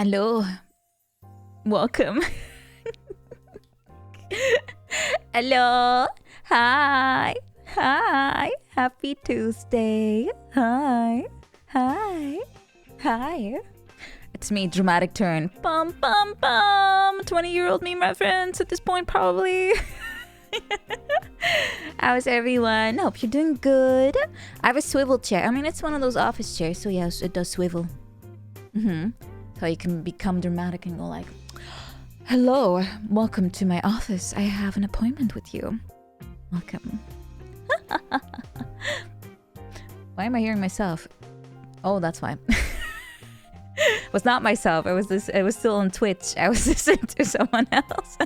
Hello. Welcome. Hello. Hi. Hi. Happy Tuesday. Hi. Hi. Hi. It's me, dramatic turn. Bum, bum, bum. 20-year-old meme reference at this point, probably. How's everyone? Hope you're doing good. I have a swivel chair. I mean, it's one of those office chairs, so yes, it does swivel. So you can become dramatic and go like, hello, welcome to my office. I have an appointment with you. Welcome. Why am I hearing myself? Oh, that's why. It was not myself. It was still on Twitch. I was listening to someone else.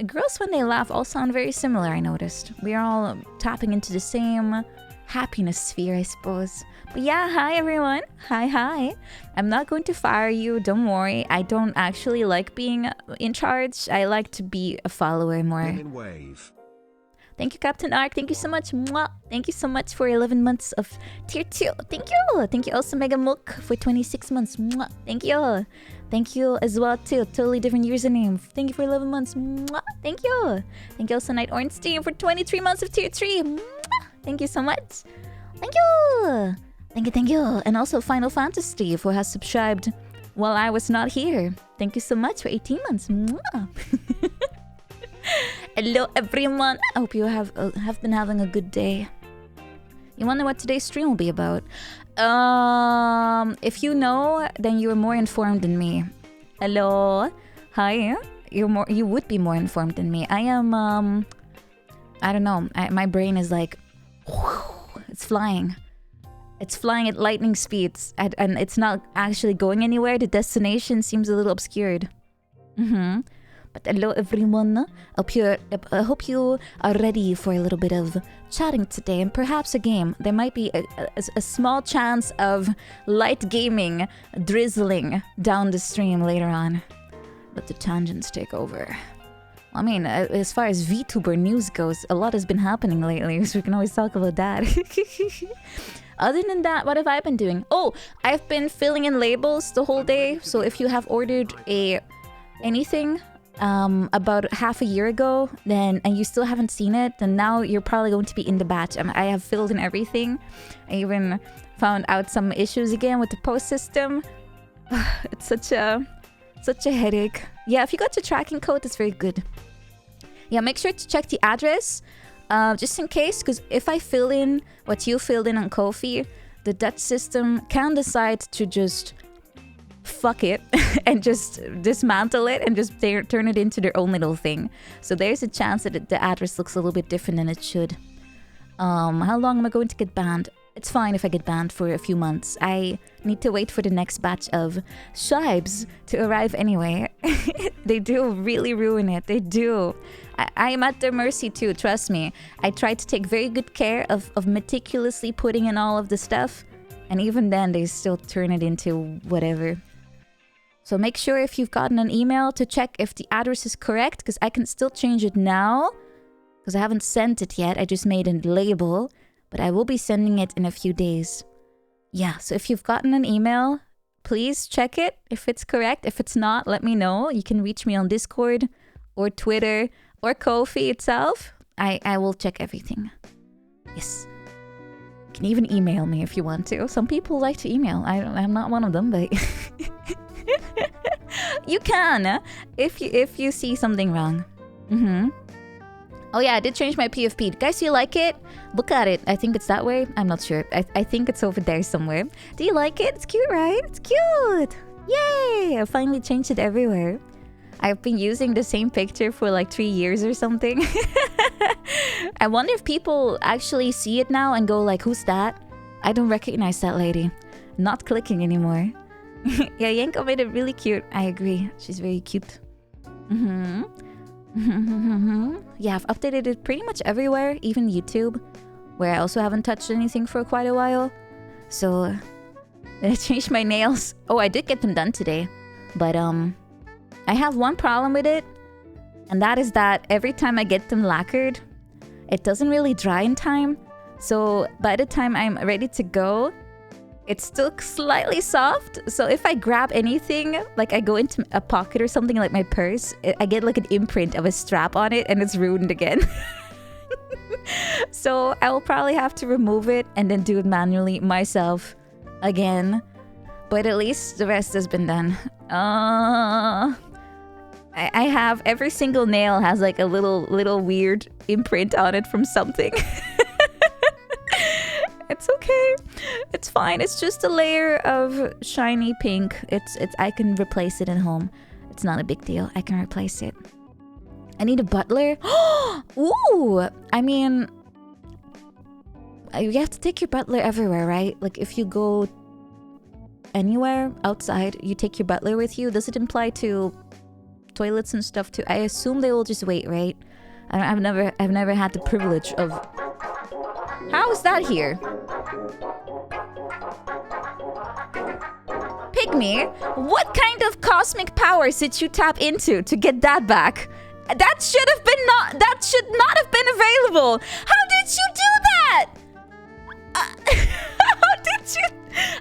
Girls, when they laugh, all sound very similar, I noticed. We are all tapping into the same happiness sphere, I suppose. But yeah, hi everyone. Hi. I'm not going to fire you, don't worry. I don't actually like being in charge. I like to be a follower more. Wave. Thank you, Captain Ark. Thank you so much. Mwah. Thank you so much for 11 months of tier 2. Thank you. Thank you also, Mega Mook, for 26 months. Mwah. Thank you. Thank you as well, too. Totally different username. Thank you for 11 months. Mwah. Thank you. Thank you also, Night Ornstein, for 23 months of tier 3. Mwah. Thank you so much. Thank you. Thank you. And also Final Fantasy, who has subscribed while I was not here. Thank you so much for 18 months. Mwah. Hello everyone. I hope you have been having a good day. You wonder what today's stream will be about? If you know, then you are more informed than me. Hello. Hi. You would be more informed than me. I am I don't know. My brain is like it's flying. It's flying at lightning speeds, and it's not actually going anywhere. The destination seems a little obscured. But hello everyone. I hope you are ready for a little bit of chatting today and perhaps a game. There might be a small chance of light gaming drizzling down the stream later on. But the tangents take over. I mean, as far as VTuber news goes, a lot has been happening lately, so we can always talk about that. Other than that, what have I been doing? Oh, I've been filling in labels the whole day. So if you have ordered anything about half a year ago, and you still haven't seen it, then now you're probably going to be in the batch. I have filled in everything. I even found out some issues again with the post system. It's such a headache. Yeah, if you got your tracking code, that's very good. Yeah, make sure to check the address, just in case, because if I fill in what you filled in on Ko-fi, the Dutch system can decide to just fuck it and just dismantle it and just turn it into their own little thing. So there's a chance that the address looks a little bit different than it should. How long am I going to get banned? It's fine if I get banned for a few months. I need to wait for the next batch of shibes to arrive anyway. They do really ruin it. They do. I am at their mercy too, trust me. I try to take very good care of meticulously putting in all of the stuff. And even then, they still turn it into whatever. So make sure if you've gotten an email to check if the address is correct, because I can still change it now. Because I haven't sent it yet. I just made a label. But I will be sending it in a few days. Yeah, so if you've gotten an email, please check it if it's correct. If it's not, let me know. You can reach me on Discord or Twitter or Ko-fi itself. I will check everything. Yes. You can even email me if you want to. Some people like to email. I'm not one of them, but you can if you see something wrong. Oh yeah, I did change my PFP. Guys, do you like it? Look at it. I think it's that way. I'm not sure. I think it's over there somewhere. Do you like it? It's cute, right? It's cute. Yay! I finally changed it everywhere. I've been using the same picture for like 3 years or something. I wonder if people actually see it now and go like, who's that? I don't recognize that lady. Not clicking anymore. Yeah, Yanko made it really cute. I agree. She's very cute. Yeah, I've updated it pretty much everywhere, even YouTube, where I also haven't touched anything for quite a while. So I changed my nails. Oh, I did get them done today, but I have one problem with it, and that is that every time I get them lacquered, it doesn't really dry in time. So by the time I'm ready to go, It's still slightly soft. So if I grab anything, like I go into a pocket or something like my purse, I get like an imprint of a strap on it and it's ruined again. So I will probably have to remove it and then do it manually myself again. But at least the rest has been done. I have every single nail has like a little weird imprint on it from something. It's okay. It's fine. It's just a layer of shiny pink. It's I can replace it at home. It's not a big deal. I can replace it. I need a butler. Ooh! I mean, you have to take your butler everywhere, right? Like if you go anywhere outside, you take your butler with you. Does it imply to toilets and stuff too? I assume they will just wait, right? I've never had the privilege of. How is that here? Pygmy, what kind of cosmic powers did you tap into to get that back? That should not have been available. How did you do that? How did you?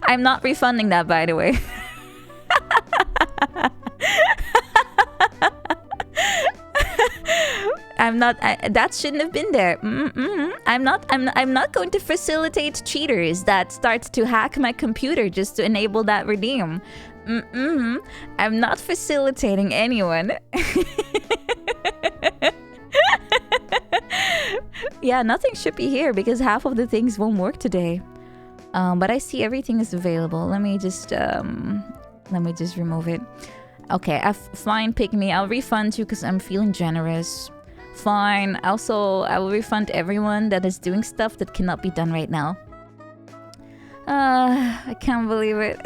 I'm not refunding that, by the way. That shouldn't have been there. I'm not going to facilitate cheaters that starts to hack my computer just to enable that redeem. I'm not facilitating anyone. Yeah, nothing should be here because half of the things won't work today. But I see everything is available. Let me just remove it. Okay, fine, Pygmy. I'll refund you because I'm feeling generous. Fine. Also, I will refund everyone that is doing stuff that cannot be done right now. I can't believe it.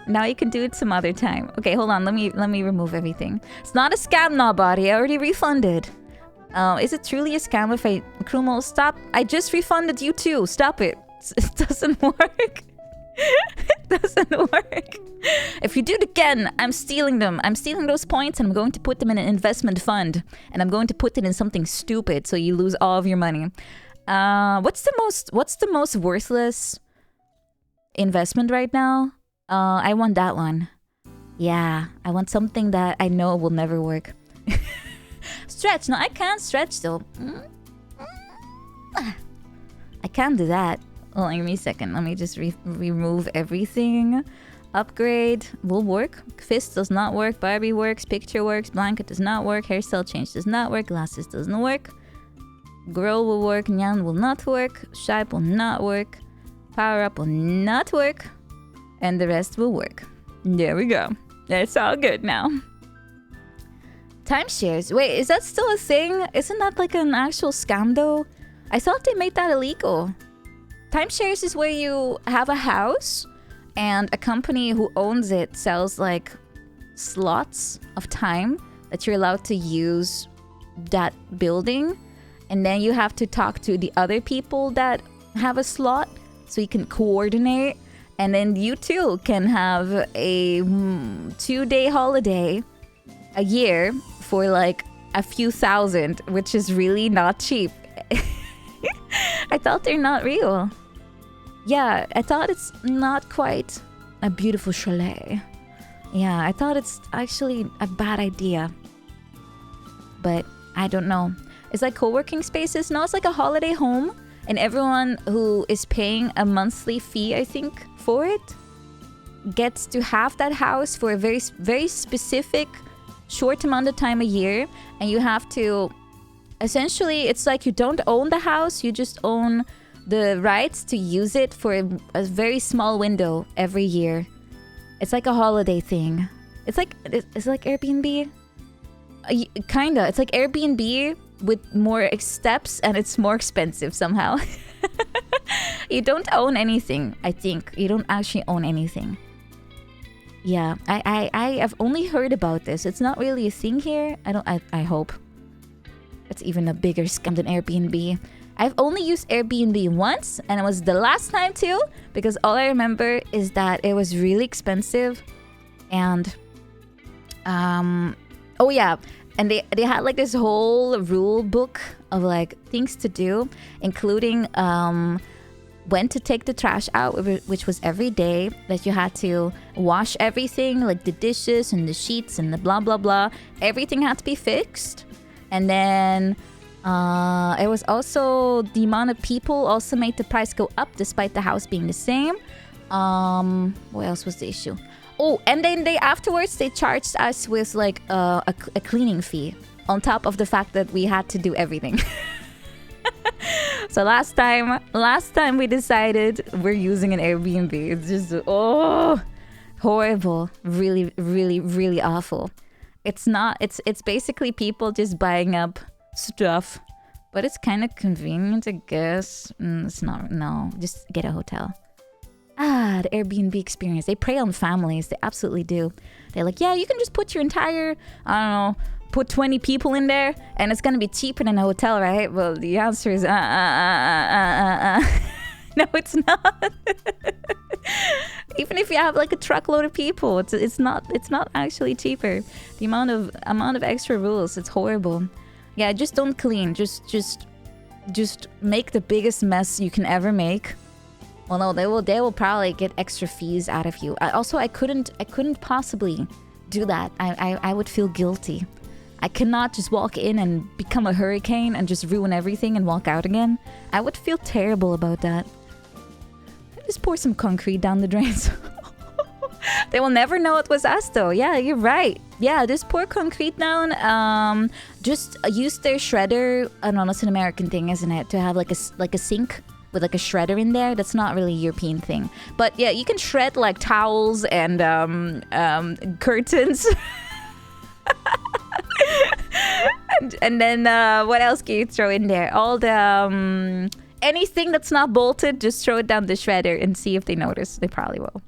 Now you can do it some other time. Okay, hold on. Let me remove everything. It's not a scam, Nobody. I already refunded. Is it truly a scam if I... Krumo, stop. I just refunded you too. Stop it. It doesn't work. It doesn't work. If you do it again, I'm stealing them. I'm stealing those points and I'm going to put them in an investment fund. And I'm going to put it in something stupid so you lose all of your money. What's the most worthless investment right now? I want that one. Yeah, I want something that I know will never work. Stretch. No, I can't stretch though. I can't do that. Hold on, give me a second. Let me just remove everything. Upgrade will work. Fist does not work. Barbie works. Picture works. Blanket does not work. Hairstyle change does not work. Glasses doesn't work. Girl will work. Nyan will not work. Shape will not work. Power up will not work. And the rest will work. There we go. It's all good now. Timeshares. Wait, is that still a thing? Isn't that like an actual scam though? I thought they made that illegal. Timeshares is where you have a house and a company who owns it sells like slots of time that you're allowed to use that building. And then you have to talk to the other people that have a slot so you can coordinate. And then you too can have a 2-day holiday a year for like a few thousand, which is really not cheap. I thought they're not real. Yeah, I thought it's not quite a beautiful chalet. Yeah, I thought it's actually a bad idea. But I don't know. It's like co-working spaces. No, it's like a holiday home. And everyone who is paying a monthly fee, I think, for it, gets to have that house for a very, very specific short amount of time a year. And you have to... Essentially, it's like you don't own the house. You just own the rights to use it for a very small window every year. It's like a holiday thing. It's like Airbnb. Kinda. It's like Airbnb with more steps and it's more expensive somehow. You don't own anything, I think. You don't actually own anything. Yeah, I have only heard about this. It's not really a thing here. I hope. It's even a bigger scam than Airbnb. I've only used Airbnb once, and it was the last time too, because all I remember is that it was really expensive. And oh yeah, and they had like this whole rule book of like things to do, including when to take the trash out, which was every day, that you had to wash everything, like the dishes and the sheets and the blah blah blah. Everything had to be fixed. And then it was also the amount of people also made the price go up despite the house being the same. What else was the issue? Oh, and then afterwards they charged us with like a cleaning fee on top of the fact that we had to do everything. So last time we decided we're using an Airbnb. It's just horrible, really, really, really awful. It's basically people just buying up stuff, but it's kind of convenient, I guess. It's not. No, just get a hotel. The Airbnb experience. They prey on families. They absolutely do. They're like, yeah, you can just put your entire, I don't know, put 20 people in there and it's gonna be cheaper than a hotel, right? Well, the answer is no, it's not. Even if you have like a truckload of people, it's not actually cheaper. The amount of extra rules, it's horrible. Yeah, just don't clean. Just make the biggest mess you can ever make. Well, no, they will probably get extra fees out of you. I couldn't possibly do that. I would feel guilty. I cannot just walk in and become a hurricane and just ruin everything and walk out again. I would feel terrible about that. Just pour some concrete down the drains. They will never know it was us though. Yeah, you're right. Yeah, just pour concrete down. Just use their shredder. I don't know, that's an American thing, isn't it? To have like a sink with like a shredder in there. That's not really a European thing. But yeah, you can shred like towels and curtains. and then what else can you throw in there? All the anything that's not bolted, just throw it down the shredder and see if they notice. They probably will.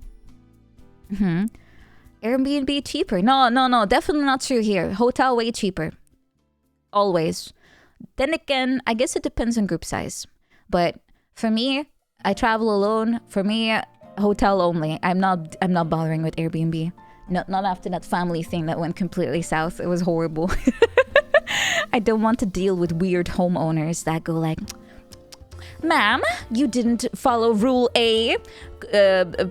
Airbnb cheaper? No, definitely not true here. Hotel way cheaper, always. Then again, I guess it depends on group size. But for me, I travel alone. For me, hotel only. I'm not bothering with Airbnb. Not after that family thing that went completely south. It was horrible. I don't want to deal with weird homeowners that go like, ma'am, you didn't follow rule A,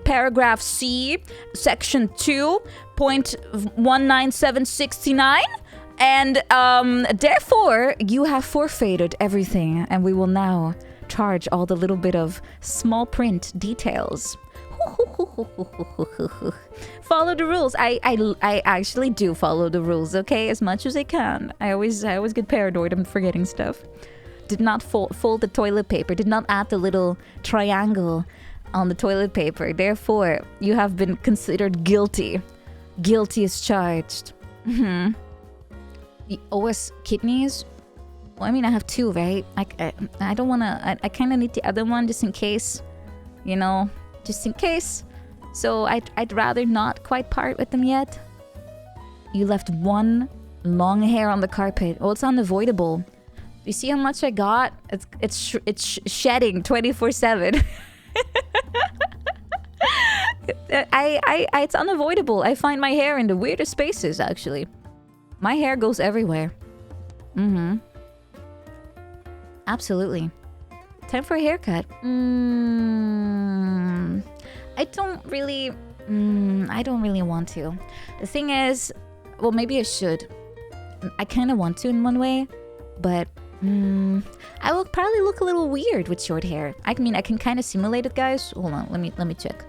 paragraph C, section 2.19769, and therefore you have forfeited everything, and we will now charge all the little bit of small print details. Follow the rules. I actually do follow the rules, okay, as much as I can. I always get paranoid. I'm forgetting stuff. Did not fold the toilet paper. Did not add the little triangle on the toilet paper. Therefore, you have been considered guilty. Guilty is charged. The OS kidneys. Well, I mean, I have two, right? I don't wanna. I kind of need the other one just in case. You know. Just in case. So I'd rather not quite part with them yet. You left one long hair on the carpet. Oh, it's unavoidable. You see how much I got? It's shedding 24/7. It's unavoidable. I find my hair in the weirdest spaces, actually. My hair goes everywhere. Absolutely. Time for a haircut. I don't really want to. The thing is, well, maybe I should. I kind of want to in one way, but I will probably look a little weird with short hair. I mean, I can kind of simulate it, guys. Hold on, let me check.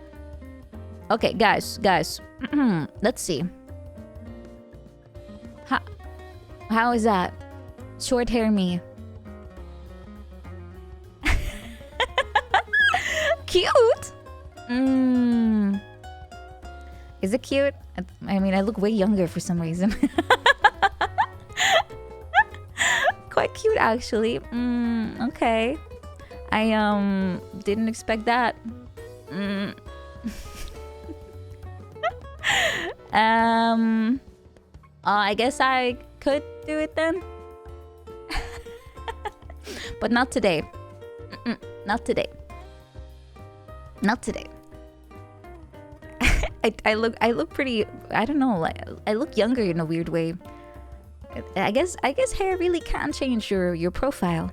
Okay, guys, let's see. How is that? Short hair me. Cute. Is it cute? I mean, I look way younger for some reason. Quite cute, actually. Okay. I didn't expect that. I guess I could do it then. But not today. Not today. Not today. I look pretty, I don't know, like I look younger in a weird way. I guess hair really can change your profile.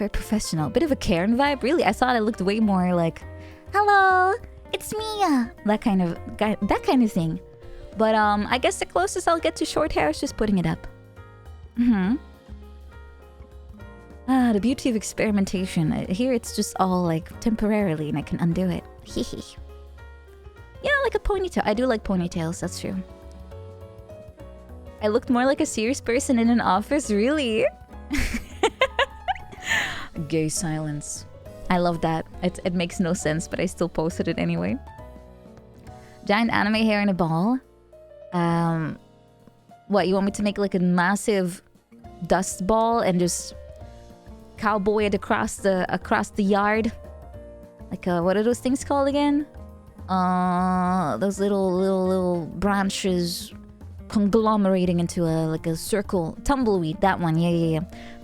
Very professional. Bit of a Karen vibe. Really, I thought I looked way more like, hello, it's Mia. That kind of thing. But I guess the closest I'll get to short hair is just putting it up. The beauty of experimentation. Here it's just all like temporarily and I can undo it. Hehe. Yeah, like a ponytail. I do like ponytails, that's true. I looked more like a serious person in an office, really? Gay silence. I love that. It makes no sense, but I still posted it anyway. Giant anime hair in a ball. What, you want me to make like a massive dust ball and just cowboy it across the yard? Like what are those things called again? Those little branches conglomerating into a circle. Tumbleweed, that one. Yeah.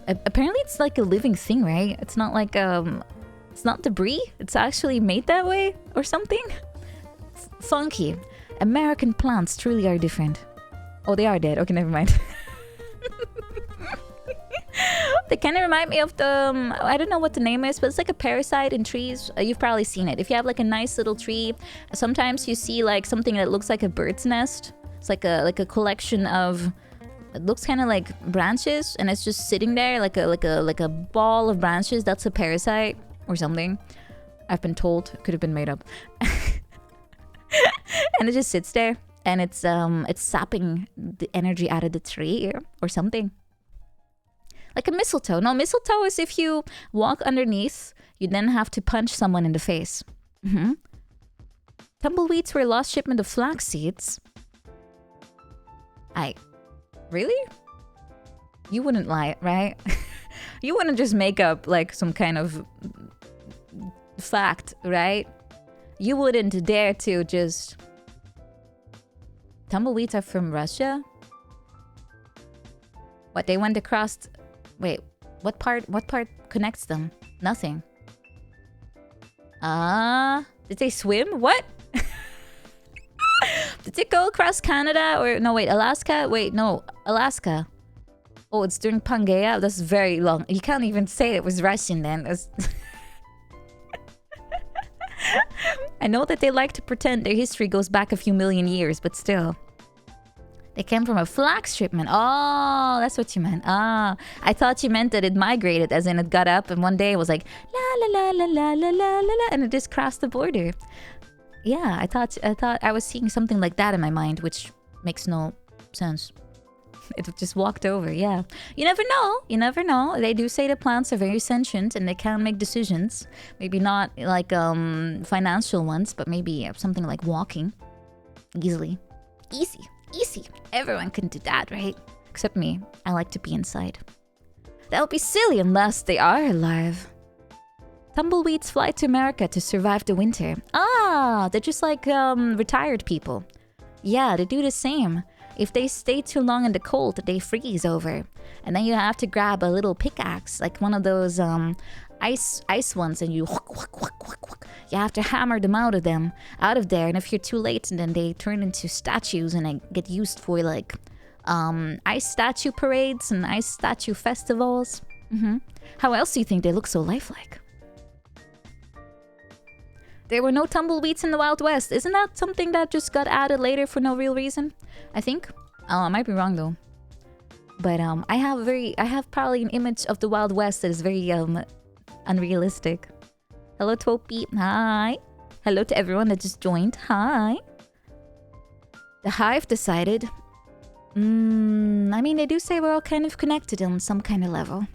Apparently it's like a living thing, right? It's not like it's not debris. It's actually made that way or something. Funky. American plants truly are different. Oh, they are dead. Okay, never mind. They kind of remind me of the I don't know what the name is, but it's like a parasite in trees. You've probably seen it. If you have like a nice little tree, sometimes you see like something that looks like a bird's nest. It's like a collection of, it looks kind of like branches, and it's just sitting there like a ball of branches. That's a parasite or something. I've been told. It could have been made up. And it just sits there, and it's sapping the energy out of the tree or something. Like a mistletoe. No, mistletoe is if you walk underneath, you then have to punch someone in the face. Tumbleweeds were a lost shipment of flax seeds. Really? You wouldn't lie, right? You wouldn't just make up like some kind of fact, right? You wouldn't dare to just... Tumbleweeds are from Russia? What, they went across... Wait, what part connects them? Nothing. Did they swim? What? Did it go across Canada or... No, wait, Alaska? Wait, no, Alaska. Oh, it's during Pangea? That's very long. You can't even say it was Russian then. I know that they like to pretend their history goes back a few million years, but still. They came from a flax shipment. Oh, that's what you meant. Ah, I thought you meant that it migrated, as in it got up and one day it was like la la la la la la la la la, and it just crossed the border. Yeah, I thought I was seeing something like that in my mind, which makes no sense. It just walked over. Yeah, you never know. You never know. They do say the plants are very sentient and they can make decisions. Maybe not like financial ones, but maybe something like walking easily. Easy. Everyone can do that, right? Except me. I like to be inside. That would be silly unless they are alive. Tumbleweeds fly to America to survive the winter. Ah, they're just like retired people. Yeah, they do the same. If they stay too long in the cold, they freeze over. And then you have to grab a little pickaxe, like one of those ice ones, and you have to hammer them out of there. And if you're too late, then they turn into statues and they get used for like ice statue parades and ice statue festivals. How else do you think they look so lifelike? There were no tumbleweeds in the Wild West. Isn't that something that just got added later for no real reason? I think. I might be wrong though. But I have probably an image of the Wild West that is very unrealistic. Hello Twopi. Hi. Hello to everyone that just joined. Hi. The Hive decided. I mean, they do say we're all kind of connected on some kind of level.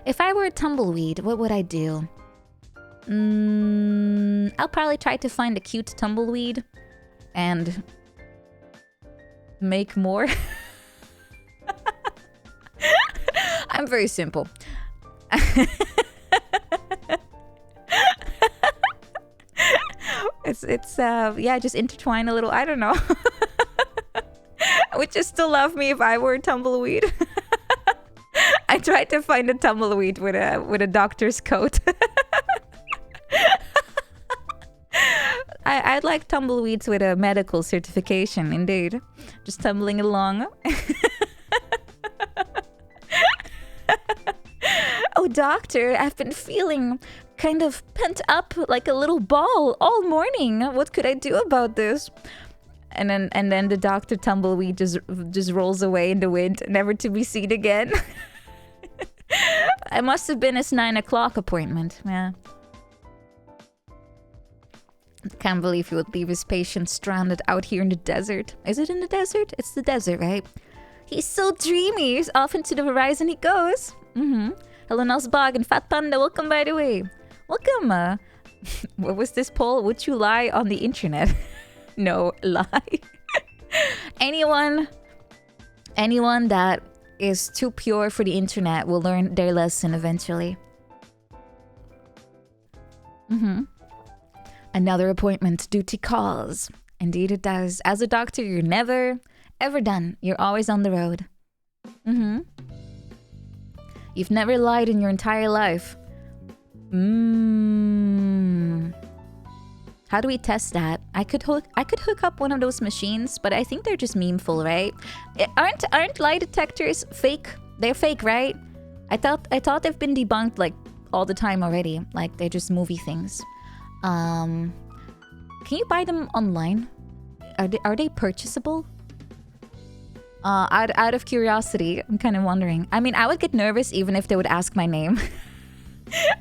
If I were a tumbleweed, what would I do? I'll probably try to find a cute tumbleweed and make more. I'm very simple. It's yeah, just intertwine a little. I don't know. Would you still love me if I were a tumbleweed? I tried to find a tumbleweed with a doctor's coat. I'd like tumbleweeds with a medical certification, indeed. Just tumbling along. doctor, I've been feeling kind of pent up like a little ball all morning. What could I do about this? And then the Dr. Tumbleweed just rolls away in the wind, never to be seen again. It must have been his 9 o'clock appointment. Yeah. Can't believe he would leave his patient stranded out here in the desert. Is it in the desert? It's the desert, right? He's so dreamy. He's off into the horizon he goes. Hello, Nelsbog and Fat Panda. Welcome, by the way. Welcome. What was this poll? Would you lie on the internet? No, lie. Anyone that is too pure for the internet will learn their lesson eventually. Another appointment. Duty calls. Indeed it does. As a doctor, you're never, ever done. You're always on the road. You've never lied in your entire life. How do we test that? I could hook up one of those machines, but I think they're just memeful, right? Aren't lie detectors fake? They're fake, right? I thought they've been debunked like all the time already. Like they're just movie things. Can you buy them online? Are they purchasable? Out of curiosity, I'm kind of wondering. I mean, I would get nervous even if they would ask my name.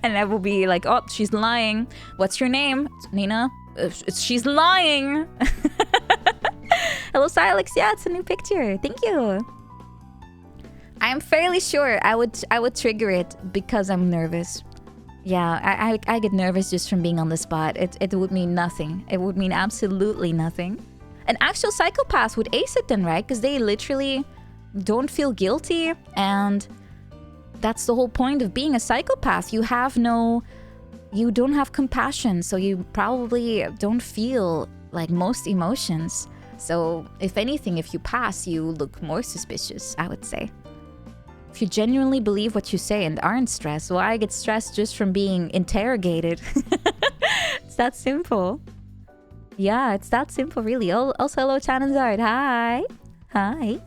And I will be like, oh, she's lying. What's your name? Nina? She's lying. Hello, Silex. Yeah, it's a new picture. Thank you. I am fairly sure I would trigger it because I'm nervous. Yeah, I get nervous just from being on the spot. It would mean nothing. It would mean absolutely nothing. An actual psychopath would ace it then, right? Because they literally don't feel guilty, and that's the whole point of being a psychopath. You don't have compassion, so you probably don't feel like most emotions. So if anything, if you pass, you look more suspicious, I would say. If you genuinely believe what you say and aren't stressed, why get stressed just from being interrogated? It's that simple. Yeah, it's that simple, really. Also, hello, Chananzard. Hi. Hi.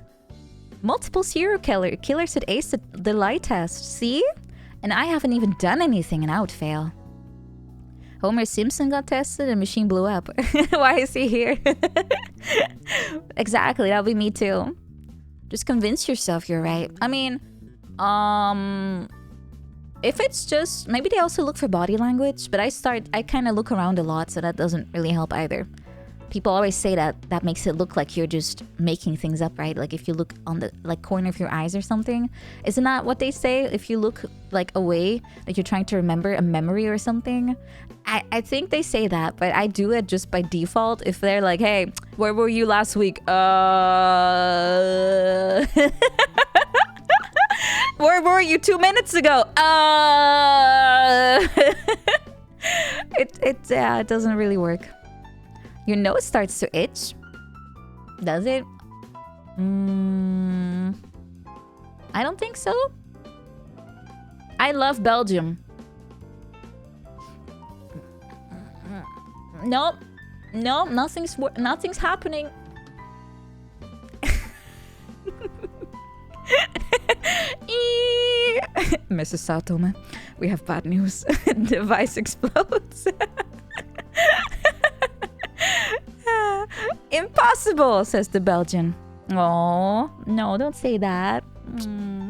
Multiple serial killers had aced the lie test. See? And I haven't even done anything and I would fail. Homer Simpson got tested and machine blew up. Why is he here? Exactly, that'll be me too. Just convince yourself you're right. I mean, if it's just... Maybe they also look for body language, but I kind of look around a lot, so that doesn't really help either. People always say that makes it look like you're just making things up, right? Like if you look on the corner of your eyes or something. Isn't that what they say? If you look like away, like you're trying to remember a memory or something. I think they say that, but I do it just by default. If they're like, hey, where were you last week? Where were you 2 minutes ago? It doesn't really work. Your nose starts to itch. Does it? I don't think so. I love Belgium. Nope. No, nothing's happening. Mrs. Saotome, we have bad news. Device explodes. Impossible, says the Belgian. Oh, no, don't say that.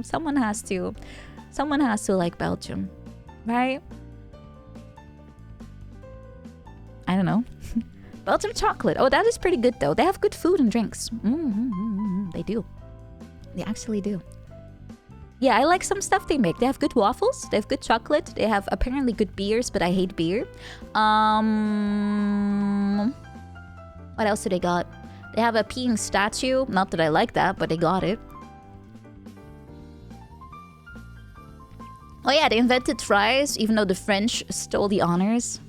Someone has to like Belgium, right? I don't know. Belgium chocolate. Oh, that is pretty good though. They have good food and drinks. They do. They actually do. Yeah, I like some stuff they make. They have good waffles. They have good chocolate. They have apparently good beers, but I hate beer. What else do they got? They have a peeing statue. Not that I like that, but they got it. Oh yeah, they invented fries, even though the French stole the honors.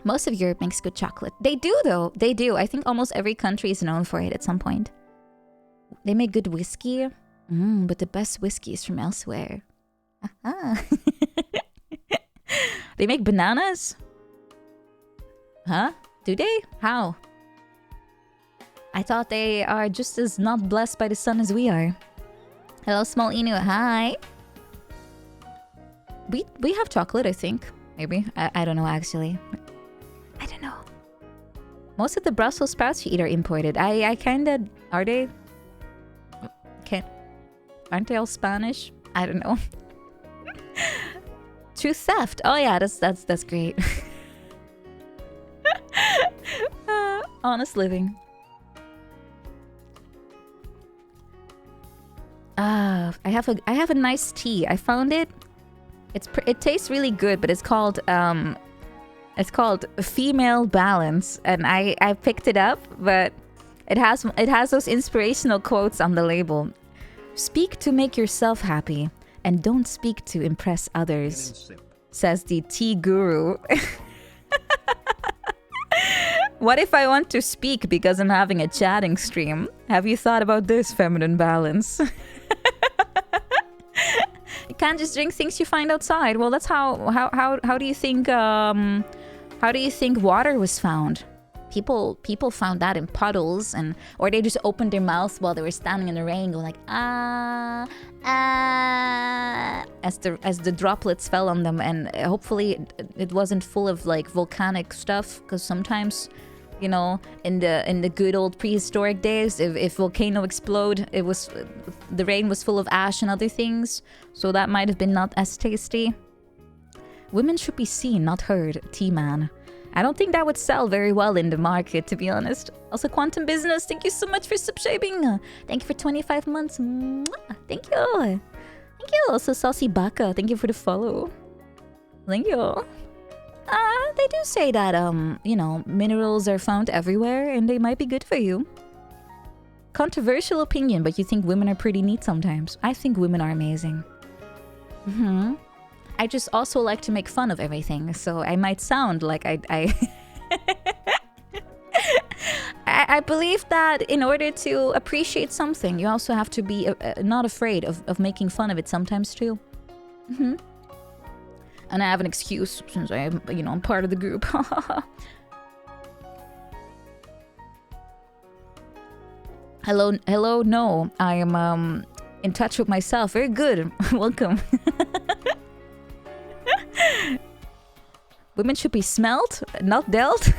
Most of Europe makes good chocolate. They do, though. They do. I think almost every country is known for it at some point. They make good whiskey. But the best whiskey is from elsewhere. They make bananas? Huh? Do they? How? I thought they are just as not blessed by the sun as we are. Hello, Small Inu. Hi. we have chocolate, I think. Maybe. I don't know, actually. I don't know. Most of the Brussels sprouts you eat are imported. I kind of... Are they? Aren't they all Spanish? I don't know. True theft. Oh yeah, that's great. Honest living. I have a nice tea. I found it. It tastes really good, but it's called Female Balance, and I picked it up, but it has those inspirational quotes on the label. Speak to make yourself happy, and don't speak to impress others, says the tea guru. What if I want to speak because I'm having a chatting stream? Have you thought about this, feminine balance? You can't just drink things you find outside. Well, that's how do you think water was found? People found that in puddles, or they just opened their mouth while they were standing in the rain, going like as the droplets fell on them, and hopefully it wasn't full of like volcanic stuff, because sometimes, you know, in the good old prehistoric days, if volcano explode, the rain was full of ash and other things, so that might have been not as tasty. Women should be seen, not heard, T-Man. I don't think that would sell very well in the market, to be honest. Also, Quantum Business, thank you so much for subscribing. Thank you for 25 months. Mwah. Thank you. Thank you. Also, Saucy Baka, thank you for the follow. Thank you. They do say that, you know, minerals are found everywhere and they might be good for you. Controversial opinion, but you think women are pretty neat sometimes. I think women are amazing. I just also like to make fun of everything, so I might sound like I believe that in order to appreciate something, you also have to be not afraid of making fun of it sometimes too. And I have an excuse since I'm part of the group. Hello, no, I am in touch with myself. Very good. Welcome. Women should be smelt, not dealt.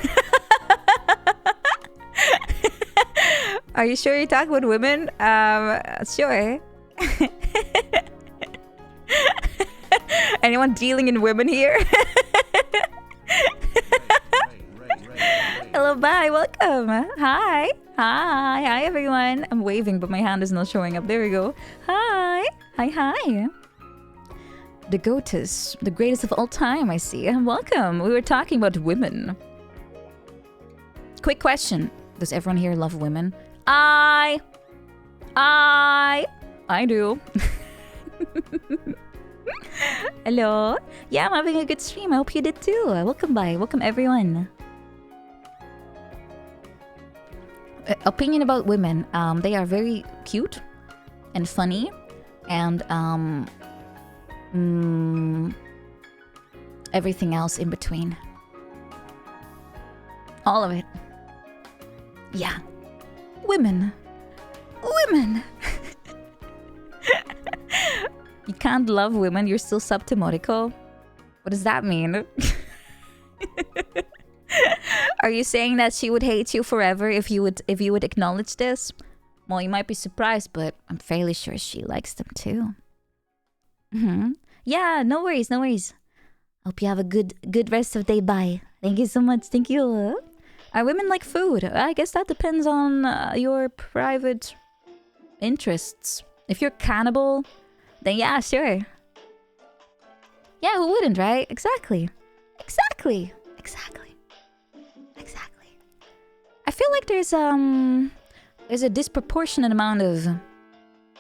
Are you sure you're talking with women? Sure. Anyone dealing in women here? Hello, bye, welcome. Hi. Hi, everyone. I'm waving, but my hand is not showing up. There we go. Hi. The GOATess, the greatest of all time, I see. Welcome. We were talking about women. Quick question. Does everyone here love women? I do. Hello. Yeah, I'm having a good stream. I hope you did too. Welcome by. Welcome everyone. Opinion about women. They are very cute and funny and everything else in between. All of it. Yeah. Women. You can't love women, you're still subtimorico? What does that mean? Are you saying that she would hate you forever if you would acknowledge this? Well, you might be surprised, but I'm fairly sure she likes them too. Yeah, no worries. Hope you have a good rest of the day. Bye. Thank you so much. Thank you. Are women like food? I guess that depends on your private interests. If you're cannibal, then yeah, sure. Yeah, who wouldn't, right? Exactly. I feel like there's a disproportionate amount of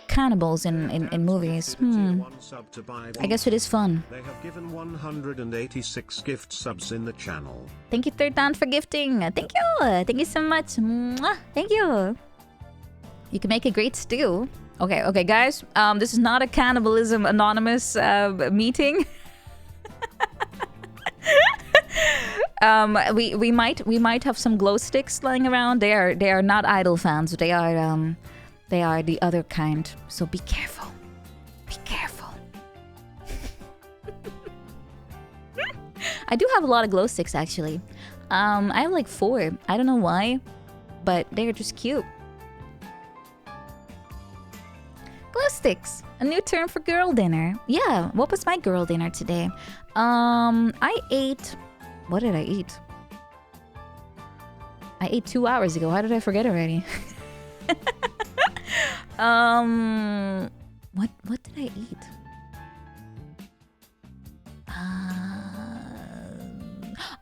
cannibals in movies. I guess it is fun. They have given 186 gift subs in the channel. Thank you, Third Dan, for gifting. Thank you so much. Mwah. Thank you. You can make a great stew. Okay, guys. This is not a Cannibalism Anonymous meeting. We might have some glow sticks lying around. They are not Idol fans. They are the other kind. So be careful. I do have a lot of glow sticks actually. I have like 4. I don't know why, but they're just cute. Glow sticks, a new term for girl dinner. Yeah, what was my girl dinner today? I ate... What did I eat? I ate 2 hours ago. How did I forget already? What did I eat?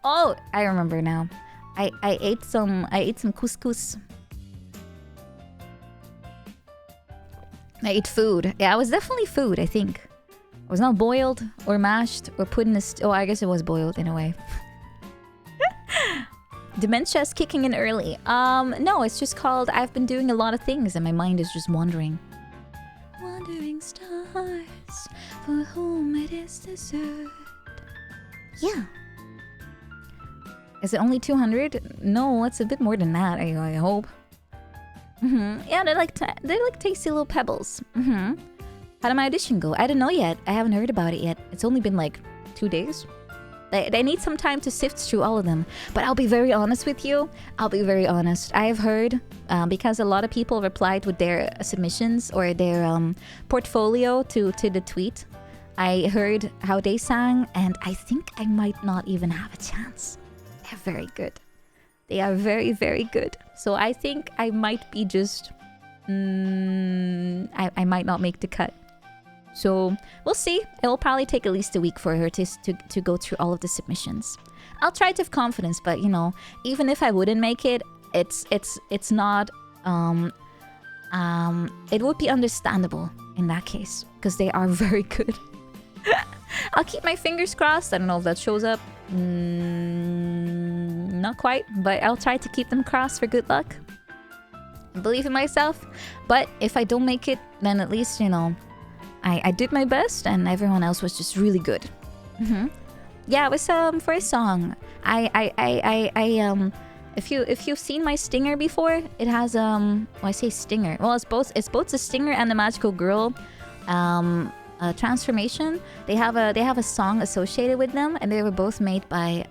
Oh, I remember now. I ate some couscous. I ate food. Yeah, it was definitely food, I think. It was not boiled or mashed or put in a oh, I guess it was boiled in a way. Dementia is kicking in early. No, it's just called I've been doing a lot of things and my mind is just wandering. Wandering stars, for whom it is deserved. Yeah. Is it only 200? No, it's a bit more than that, I hope. Yeah, they're like tasty little pebbles. How did my audition go? I don't know yet. I haven't heard about it yet. It's only been like 2 days. They need some time to sift through all of them. But I'll be very honest with you. I'll be very honest. I've heard, because a lot of people replied with their submissions or their portfolio to the tweet. I heard how they sang, and I think I might not even have a chance. They're very good. They are very, very good. So I think I might be just... I might not make the cut. So we'll see. It will probably take at least a week for her to go through all of the submissions. I'll try to have confidence, but you know, even if I wouldn't make it, it's not... it would be understandable in that case, because they are very good. I'll keep my fingers crossed. I don't know if that shows up. Not quite, but I'll try to keep them crossed for good luck. I believe in myself, but if I don't make it, then at least, you know, I did my best and everyone else was just really good. Yeah, it was for a song. If you've seen my stinger before, it has well, I say stinger. Well, it's both the stinger and the magical girl transformation. They have a song associated with them, and they were both made by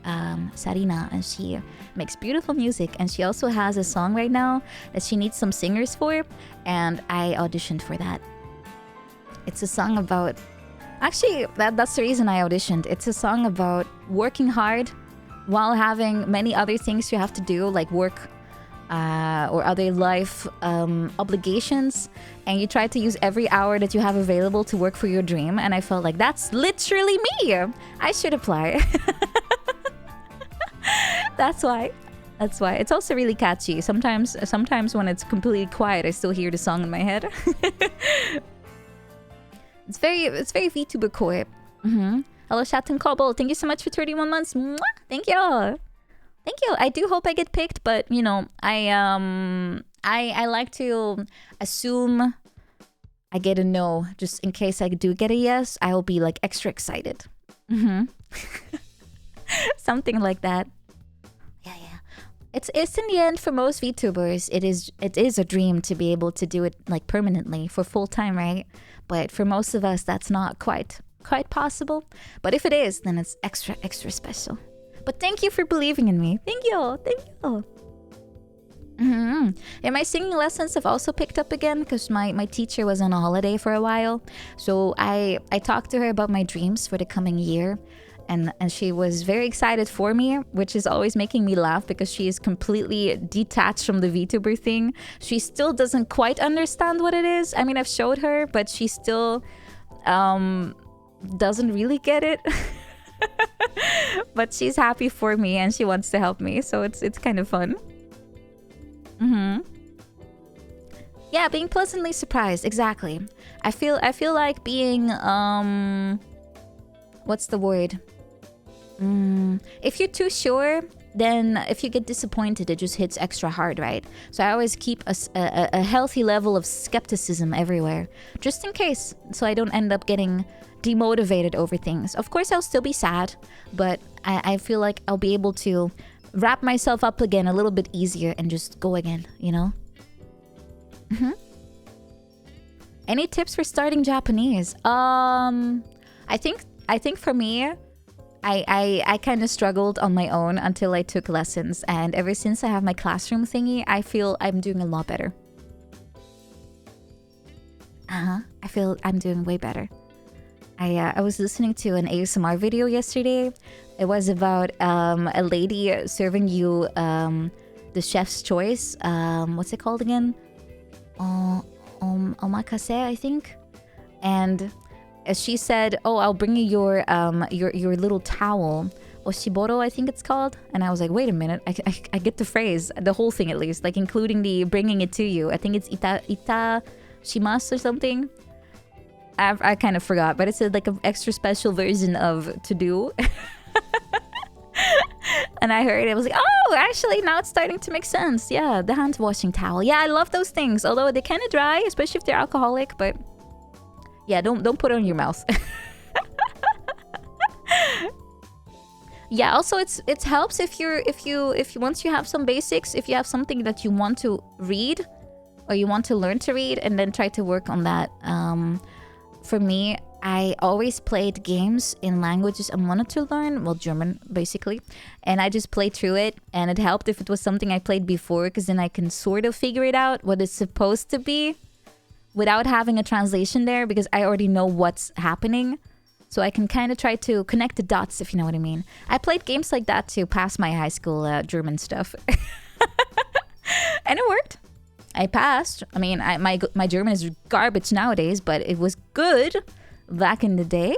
Sarina, and she makes beautiful music. And she also has a song right now that she needs some singers for, and I auditioned for that. It's a song about... Actually, that's the reason I auditioned. It's a song about working hard while having many other things you have to do, like work or other life obligations, and you try to use every hour that you have available to work for your dream. And I felt like that's literally me. I should apply. That's why. It's also really catchy. Sometimes when it's completely quiet, I still hear the song in my head. It's very VTuber core. Hello, Shatten Cobble. Thank you so much for 31 months. Mwah! Thank you. Thank you. I do hope I get picked, but you know, I like to assume I get a no, just in case I do get a yes. I will be like extra excited. Something like that. Yeah. It's in the end, for most VTubers, it is a dream to be able to do it like permanently for full time, right? But for most of us, that's not quite possible. But if it is, then it's extra special. But thank you for believing in me. Thank you. Yeah, my singing lessons have also picked up again because my teacher was on a holiday for a while. So I talked to her about my dreams for the coming year. And she was very excited for me, which is always making me laugh because she is completely detached from the VTuber thing. She still doesn't quite understand what it is. I mean, I've showed her, but she still doesn't really get it. But she's happy for me and she wants to help me, so it's kind of fun. Yeah, being pleasantly surprised, exactly. I feel like being what's the word? If you're too sure, then if you get disappointed, it just hits extra hard, right? So I always keep a healthy level of skepticism everywhere, just in case, so I don't end up getting demotivated over things. Of course, I'll still be sad, but I feel like I'll be able to wrap myself up again a little bit easier and just go again, you know? Any tips for starting Japanese? I think for me, I kind of struggled on my own until I took lessons, and ever since I have my classroom thingy, I feel I'm doing a lot better. I feel I'm doing way better. I was listening to an ASMR video yesterday. It was about a lady serving you the chef's choice. What's it called again? Omakase, I think. And she said, "Oh, I'll bring you your little towel, oshiboro, I think it's called." And I was like, "Wait a minute, I get the phrase, the whole thing at least, like including the bringing it to you. I think it's ita shimasu or something. I kind of forgot, but it's like an extra special version of to do." And I heard it, I was like, "Oh, actually, now it's starting to make sense. Yeah, the hand washing towel. Yeah, I love those things. Although they're kind of dry, especially if they're alcoholic, but." Yeah, don't put it on your mouth. Yeah, also it helps if you once you have some basics, if you have something that you want to read or you want to learn to read, and then try to work on that. For me, I always played games in languages I wanted to learn, well, German basically, and I just played through it, and it helped if it was something I played before, because then I can sort of figure it out what it's supposed to be without having a translation there, because I already know what's happening. So I can kind of try to connect the dots, if you know what I mean. I played games like that to pass my high school German stuff. And it worked. I passed. I mean, my German is garbage nowadays, but it was good back in the day.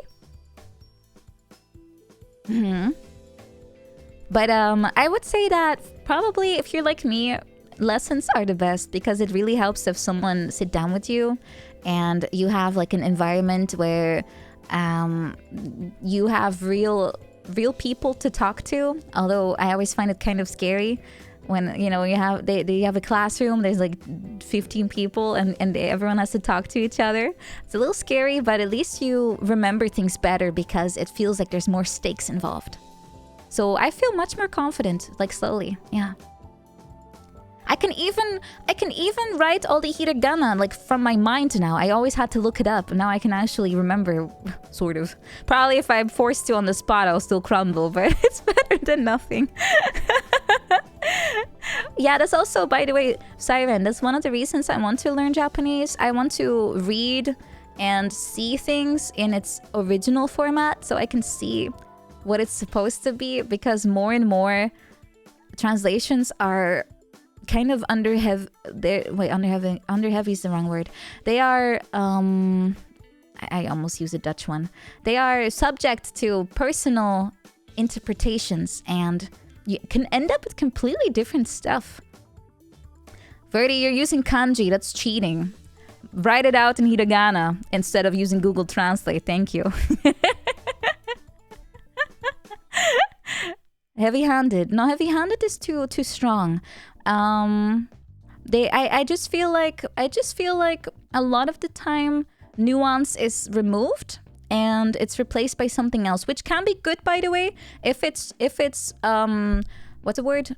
But I would say that probably if you're like me, lessons are the best, because it really helps if someone sit down with you and you have like an environment where you have real people to talk to. Although I always find it kind of scary when you have they have a classroom, there's like 15 people and everyone has to talk to each other. It's a little scary, but at least you remember things better because it feels like there's more stakes involved. So I feel much more confident, like slowly. Yeah. I can even write all the hiragana like from my mind now. I always had to look it up. Now I can actually remember, sort of. Probably if I'm forced to on the spot, I'll still crumble, but it's better than nothing. Yeah, that's also, by the way, Siren, that's one of the reasons I want to learn Japanese. I want to read and see things in its original format so I can see what it's supposed to be, because more and more translations are kind of under heavy is the wrong word. They are I almost use a Dutch one. They are subject to personal interpretations, and you can end up with completely different stuff. Verdi, you're using kanji. That's cheating. Write it out in hiragana instead of using Google Translate. Thank you. Heavy-handed. No, heavy-handed is too strong. I just feel like a lot of the time nuance is removed and it's replaced by something else, which can be good, by the way, if it's what's the word?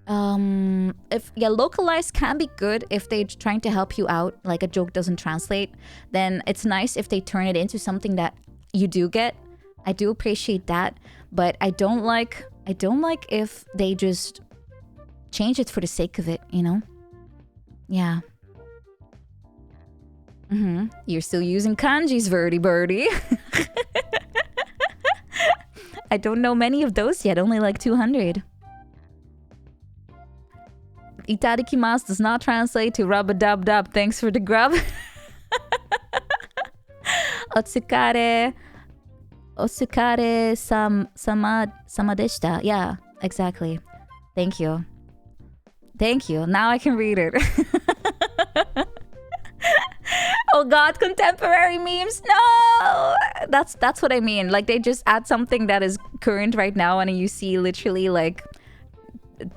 Localized can be good if they're trying to help you out, like a joke doesn't translate. Then it's nice if they turn it into something that you do get. I do appreciate that, but I don't like if they just change it for the sake of it, you know? Yeah. You're still using kanjis, Verdi Birdie. I don't know many of those yet, only like 200. Itadakimasu does not translate to rub-a-dub-dub. Thanks for the grub. Otsukare sama deshita. Yeah, exactly. Thank you. Now I can read it. Oh god, contemporary memes. No! That's what I mean. Like, they just add something that is current right now, and you see literally like,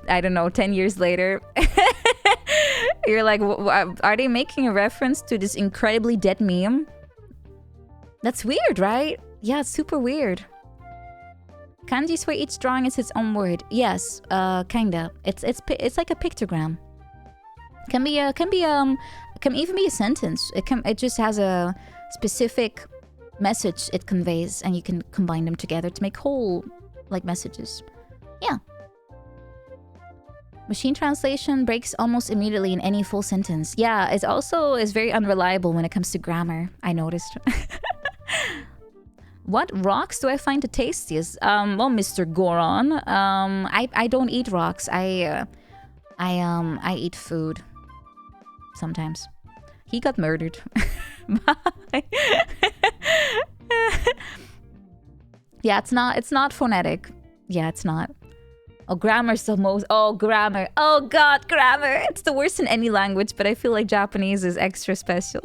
I don't know, 10 years later. You're like, are they making a reference to this incredibly dead meme? That's weird, right? Yeah, it's super weird. Kanjis where each drawing is its own word. Yes, kinda. It's like a pictogram. Can even be a sentence. It just has a specific message it conveys, and you can combine them together to make whole like messages. Yeah. Machine translation breaks almost immediately in any full sentence. Yeah, it also is very unreliable when it comes to grammar, I noticed. What rocks do I find the tastiest? Well, Mr. Goron, I don't eat rocks. I eat food sometimes. He got murdered. Bye. Yeah, it's not phonetic. Yeah, it's not. Oh, grammar's the most. Oh, grammar. Oh God, grammar. It's the worst in any language, but I feel like Japanese is extra special.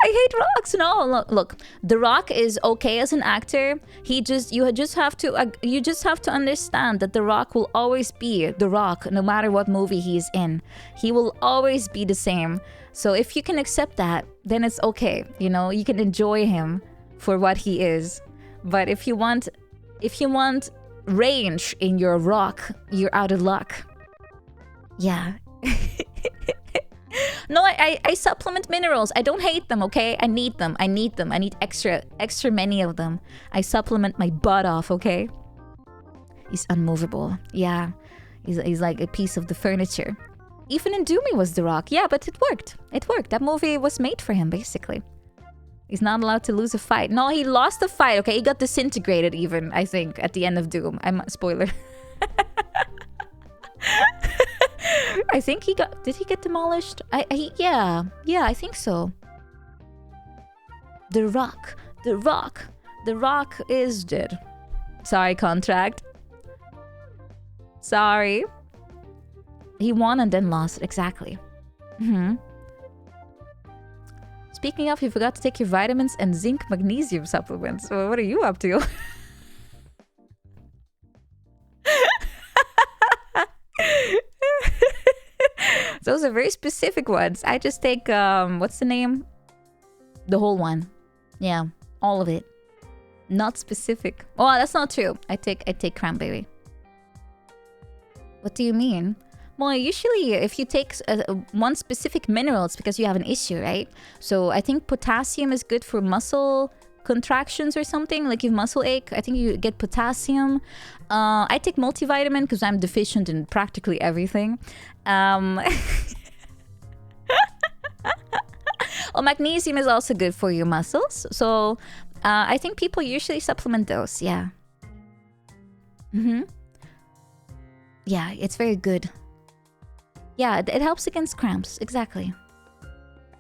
I hate rocks. No, look. The Rock is okay as an actor. You just have to understand that The Rock will always be The Rock, no matter what movie he's in. He will always be the same. So if you can accept that, then it's okay. You know, you can enjoy him for what he is. But if you want range in your Rock, you're out of luck. Yeah. No, I supplement minerals. I don't hate them, okay? I need them. I need extra many of them. I supplement my butt off, okay? He's unmovable. Yeah. He's like a piece of the furniture. Even in Doomy was The Rock. Yeah, but it worked. It worked. That movie was made for him, basically. He's not allowed to lose a fight. No, he lost the fight, okay? He got disintegrated even, I think, at the end of Doom. Spoiler. I think did he get demolished? Yeah, I think so. The Rock is dead. Sorry, contract. Sorry. He won and then lost, exactly. Speaking of, you forgot to take your vitamins and zinc magnesium supplements. So what are you up to? Those are very specific ones. I just take, what's the name? The whole one. Yeah, all of it. Not specific. Oh, that's not true. I take cranberry. What do you mean? Well, usually if you take one specific mineral, it's because you have an issue, right? So I think potassium is good for muscle contractions or something, like if muscle ache, I think you get potassium. I take multivitamin because I'm deficient in practically everything. Well, magnesium is also good for your muscles. So I think people usually supplement those, yeah. Yeah, it's very good. Yeah, it helps against cramps, exactly.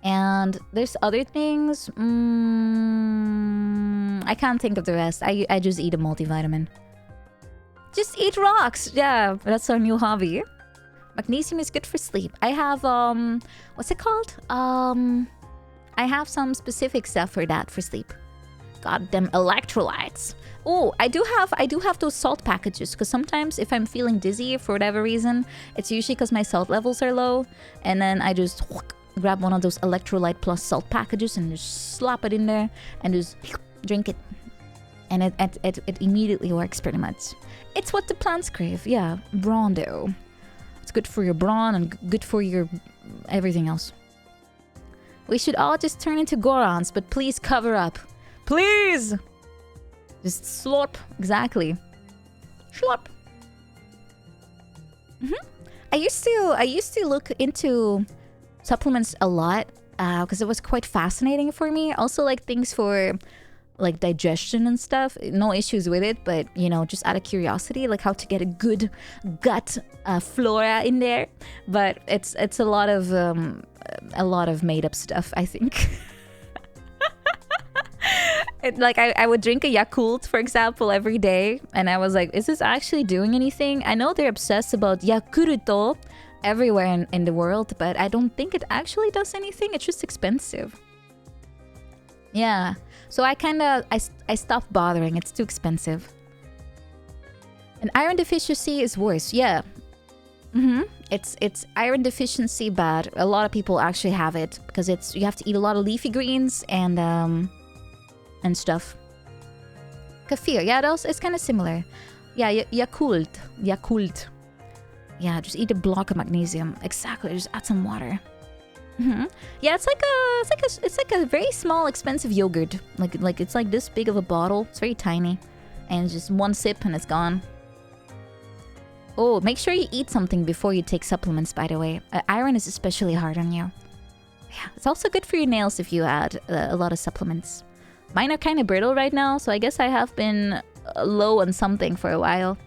And there's other things. I can't think of the rest. I just eat a multivitamin. Just eat rocks. Yeah, that's our new hobby. Magnesium is good for sleep. I have what's it called? I have some specific stuff for that for sleep. Goddamn electrolytes. Oh, I do have those salt packages because sometimes if I'm feeling dizzy for whatever reason, it's usually because my salt levels are low, and then I just grab one of those electrolyte plus salt packages and just slap it in there and just drink it, and it immediately works pretty much. It's what the plants crave. Yeah, Brondo. It's good for your brawn and good for your everything else. We should all just turn into Gorons, but please cover up. Please! Just slurp. Exactly. Slurp. I used to look into supplements a lot because it was quite fascinating for me. Also like things for like digestion and stuff. No issues with it, but you know, just out of curiosity, like how to get a good gut flora in there. But it's a lot of made up stuff, I think. Like I would drink a Yakult, for example, every day, and I was like, is this actually doing anything? I know they're obsessed about Yakulto everywhere in the world, but I don't think it actually does anything. It's just expensive. Yeah, so I stopped bothering. It's too expensive. And iron deficiency is worse. Yeah. It's iron deficiency bad. A lot of people actually have it because you have to eat a lot of leafy greens and stuff. Kefir, yeah, it's kind of similar. Yeah, Yakult. Yeah, just eat a block of magnesium. Exactly, just add some water. Yeah, it's like a very small, expensive yogurt. Like it's like this big of a bottle. It's very tiny, and just one sip and it's gone. Oh, make sure you eat something before you take supplements. By the way, iron is especially hard on you. Yeah, it's also good for your nails if you add a lot of supplements. Mine are kind of brittle right now, so I guess I have been low on something for a while.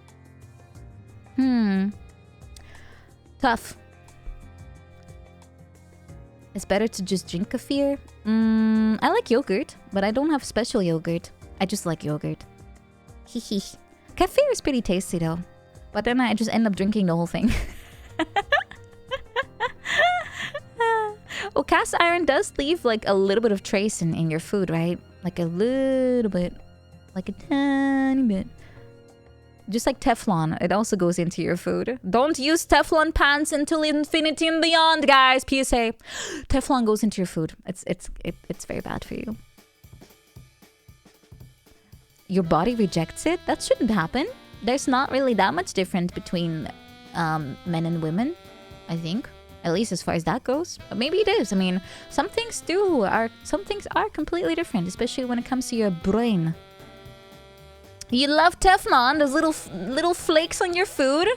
Tough. It's better to just drink kefir. I like yogurt, but I don't have special yogurt. I just like yogurt. Hehe. Kefir is pretty tasty though. But then I just end up drinking the whole thing. Oh, cast iron does leave like a little bit of trace in your food, right? Like a little bit. Like a tiny bit. Just like Teflon, it also goes into your food. Don't use Teflon pans until infinity and beyond, guys. PSA. Teflon goes into your food. It's very bad for you. Your body rejects it? That shouldn't happen. There's not really that much difference between men and women, I think. At least as far as that goes. But maybe it is. I mean, some things are completely different, especially when it comes to your brain. You love Teflon, those little flakes on your food.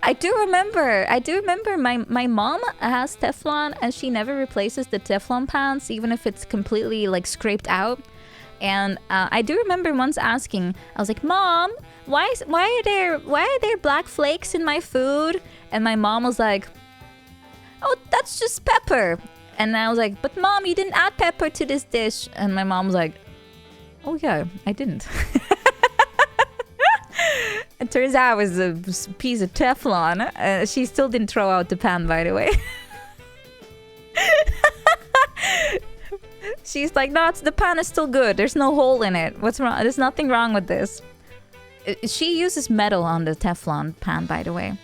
I do remember my mom has Teflon and she never replaces the Teflon pans, even if it's completely like scraped out. And I do remember once asking, I was like, Mom, why are there black flakes in my food? And my mom was like, oh, that's just pepper. And I was like, but Mom, you didn't add pepper to this dish. And my mom was like, oh yeah, I didn't. It turns out it was a piece of Teflon. She still didn't throw out the pan, by the way. She's like, no, the pan is still good. There's no hole in it. What's wrong? There's nothing wrong with this. She uses metal on the Teflon pan, by the way.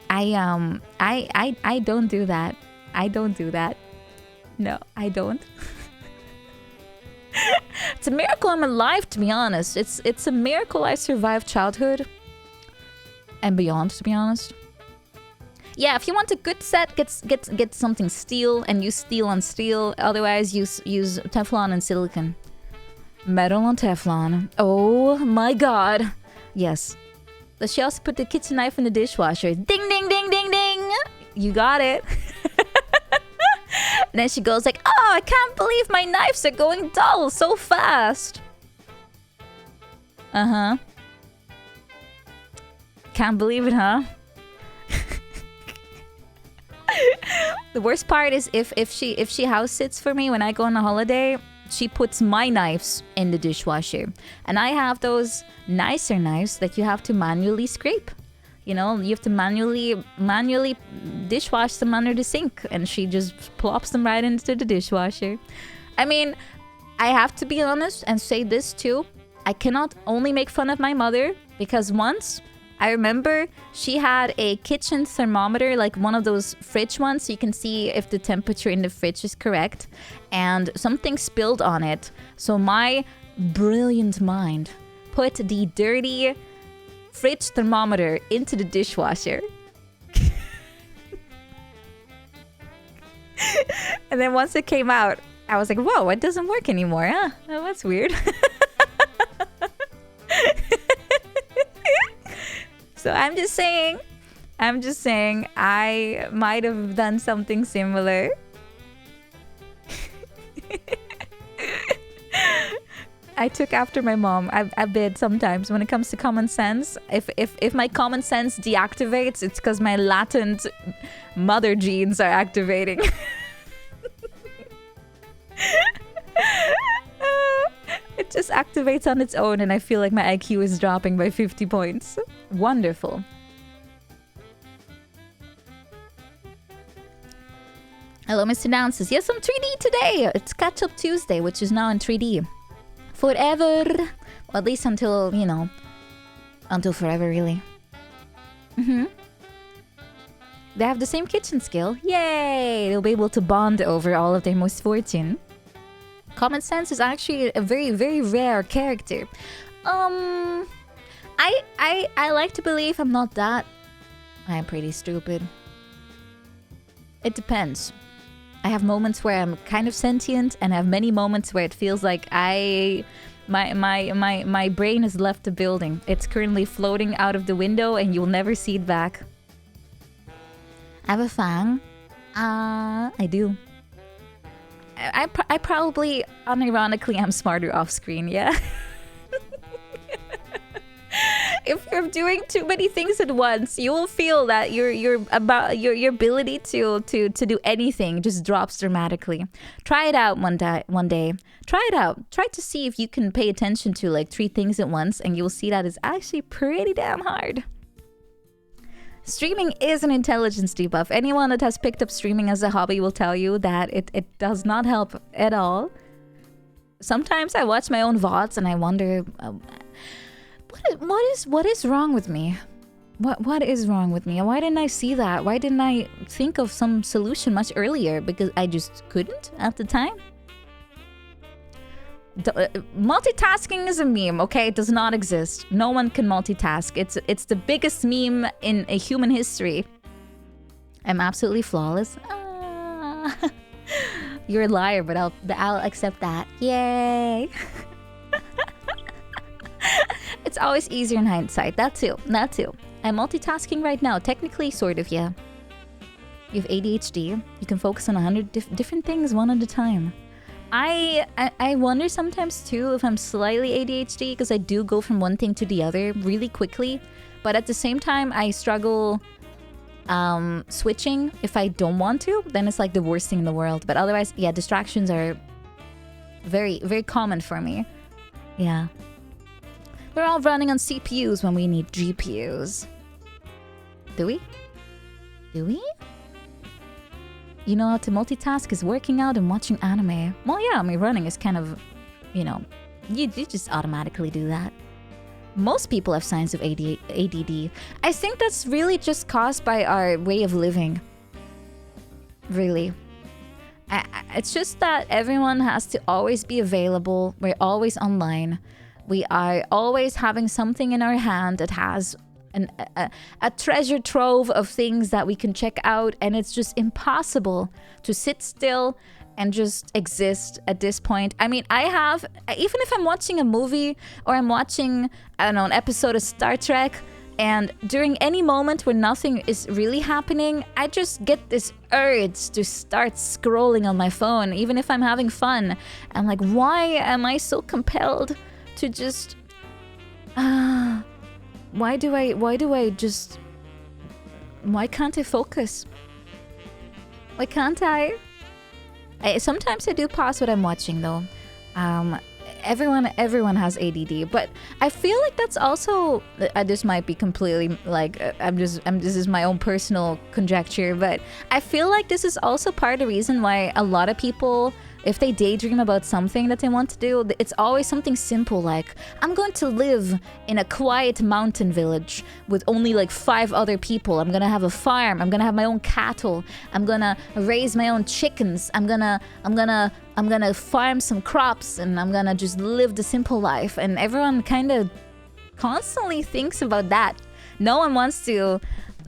I don't do that. I don't do that. No, I don't. It's a miracle I'm alive, to be honest. It's a miracle I survived childhood and beyond, to be honest. Yeah, if you want a good set, get something steel and use steel on steel. Otherwise, use Teflon and silicon. Metal on Teflon. Oh my god. Yes. Does she also put the kitchen knife in the dishwasher? Ding, ding, ding, ding, ding. You got it. And then she goes like, oh, I can't believe my knives are going dull so fast. Uh-huh. Can't believe it, huh? The worst part is if she house sits for me when I go on a holiday, she puts my knives in the dishwasher. And I have those nicer knives that you have to manually scrape. You know, you have to manually dishwash them under the sink. And she just plops them right into the dishwasher. I mean, I have to be honest and say this too. I cannot only make fun of my mother, because once I remember she had a kitchen thermometer, like one of those fridge ones, so you can see if the temperature in the fridge is correct. And something spilled on it. So my brilliant mind put the dirty fridge thermometer into the dishwasher. And then once it came out, I was like, whoa, it doesn't work anymore, huh? Oh, that's weird. So I'm just saying, I might have done something similar. I took after my mom a bit sometimes when it comes to common sense. If my common sense deactivates, it's because my latent mother genes are activating. It just activates on its own and I feel like my IQ is dropping by 50 points. Wonderful. Hello, Mr. Dances. Yes, I'm 3D today. It's Catch Up Tuesday, which is now in 3D. Forever. Well, at least until, you know, until forever, really. They have the same kitchen skill. Yay! They'll be able to bond over all of their misfortune. Common sense is actually a very, very rare character. I like to believe I'm not that. I am pretty stupid. It depends. I have moments where I'm kind of sentient, and I have many moments where it feels like my brain has left the building. It's currently floating out of the window, and you'll never see it back. I have a fang. I do. I probably unironically am smarter off screen, yeah. If you're doing too many things at once, you will feel that your ability to do anything just drops dramatically. Try it out one day. Try it out. Try to see if you can pay attention to like 3 things at once, and you'll see that it's actually pretty damn hard. Streaming is an intelligence debuff. Anyone that has picked up streaming as a hobby will tell you that it does not help at all. Sometimes I watch my own VODs and I wonder, what is wrong with me? What is wrong with me? Why didn't I see that? Why didn't I think of some solution much earlier? Because I just couldn't at the time. Multitasking is a meme, okay? It does not exist. No one can multitask. It's the biggest meme in a human history. I'm absolutely flawless. You're a liar, but I'll accept that. Yay! It's always easier in hindsight. That too. I'm multitasking right now. Technically, sort of, yeah. You have ADHD. You can focus on 100 different things one at a time. I wonder sometimes too if I'm slightly ADHD, because I do go from one thing to the other really quickly. But at the same time, I struggle switching if I don't want to. Then it's like the worst thing in the world. But otherwise, yeah, distractions are very, very common for me. Yeah. We're all running on CPUs when we need GPUs. Do we? Do we? You know how to multitask is working out and watching anime. Well, yeah, I mean, running is kind of, you know, you just automatically do that. Most people have signs of ADD. I think that's really just caused by our way of living. Really. It's just that everyone has to always be available. We're always online. We are always having something in our hand that has a treasure trove of things that we can check out, and it's just impossible to sit still and just exist at this point. I mean, I have, even if I'm watching a movie or I'm watching, I don't know, an episode of Star Trek, and during any moment where nothing is really happening, I just get this urge to start scrolling on my phone, even if I'm having fun. I'm like, why am I so compelled to just why can't I focus? Why can't I? Sometimes I do pause what I'm watching though. Everyone has ADD, but I feel like that's also, this might be completely like, this is my own personal conjecture, but I feel like this is also part of the reason why a lot of people, if they daydream about something that they want to do, it's always something simple like, I'm going to live in a quiet mountain village with only like 5 other people. I'm gonna have a farm. I'm gonna have my own cattle. I'm gonna raise my own chickens. I'm gonna farm some crops, and I'm gonna just live the simple life. And everyone kind of constantly thinks about that. No one wants to.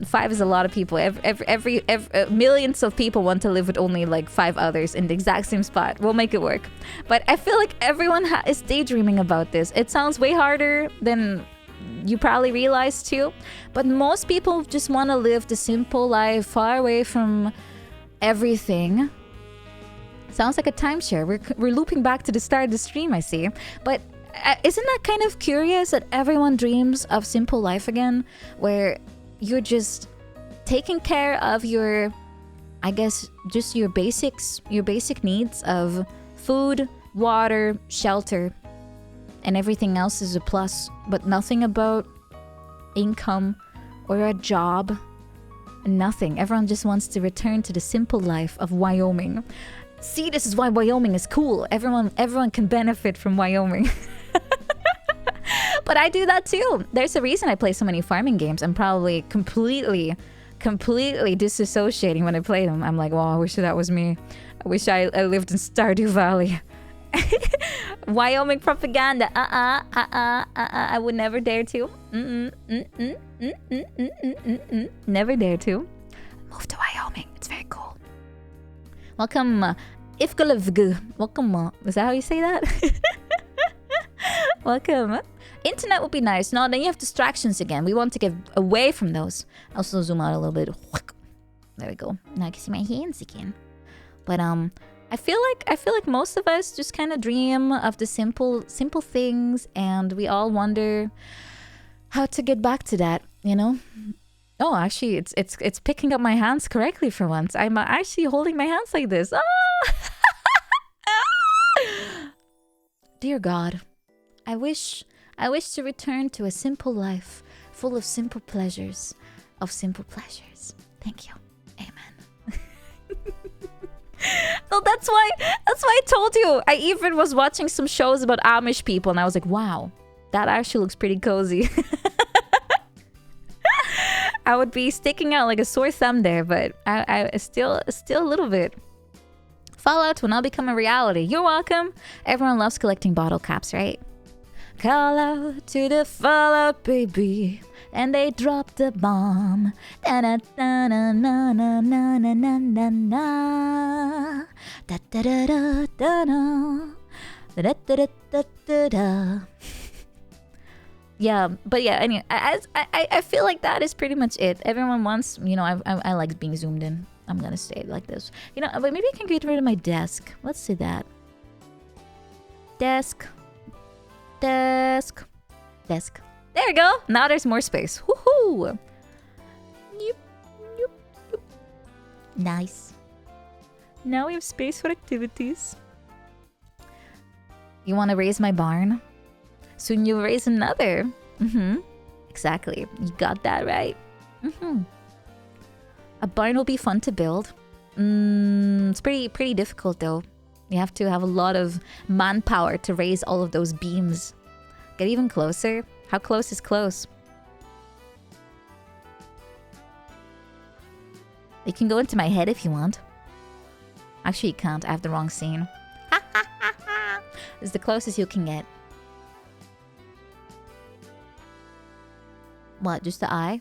5 is a lot of people. Every millions of people want to live with only like 5 others in the exact same spot. We'll make it work. But I feel like everyone is daydreaming about this. It sounds way harder than you probably realize too. But most people just want to live the simple life, far away from everything. Sounds like a timeshare. We're looping back to the start of the stream, I see. But isn't that kind of curious that everyone dreams of simple life again, where you're just taking care of your, I guess, just your basics, your basic needs of food, water, shelter, and everything else is a plus, but nothing about income or a job. Nothing. Everyone just wants to return to the simple life of Wyoming. See, this is why Wyoming is cool. Everyone can benefit from Wyoming. But I do that too. There's a reason I play so many farming games. I'm probably completely disassociating when I play them. I'm like, wow, I wish that was me. I wish I lived in Stardew Valley. Wyoming propaganda. I would never dare to. Never dare to. Move to Wyoming. It's very cool. Welcome, Ifgalevg. Welcome. Is that how you say that? Welcome. Internet would be nice. No, then you have distractions again. We want to get away from those. I'll also zoom out a little bit. There we go. Now I can see my hands again. But I feel like most of us just kind of dream of the simple things, and we all wonder how to get back to that, you know? Oh, actually, it's picking up my hands correctly for once. I'm actually holding my hands like this. Oh! Dear God, I wish to return to a simple life full of simple pleasures, Thank you. Amen. No, that's why I told you. I even was watching some shows about Amish people, and I was like, wow, that actually looks pretty cozy. I would be sticking out like a sore thumb there, but I still a little bit. Fallout will now become a reality. You're welcome. Everyone loves collecting bottle caps, right? Call out to the Fallout baby, and they drop the bomb. Da da da na na na na na na na na. Da da da da da da. Da da da da da da. Yeah, but yeah, anyway, I feel like that is pretty much it. Everyone wants, you know, I like being zoomed in. I'm gonna say it like this. You know, but maybe I can get rid of my desk. Let's see that. Desk. There we go. Now there's more space. Woohoo! Yep. Nice. Now we have space for activities. You want to raise my barn? Soon you'll raise another. Exactly. You got that right. A barn will be fun to build. It's pretty difficult though. You have to have a lot of manpower to raise all of those beams. Get even closer. How close is close? You can go into my head if you want. Actually, you can't. I have the wrong scene. It's the closest you can get. What? Just the eye?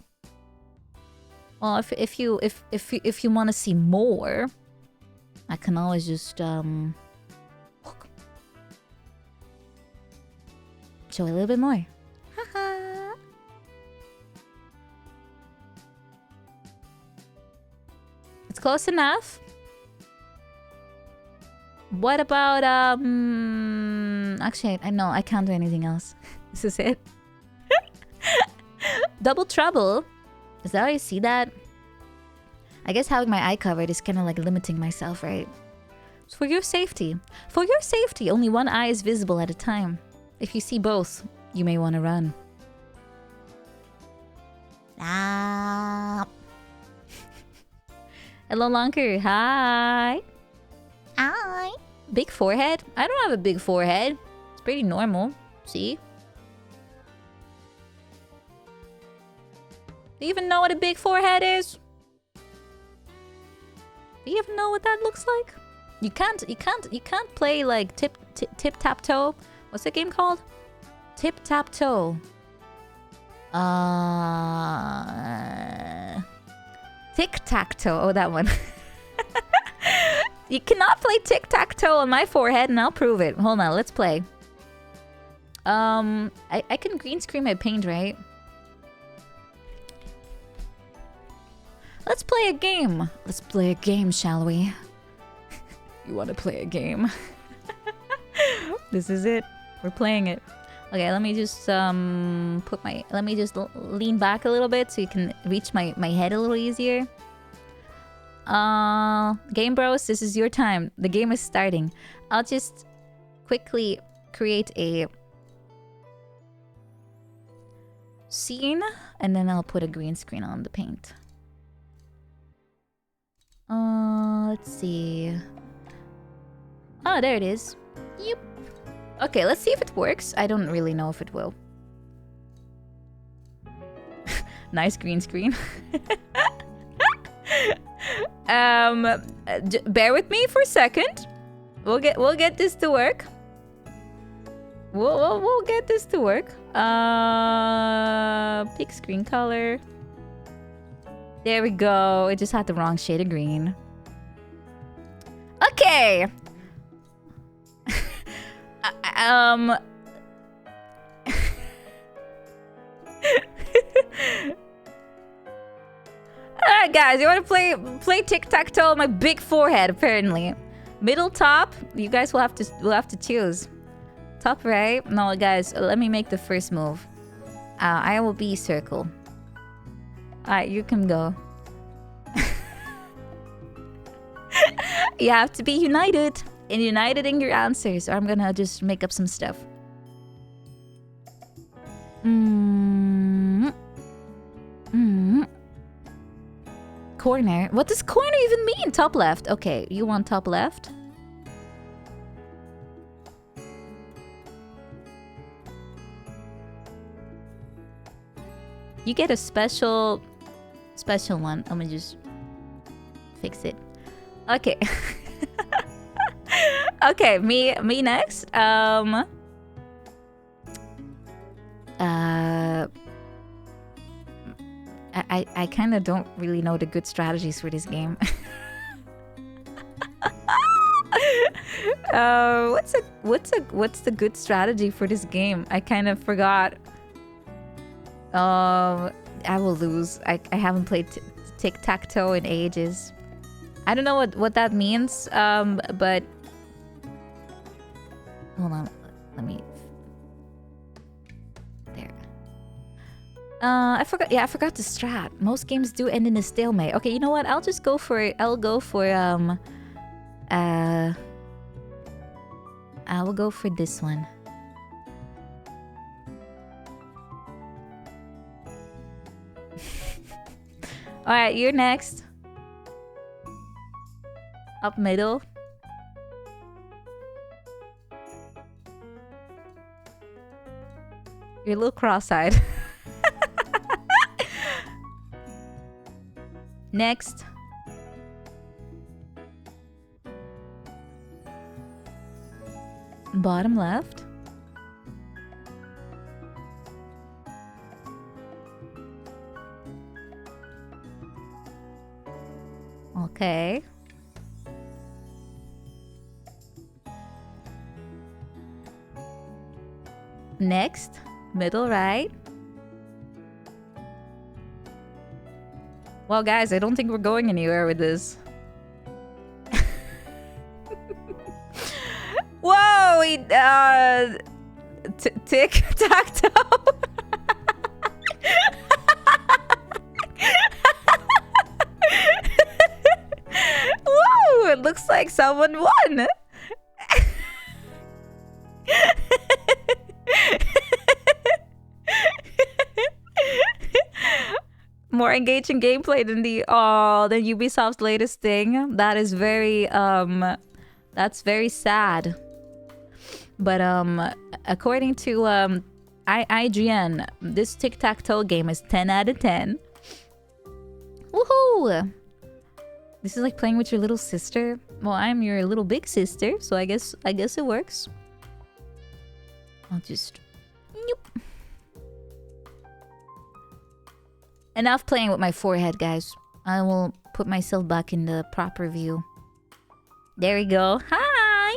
Well, if you want to see more, I can always just show a little bit more. It's close enough. What about actually I know I can't do anything else. This is it. Double trouble. Is that how you see that? I guess having my eye covered is kind of like limiting myself, right? It's for your safety. For your safety, only one eye is visible at a time. If you see both, you may want to run. Hello, Lunker. Hi. Hi. Big forehead? I don't have a big forehead. It's pretty normal. See? Do you even know what a big forehead is? Do you even know what that looks like? You can't play like tip-tap-toe. What's the game called? Tip-tap-toe. Tic-tac-toe. Oh, that one. You cannot play tic-tac-toe on my forehead, and I'll prove it. Hold on, let's play. I can green screen my paint, right? Let's play a game. Let's play a game, shall we? You want to play a game? This is it. We're playing it. Okay, let me just let me just lean back a little bit so you can reach my head a little easier. Game Bros, this is your time. The game is starting. I'll just quickly create a scene, and then I'll put a green screen on the paint. Let's see. Oh, there it is. Yep. Okay, let's see if it works. I don't really know if it will. Nice green screen. Bear with me for a second. We'll get this to work. We'll get this to work. Pick screen color. There we go. It just had the wrong shade of green. Okay. Alright guys, you wanna play tic-tac-toe? My big forehead, apparently. Middle, top, you guys will have to choose. Top right? No guys, let me make the first move. I will be circle. Alright, you can go. You have to be united. And united in your answers, or I'm gonna just make up some stuff. Corner? What does corner even mean? Top left. Okay, you want top left? You get a special one. I'm gonna just fix it. Okay. Okay, me next. I kind of don't really know the good strategies for this game. What's the good strategy for this game? I kind of forgot. I will lose. I haven't played tic-tac-toe in ages. I don't know what that means. But hold on, let me. There. I forgot. Yeah, I forgot the strat. Most games do end in a stalemate. Okay, you know what? I'll go for I will go for this one. All right, you're next. Up middle. You're a little cross-eyed. Next. Bottom left. Okay. Next, middle right. Well, guys, I don't think we're going anywhere with this. Whoa, tic-tac-toe. Whoa, it looks like someone won. More engaging gameplay than than Ubisoft's latest thing. That is very that's very sad. But according to IGN, this tic-tac-toe game is 10 out of 10. Woohoo! This is like playing with your little sister. Well, I'm your little big sister, so I guess it works. I'll just nope. Enough playing with my forehead, guys. I will put myself back in the proper view. There we go. Hi!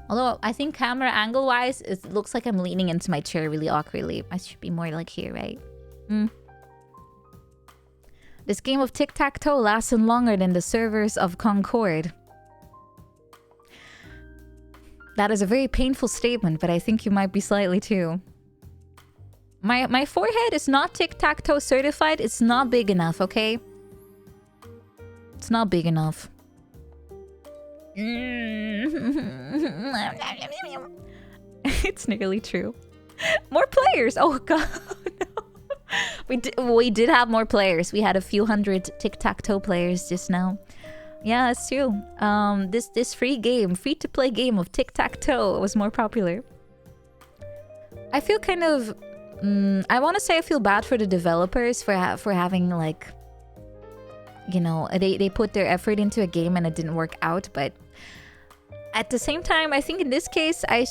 Although, I think camera angle-wise, it looks like I'm leaning into my chair really awkwardly. I should be more like here, right? This game of tic-tac-toe lasted longer than the servers of Concord. That is a very painful statement, but I think you might be slightly too. My forehead is not tic-tac-toe certified. It's not big enough, okay? It's not big enough. It's nearly true. More players! Oh god, no. We did have more players. We had a few hundred tic-tac-toe players just now. Yeah, that's true. This free-to-play game of tic-tac-toe was more popular. I feel kind of... I want to say I feel bad for the developers for having, like... You know, they put their effort into a game and it didn't work out, but... at the same time, I think in this case, I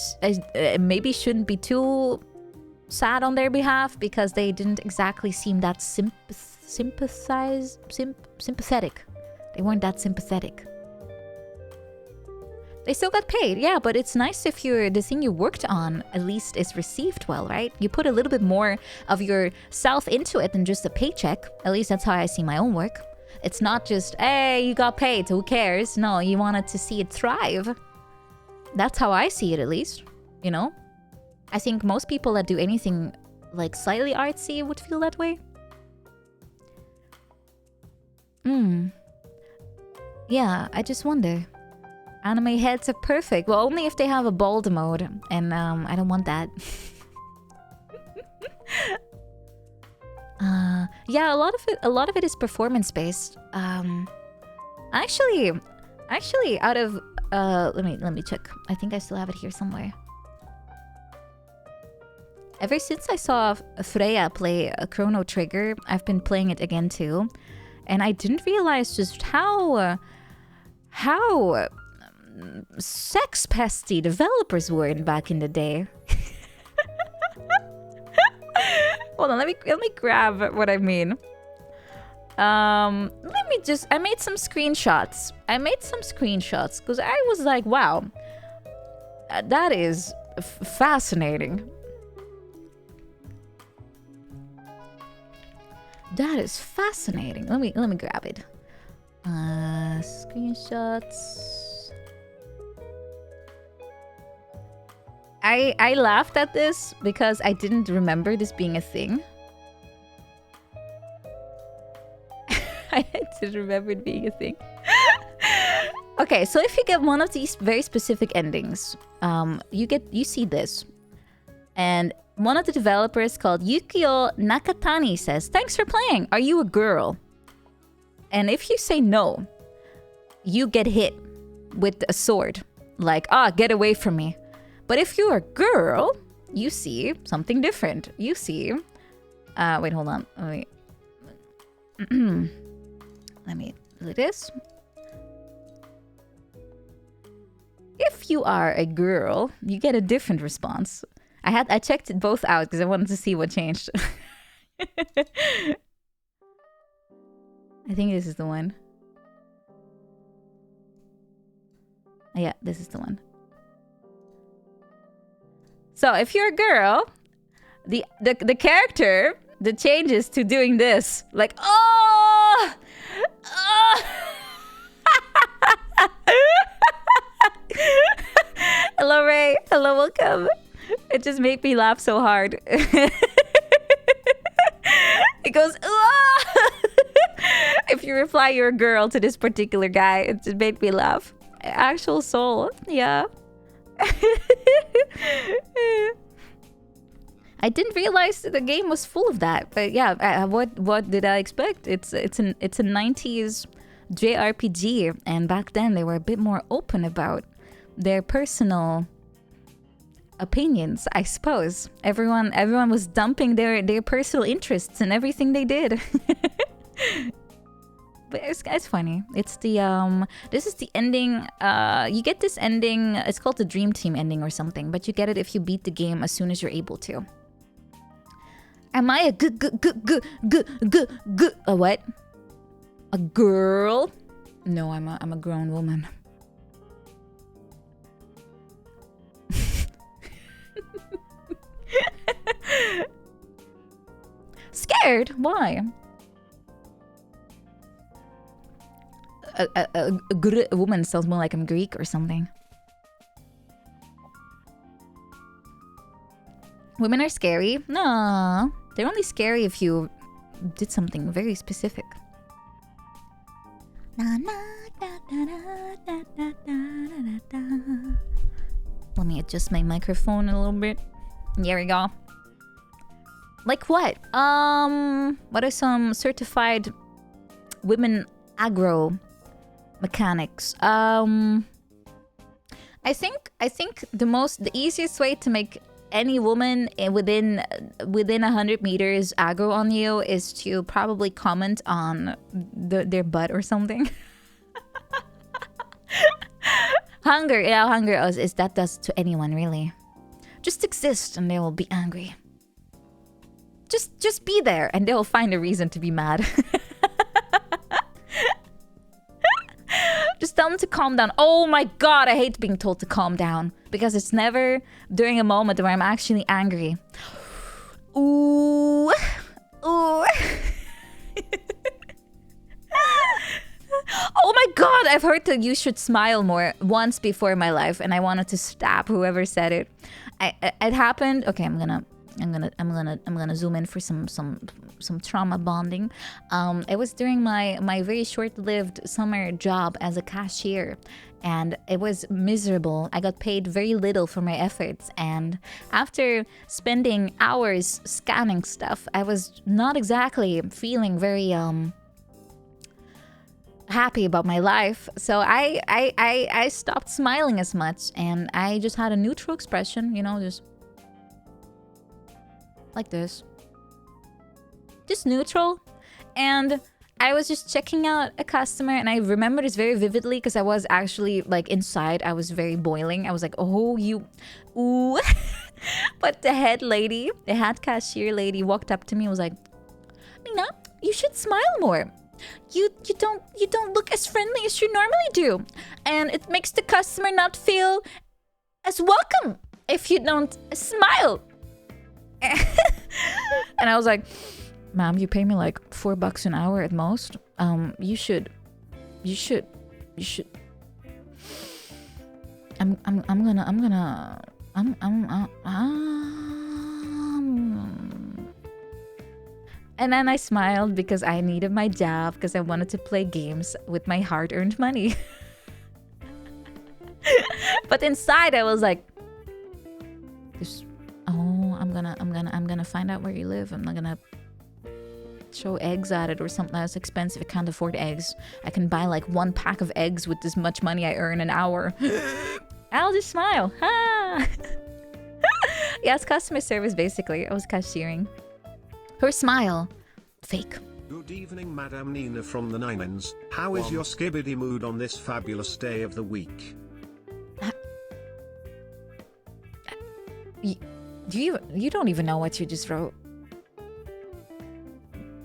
maybe shouldn't be too sad on their behalf because they didn't exactly seem that sympathetic. They weren't that sympathetic. They still got paid, yeah, but it's nice if the thing you worked on at least is received well, right? You put a little bit more of yourself into it than just a paycheck. At least that's how I see my own work. It's not just, hey, you got paid, who cares? No, you wanted to see it thrive. That's how I see it, at least, you know? I think most people that do anything like slightly artsy would feel that way. Yeah, I just wonder. Anime heads are perfect. Well, only if they have a bald mode, and I don't want that. Yeah, a lot of it is performance based. Actually, out of let me check. I think I still have it here somewhere. Ever since I saw Freya play a Chrono Trigger, I've been playing it again too, and I didn't realize just how sex pesty developers were back in the day. Hold on, let me grab what I mean. I made some screenshots. Because I was like, wow, that is fascinating. That is fascinating. Let me grab it. Screenshots. I laughed at this because I didn't remember this being a thing. I didn't remember it being a thing. Okay, so if you get one of these very specific endings, you see this. And one of the developers called Yukio Nakatani says, "Thanks for playing. Are you a girl?" And if you say no, you get hit with a sword. Like, get away from me. But if you're a girl, you see something different. You see... wait, hold on. Let me do this. If you are a girl, you get a different response. I checked it both out because I wanted to see what changed. I think this is the one. Yeah, this is the one. So if you're a girl, the character, the changes to doing this, like, oh! Hello, Ray. Hello, welcome. It just made me laugh so hard. It goes, oh! If you reply you're a girl to this particular guy, it just made me laugh. Actual soul, yeah. I didn't realize that the game was full of that, but yeah, what did I expect? It's a 90s JRPG, and back then they were a bit more open about their personal opinions, I suppose. Everyone was dumping their personal interests in everything they did. But it's funny. It's the this is the ending. You get this ending. It's called the Dream Team ending or something, but you get it if you beat the game as soon as you're able to. Am I a a what? A girl? No, I'm a grown woman. Scared? Why? A woman sounds more like I'm Greek or something. Women are scary? No, they're only scary if you did something very specific. Let me adjust my microphone a little bit. There we go. Like what? What are some certified women aggro mechanics? I think the easiest way to make any woman within 100 meters aggro on you is to probably comment on their butt or something. Hunger, yeah, hunger is that does to anyone, really. Just exist and they will be angry. Just be there and they will find a reason to be mad. Just tell them to calm down. Oh my god, I hate being told to calm down. Because it's never during a moment where I'm actually angry. Ooh. Ooh. Oh my god, I've heard that you should smile more once before in my life, and I wanted to stab whoever said it. It happened. Okay, I'm gonna zoom in for some trauma bonding. It was during my very short-lived summer job as a cashier, and it was miserable. I got paid very little for my efforts, and after spending hours scanning stuff, I was not exactly feeling very happy about my life. So I stopped smiling as much, and I just had a neutral expression, you know, just like this. Just neutral. And I was just checking out a customer, and I remember this very vividly because I was actually like inside. I was very boiling. I was like, oh, you, ooh. But the head cashier lady walked up to me and was like, Nina, you should smile more. You don't look as friendly as you normally do. And it makes the customer not feel as welcome if you don't smile. And I was like, ma'am, you pay me like $4 an hour at most. You should. And then I smiled because I needed my job, because I wanted to play games with my hard-earned money. But inside I was like, I'm gonna find out where you live. I'm not gonna throw eggs at it or something that's expensive. I can't afford eggs. I can buy like 1 pack of eggs with this much money I earn an hour. I'll just smile. Ha! Yeah, it's customer service basically. I was cashiering. Her smile, fake. Good evening, Madame Nina from the Nines. How is your skibbity mood on this fabulous day of the week? You don't even know what you just wrote.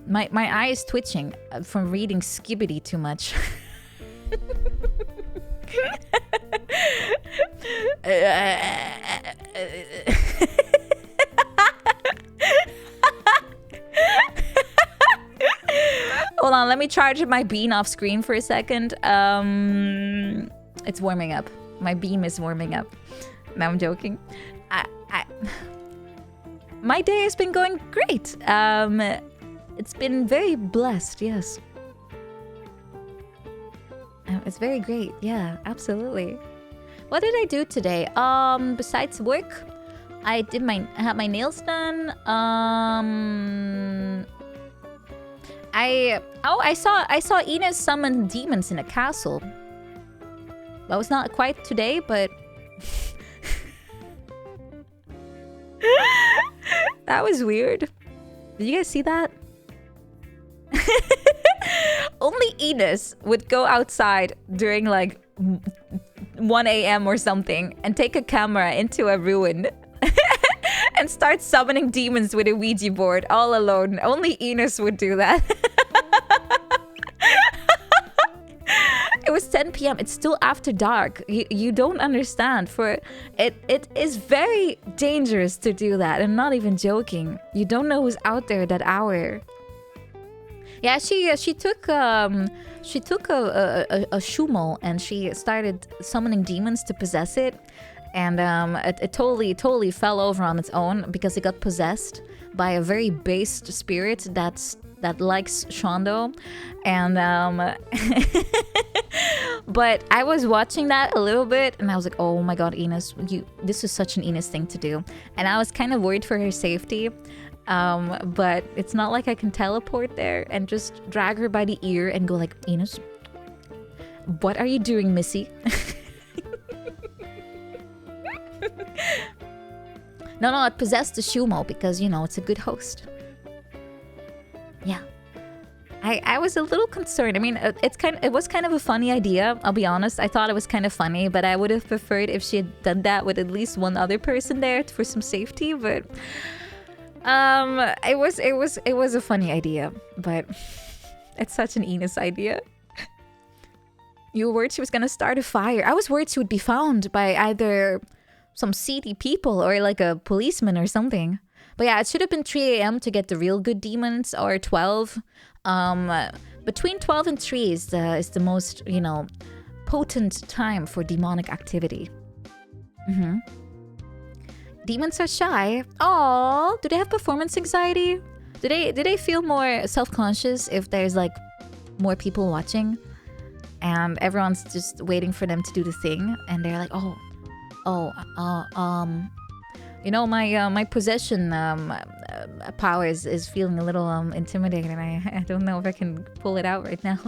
My eye is twitching from reading skibbity too much. Hold on, let me charge my bean off screen for a second. It's warming up. My beam is warming up. No, I'm joking. My day has been going great. It's been very blessed, yes. It's very great, yeah, absolutely. What did I do today? Besides work, I had my nails done. I saw Ines summon demons in a castle. That was not quite today, but that was weird. Did you guys see that? Only Ines would go outside during like 1 a.m. or something and take a camera into a ruin and start summoning demons with a Ouija board all alone. Only Ines would do that. It was 10 p.m. It's still after dark. You don't understand. For it is very dangerous to do that. I'm not even joking. You don't know who's out there that hour. Yeah, she took a shumo and she started summoning demons to possess it, and it totally fell over on its own because it got possessed by a very based spirit that likes Shondo, and but I was watching that a little bit and I was like, oh my god, Ines, this is such an Ines thing to do, and I was kind of worried for her safety. But it's not like I can teleport there and just drag her by the ear and go like, Ines, what are you doing, Missy? No, it possessed the Shumo because, you know, it's a good host. Yeah. I was a little concerned. I mean, it was kind of a funny idea. I'll be honest. I thought it was kind of funny, but I would have preferred if she had done that with at least one other person there for some safety. But it was a funny idea. But it's such an Enos idea. You were worried she was gonna start a fire. I was worried she would be found by either some seedy people or like a policeman or something. But yeah, it should have been 3 a.m. to get the real good demons, or 12. Between 12 and 3 is the most, you know, potent time for demonic activity. Demons are shy. Oh, do they have performance anxiety? Do they feel more self-conscious if there's like more people watching and everyone's just waiting for them to do the thing, and they're like, you know, my possession powers is feeling a little intimidating, and I don't know if I can pull it out right now.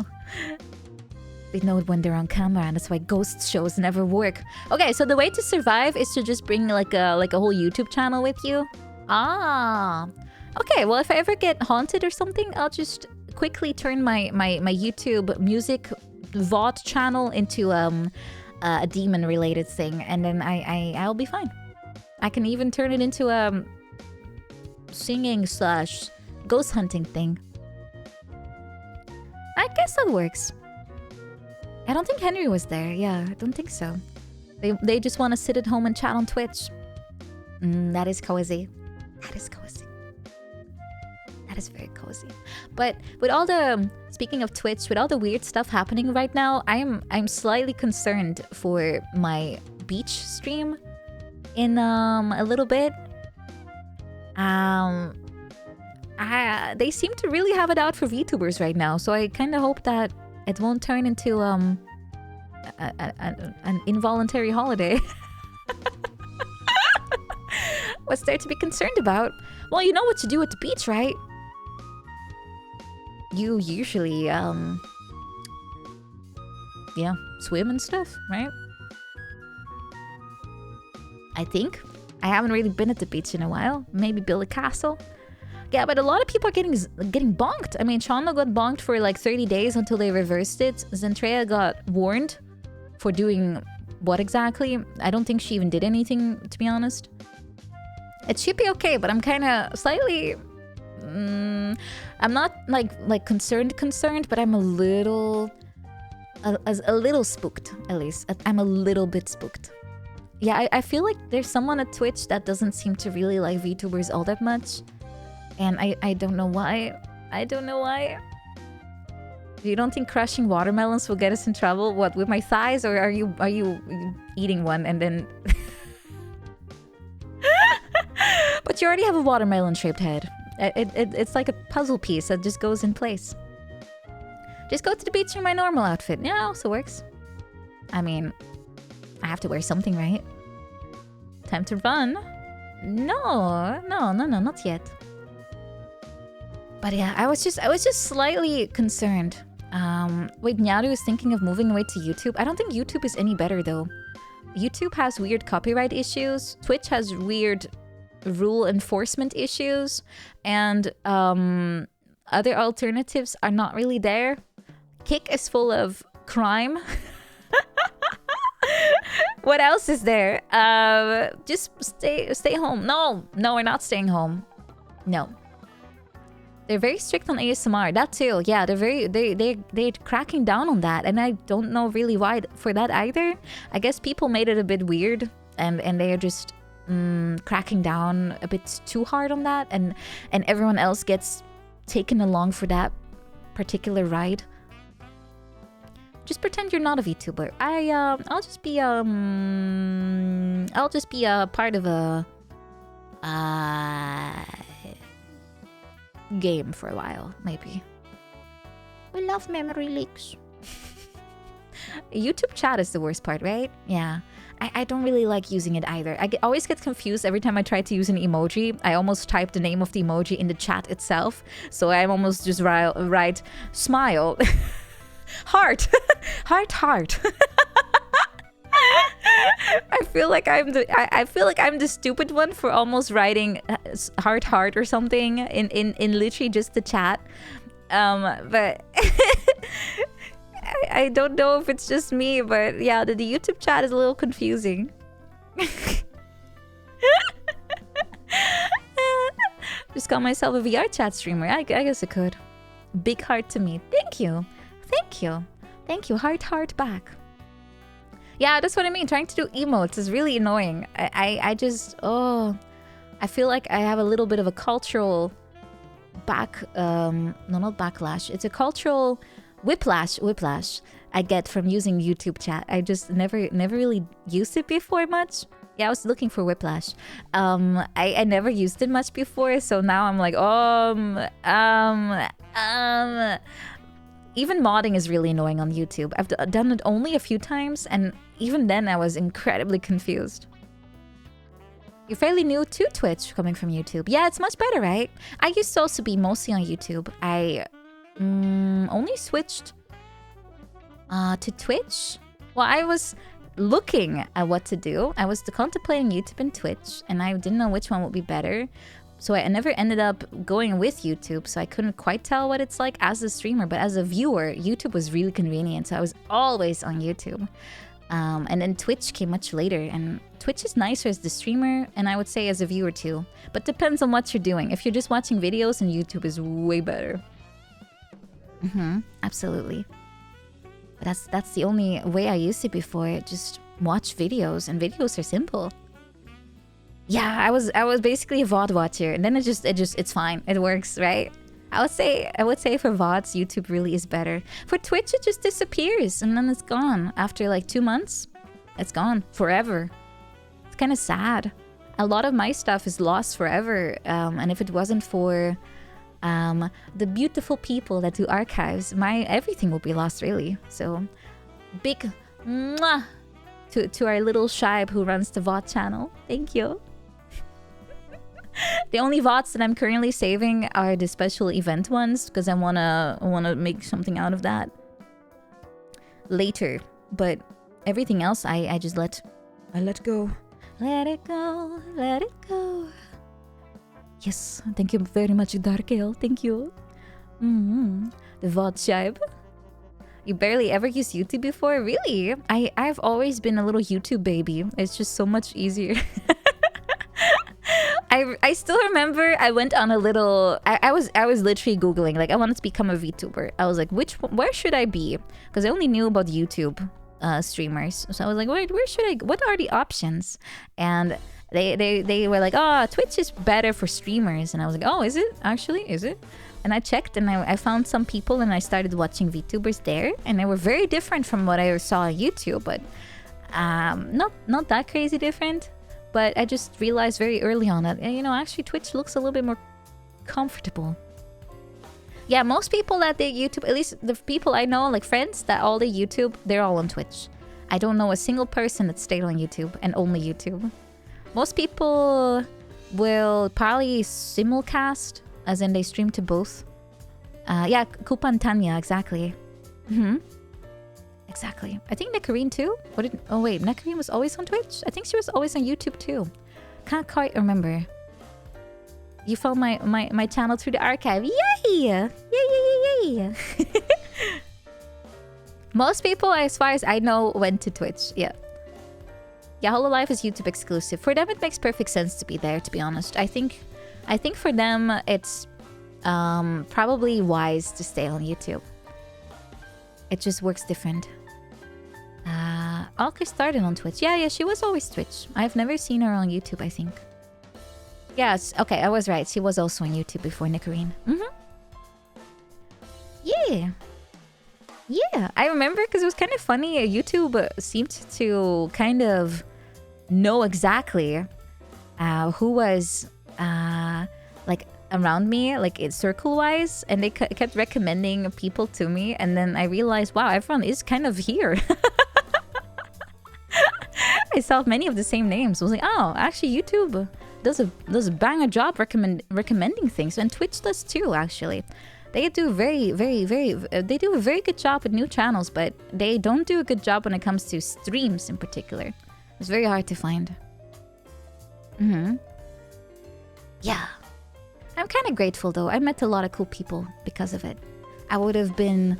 They know it when they're on camera, and that's why ghost shows never work. Okay, so the way to survive is to just bring like a whole YouTube channel with you. Ah, okay. Well, if I ever get haunted or something, I'll just quickly turn my YouTube music VOD channel into a demon related thing, and then I'll be fine. I can even turn it into a singing / ghost hunting thing. I guess that works. I don't think Henry was there. Yeah, I don't think so. They just want to sit at home and chat on Twitch. That is cozy. That is cozy. That is very cozy. But with all the, speaking of Twitch, with all the weird stuff happening right now, I'm slightly concerned for my beach stream in a little bit. They seem to really have it out for VTubers right now, so I kind of hope that it won't turn into an involuntary holiday. What's there to be concerned about? Well, you know what to do at the beach, right? You usually, yeah, swim and stuff, right? I think. I haven't really been at the beach in a while. Maybe build a castle. Yeah, but a lot of people are getting bonked. I mean, Shauna got bonked for like 30 days until they reversed it. Zentrea got warned for doing what exactly? I don't think she even did anything, to be honest. It should be okay, but I'm kind of slightly... I'm not like concerned, but I'm a little spooked, at least. I'm a little bit spooked. Yeah, I feel like there's someone at Twitch that doesn't seem to really like VTubers all that much. And I don't know why. I don't know why. You don't think crushing watermelons will get us in trouble? What, with my thighs? Or are you eating one and then... But you already have a watermelon-shaped head. It's like a puzzle piece that just goes in place. Just go to the beach in my normal outfit. Yeah, also works. I mean, I have to wear something, right? Time to run. No, not yet. But yeah, I was just slightly concerned. Wait, Nyaru is thinking of moving away to YouTube. I don't think YouTube is any better though. YouTube has weird copyright issues. Twitch has weird rule enforcement issues, and other alternatives are not really there. Kick is full of crime. What else is there? Just stay home. No, we're not staying home. No. They're very strict on ASMR. That too. Yeah, they're cracking down on that, and I don't know really why for that either. I guess people made it a bit weird, and they're just cracking down a bit too hard on that, and everyone else gets taken along for that particular ride. Just pretend you're not a VTuber. I'll just be a part of a game for a while, maybe. We love memory leaks. YouTube chat is the worst part, right? Yeah. I don't really like using it either. I always get confused every time I try to use an emoji. I almost type the name of the emoji in the chat itself. So I'm almost just write smile. Heart. Heart. I feel like I'm the stupid one for almost writing heart or something in literally just the chat. But I don't know if it's just me, but yeah, the YouTube chat is a little confusing. Just call myself a VR chat streamer. I guess I could. Big heart to me. Thank you. Thank you. Thank you. Heart back. Yeah, that's what I mean. Trying to do emotes is really annoying. I just, I feel like I have a little bit of a cultural not backlash. It's a cultural whiplash I get from using YouTube chat. I just never really used it before much. Yeah, I was looking for whiplash. I never used it much before, so now I'm like, even modding is really annoying on YouTube. I've done it only a few times, and even then I was incredibly confused. You're fairly new to Twitch coming from YouTube. Yeah, it's much better, right? I used to also be mostly on YouTube. I only switched to Twitch. Well, I was looking at what to do. I was contemplating YouTube and Twitch, and I didn't know which one would be better. So I never ended up going with YouTube, so I couldn't quite tell what it's like as a streamer. But as a viewer, YouTube was really convenient, so I was always on YouTube. And then Twitch came much later, and Twitch is nicer as the streamer, and I would say as a viewer too. But depends on what you're doing. If you're just watching videos, then YouTube is way better. Absolutely. But that's the only way I used it before. Just watch videos, and videos are simple. Yeah, I was basically a VOD watcher, and then it's fine. It works, right? I would say for VODs, YouTube really is better. For Twitch, it just disappears, and then it's gone. After like 2 months, it's gone forever. It's kind of sad. A lot of my stuff is lost forever, and if it wasn't for the beautiful people that do archives, my everything would be lost, really. So, big mwah to our little Shibe who runs the VOD channel. Thank you. The only VODs that I'm currently saving are the special event ones, because I wanna make something out of that later. But everything else, I just let go. Let it go, let it go. Yes, thank you very much, Darkel. Thank you. The VOD Shibe. You barely ever used YouTube before? Really? I've always been a little YouTube baby. It's just so much easier. I still remember I went on a little... I was literally Googling, like, I wanted to become a VTuber. I was like, where should I be? Because I only knew about YouTube streamers. So I was like, where should I... What are the options? And they were like, oh, Twitch is better for streamers. And I was like, oh, is it? Actually, is it? And I checked, and I found some people, and I started watching VTubers there. And they were very different from what I saw on YouTube, but not that crazy different. But I just realized very early on that, you know, actually Twitch looks a little bit more comfortable. Yeah, most people that they YouTube, at least the people I know, like friends that all they YouTube, they're all on Twitch. I don't know a single person that stayed on YouTube and only YouTube. Most people will probably simulcast, as in they stream to both. Yeah, Kupan Tanya, exactly. Exactly. I think Nectarine too? Oh wait, Nectarine was always on Twitch? I think she was always on YouTube too. Can't quite remember. You found my channel through the archive. Yay! Yay! Most people, as far as I know, went to Twitch. Yeah. Yeah, Hololive is YouTube exclusive. For them, it makes perfect sense to be there, to be honest. I think for them, it's probably wise to stay on YouTube. It just works different. Alka started on Twitch. Yeah, she was always Twitch. I've never seen her on YouTube, I think. Yes, okay, I was right. She was also on YouTube before Nectarine. Yeah. Yeah, I remember because it was kind of funny. YouTube seemed to kind of know exactly who was like around me, like circle-wise, and they kept recommending people to me, and then I realized, wow, everyone is kind of here. I saw many of the same names. I was like, oh, actually YouTube does a banger job recommending things, and Twitch does too, actually. They do they do a very good job with new channels, but they don't do a good job when it comes to streams in particular. It's very hard to find. Yeah. I'm kind of grateful though. I met a lot of cool people because of it. I would have been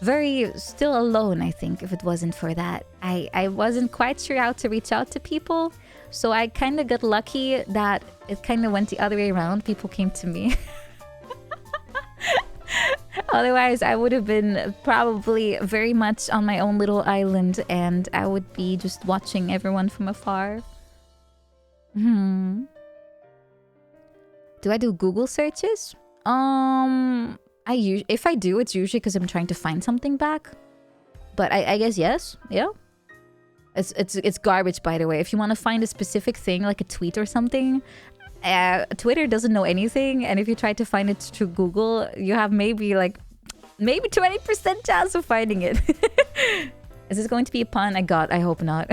very still alone, I think, if it wasn't for that. I wasn't quite sure how to reach out to people, so I kind of got lucky that it kind of went the other way around. People came to me. Otherwise, I would have been probably very much on my own little island, and I would be just watching everyone from afar. Do I do Google searches? If I do, it's usually because I'm trying to find something back. But I guess yes, yeah. It's garbage, by the way. If you want to find a specific thing, like a tweet or something, Twitter doesn't know anything, and if you try to find it through Google, you have maybe 20% chance of finding it. Is this going to be a pun? I hope not.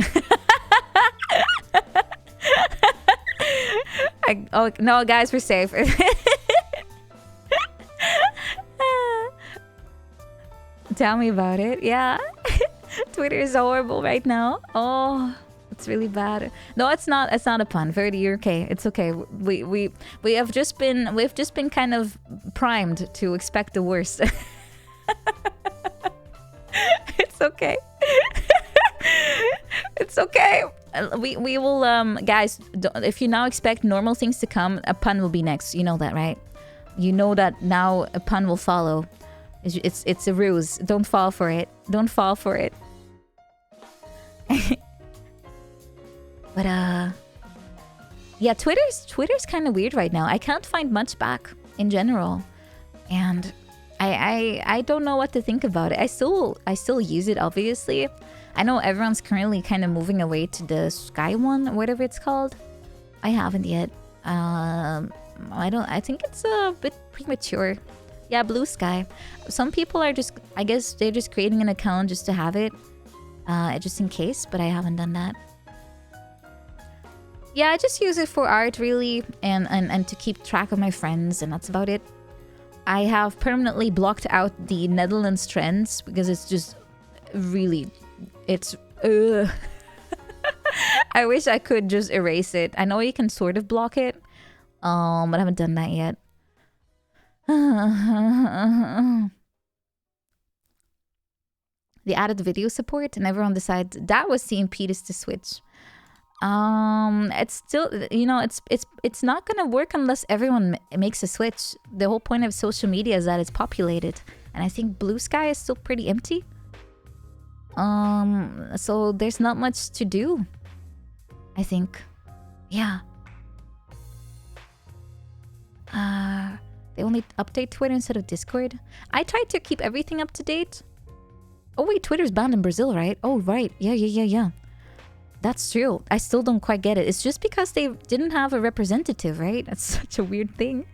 Oh no, guys, we're safe. Tell me about it. Yeah. Twitter is horrible right now. Oh, it's really bad. No, it's not a pun. Verdi, you're okay. It's okay. We've just been kind of primed to expect the worst. It's okay. It's okay. We will guys, if you now expect normal things to come, a pun will be next. You know that, right? You know that now a pun will follow. It's a ruse. Don't fall for it. Don't fall for it. But yeah, Twitter's kind of weird right now. I can't find much back in general, and I don't know what to think about it. I still use it, obviously. I know everyone's currently kind of moving away to the Sky one, whatever it's called. I haven't yet. I think it's a bit premature. Yeah, Blue Sky. Some people are just, I guess they're just creating an account just to have it, just in case, but I haven't done that. Yeah, I just use it for art, really, and to keep track of my friends, and that's about it. I have permanently blocked out the Netherlands trends because it's just really, it's I wish I could just erase it. I know you can sort of block it, but I haven't done that yet. They added video support and everyone decides that was the impetus to switch. It's still, you know, it's not gonna work unless everyone makes a switch. The whole point of social media is that it's populated, and I think Blue Sky is still pretty empty. So there's not much to do, I think. Yeah. They only update Twitter instead of Discord. I tried to keep everything up to date. Oh wait, Twitter's banned in Brazil, right? Oh right, yeah. That's true. I still don't quite get it. It's just because they didn't have a representative, right? That's such a weird thing.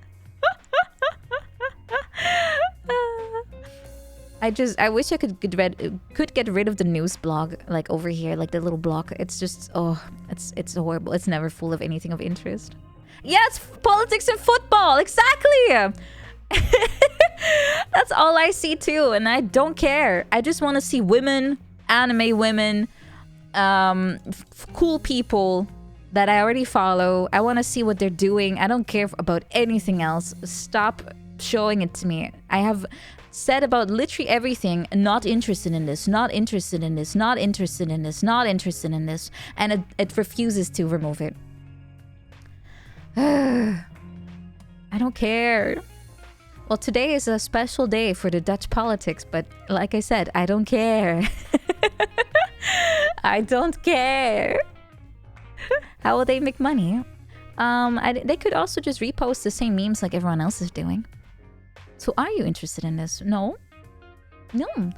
I wish I could get rid of the news blog, like over here, like the little block. It's just, oh, it's horrible. It's never full of anything of interest. Yeah, it's politics and football, exactly. That's all I see too, and I don't care. I just want to see women, anime women, cool people that I already follow. I want to see what they're doing. I don't care about anything else. Stop showing it to me. I have said about literally everything, not interested in this, not interested in this, not interested in this, not interested in this, and it refuses to remove it. I don't care. Well, today is a special day for the Dutch politics, but like I said, I don't care. I don't care. How will they make money? They could also just repost the same memes like everyone else is doing. So are you interested in this? No. Doom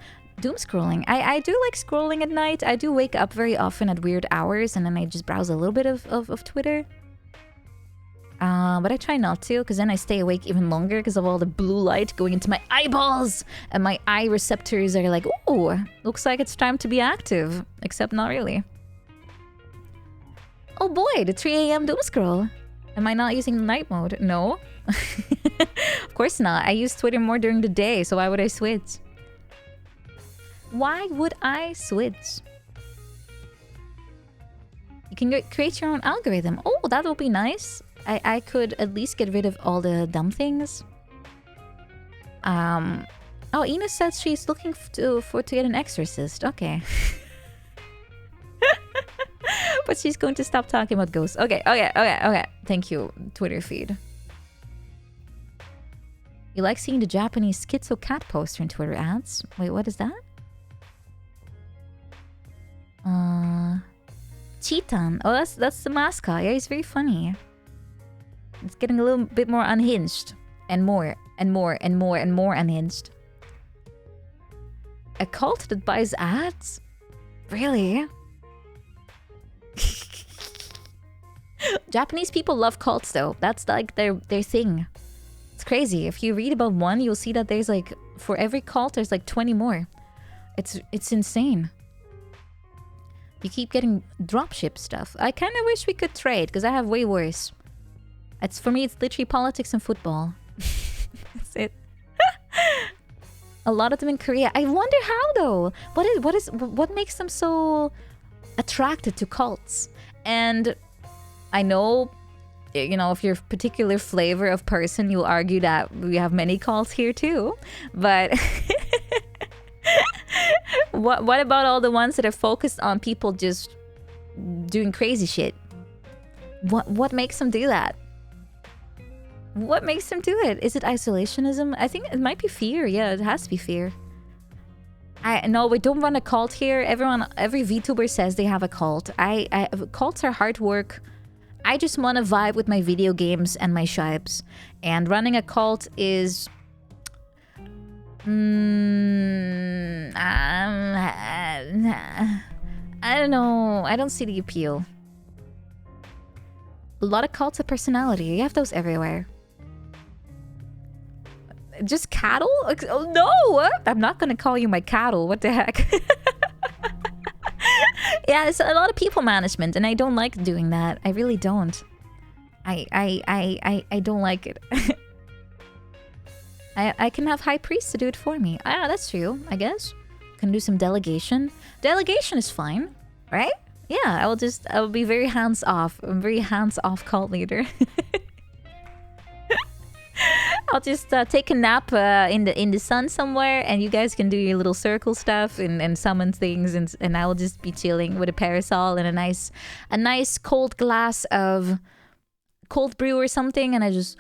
scrolling. I do like scrolling at night. I do wake up very often at weird hours, and then I just browse a little bit of Twitter. But I try not to, because then I stay awake even longer because of all the blue light going into my eyeballs, and my eye receptors are like, ooh, looks like it's time to be active. Except not really. Oh boy, the 3 a.m. doom scroll. Am I not using night mode? No. Of course not. I use Twitter more during the day, so why would I switch? Why would I switch? You can create your own algorithm. Oh, that would be nice. I could at least get rid of all the dumb things. Oh, Ina said she's looking to get an exorcist. Okay. But she's going to stop talking about ghosts. Okay. Thank you, Twitter feed. You like seeing the Japanese schizo cat poster in Twitter ads? Wait, what is that? Cheetan. Oh, that's the mascot. Yeah, he's very funny. It's getting a little bit more unhinged. And more unhinged. A cult that buys ads? Really? Japanese people love cults though. That's like their thing. It's crazy. If you read about one, you'll see that there's like, for every cult, there's like 20 more. It's insane. You keep getting dropship stuff. I kind of wish we could trade, because I have way worse. For me, it's literally politics and football. That's it. A lot of them in Korea. I wonder how though. What makes them so attracted to cults? And I know, you know, if you're a particular flavor of person, you'll argue that we have many cults here too. But what about all the ones that are focused on people just doing crazy shit? What makes them do that? What makes them do it? Is it isolationism? I think it might be fear. Yeah, it has to be fear. No, we don't run a cult here. Every VTuber says they have a cult. Cults are hard work. I just want to vibe with my video games and my shibes. And running a cult is... I don't know. I don't see the appeal. A lot of cults of personality. You have those everywhere. Just cattle? Oh, no! I'm not gonna call you my cattle. What the heck? Yeah, it's a lot of people management, and I don't like doing that. I really don't. I don't like it. I can have high priests to do it for me. Ah, that's true, I guess. Can do some delegation. Delegation is fine, right? Yeah, I will be very hands-off. I'm a very hands-off cult leader. I'll just take a nap in the sun somewhere, and you guys can do your little circle stuff and summon things, and I will just be chilling with a parasol and a nice cold glass of cold brew or something, and I just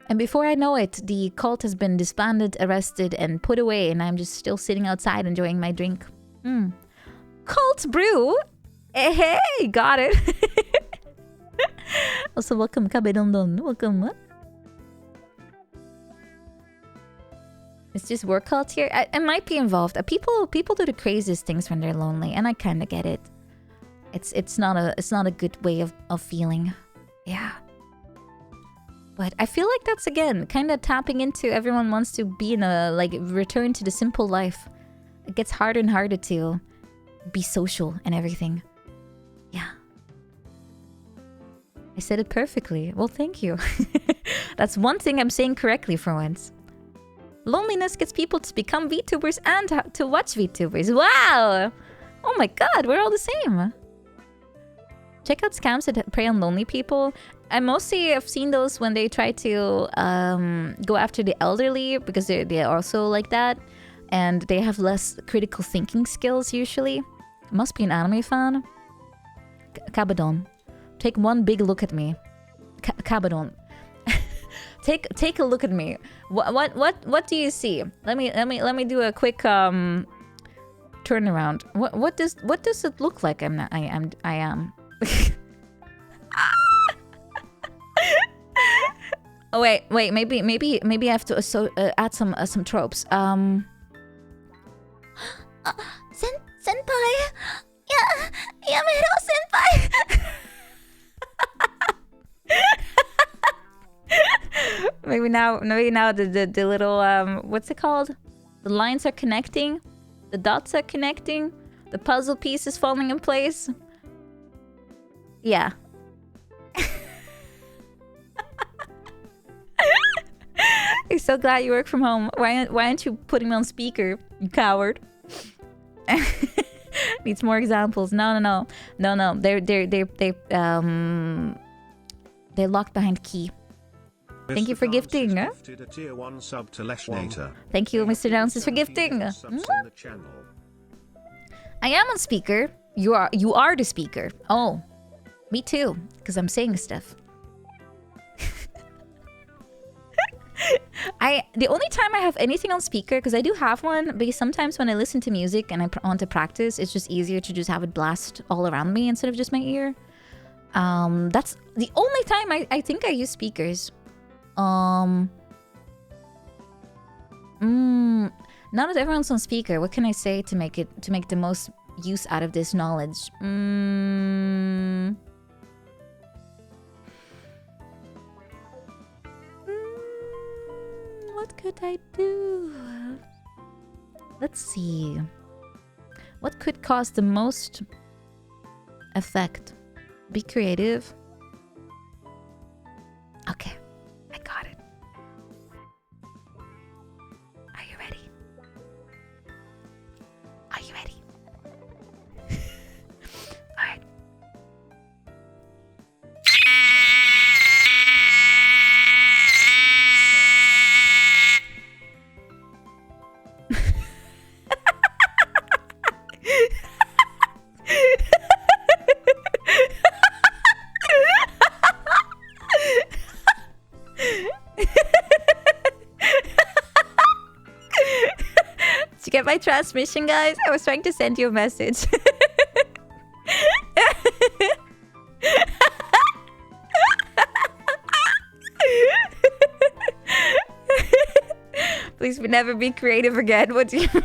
and before I know it, the cult has been disbanded, arrested, and put away, and I'm just still sitting outside enjoying my drink. Cult brew? Hey, got it. Also, welcome, Kabedondon. Welcome. It's just work cult here. I might be involved. People do the craziest things when they're lonely, and I kind of get it. It's not a good way of feeling. Yeah. But I feel like that's again kind of tapping into everyone wants to be in a return to the simple life. It gets harder and harder to be social and everything. Yeah. I said it perfectly. Well, thank you. That's one thing I'm saying correctly for once. Loneliness gets people to become VTubers and to watch VTubers. Wow! Oh my god, we're all the same. Check out scams that prey on lonely people. I mostly have seen those when they try to go after the elderly, because they're also like that. And they have less critical thinking skills usually. Must be an anime fan. Kabadon. Take one big look at me. Kabadon. Take a look at me. What do you see? Let me do a quick turnaround. What does it look like? I am. Oh wait. Maybe I have to add some tropes. Senpai. Yeah, Yamero senpai. Maybe now the little what's it called? The lines are connecting, the dots are connecting, the puzzle piece is falling in place. Yeah. I'm so glad you work from home. Why aren't you putting me on speaker, you coward? Needs more examples. No. They're locked behind key. Thank you for Mr. gifting. Dances gifted a tier 1 sub to Leshnator. Thank you, Mr. Dances, for gifting. Subs in the channel. I am on speaker. You are the speaker. Oh, me too, because I'm saying stuff. The only time I have anything on speaker, because I do have one, because sometimes when I listen to music and I want to practice, it's just easier to just have it blast all around me instead of just my ear. That's the only time I think I use speakers. Now that everyone's on speaker, what can I say to make the most use out of this knowledge? What could I do? Let's see. What could cause the most effect? Be creative. Okay, I got it. Are you ready? Are you ready? All right. Did you get my transmission, guys? I was trying to send you a message. Please never be creative again. What do you mean?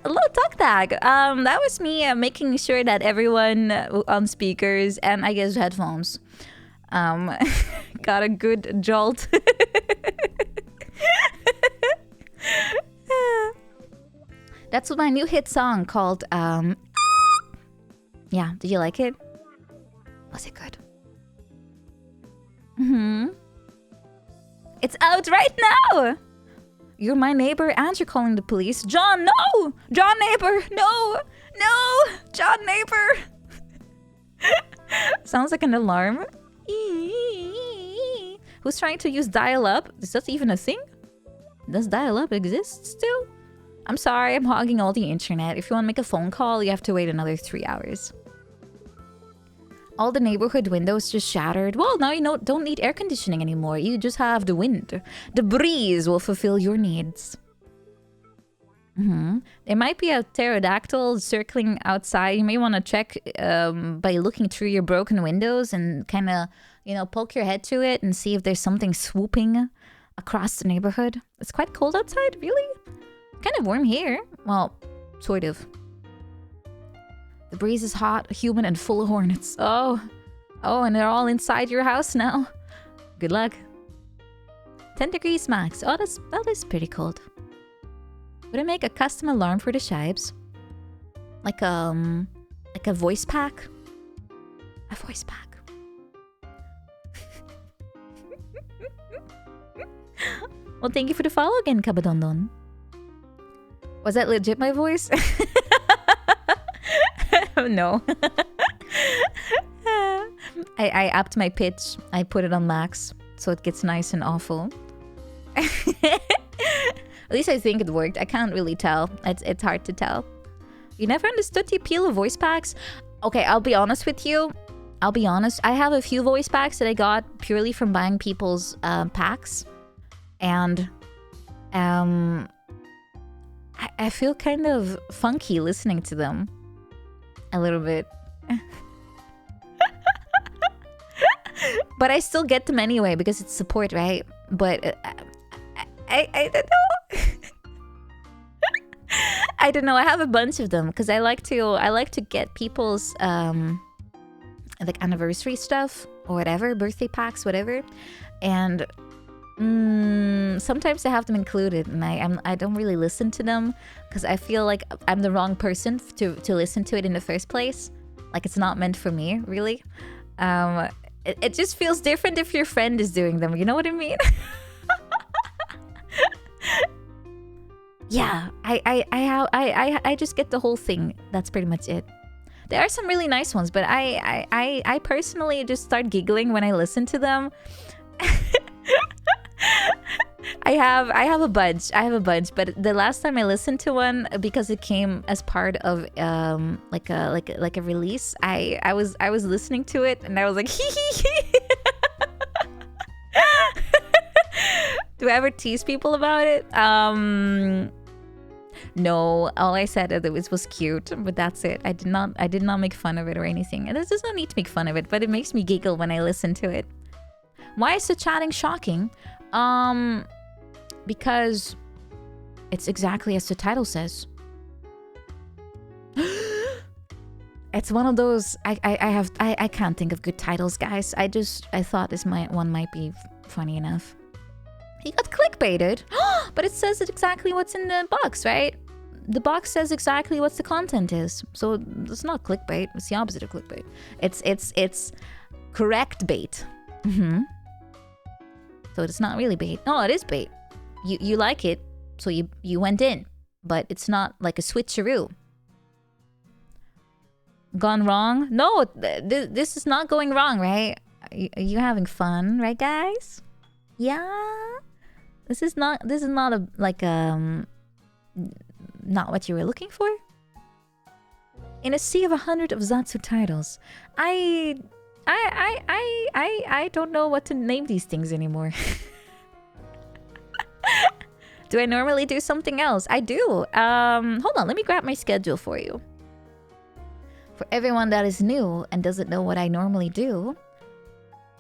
Hello, Talk Tag. That was me making sure that everyone on speakers and I guess headphones got a good jolt. That's my new hit song called yeah, did you like it? Was it good? It's out right now. You're my neighbor and you're calling the police. John, no! John neighbor, no! No! John neighbor! Sounds like an alarm. Who's trying to use dial-up? Is that even a thing? Does dial-up exist still? I'm sorry, I'm hogging all the internet. If you want to make a phone call, you have to wait another 3 hours. All the neighborhood windows just shattered. Well, now you don't need air conditioning anymore. You just have the wind. The breeze will fulfill your needs. There might be a pterodactyl circling outside. You may want to check by looking through your broken windows and kind of, poke your head to it and see if there's something swooping across the neighborhood. It's quite cold outside, really? Kind of warm here. Well, sort of. The breeze is hot, humid, and full of hornets. Oh, and they're all inside your house now. Good luck. 10 degrees max. Oh, that is pretty cold. Would I make a custom alarm for the shibes? Like a voice pack? A voice pack. Well, thank you for the follow again, Kabadondon. Was that legit my voice? No. I upped my pitch. I put it on max, so it gets nice and awful. At least I think it worked. I can't really tell. It's hard to tell. You never understood the appeal of voice packs? Okay, I'll be honest with you. I'll be honest. I have a few voice packs that I got purely from buying people's packs. And I feel kind of funky listening to them. A little bit. But I still get them anyway because it's support, right? But I don't know. I don't know. I have a bunch of them because I like to get people's like anniversary stuff or whatever, birthday packs, whatever. And sometimes I have them included, and I don't really listen to them because I feel like I'm the wrong person to listen to it in the first place. Like it's not meant for me, really. It just feels different if your friend is doing them. You know what I mean? Yeah, I just get the whole thing. That's pretty much it. There are some really nice ones, but I personally just start giggling when I listen to them. I have a bunch. I have a bunch, but the last time I listened to one, because it came as part of like a release, I was listening to it and I was like hee hee hee. Do I ever tease people about it? No, all I said it was cute, but that's it. I did not make fun of it or anything. And there's no need to make fun of it, but it makes me giggle when I listen to it. Why is the chatting shocking? Because it's exactly as the title says. It's one of those I can't think of good titles, guys. I thought this one might be funny enough. He got clickbaited, but it says exactly what's in the box, right? The box says exactly what the content is, so it's not clickbait. It's the opposite of clickbait. It's correct bait. So it's not really bait. No, it is bait. You like it, so you went in, but it's not like a switcheroo. Gone wrong? No, this is not going wrong, right? Are you having fun, right, guys? Yeah. This is not a not what you were looking for. In a sea of 100 of Zatsu titles, I don't know what to name these things anymore. Do I normally do something else? I do. Hold on, let me grab my schedule for you. For everyone that is new and doesn't know what I normally do.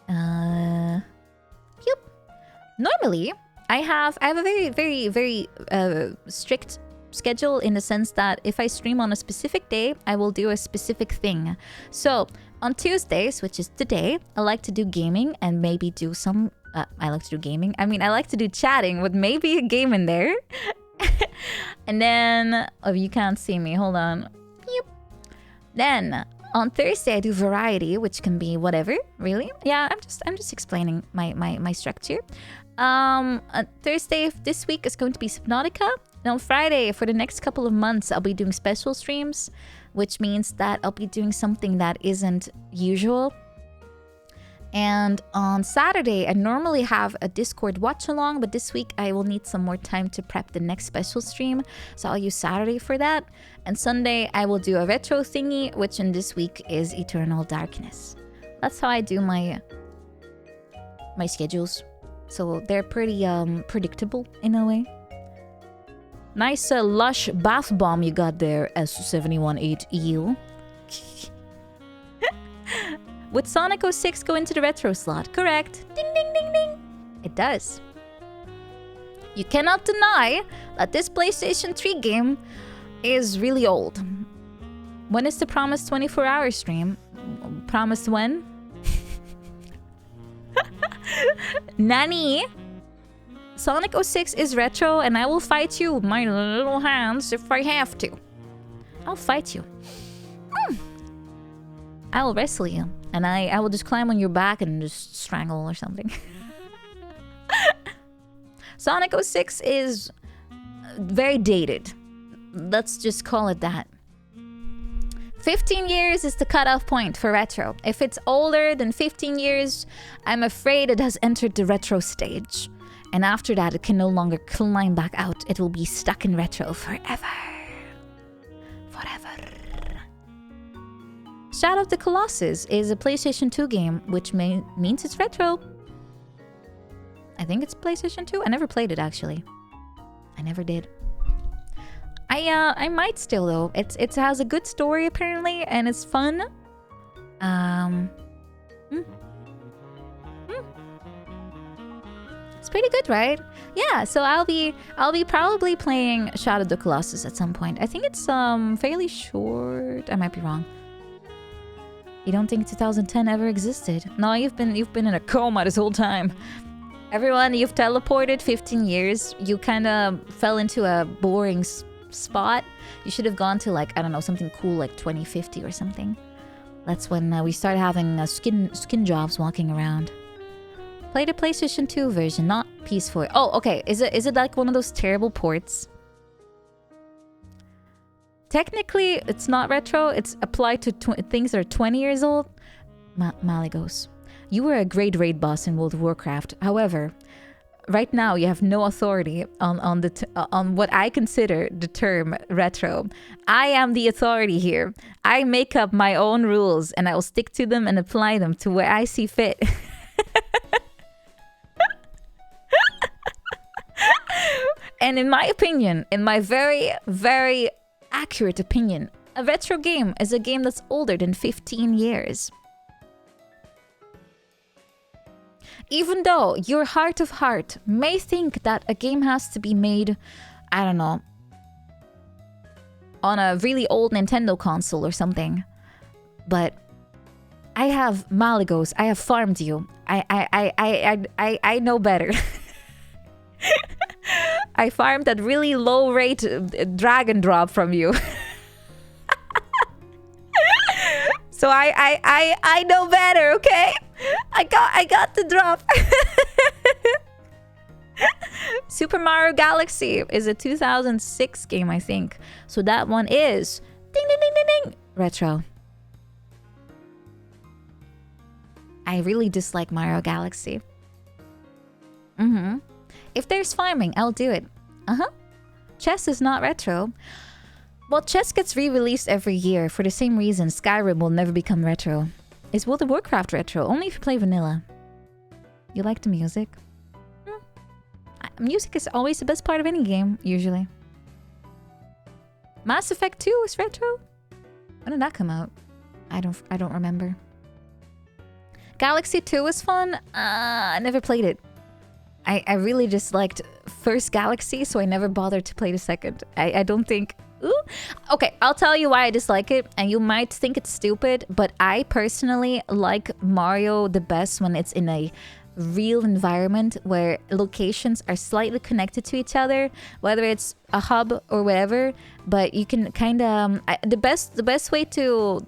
Yep. Normally, I have a very strict schedule in the sense that if I stream on a specific day, I will do a specific thing. So on Tuesdays, which is today, I like to do gaming and maybe do some... I like to do gaming. I mean, I like to do chatting with maybe a game in there. And then... Oh, you can't see me. Hold on. Yep. Then... On Thursday, I do variety, which can be whatever, really. Yeah, I'm just explaining my structure. Thursday this week is going to be Subnautica. And on Friday, for the next couple of months, I'll be doing special streams, which means that I'll be doing something that isn't usual. And on Saturday, I normally have a Discord watch-along, but this week I will need some more time to prep the next special stream, so I'll use Saturday for that. And Sunday, I will do a retro thingy, which in this week is Eternal Darkness. That's how I do my schedules. So they're pretty predictable in a way. Nice lush bath bomb you got there, S718EU. Would Sonic 06 go into the retro slot? Correct. Ding, ding, ding, ding. It does. You cannot deny that this PlayStation 3 game is really old. When is the promised 24-hour stream? Promised when? Nani? Sonic 06 is retro and I will fight you with my little hands if I have to. I'll fight you. I will wrestle you. And I will just climb on your back and just strangle or something. Sonic 06 is very dated. Let's just call it that. 15 years is the cutoff point for retro. If it's older than 15 years, I'm afraid it has entered the retro stage. And after that, it can no longer climb back out. It will be stuck in retro forever. Forever. Shadow of the Colossus is a PlayStation 2 game, which means it's retro. I think it's PlayStation 2. I never played it, actually. I never did. I might still, though. It has a good story, apparently, and it's fun. It's pretty good, right? Yeah, so I'll be probably playing Shadow of the Colossus at some point. I think it's fairly short. I might be wrong. You don't think 2010 ever existed? No, you've been in a coma this whole time. Everyone, you've teleported 15 years. You kind of fell into a boring spot. You should have gone to, like, I don't know, something cool like 2050 or something. That's when we started having skin jobs walking around. Play the PlayStation 2 version, not PS4. Oh, okay. Is it like one of those terrible ports? Technically, it's not retro. It's applied to things that are 20 years old. Maligos. You were a great raid boss in World of Warcraft. However, right now you have no authority on what I consider the term retro. I am the authority here. I make up my own rules and I will stick to them and apply them to where I see fit. And in my opinion, in my very, very accurate opinion, a retro game is a game that's older than 15 years. Even though your heart of heart may think that a game has to be made, I don't know, on a really old Nintendo console or something. But I have Malagos. I have farmed you. I know better. I farmed that really low rate dragon drop from you. So I know better, okay? I got the drop. Super Mario Galaxy is a 2006 game, I think. So that one is ding ding ding ding ding retro. I really dislike Mario Galaxy. If there's farming, I'll do it. Chess is not retro. Well, chess gets re-released every year for the same reason Skyrim will never become retro. Is World of Warcraft retro? Only if you play vanilla. You like the music? Music is always the best part of any game, usually. Mass Effect 2 is retro? When did that come out? I don't remember. Galaxy 2 was fun? I never played it. I really just liked first Galaxy, so I never bothered to play the second. I don't think... Ooh. Okay, I'll tell you why I dislike it, and you might think it's stupid, but I personally like Mario the best when it's in a real environment where locations are slightly connected to each other, whether it's a hub or whatever. But you can kind of... the best way to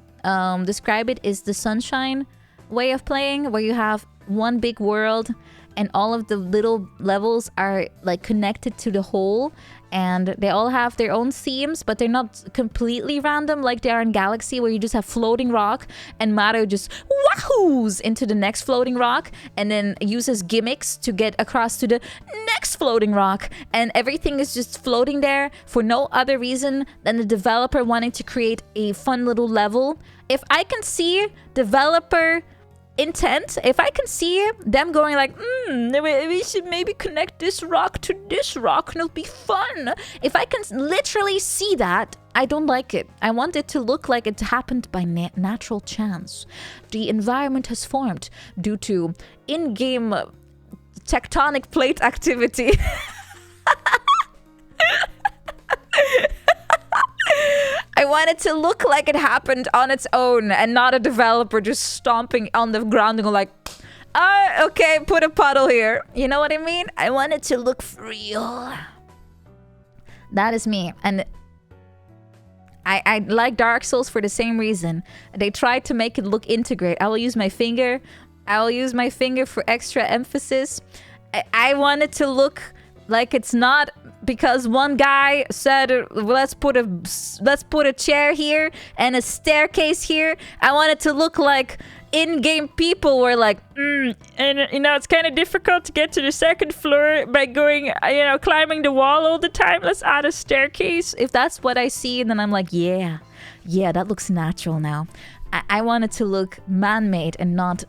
describe it is the Sunshine way of playing, where you have one big world and all of the little levels are like connected to the whole, and they all have their own themes, but they're not completely random like they are in Galaxy, where you just have floating rock and Mario just wahoos into the next floating rock and then uses gimmicks to get across to the next floating rock, and everything is just floating there for no other reason than the developer wanting to create a fun little level. If I can see developer intent, if I can see them going like, we should maybe connect this rock to this rock and it'll be fun. If I can literally see that, I don't like it. I want it to look like it happened by natural chance. The environment has formed due to in-game tectonic plate activity. I want it to look like it happened on its own and not a developer just stomping on the ground and go like, okay, put a puddle here. You know what I mean? I want it to look real. That is me. And I like Dark Souls for the same reason. They tried to make it look integrate. I will use my finger. I will use my finger for extra emphasis. I want it to look like it's not because one guy said, let's put a chair here and a staircase here. I want it to look like in-game people were like, and it's kind of difficult to get to the second floor by going, climbing the wall all the time. Let's add a staircase. If that's what I see, then I'm like, yeah, that looks natural now. I want it to look man-made and not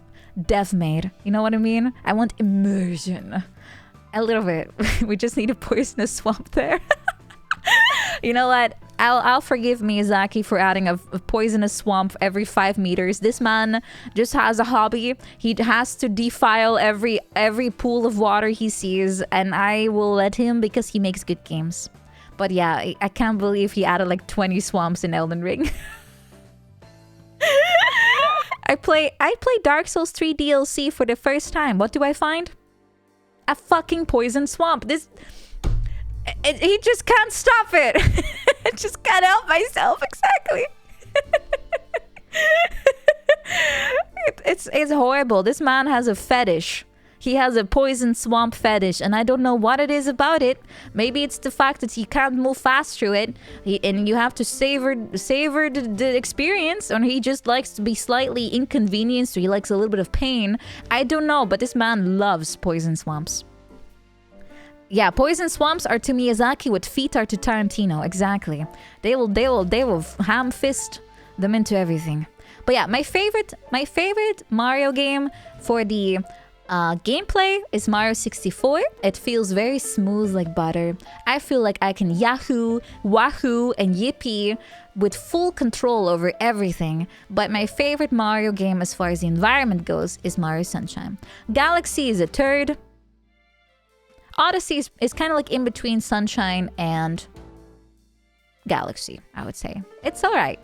dev-made. You know what I mean? I want immersion. A little bit. We just need a poisonous swamp there. You know what? I'll forgive Miyazaki for adding a poisonous swamp every 5 meters. This man just has a hobby. He has to defile every pool of water he sees, and I will let him because he makes good games. But yeah, I can't believe he added like 20 swamps in Elden Ring. I play Dark Souls 3 DLC for the first time. What do I find? A fucking poison swamp. He just can't stop it. I just can't help myself. Exactly. It's horrible. This man has a fetish. He has a poison swamp fetish, and I don't know what it is about it. Maybe it's the fact that he can't move fast through it, and you have to savor the experience, or he just likes to be slightly inconvenienced, or he likes a little bit of pain. I don't know, but this man loves poison swamps. Yeah, poison swamps are to Miyazaki what feet are to Tarantino. Exactly. They will ham fist them into everything. But yeah, my favorite Mario game for the gameplay is Mario 64. It feels very smooth like butter. I feel like I can yahoo, wahoo, and yippee with full control over everything. But my favorite Mario game as far as the environment goes is Mario Sunshine. Galaxy is a turd. Odyssey is kind of like in between Sunshine and Galaxy, I would say. It's alright.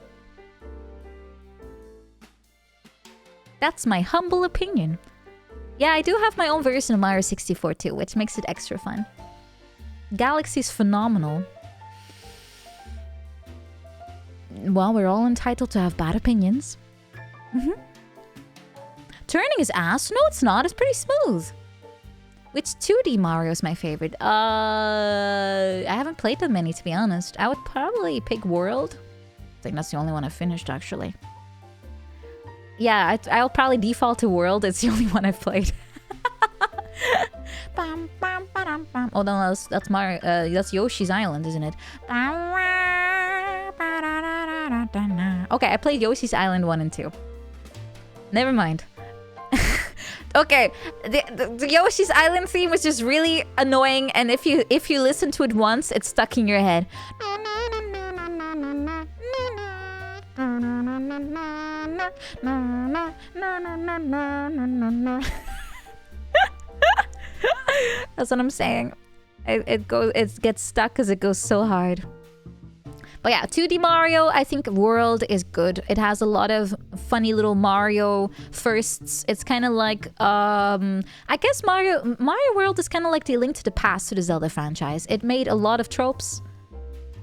That's my humble opinion. Yeah, I do have my own version of Mario 64 too, which makes it extra fun. Galaxy's phenomenal. Well, we're all entitled to have bad opinions. Turning is ass? No, it's not. It's pretty smooth. Which 2D Mario is my favorite? I haven't played that many, to be honest. I would probably pick World. I think that's the only one I've finished, actually. Yeah, I'll probably default to World. It's the only one I've played. Oh, no, that's Mario. That's Yoshi's Island, isn't it? Okay, I played Yoshi's Island 1 and 2. Never mind. Okay, the Yoshi's Island theme was just really annoying, and if you listen to it once, it's stuck in your head. That's what I'm saying. It gets stuck because it goes so hard. But yeah, 2D Mario, I think World is good. It has a lot of funny little Mario firsts. It's kind of like, I guess Mario World is kind of like the Link to the Past to the Zelda franchise. It made a lot of tropes,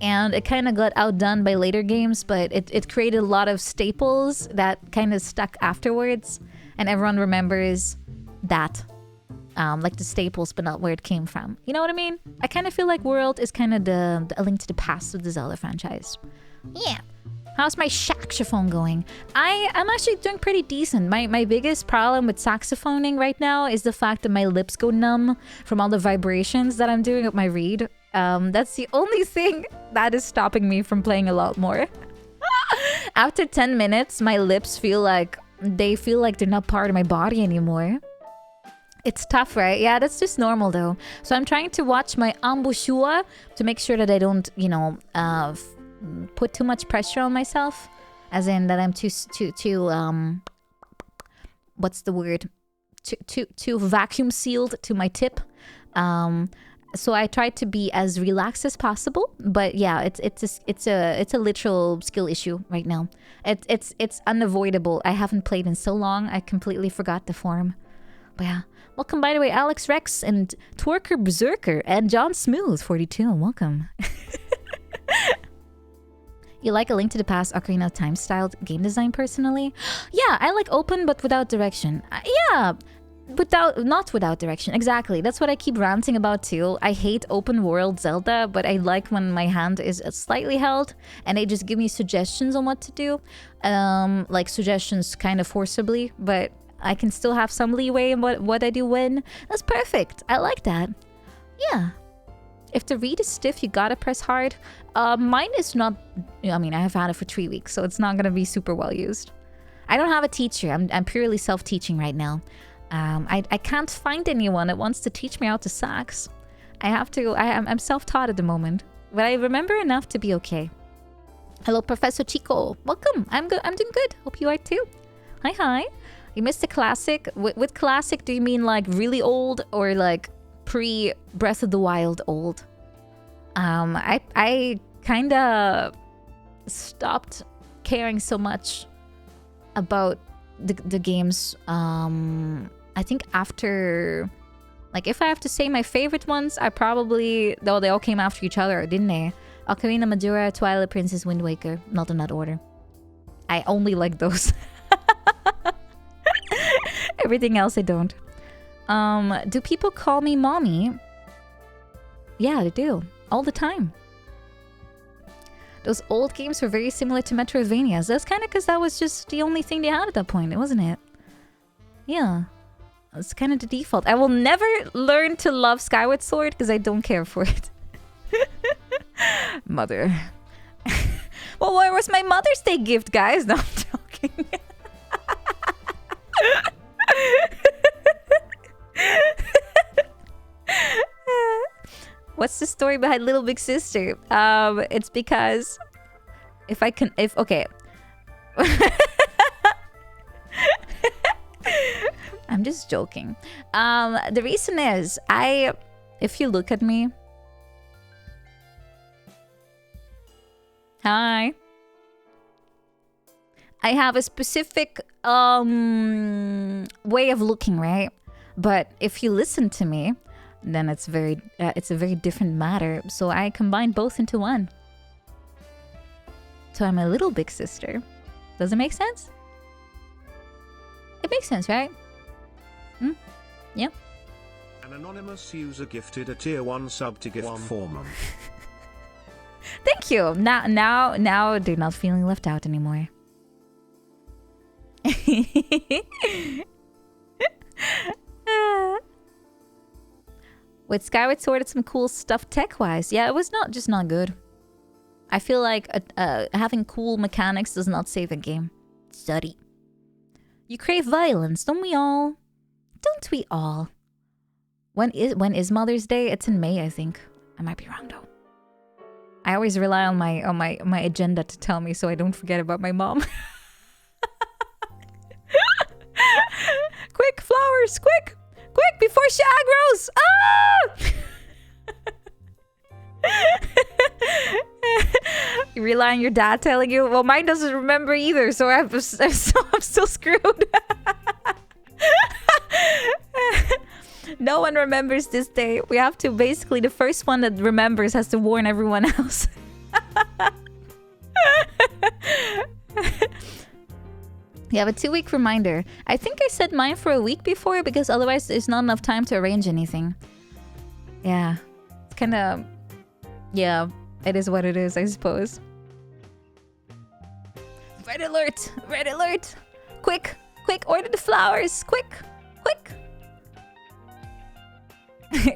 and it kind of got outdone by later games, but it created a lot of staples that kind of stuck afterwards, and everyone remembers that. Like the staples, but not where it came from. You know what I mean? I kind of feel like World is kind of the A Link to the Past of the Zelda franchise. Yeah. How's my saxophone going? I'm actually doing pretty decent. My biggest problem with saxophoning right now is the fact that my lips go numb from all the vibrations that I'm doing with my reed. That's the only thing that is stopping me from playing a lot more. After 10 minutes, my lips feel like they're not part of my body anymore. It's tough, right? Yeah, that's just normal though. So I'm trying to watch my embouchure to make sure that I don't, put too much pressure on myself. As in that I'm too what's the word? Too vacuum sealed to my tip. So I try to be as relaxed as possible. But yeah, it's a literal skill issue right now. It's unavoidable. I haven't played in so long. I completely forgot the form. But yeah. Welcome, by the way, Alex Rex and Twerker Berserker and John Smooth 42. Welcome. You like A Link to the Past Ocarina of Time styled game design personally? Yeah, I like open but without direction. Yeah, not without direction. Exactly. That's what I keep ranting about too. I hate open world Zelda, but I like when my hand is slightly held and they just give me suggestions on what to do. Like suggestions kind of forcibly, but I can still have some leeway in what I do when. That's perfect. I like that. Yeah. If the reed is stiff, you gotta press hard. Mine is not... I mean, I have had it for 3 weeks, so it's not gonna be super well used. I don't have a teacher. I'm purely self-teaching right now. I can't find anyone that wants to teach me how to sax. I'm self-taught at the moment. But I remember enough to be okay. Hello, Professor Chico. Welcome. I'm doing good. Hope you are too. Hi. You missed a classic. With classic, do you mean like really old or like pre-Breath of the Wild old? I kind of stopped caring so much about the games. I think after, like, if I have to say my favorite ones, though they all came after each other, didn't they? Ocarina, Majora, Twilight Princess, Wind Waker. Not in that order. I only like those. Everything else I don't. Do people call me mommy? Yeah, they do. All the time. Those old games were very similar to Metroidvanias. That's kind of because that was just the only thing they had at that point, wasn't it? Yeah. It's kind of the default. I will never learn to love Skyward Sword because I don't care for it. Mother. Well, where was my Mother's Day gift, guys? No, I'm joking. What's the story behind Little Big Sister? It's because okay. I'm just joking. The reason is if you look at me. Hi. I have a specific way of looking, right? But if you listen to me, then it's a very different matter. So I combine both into one. So I'm a little big sister. Does it make sense? It makes sense, right? Yeah. An anonymous user gifted a tier 1 sub to gift for mum. Thank you. Now they're not feeling left out anymore. With Skyward Sword, it's some cool stuff tech-wise. Yeah, it was not good. I feel like having cool mechanics does not save a game. Study. You crave violence, don't we all? Don't we all? When is Mother's Day? It's in May, I think. I might be wrong though. I always rely on my agenda to tell me so I don't forget about my mom. Quick, flowers, quick! Quick, before she aggroes! Ah! You rely on your dad telling you? Well, mine doesn't remember either, so I'm still screwed. No one remembers this day. We have to basically, the first one that remembers has to warn everyone else. You have a 2-week reminder. I think I set mine for a week before because otherwise there's not enough time to arrange anything. Yeah. It's kind of... Yeah, it is what it is, I suppose. Red alert! Red alert! Quick! Quick! Order the flowers! Quick! Quick!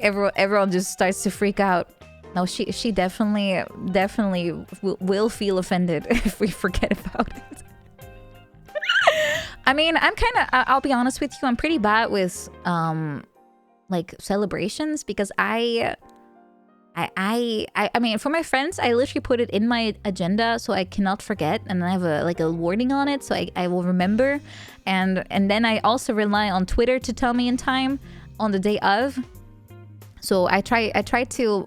Everyone just starts to freak out. No, she definitely will feel offended if we forget about it. I mean, I'm kind of, I'll be honest with you, I'm pretty bad with, like, celebrations because I mean, for my friends, I literally put it in my agenda so I cannot forget, and I have a wording on it so I will remember, and then I also rely on Twitter to tell me in time on the day of. So I try to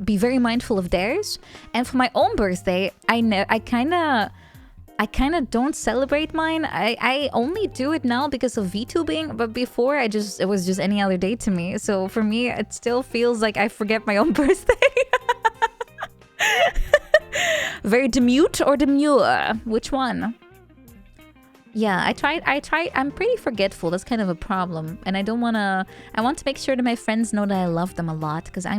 be very mindful of theirs, and for my own birthday, I kind of don't celebrate mine. I only do it now because of VTubing, but before it was just any other day to me. So for me, it still feels like I forget my own birthday. Very demute or demure? Which one? Yeah, I tried. I'm pretty forgetful. That's kind of a problem. And I want to make sure that my friends know that I love them a lot because I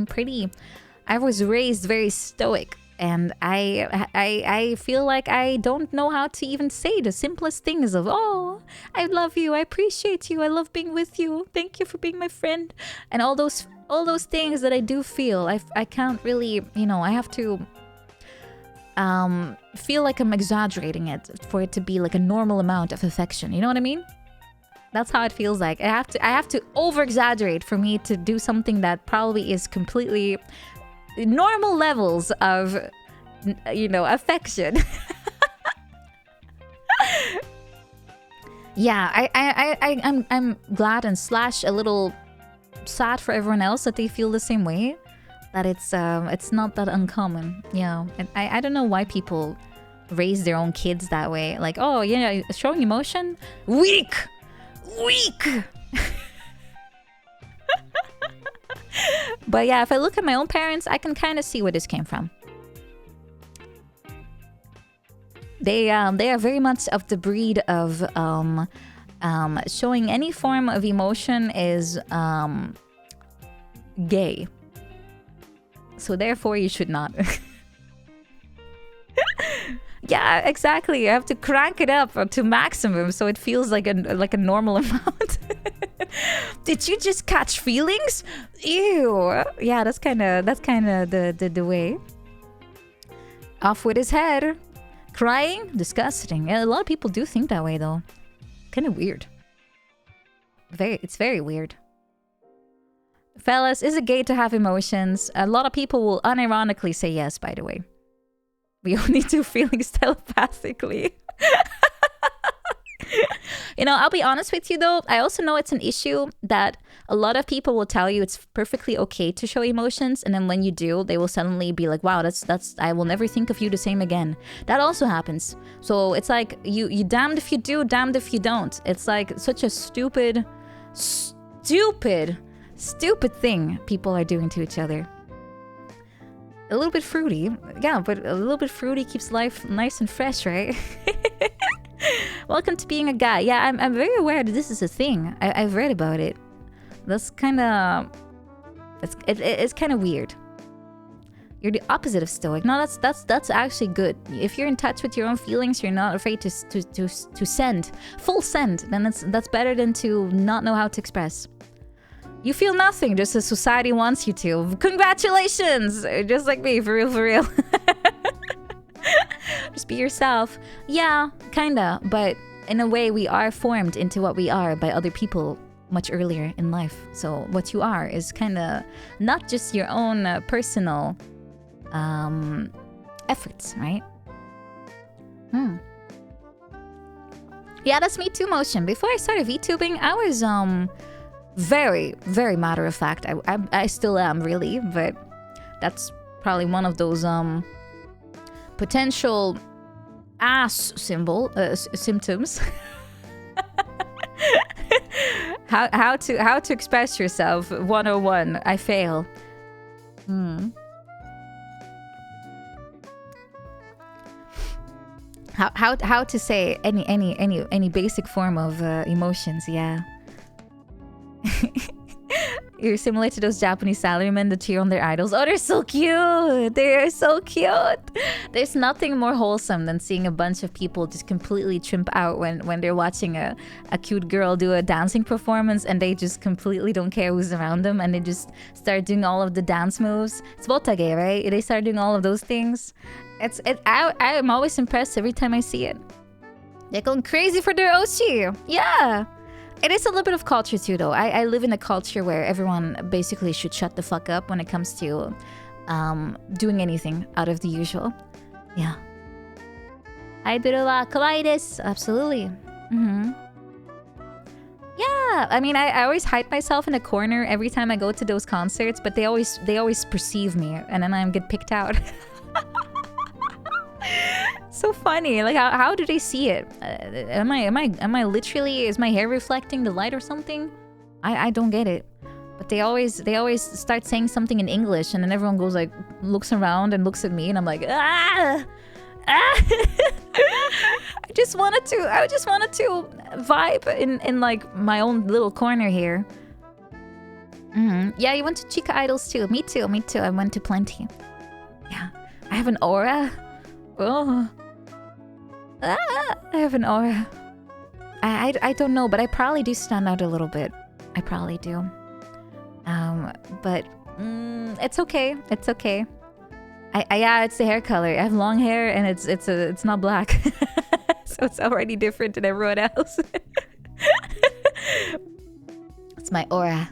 was raised very stoic. And I feel like I don't know how to even say the simplest things of, oh, I love you, I appreciate you, I love being with you, thank you for being my friend. And all those things that I do feel, I can't really, I have to feel like I'm exaggerating it for it to be like a normal amount of affection. You know what I mean? That's how it feels like. I have to over-exaggerate for me to do something that probably is completely normal levels of, affection. Yeah, I'm glad and / a little sad for everyone else that they feel the same way. That it's not that uncommon. Yeah, and I don't know why people raise their own kids that way. Like, oh, yeah, showing emotion, weak. But yeah, if I look at my own parents, I can kind of see where this came from. They are very much of the breed of showing any form of emotion is gay. So therefore, you should not. Yeah, exactly. You have to crank it up to maximum so it feels like a normal amount. Did you just catch feelings? Ew. Yeah, that's kind of the way. Off with his head. Crying? Disgusting. Yeah, a lot of people do think that way though. Kind of weird. It's very weird. Fellas, is it gay to have emotions? A lot of people will unironically say yes, by the way. We only do feelings telepathically. You know, I'll be honest with you though. I also know it's an issue that a lot of people will tell you it's perfectly okay to show emotions, and then when you do, they will suddenly be like, "Wow, that's I will never think of you the same again." That also happens. So it's like you damned if you do, damned if you don't. It's like such a stupid thing people are doing to each other. A little bit fruity, yeah, but a little bit fruity keeps life nice and fresh, right? Welcome to being a guy. Yeah, I'm very aware that this is a thing. I've read about it. That's kind of... It's kind of weird. You're the opposite of stoic. No, that's actually good. If you're in touch with your own feelings, you're not afraid to send. Full send. Then that's better than to not know how to express. You feel nothing, just as society wants you to. Congratulations! Just like me, for real. Just be yourself. Yeah, kinda. But in a way, we are formed into what we are by other people much earlier in life. So what you are is kinda not just your own personal efforts, right? Yeah, that's me too motion. Before I started VTubing, I was very, very matter of fact. I still am, really, but that's probably one of those potential ass symptoms. how to express yourself 101. I fail. How to say any basic form of emotions, yeah. You're similar to those Japanese salarymen that cheer on their idols. Oh, they're so cute! They're so cute! There's nothing more wholesome than seeing a bunch of people just completely chimp out when they're watching a cute girl do a dancing performance, and they just completely don't care who's around them, and they just start doing all of the dance moves. It's botage, right? They start doing all of those things. I'm always impressed every time I see it. They're going crazy for their Oshi! Yeah! It is a little bit of culture too, though. I live in a culture where everyone basically should shut the fuck up when it comes to doing anything out of the usual. Yeah. Idol wa kawaii desu. Absolutely. Yeah, I mean, I always hide myself in a corner every time I go to those concerts, but they always perceive me, and then I get picked out. So funny. Like, how do they see it? Am I literally, is my hair reflecting the light or something? I don't get it. But they always start saying something in English, and then everyone goes like, looks around and looks at me, and I'm like, ah! I just wanted to vibe in like my own little corner here. Yeah, you went to Chica Idols too. Me too. I went to plenty. Yeah, I have an aura. Oh, I have an aura. I don't know, but I probably do stand out a little bit. I probably do. But it's okay. It's okay. Yeah, it's the hair color. I have long hair, and it's not black, so it's already different than everyone else. It's my aura,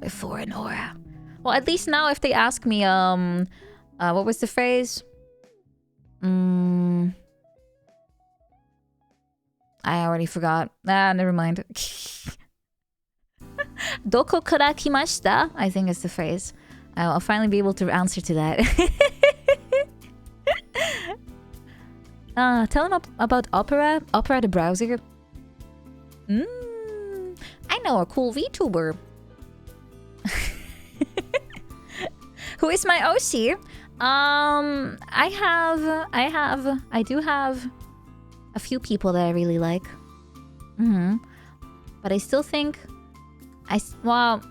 my foreign aura. Well, at least now, if they ask me, what was the phrase? I already forgot. Never mind. Doko kara kimashita? I think is the phrase. I'll finally be able to answer to that. Tell them about Opera the browser. I know a cool VTuber. Who is my Oshi? I do have a few people that I really like. But I still think well,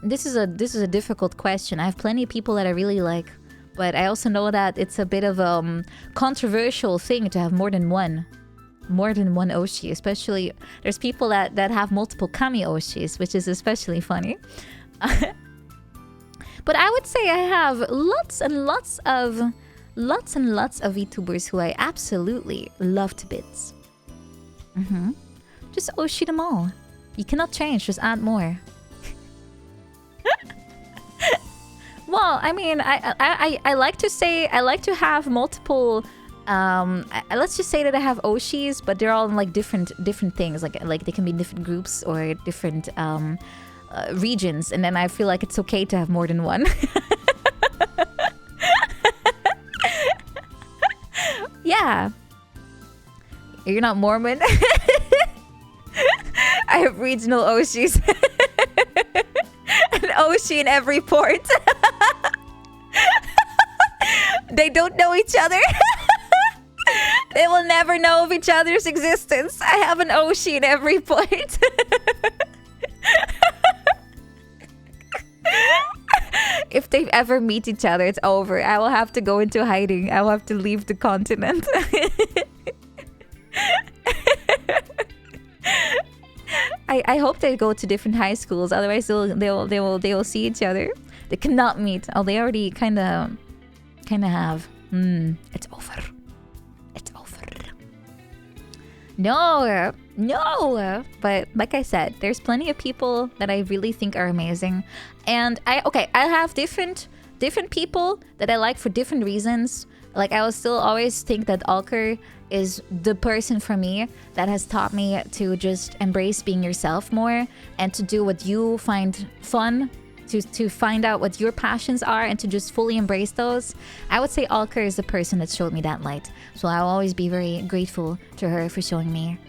this is a difficult question. I have plenty of people that I really like, but I also know that it's a bit of a controversial thing to have more than one. more than one Oshi, especially there's people that have multiple Kami Oshis, which is especially funny. But I would say I have lots and lots of VTubers who I absolutely love to bits. Just Oshi them all. You cannot change, just add more. Well, I mean, I like to say, I like to have multiple, let's just say that I have Oshis, but they're all in like different things. Like they can be different groups or different regions, and then I feel like it's okay to have more than one. Yeah. You're not Mormon? I have regional Oshis. An Oshi in every port. They don't know each other. They will never know of each other's existence. I have an Oshi in every port. If they ever meet each other, it's over. I will have to go into hiding. I will have to leave the continent. I hope they go to different high schools. Otherwise, they will see each other. They cannot meet. Oh, they already kind of have. It's over. It's over. No. But like I said, there's plenty of people that I really think are amazing, and I have different people that I like for different reasons. Like I will still always think that Alker is the person for me that has taught me to just embrace being yourself more and to do what you find fun, to find out what your passions are and to just fully embrace those. I would say Alker is the person that showed me that light. So I'll always be very grateful to her for showing me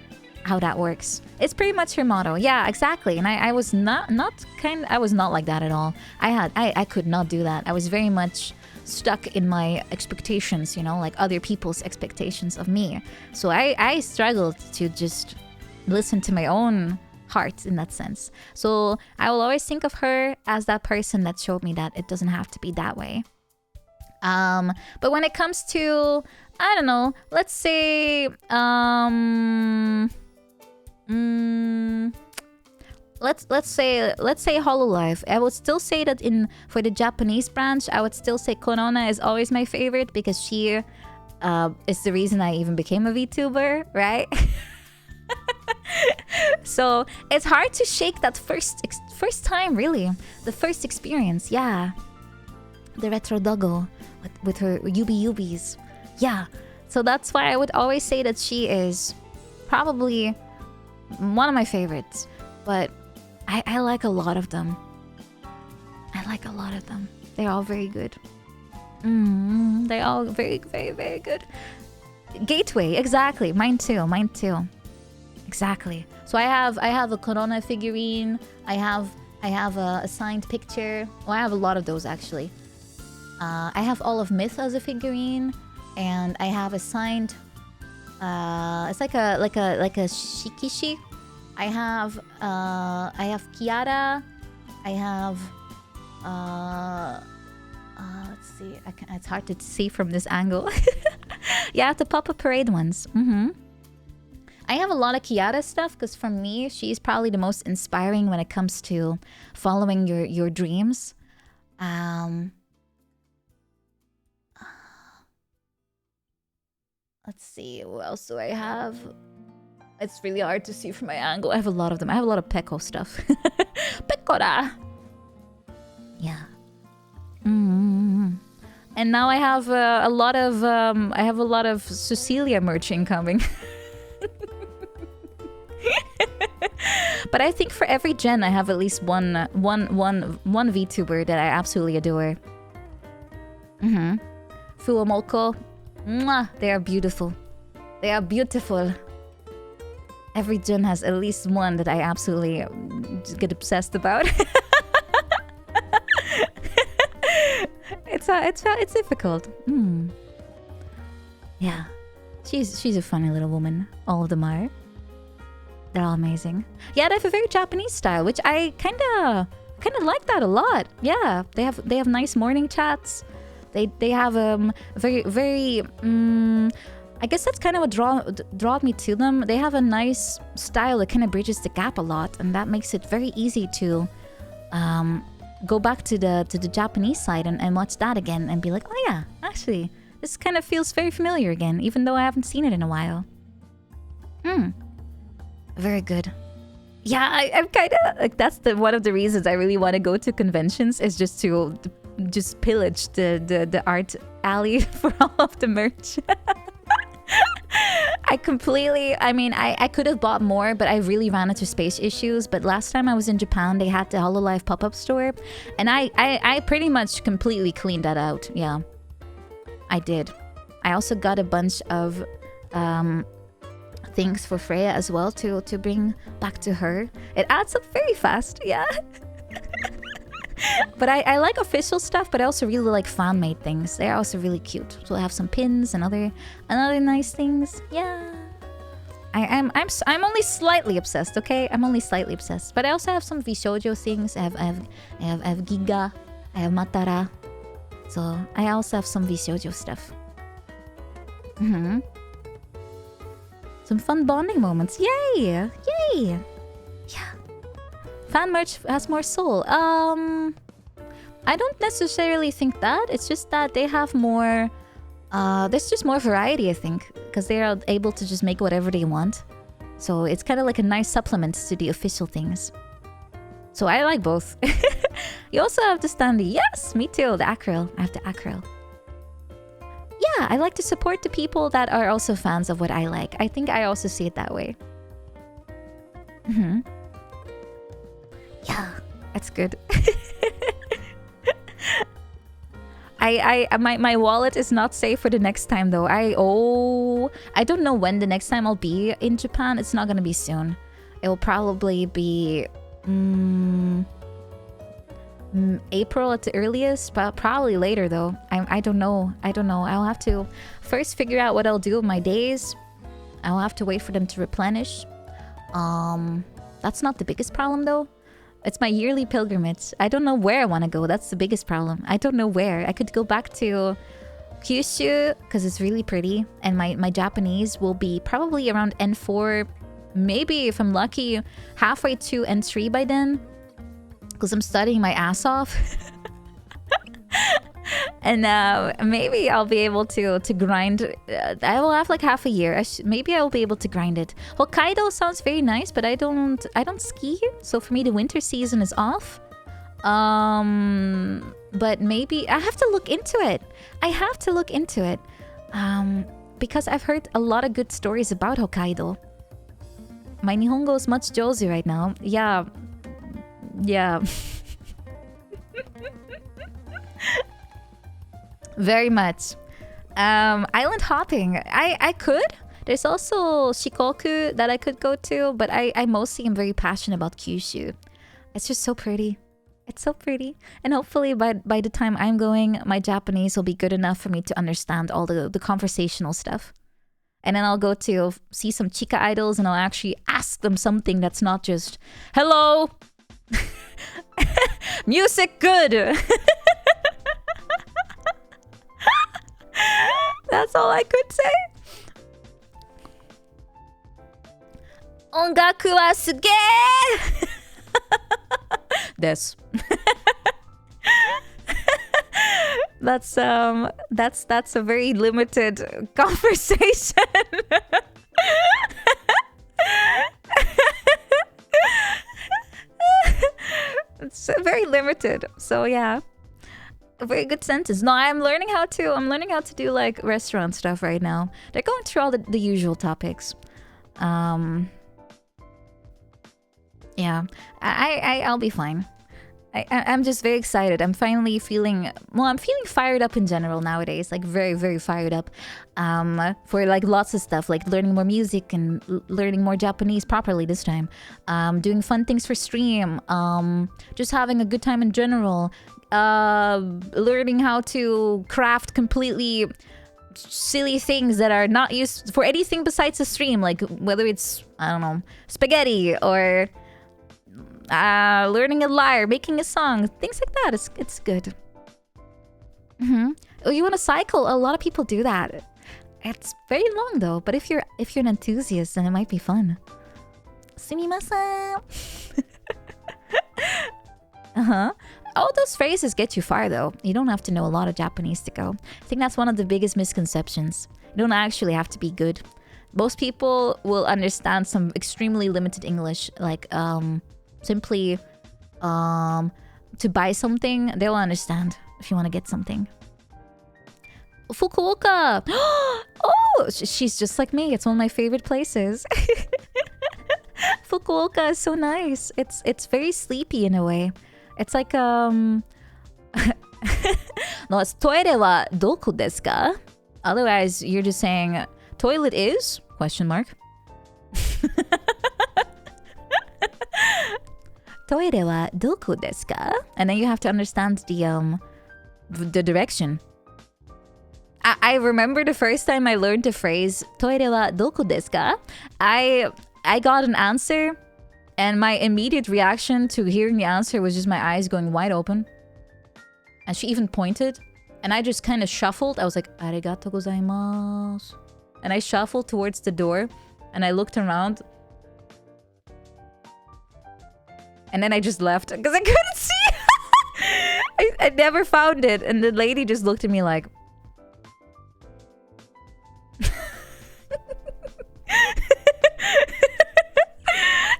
how that works. It's pretty much her motto. Yeah, exactly. And I was not like that at all. I could not do that. I was very much stuck in my expectations, you know, like other people's expectations of me. So I struggled to just listen to my own heart in that sense. So I will always think of her as that person that showed me that it doesn't have to be that way. But when it comes to, I don't know, let's say let's say Hololive. I would still say that for the Japanese branch, I would still say Corona is always my favorite because she is the reason I even became a VTuber, right? So it's hard to shake that first time, really. The first experience, yeah. The retro doggo with her Yubis. Yeah. So that's why I would always say that she is probably one of my favorites. But I like a lot of them. They're all very good. They're all very, very, very good. Gateway, exactly. Mine too. Exactly. So I have a Corona figurine. I have a signed picture. Well, I have a lot of those actually. I have all of Myth as a figurine, and I have a signed. It's like a shikishi. I have Kiara. I have let's see. It's hard to see from this angle. Yeah, the Papa Parade ones. I have a lot of Kiara stuff because for me, she's probably the most inspiring when it comes to following your dreams. Let's see, what else do I have? It's really hard to see from my angle. I have a lot of them. I have a lot of Peko stuff. Pekora! Yeah. And now I have a lot of Cecilia merch incoming. But I think for every gen I have at least one VTuber that I absolutely adore. Fuomoko. Mwah, they are beautiful. They are beautiful. Every gen has at least one that I absolutely just get obsessed about. It's difficult. Yeah, she's a funny little woman. All of them are. They're all amazing. Yeah, they have a very Japanese style, which I kind of like that a lot. Yeah, they have nice morning chats. They have very very I guess that's kind of what drawed me to them. They have a nice style that kind of bridges the gap a lot, and that makes it very easy to go back to the Japanese side and watch that again and be like, oh yeah, actually, this kind of feels very familiar again, even though I haven't seen it in a while. Very good. Yeah, I'm kind of like, that's one of the reasons I really want to go to conventions, is just to pillage the art alley for all of the merch. I could have bought more, but I really ran into space issues. But last time I was in Japan, they had the Hololive pop-up store, and I pretty much completely cleaned that out. Yeah, I did. I also got a bunch of things for Freya as well to bring back to her. It adds up very fast, yeah. But I like official stuff, but I also really like fan-made things. They're also really cute. So I have some pins and other nice things. Yeah. I'm only slightly obsessed, okay? I'm only slightly obsessed. But I also have some Vshoujo things. I have Giga. I have Matara. So I also have some Vshoujo stuff. Some fun bonding moments. Yay! Yay! Yeah. Fan merch has more soul. I don't necessarily think that. It's just that they have more... there's just more variety, I think. Because they are able to just make whatever they want. So it's kind of like a nice supplement to the official things. So I like both. You also have the standee. Yes, me too. The acryl. I have the acryl. Yeah, I like to support the people that are also fans of what I like. I think I also see it that way. Yeah, that's good. My wallet is not safe for the next time though. I don't know when the next time I'll be in Japan. It's not gonna be soon. It will probably be April at the earliest, but probably later though. I don't know. I'll have to first figure out what I'll do with my days. I'll have to wait for them to replenish. That's not the biggest problem though. It's my yearly pilgrimage. I don't know where I want to go. That's the biggest problem. I don't know where. I could go back to Kyushu because it's really pretty, and my Japanese will be probably around N4, maybe if I'm lucky halfway to N3 by then, because I'm studying my ass off. And maybe I'll be able to grind. I will have like half a year. Maybe I will be able to grind it. Hokkaido sounds very nice, but I don't ski here, so for me the winter season is off. But maybe I have to look into it. Because I've heard a lot of good stories about Hokkaido. My Nihongo is much jozu right now. Yeah. Very much. Island hopping. I could. There's also Shikoku that I could go to, but I mostly am very passionate about Kyushu. It's just so pretty. It's so pretty. And hopefully by the time I'm going, my Japanese will be good enough for me to understand all the conversational stuff. And then I'll go to see some chica idols and I'll actually ask them something that's not just, hello! Music good! That's all I could say. Ongaku wa sugee! Desu. That's a very limited conversation. It's very limited. So yeah. A very good sentence. No, I'm learning how to do like restaurant stuff right now. They're going through all the usual topics. Yeah. I'll be fine. I'm just very excited. I'm finally feeling fired up in general nowadays. Like very, very fired up. For like lots of stuff, like learning more music and learning more Japanese properly this time. Doing fun things for stream. Just having a good time in general. Learning how to craft completely silly things that are not used for anything besides a stream, like whether it's, I don't know, spaghetti or learning a lyre, making a song, things like that. It's good. Oh, you want to cycle? A lot of people do that. It's very long though, but if you're an enthusiast, then it might be fun. Sumimasen. All those phrases get you far though. You don't have to know a lot of Japanese to go. I think that's one of the biggest misconceptions. You don't actually have to be good. Most people will understand some extremely limited English, like simply to buy something, they'll understand if you want to get something. Fukuoka! Oh, she's just like me. It's one of my favorite places. Fukuoka is so nice. It's very sleepy in a way. It's like no, it's toire wa doko desu ka? Otherwise, you're just saying toilet is ? Toire wa doko desu ka? And then you have to understand the direction. I remember the first time I learned the phrase toire wa doko desu ka? I got an answer, and my immediate reaction to hearing the answer was just my eyes going wide open. And she even pointed, and I just kind of shuffled. I was like, arigatou gozaimasu. And I shuffled towards the door, and I looked around. And then I just left because I couldn't see. I never found it. And the lady just looked at me like...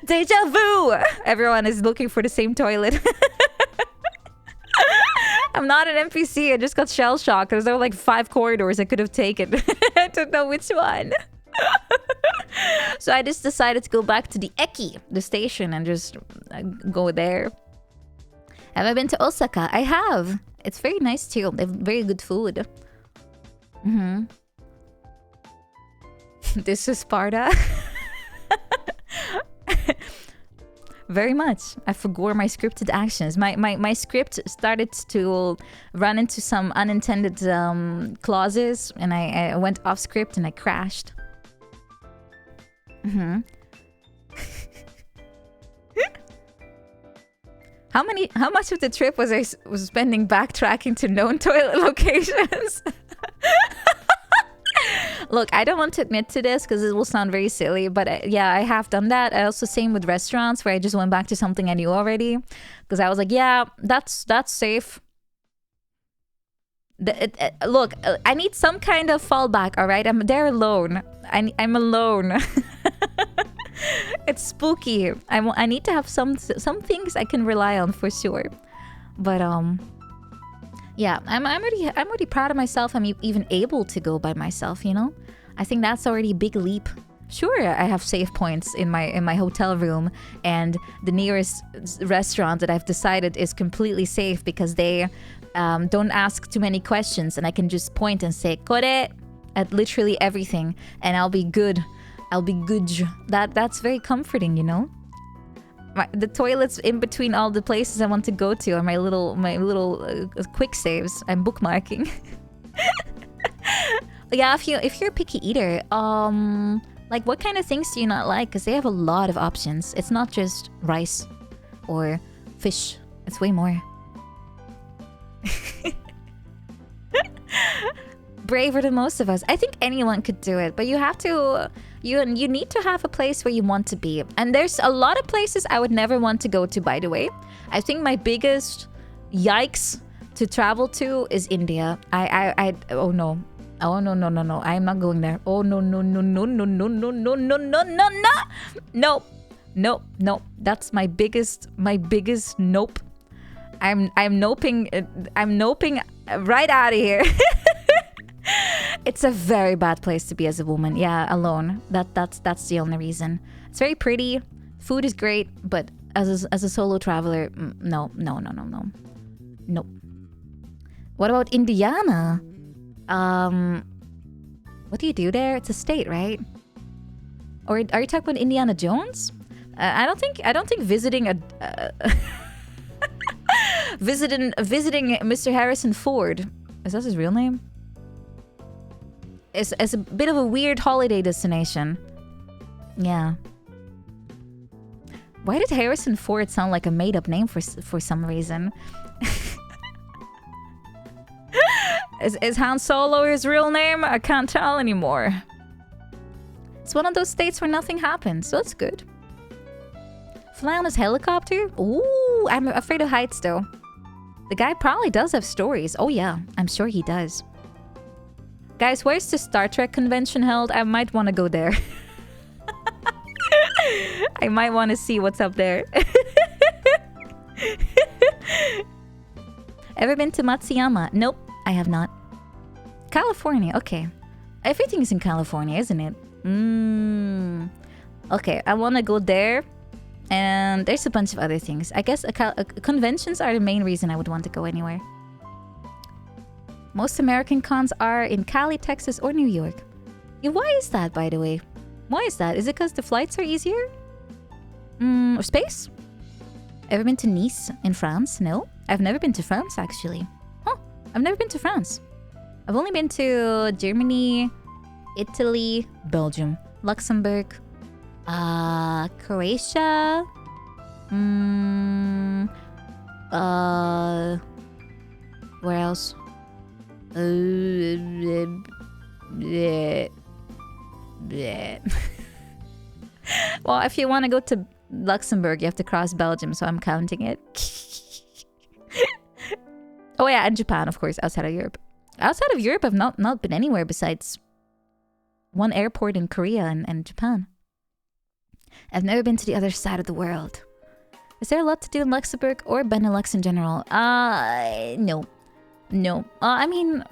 Deja vu! Everyone is looking for the same toilet. I'm not an NPC. I just got shell shocked because there were like 5 corridors I could have taken. I don't know which one. So I just decided to go back to the Eki, the station, and just go there. Have I been to Osaka? I have. It's very nice too. They have very good food. This is Sparta. Very much. I forgot my scripted actions. My script started to run into some unintended clauses, and I went off script and I crashed. How much of the trip was I spending backtracking to known toilet locations? Look, I don't want to admit to this because it will sound very silly, but yeah, I have done that. I also same with restaurants where I just went back to something I knew already because I was like, yeah, that's safe. Look, I need some kind of fallback, all right? I'm there alone. I'm alone. It's spooky. I need to have some things I can rely on for sure. But yeah, I'm already proud of myself. I'm even able to go by myself, you know? I think that's already a big leap. Sure, I have save points in my hotel room, and the nearest restaurant that I've decided is completely safe because they don't ask too many questions, and I can just point and say "kore" at literally everything, and I'll be good. I'll be good. That's very comforting, you know? The toilets in between all the places I want to go to are my little quick saves. I'm bookmarking. Yeah, if you're a picky eater, like what kind of things do you not like? Because they have a lot of options. It's not just rice or fish. It's way more. Braver than most of us. I think anyone could do it, but you have to... You need to have a place where you want to be. And there's a lot of places I would never want to go to, by the way. I think my biggest yikes to travel to is India. Oh no. Oh no. I'm not going there. Oh no. No. That's my biggest nope. I'm noping right out of here. It's a very bad place to be as a woman. Yeah, alone. That's the only reason. It's very pretty. Food is great, but as a solo traveler, no. What about Indiana? What do you do there? It's a state, right? Or are you talking about Indiana Jones? I don't think visiting visiting Mr. Harrison Ford, is that his real name? It's a bit of a weird holiday destination. Yeah. Why did Harrison Ford sound like a made-up name for some reason? Is Han Solo his real name? I can't tell anymore. It's one of those states where nothing happens, so that's good. Fly on his helicopter? Ooh, I'm afraid of heights though. The guy probably does have stories. Oh yeah, I'm sure he does. Guys, where's the Star Trek convention held? I might want to go there. I might want to see what's up there. Ever been to Matsuyama? Nope, I have not. California, okay. Everything is in California, isn't it? Okay, I want to go there. And there's a bunch of other things. I guess conventions are the main reason I would want to go anywhere. Most American cons are in Cali, Texas, or New York. Yeah, why is that, by the way? Why is that? Is it because the flights are easier? Or space? Ever been to Nice in France? No. I've never been to France, actually. Huh. I've never been to France. I've only been to Germany, Italy, Belgium, Luxembourg, Croatia. Where else? Well, if you want to go to Luxembourg, you have to cross Belgium, so I'm counting it. Oh yeah, and Japan, of course, outside of Europe. Outside of Europe, I've not been anywhere besides one airport in Korea and Japan. I've never been to the other side of the world. Is there a lot to do in Luxembourg or Benelux in general? No. No. I mean,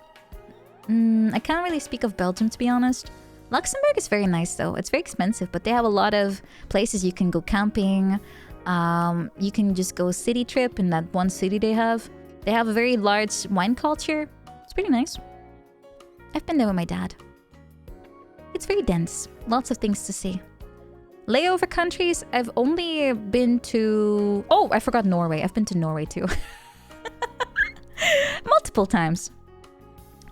I can't really speak of Belgium, to be honest. Luxembourg is very nice, though. It's very expensive, but they have a lot of places you can go camping. You can just go city trip in that one city they have. They have a very large wine culture. It's pretty nice. I've been there with my dad. It's very dense. Lots of things to see. Layover countries, I've only been to... Oh, I forgot Norway. I've been to Norway too. Multiple times.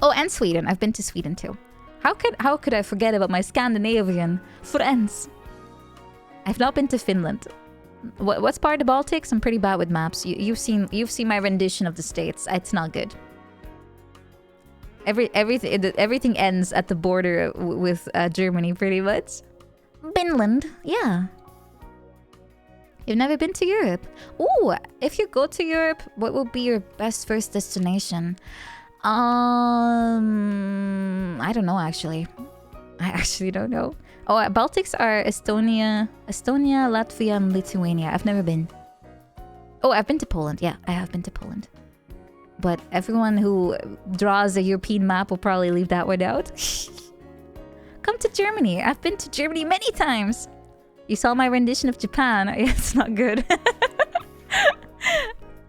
Oh, and Sweden. I've been to Sweden too. How could I forget about my Scandinavian friends? I've not been to Finland. What's part of the Baltics? I'm pretty bad with maps. You've seen my rendition of the states. It's not good. Everything ends at the border with Germany, pretty much. Finland, yeah. You've never been to Europe? Ooh, if you go to Europe, what would be your best first destination? I don't know, actually. I actually don't know. Oh, Baltics are Estonia, Latvia, and Lithuania. I've never been. Oh, I've been to Poland. Yeah, I have been to Poland. But everyone who draws a European map will probably leave that one out. Come to Germany. I've been to Germany many times. You saw my rendition of Japan. It's not good.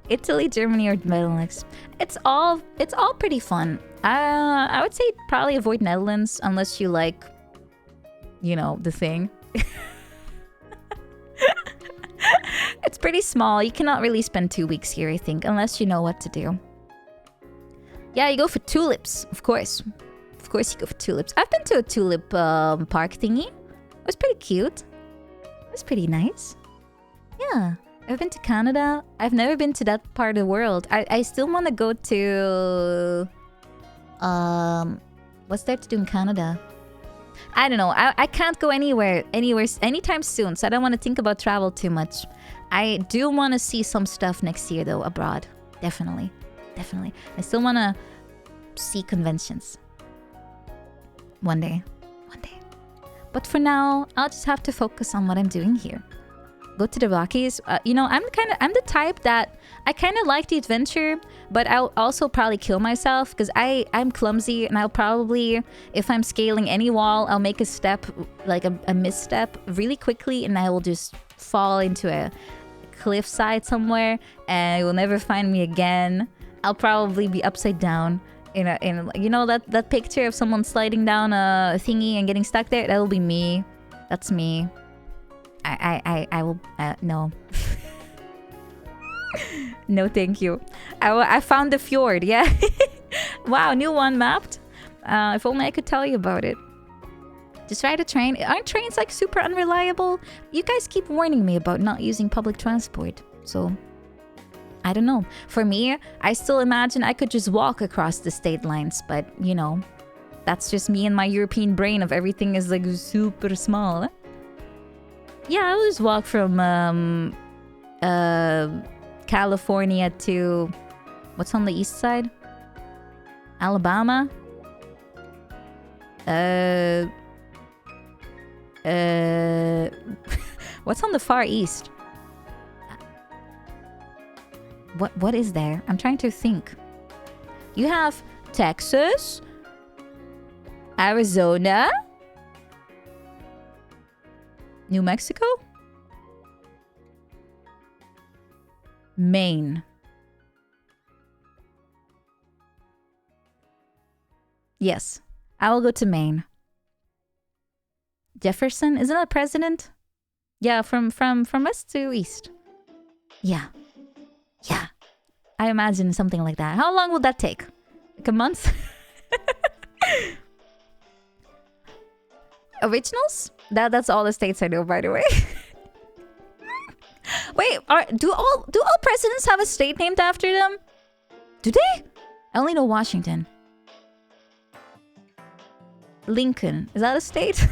Italy, Germany, or Benelux. It's all pretty fun. I would say probably avoid Netherlands unless you like, you know, the thing. It's pretty small. You cannot really spend 2 weeks here, I think, unless you know what to do. Yeah, you go for tulips, of course. Of course you go for tulips. I've been to a tulip park thingy. It was pretty cute. It was pretty nice. Yeah. I've been to Canada. I've never been to that part of the world. I still want to go to... what's there to do in Canada? I don't know. I can't go anywhere anytime soon, so I don't want to think about travel too much. I do want to see some stuff next year, though, abroad. Definitely. Definitely. I still want to see conventions. One day. One day. But for now, I'll just have to focus on what I'm doing here. Go to the Rockies. You know, I'm the type that I kind of like the adventure, but I'll also probably kill myself because I'm clumsy, and I'll probably, if I'm scaling any wall, I'll make a step, like a misstep really quickly, and I will just fall into a cliffside somewhere, and you will never find me again. I'll probably be upside down in you know that picture of someone sliding down a thingy and getting stuck there? That'll be me. That's me. I will no. No, thank you. I found the fjord. Yeah. Wow, new one mapped. If only I could tell you about it. Just ride a train. Aren't trains like super unreliable? You guys keep warning me about not using public transport. So I don't know. For me, I still imagine I could just walk across the state lines, but you know, that's just me and my European brain of everything is like super small. Yeah, I'll just walk from California to what's on the east side? Alabama? What's on the far east? What is there? I'm trying to think. You have Texas, Arizona, New Mexico, Maine. Yes, I will go to Maine. Jefferson, isn't that president? Yeah, from west to east. Yeah. Yeah. I imagine something like that. How long will that take? Like a month? Originals? That's all the states I know, by the way. Wait, do all presidents have a state named after them? Do they? I only know Washington. Lincoln. Is that a state?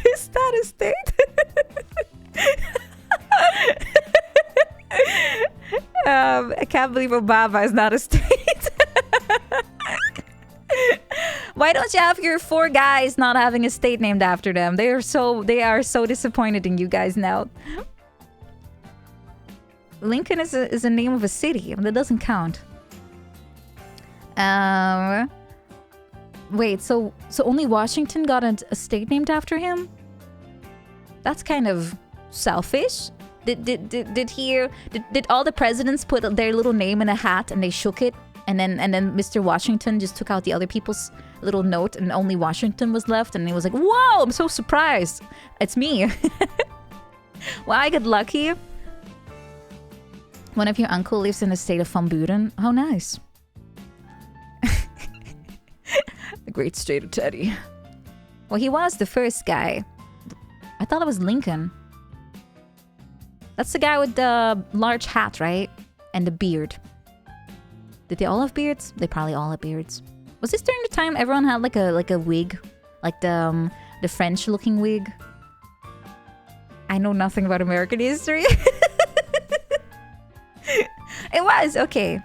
Is that a state? I can't believe Obama is not a state. Why don't you have your 4 guys not having a state named after them? They are so disappointed in you guys now. Lincoln is a name of a city. That doesn't count. Wait, so only Washington got a state named after him? That's kind of selfish. Did all the presidents put their little name in a hat and they shook it, and then Mr. Washington just took out the other people's little note and only Washington was left, and he was like, "Wow, I'm so surprised. It's me." Well, I get lucky. One of your uncle lives in the state of Van Buren. How nice. The great state of Teddy. Well, he was the first guy. I thought it was Lincoln. That's the guy with the large hat, right? And the beard. Did they all have beards? They probably all had beards. Was this during the time everyone had like a wig? Like the French-looking wig? I know nothing about American history. It was, okay.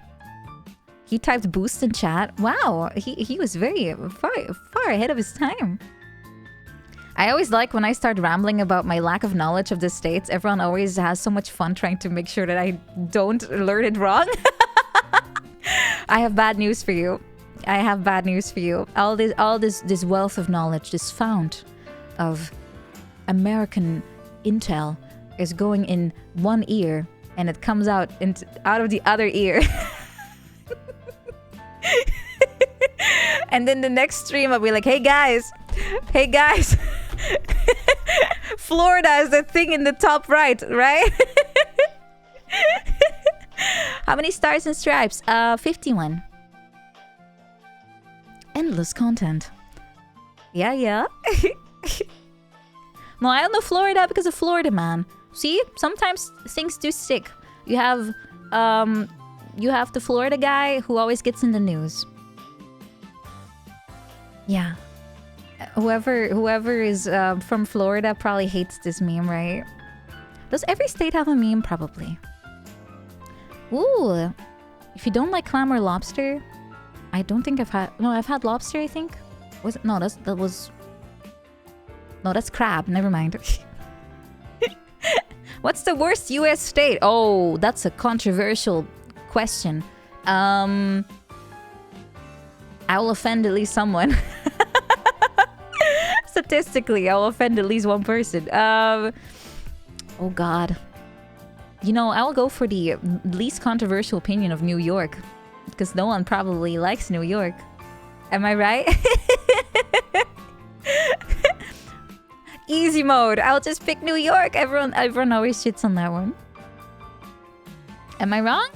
He typed boost in chat. Wow, he was very far ahead of his time. I always like when I start rambling about my lack of knowledge of the states. Everyone always has so much fun trying to make sure that I don't learn it wrong. I have bad news for you. I have bad news for you. All this wealth of knowledge, this fount of American intel is going in one ear and it comes out of the other ear. And then the next stream I'll be like, hey guys, Florida is the thing in the top right? How many stars and stripes? 51. Endless content. Yeah. No, I don't know Florida because of Florida Man. See, sometimes things do stick. You have the Florida guy who always gets in the news. Yeah. Whoever is from Florida probably hates this meme, right? Does every state have a meme? Probably. Ooh. If you don't like clam or lobster, I don't think I've had... No, I've had lobster, I think. Was it? No, No, that's crab. Never mind. What's the worst US state? Oh, that's a controversial question. I will offend at least someone. Statistically, I'll offend at least one person. Oh God. You know, I'll go for the least controversial opinion of New York. Because no one probably likes New York. Am I right? Easy mode. I'll just pick New York. Everyone always shits on that one. Am I wrong?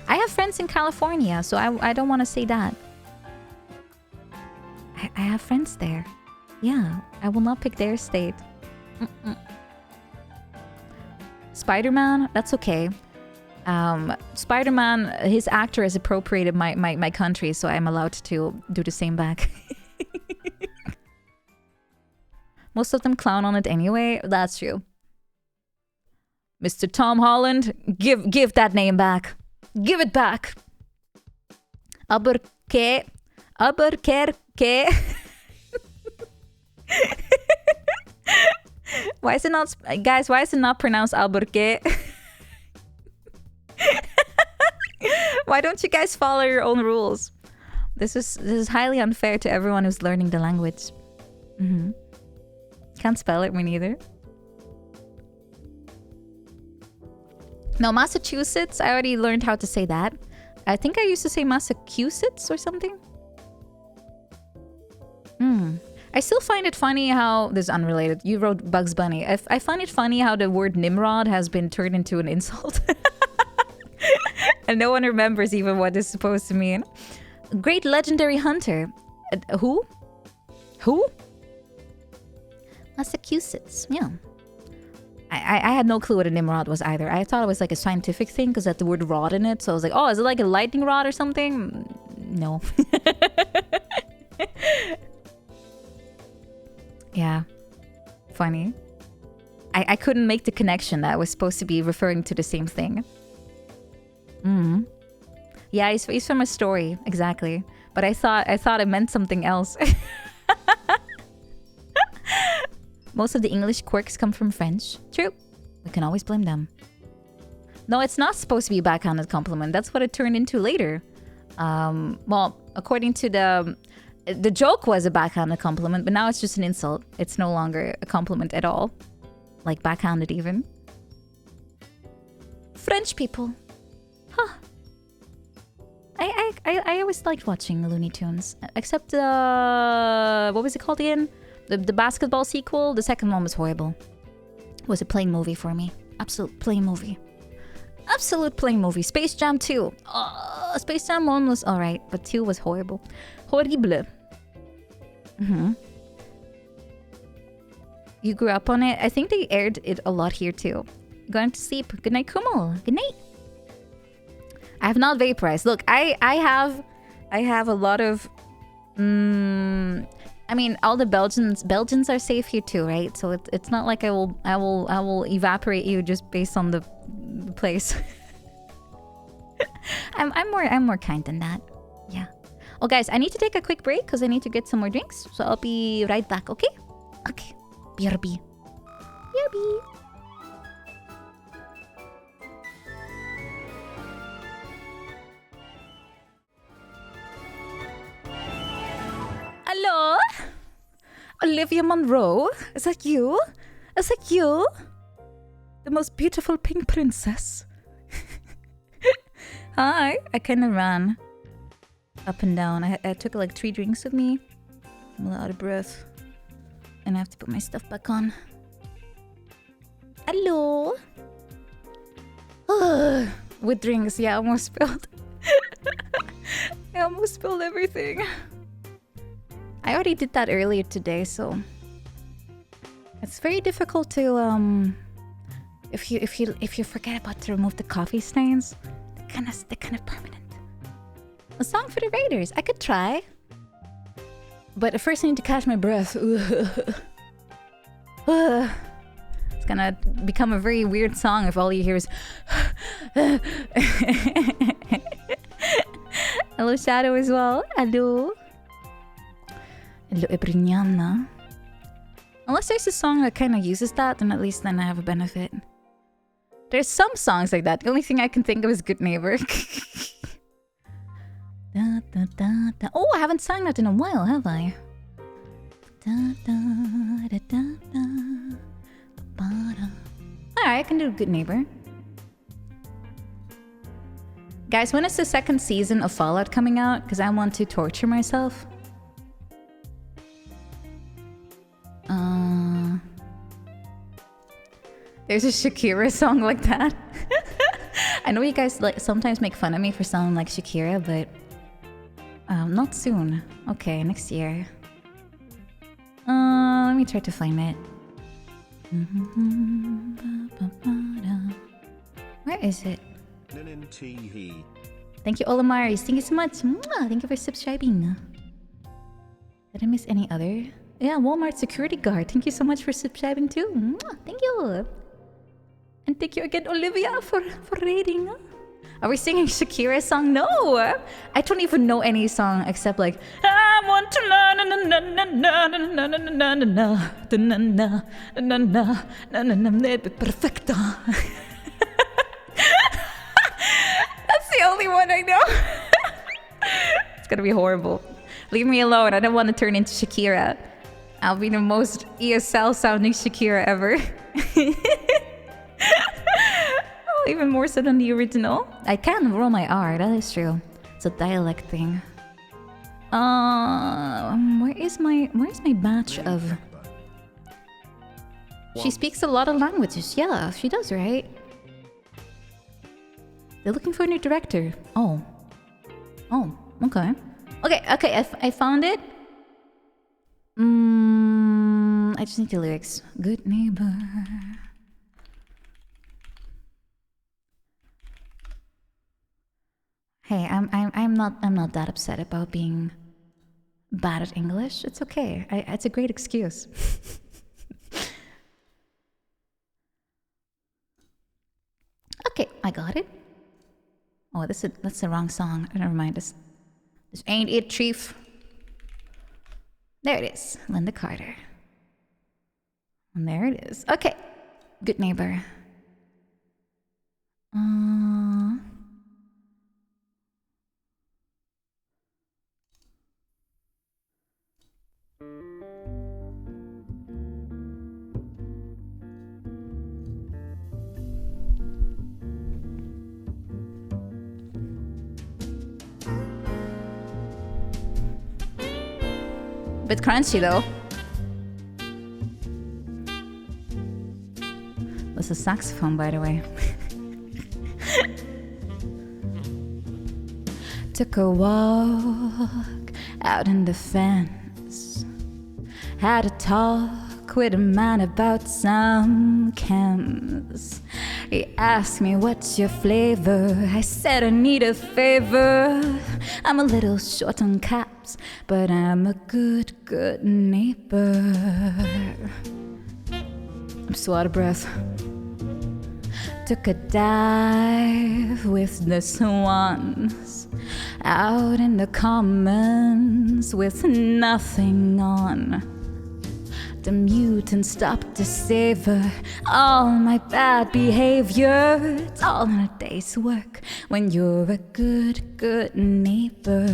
I have friends in California, so I don't want to say that. I have friends there. Yeah, I will not pick their state. Spider-Man, that's okay. Spider-Man, his actor has appropriated my country, so I'm allowed to do the same back. Most of them clown on it anyway. That's true. Mr. Tom Holland, give that name back. Give it back. Albuquerque. Why is it not, guys? Why is it not pronounced Albuquerque? Why don't you guys follow your own rules? This is highly unfair to everyone who's learning the language. Can't spell it, me neither. No, Massachusetts. I already learned how to say that. I think I used to say Massachusetts or something. I still find it funny how... This is unrelated. You wrote Bugs Bunny. I find it funny how the word Nimrod has been turned into an insult. And no one remembers even what it's supposed to mean. Great legendary hunter. Who? Who? Massachusetts. Yeah. I had no clue what a Nimrod was either. I thought it was like a scientific thing because it had the word rod in it. So I was like, oh, is it like a lightning rod or something? No. Yeah. Funny. I couldn't make the connection that I was supposed to be referring to the same thing. Yeah, he's from a story. Exactly. But I thought it meant something else. Most of the English quirks come from French. True. We can always blame them. No, it's not supposed to be a backhanded compliment. That's what it turned into later. Well, according to the joke was a backhanded compliment, but now it's just an insult. It's no longer a compliment at all. Like backhanded even. French people. Huh. I always liked watching Looney Tunes. Except what was it called again? The basketball sequel, the second one was horrible. It was a plain movie for me. Absolute plain movie. Absolute plain movie. Space Jam 2. Space Jam 1 was alright, but 2 was horrible. Horrible. You grew up on it? I think they aired it a lot here too. Going to sleep. Good night, Kumal. Good night. I have not vaporized. Look, I have a lot of... I mean, all the Belgians are safe here too, right? So it's not like I will evaporate you just based on the place. I'm more kind than that. Yeah. Well, guys, I need to take a quick break because I need to get some more drinks. So I'll be right back, okay? Okay. BRB. BRB. Hello? Olivia Monroe? Is that you? Is that you? The most beautiful pink princess. Hi. I kind of ran up and down. I took like 3 drinks with me. I'm a little out of breath. And I have to put my stuff back on. Hello? With drinks. Yeah, I almost spilled. I almost spilled everything. I already did that earlier today, so it's very difficult to if you forget about to remove the coffee stains, they're kind of permanent. A song for the Raiders. I could try, but first I need to catch my breath. It's gonna become a very weird song if all you hear is. Hello, Shadow as well. Hello. Hello, Ebrignana. Unless there's a song that kind of uses that, then at least then I have a benefit. There's some songs like that. The only thing I can think of is Good Neighbor. Da, da, da, da. Oh, I haven't sang that in a while, have I? Da, da, da, da, da. Alright, I can do Good Neighbor. Guys, when is the 2nd season of Fallout coming out? Because I want to torture myself. There's a Shakira song like that. I know you guys like sometimes make fun of me for sounding like Shakira, but not soon. Okay, next year. Let me try to find it. Where is it? He. Thank you, Olamaris. Thank you so much. Mwah! Thank you for subscribing. Did I miss any other? Yeah, Walmart security guard. Thank you so much for subscribing too. Mwah! Thank you. And thank you again, Olivia, for raiding. Are we singing Shakira's song? No! I don't even know any song except like I want to na na na na na na na na na na na na na na na perfecto. That's the only one I know. It's gonna be horrible. Leave me alone. I don't want to turn into Shakira. I'll be the most ESL sounding Shakira ever. Even more so than the original. I can roll my R, that is true. It's a dialect thing. Where's my batch of... She speaks a lot of languages. Yeah, she does, right? They're looking for a new director. Oh, okay. Okay, I found it. I just need the lyrics. Good neighbor. Hey, I'm not that upset about being bad at English. It's okay. It's a great excuse. Okay, I got it. Oh, that's the wrong song. Never mind. This ain't it, Chief. There it is. Linda Carter. And there it is. Okay. Good neighbor. Bit crunchy though. That's a saxophone, by the way. Took a walk out in the fence. Had a talk with a man about some chems. He asked me, what's your flavor? I said, I need a favor. I'm a little short on caps, but I'm a good neighbor. I'm so out of breath. Took a dive with the swans out in the commons with nothing on. The mutant stopped to savor all my bad behavior. It's all in a day's work when you're a good neighbor.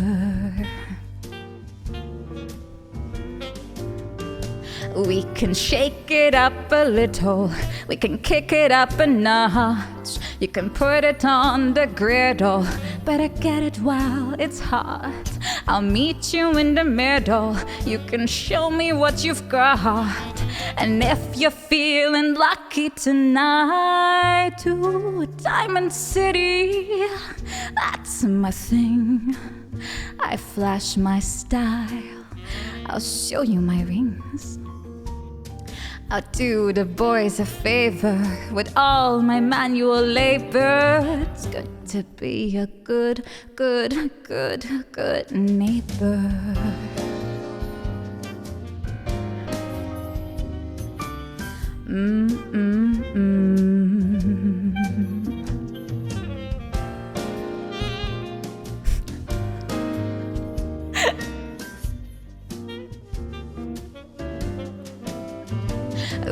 We can shake it up a little, we can kick it up a notch. You can put it on the griddle, better get it while it's hot. I'll meet you in the middle, you can show me what you've got. And if you're feeling lucky tonight, to Diamond City, that's my thing. I flash my style, I'll show you my rings. I'll do the boys a favor with all my manual labor. It's good to be a good neighbor.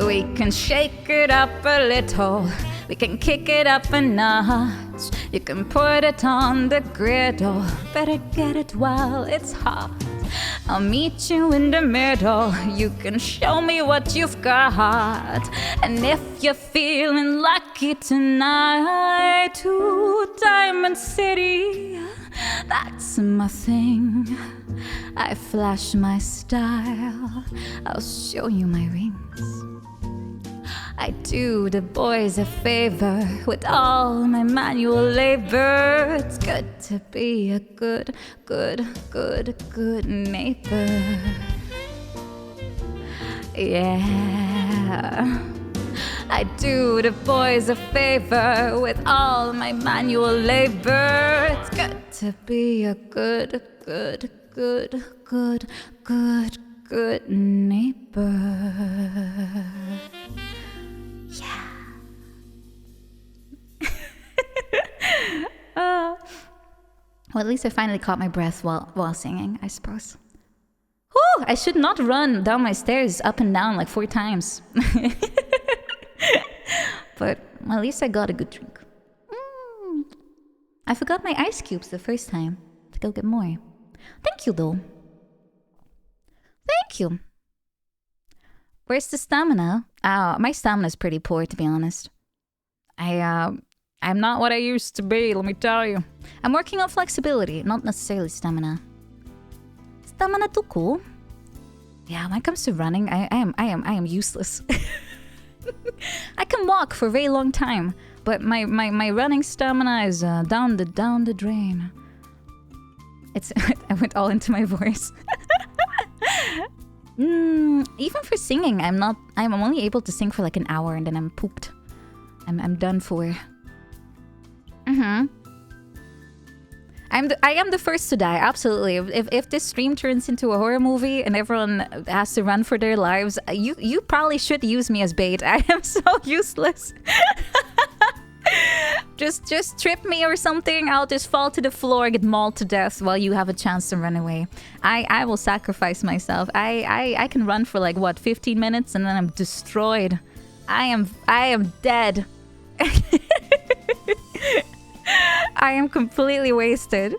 We can shake it up a little, we can kick it up a notch. You can put it on the griddle, better get it while it's hot. I'll meet you in the middle, you can show me what you've got. And if you're feeling lucky tonight, to Diamond City, that's my thing. I flash my style, I'll show you my rings. I do the boys a favor with all my manual labor. It's good to be a good neighbor. Yeah. I do the boys a favor with all my manual labor. It's good to be a good neighbor. Yeah. Well, at least I finally caught my breath while singing, I suppose. Whew, I should not run down my stairs up and down like 4 times. But at least I got a good drink. I forgot my ice cubes the first time. To go get more. Thank you, though. Thank you. Where's the stamina? My stamina's pretty poor, to be honest. I'm not what I used to be, let me tell you. I'm working on flexibility, not necessarily stamina. Stamina too cool. Yeah, when it comes to running, I am useless. I can walk for a very long time, but my running stamina is down the drain. I went all into my voice. Even for singing, I'm only able to sing for like an hour and then I'm pooped. I'm done for. I am the first to die, absolutely. If this stream turns into a horror movie and everyone has to run for their lives, you probably should use me as bait. I am so useless. Just trip me or something. I'll just fall to the floor, get mauled to death while you have a chance to run away. I will sacrifice myself. I can run for like what, 15 minutes and then I'm destroyed. I am dead. I am completely wasted.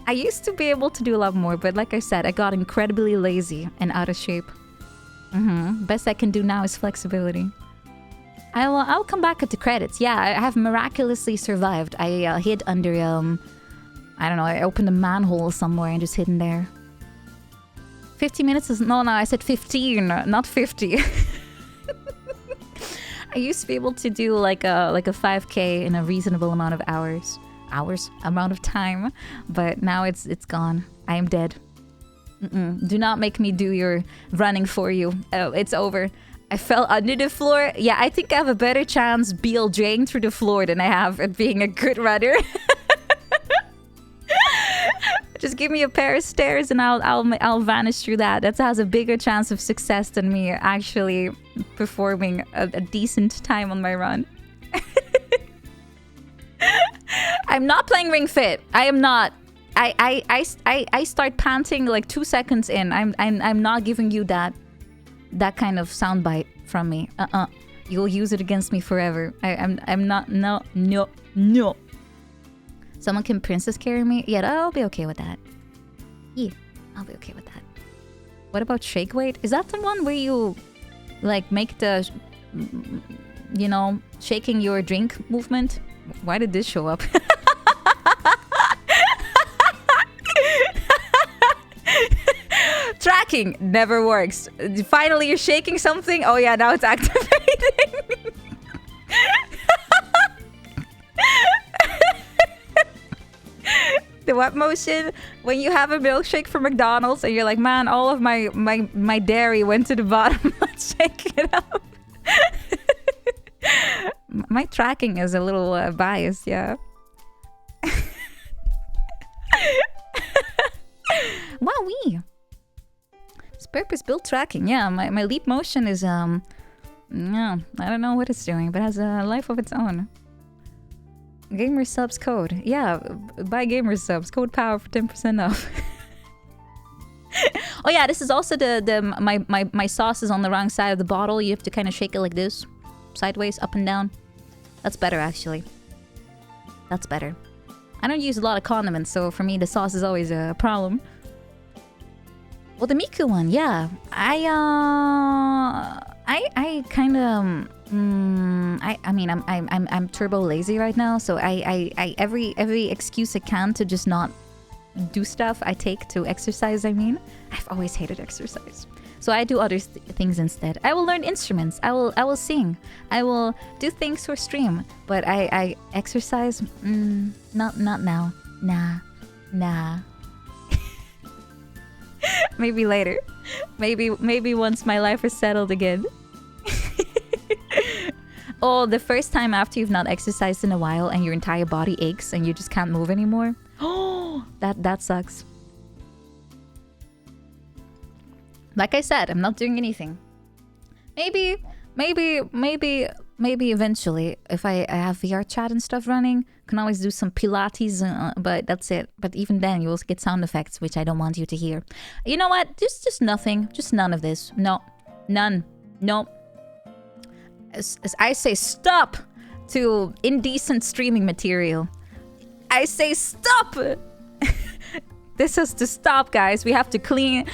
I used to be able to do a lot more, but like I said, I got incredibly lazy and out of shape. Best I can do now is flexibility. I'll come back at the credits. Yeah, I have miraculously survived. I hid under I don't know. I opened a manhole somewhere and just hid in there. 50 minutes is no. I said 15, not 50. I used to be able to do like a 5K in a reasonable amount of amount of time, but now it's gone. I am dead. Do not make me do your running for you. Oh, it's over. I fell under the floor. Yeah, I think I have a better chance BLJing through the floor than I have at being a good runner. Just give me a pair of stairs and I'll vanish through that. That has a bigger chance of success than me actually performing a decent time on my run. I'm not playing Ring Fit. I am not. I start panting like 2 seconds in. I'm not giving you that kind of soundbite from me. You'll use it against me forever. I'm not. No. Someone can princess carry me? Yeah, I'll be okay with that. Yeah, I'll be okay with that. What about shake weight? Is that the one where you like make the, you know, shaking your drink movement? Why did this show up? Tracking never works. Finally, you're shaking something. Oh yeah, now it's activating. The what motion? When you have a milkshake from McDonald's and you're like, man, all of my dairy went to the bottom. Let's shake it up. My tracking is a little biased, yeah. Wowee. It's purpose-built tracking. Yeah, my leap motion is yeah, I don't know what it's doing, but it has a life of its own. Gamer subs code. Yeah, buy gamer subs. Code power for 10% off. Oh yeah, this is also my sauce is on the wrong side of the bottle. You have to kind of shake it like this, sideways, up and down. That's better actually. That's better. I don't use a lot of condiments, so for me the sauce is always a problem. Well, the Miku one, yeah. I kind of I mean I'm turbo lazy right now, so I every excuse I can to just not do stuff I take to exercise. I mean, I've always hated exercise, so I do other things instead. I will learn instruments. I will sing. I will do things for stream. But I exercise. Not now. Nah. Maybe later. Maybe once my life is settled again. Oh, the first time after you've not exercised in a while and your entire body aches and you just can't move anymore. Oh, that sucks. Like I said, I'm not doing anything. Maybe eventually, if I have VR chat and stuff running, can always do some Pilates, but that's it. But even then, you will get sound effects, which I don't want you to hear. You know what? Just nothing. Just none of this. No. None. No. As I say stop to indecent streaming material. I say stop! This has to stop, guys. We have to clean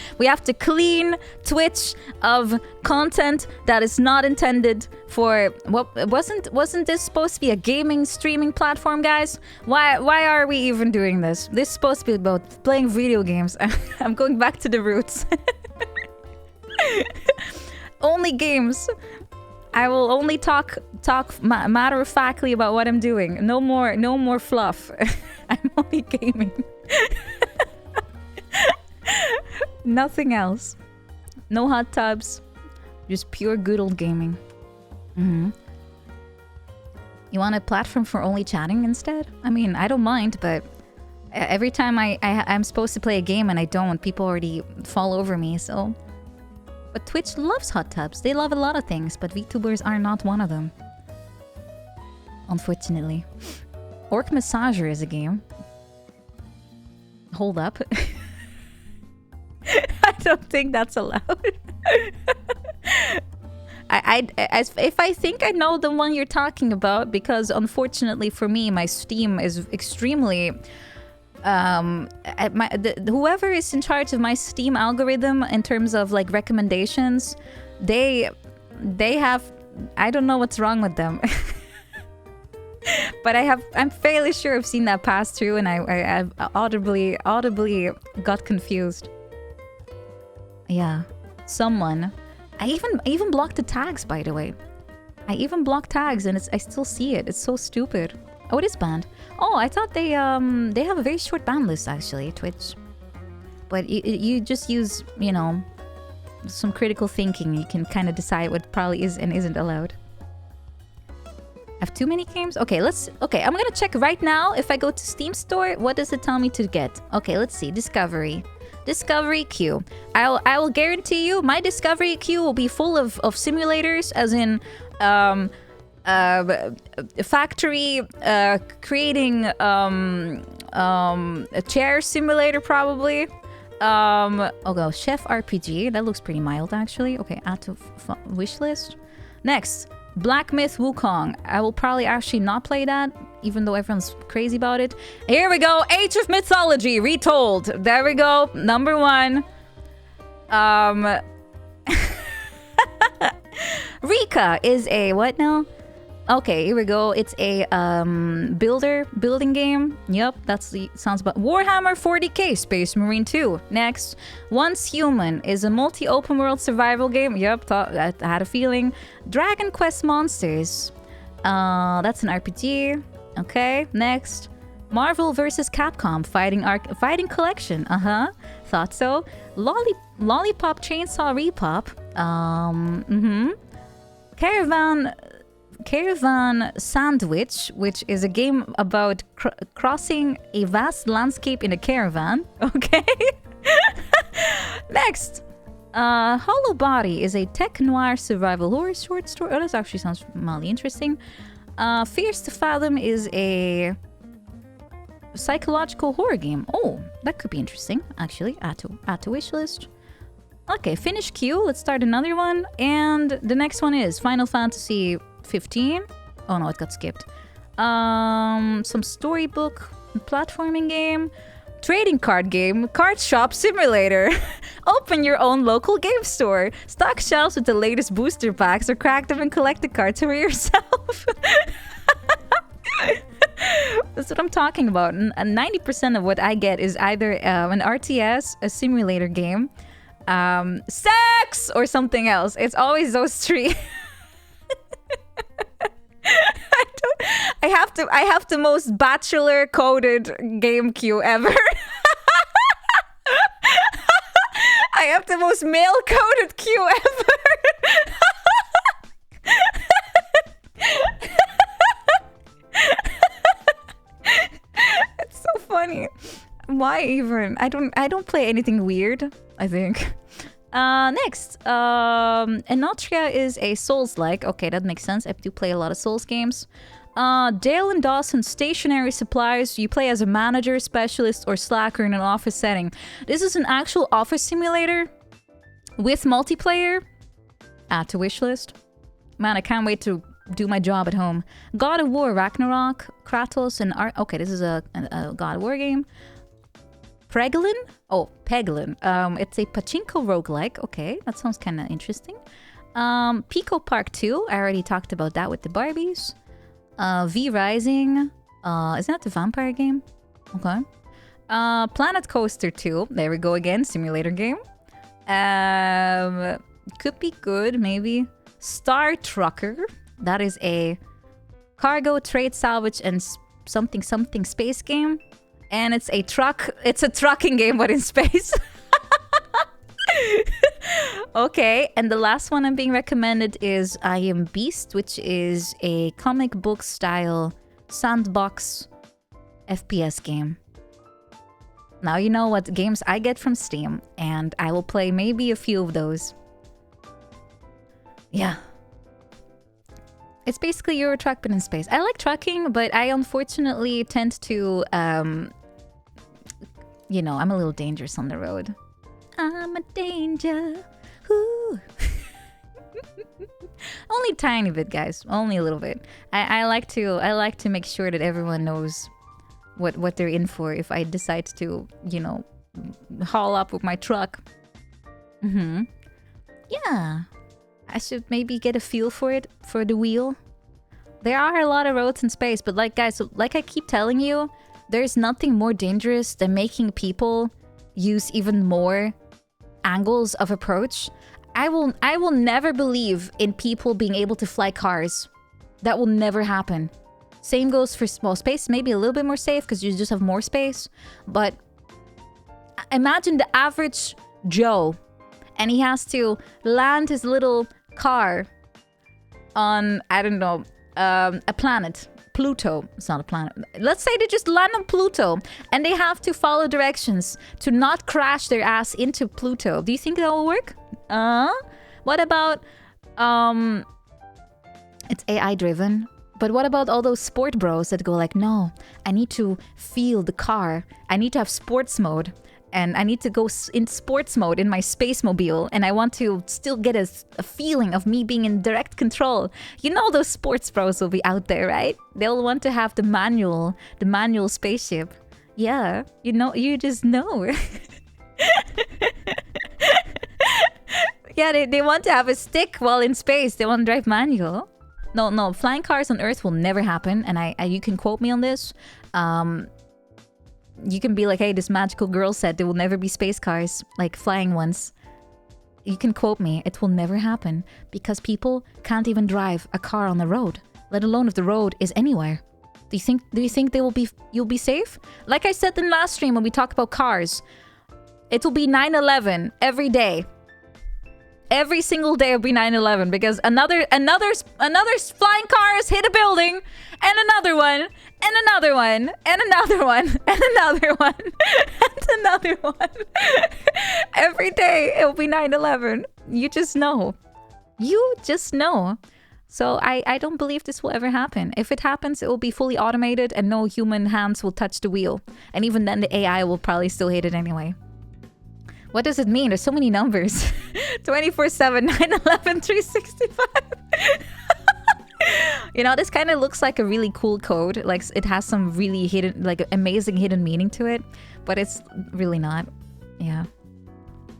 Twitch of content that is not intended for what wasn't this supposed to be a gaming streaming platform, guys? Why are we even doing this? This is supposed to be about playing video games. I'm going back to the roots. Only games. I will only talk matter-of-factly about what I'm doing. No more fluff. I'm only gaming. Nothing else. No hot tubs. Just pure good old gaming. You want a platform for only chatting instead? I mean, I don't mind, but every time I'm supposed to play a game and I don't, people already fall over me, so... But Twitch loves hot tubs. They love a lot of things, but VTubers are not one of them. Unfortunately. Orc Massager is a game. Hold up. I don't think that's allowed. If I think I know the one you're talking about, because unfortunately for me, my Steam is extremely... whoever is in charge of my Steam algorithm in terms of like recommendations, they have... I don't know what's wrong with them. But I'm fairly sure I've seen that pass through, and I audibly got confused. Yeah, someone. I even blocked the tags, by the way. I even blocked tags, and I still see it. It's so stupid. Oh, it is banned. Oh, I thought they have a very short ban list actually, Twitch. But you just use, you know, some critical thinking. You can kind of decide what probably is and isn't allowed. Have too many games? Okay, I'm gonna check right now. If I go to Steam Store, what does it tell me to get? Okay, let's see. Discovery queue. I will guarantee you my discovery queue will be full of simulators, as in factory creating a chair simulator probably. Okay, Chef RPG. That looks pretty mild actually. Okay, add to wish list. Next, Black Myth Wukong. I will probably actually not play that, even though everyone's crazy about it. Here we go. Age of Mythology Retold. There we go. Number 1. Rika is a what now? Okay, here we go. It's a building game. Yep, that's the sounds about Warhammer 40k Space Marine 2. Next, Once Human is a multi-open world survival game. Yep, I had a feeling. Dragon Quest Monsters. That's an RPG. Okay, next, Marvel vs. Capcom Fighting Collection. Thought so. Lollipop Chainsaw Repop. Caravan Sandwich, which is a game about crossing a vast landscape in a caravan. Okay. Next, Hollow Body is a tech noir survival horror short story. Oh, this actually sounds mildly interesting. Fierce to Fathom is a psychological horror game. Oh, that could be interesting, actually. Add to wish list. Okay, finish queue. Let's start another one. And the next one is Final Fantasy 15. Oh no, it got skipped. Some storybook, platforming game, trading card game, card shop simulator. Open your own local game store. Stock shelves with the latest booster packs or crack them and collect the cards for yourself. That's what I'm talking about. And 90% of what I get is either an RTS, a simulator game, sex, or something else. It's always those three. I have the most bachelor coded game queue ever. I have the most male coded queue ever. Why even? I don't play anything weird, I think. Next, Enotria is a Souls-like. Okay, that makes sense. I do play a lot of Souls games. Dale and Dawson Stationary Supplies. You play as a manager, specialist, or slacker in an office setting. This is an actual office simulator with multiplayer. Add to wishlist. Man, I can't wait to do my job at home. God of War, Ragnarok, Kratos, and okay, this is a God of War game. Peglin? Oh, Peglin. It's a pachinko roguelike. Okay, that sounds kind of interesting. Pico Park 2. I already talked about that with the Barbies. V Rising. Isn't that the vampire game? Okay. Planet Coaster 2. There we go again. Simulator game. Could be good, maybe. Star Trucker. That is a cargo, trade, salvage, and something space game. And it's a trucking game, but in space. Okay, and the last one I'm being recommended is I Am Beast, which is a comic book style sandbox FPS game. Now you know what games I get from Steam, and I will play maybe a few of those. Yeah. It's basically Euro Truck, but in space. I like trucking, but I unfortunately tend to, you know, I'm a little dangerous on the road. I'm a danger. Ooh. Only tiny bit, guys. Only a little bit. I like to make sure that everyone knows what they're in for if I decide to, you know, haul up with my truck. Yeah. I should maybe get a feel for it, for the wheel. There are a lot of roads in space, but like, guys, like I keep telling you, there's nothing more dangerous than making people use even more angles of approach. I will never believe in people being able to fly cars. That will never happen. Same goes for small space, maybe a little bit more safe because you just have more space. But imagine the average Joe, and he has to land his little car on, I don't know, a planet. Pluto. It's not a planet. Let's say they just land on Pluto and they have to follow directions to not crash their ass into Pluto. Do you think that will work? What about it's AI driven, but what about all those sport bros that go like, no, I need to feel the car. I need to have sports mode. And I need to go in sports mode in my space mobile, and I want to still get a feeling of me being in direct control. You know those sports pros will be out there, right? They'll want to have the manual spaceship. Yeah, you know, you just know. Yeah, they want to have a stick while in space. They want to drive manual. No, flying cars on Earth will never happen, and I you can quote me on this. You can be like, hey, this magical girl said there will never be space cars, like flying ones. You can quote me. It will never happen because people can't even drive a car on the road, let alone if the road is anywhere. Do you think you'll be safe? Like I said in last stream when we talked about cars, it will be 9/11 every day. Every single day will be 9/11 because another flying car has hit a building, and another one, and another one, and another one, and another one, and another one. Every day it will be 9/11. You just know. You just know. So I don't believe this will ever happen. If it happens, it will be fully automated and no human hands will touch the wheel. And even then the AI will probably still hate it anyway. What does it mean? There's so many numbers. 24/7, 9/11, 365. You know, this kind of looks like a really cool code. Like it has some really hidden, like amazing hidden meaning to it, but it's really not. Yeah.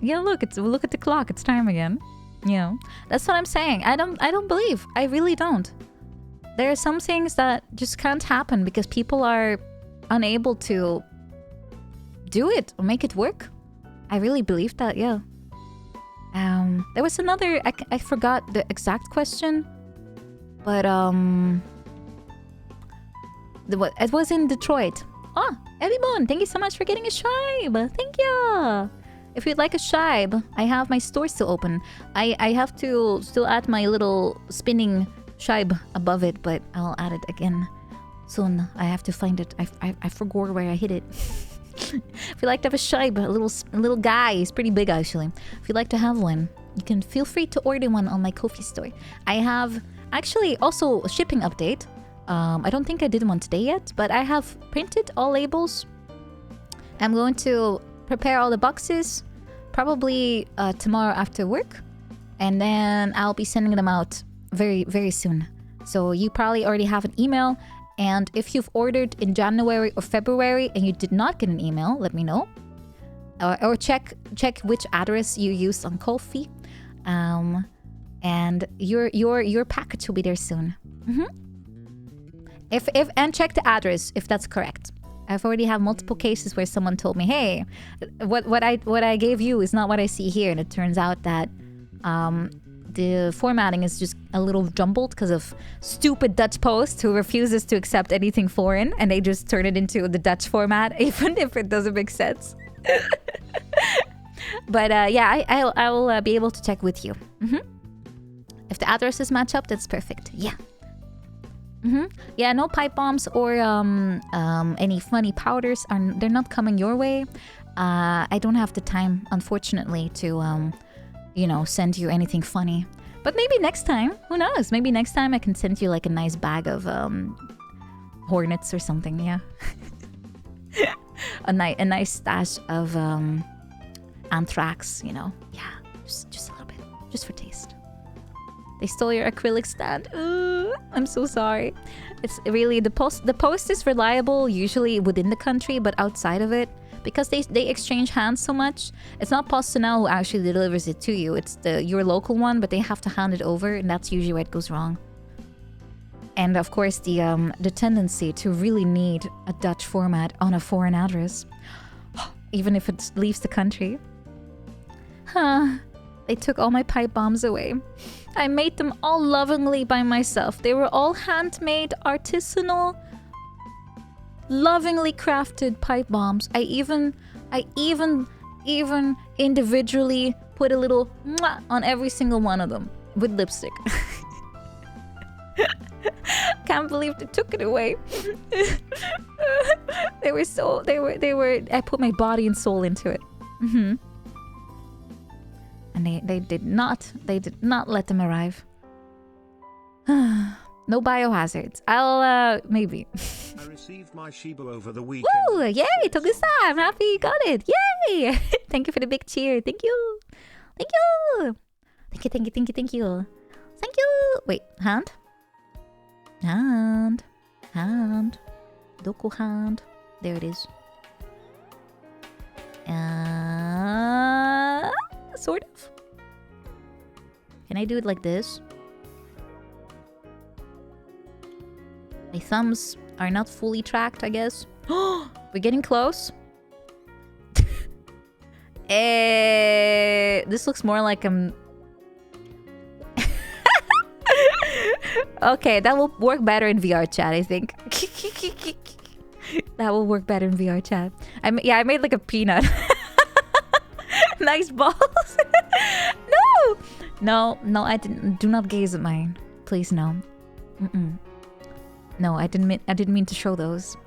Yeah, look at the clock. It's time again. You know, that's what I'm saying. I don't believe. I really don't. There are some things that just can't happen because people are unable to do it or make it work. I really believe that, yeah. There was another, I forgot the exact question, but it was in Detroit. Oh, Eddie thank you so much for getting a shibe. Thank you. If you'd like a shibe, I have my store still open. I have to still add my little spinning shibe above it, but I'll add it again soon. I have to find it. I forgot where I hid it. If you like to have a shibe, a little guy, he's pretty big actually. If you'd like to have one, you can feel free to order one on my Ko-fi store. I have actually also a shipping update. I don't think I did one today yet, but I have printed all labels. I'm going to prepare all the boxes probably tomorrow after work, and then I'll be sending them out very, very soon. So you probably already have an email, and if you've ordered in January or February and you did not get an email, let me know. Or check which address you used on Ko-fi, and your package will be there soon. And check the address if that's correct. I've already had multiple cases where someone told me, "Hey, what I gave you is not what I see here," and it turns out that the formatting is just a little jumbled because of stupid Dutch Post who refuses to accept anything foreign, and they just turn it into the Dutch format, even if it doesn't make sense. But yeah, I will be able to check with you. If the addresses match up, that's perfect. Yeah. Yeah, no pipe bombs or any funny powders. They're not coming your way. I don't have the time, unfortunately, to send you anything funny. But maybe next time, who knows? Maybe next time I can send you like a nice bag of hornets or something. Yeah, a nice stash of anthrax. Yeah, just a little bit, just for taste. They stole your acrylic stand. I'm so sorry. It's really the post is reliable usually within the country, but outside of it, because they exchange hands so much, it's not PostNL who actually delivers it to you. It's your local one, but they have to hand it over, and that's usually where it goes wrong. And of course, the tendency to really need a Dutch format on a foreign address, even if it leaves the country. They took all my pipe bombs away. I made them all lovingly by myself. They were all handmade, artisanal, lovingly crafted pipe bombs. I even individually put a little mwah on every single one of them with lipstick. Can't believe they took it away. They were I put my body and soul into it. And they did not let them arrive. No biohazards. I'll maybe. I received my Shiba over the weekend. Woo! Yay! Took this time. I'm happy you got it. Yay! Thank you for the big cheer. Thank you. Thank you. Thank you. Thank you. Thank you. Thank you. Thank you. Wait, hand. Doku hand. There it is. Sort of. Can I do it like this? My thumbs are not fully tracked, I guess. We're getting close. This looks more like I'm... Okay, that will work better in VR chat, I think. That will work better in VR chat. I made like a peanut. Nice balls. No, I didn't. Do not gaze at mine, please. No. No, I didn't mean to show those.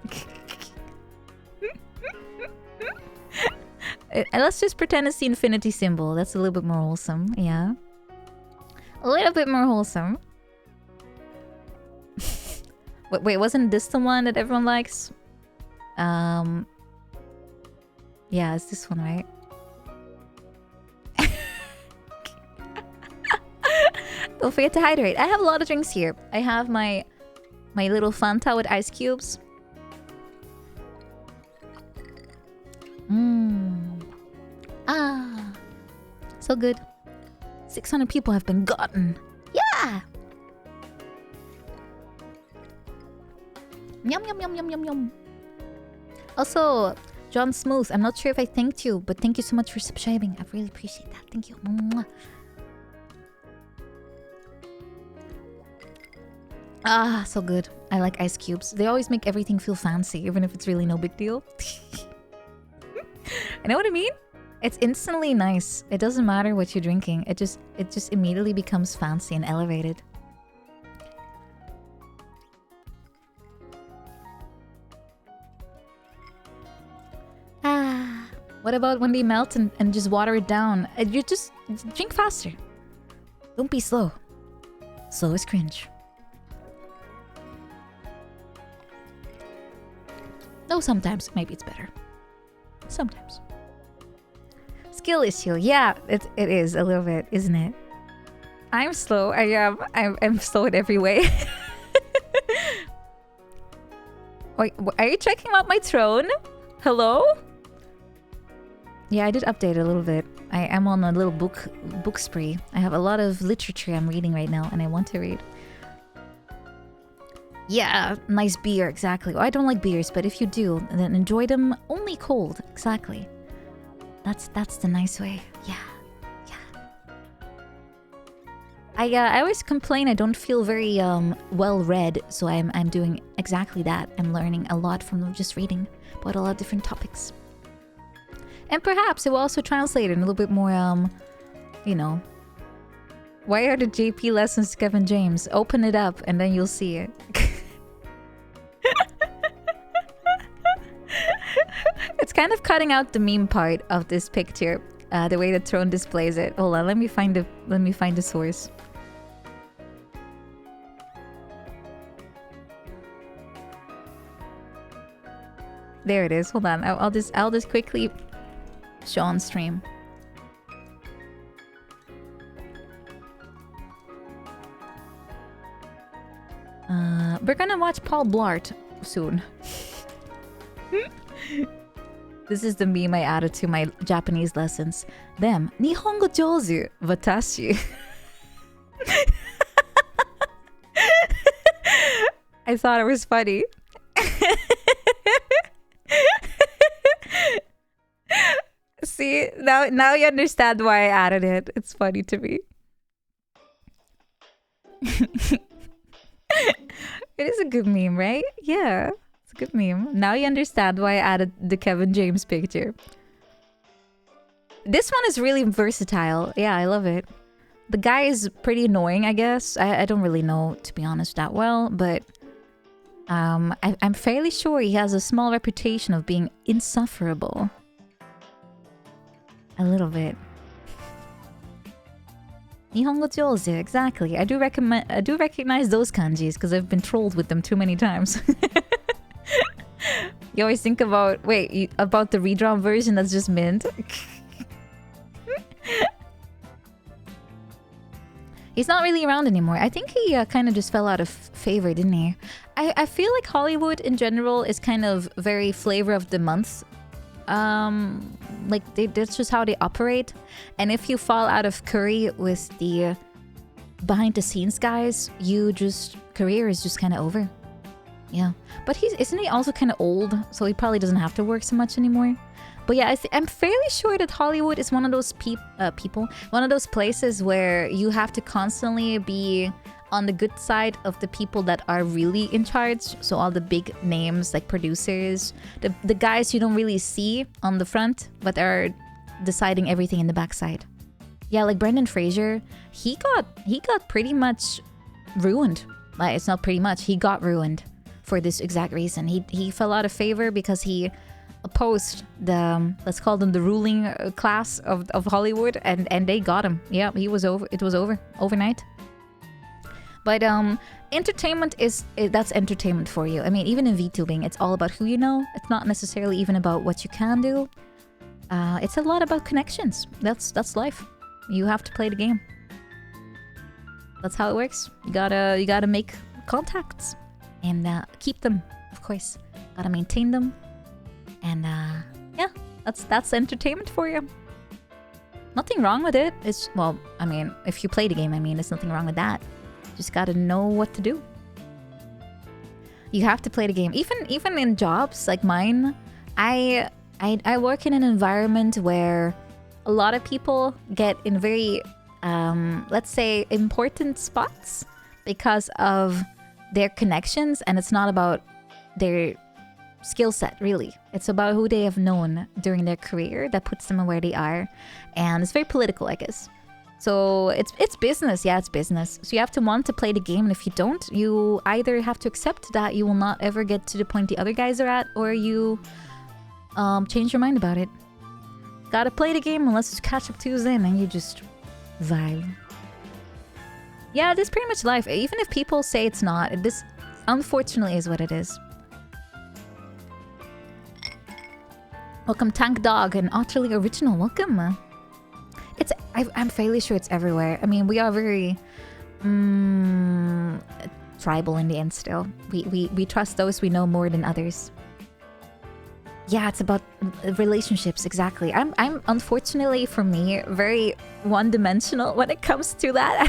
Let's just pretend it's the infinity symbol. That's a little bit more wholesome. Yeah, a little bit more wholesome. Wait, wasn't this the one that everyone likes? Yeah, it's this one, right? Don't forget to hydrate. I have a lot of drinks here. I have my little Fanta with ice cubes. So good. 600 people have been gotten. Yeah. Yum yum yum yum yum yum. Also, John Smooth, I'm not sure if I thanked you, but thank you so much for subscribing. I really appreciate that. Thank you. Mwah. So good. I like ice cubes. They always make everything feel fancy, even if it's really no big deal. You know what I mean? It's instantly nice. It doesn't matter what you're drinking. It just immediately becomes fancy and elevated. What about when they melt and just water it down? You just drink faster. Don't be slow. Slow is cringe. Though sometimes maybe it's better. Sometimes. Skill issue. Yeah, it is a little bit, isn't it? I'm slow. I am. I'm slow in every way. Wait, are you checking out my throne? Hello? Yeah, I did update a little bit. I am on a little book spree. I have a lot of literature I'm reading right now, and I want to read. Yeah, nice beer, exactly. Well, I don't like beers, but if you do, then enjoy them only cold. Exactly. That's the nice way. Yeah. I always complain I don't feel very well read, so I'm doing exactly that. I'm learning a lot from just reading about a lot of different topics. And perhaps it will also translate in a little bit more, you know. Why are the JP lessons Kevin James? Open it up and then you'll see it. It's kind of cutting out the meme part of this picture, the way the throne displays it. Hold on, let me find the source. There it is. Hold on, I'll just quickly show on stream. We're gonna watch Paul Blart soon. This is the meme I added to my Japanese lessons. Them, Nihongo jouzu, watashi. I thought it was funny. See, now you understand why I added it. It's funny to me. It is a good meme, right? Yeah, it's a good meme. Now you understand why I added the Kevin James picture. This one is really versatile. Yeah, I love it. The guy is pretty annoying, I guess. I don't really know, to be honest, that well, but I'm fairly sure he has a small reputation of being insufferable. A little bit. Nihongo jouzu, exactly. I do recognize those kanjis because I've been trolled with them too many times. You always think about about the redrawn version that's just mint. He's not really around anymore. I think he kind of just fell out of favor, didn't he? I feel like Hollywood in general is kind of very flavor of the month. Like that's just how they operate. And if you fall out of curry with the behind the scenes guys, career is just kind of over. Yeah, but isn't he also kind of old? So he probably doesn't have to work so much anymore. But yeah, I'm fairly sure that Hollywood is one of those one of those places where you have to constantly be on the good side of the people that are really in charge. So all the big names like producers, the guys you don't really see on the front, but are deciding everything in the backside. Yeah, like Brendan Fraser, he got pretty much ruined. Like, it's not pretty much, he got ruined for this exact reason. He fell out of favor because he opposed the, let's call them the ruling class of Hollywood, and they got him. Yeah, he was over. It was over overnight. But entertainment that's entertainment for you. I mean, even in VTubing, it's all about who you know. It's not necessarily even about what you can do. It's a lot about connections. That's life. You have to play the game. That's how it works. You gotta make contacts and keep them, of course. Gotta maintain them. And yeah, that's entertainment for you. Nothing wrong with it. Well, I mean, if you play the game, I mean, there's nothing wrong with that. Just gotta know what to do. You have to play the game. Even in jobs like mine, I work in an environment where a lot of people get in very, let's say, important spots because of their connections, and it's not about their skill set, really. It's about who they have known during their career that puts them where they are, and it's very political, I guess. So it's business. Yeah, it's business. So you have to want to play the game, and if you don't, you either have to accept that you will not ever get to the point the other guys are at, or you change your mind about it. Gotta play the game, and let's just catch up Tuesday, and then you just vibe. Yeah, this is pretty much life. Even if people say it's not, this unfortunately is what it is. Welcome, Tank Dog, and utterly original. Welcome. I'm fairly sure it's everywhere. I mean, we are very tribal in the end still. We trust those we know more than others. Yeah, it's about relationships, exactly. I'm unfortunately for me very one-dimensional when it comes to that.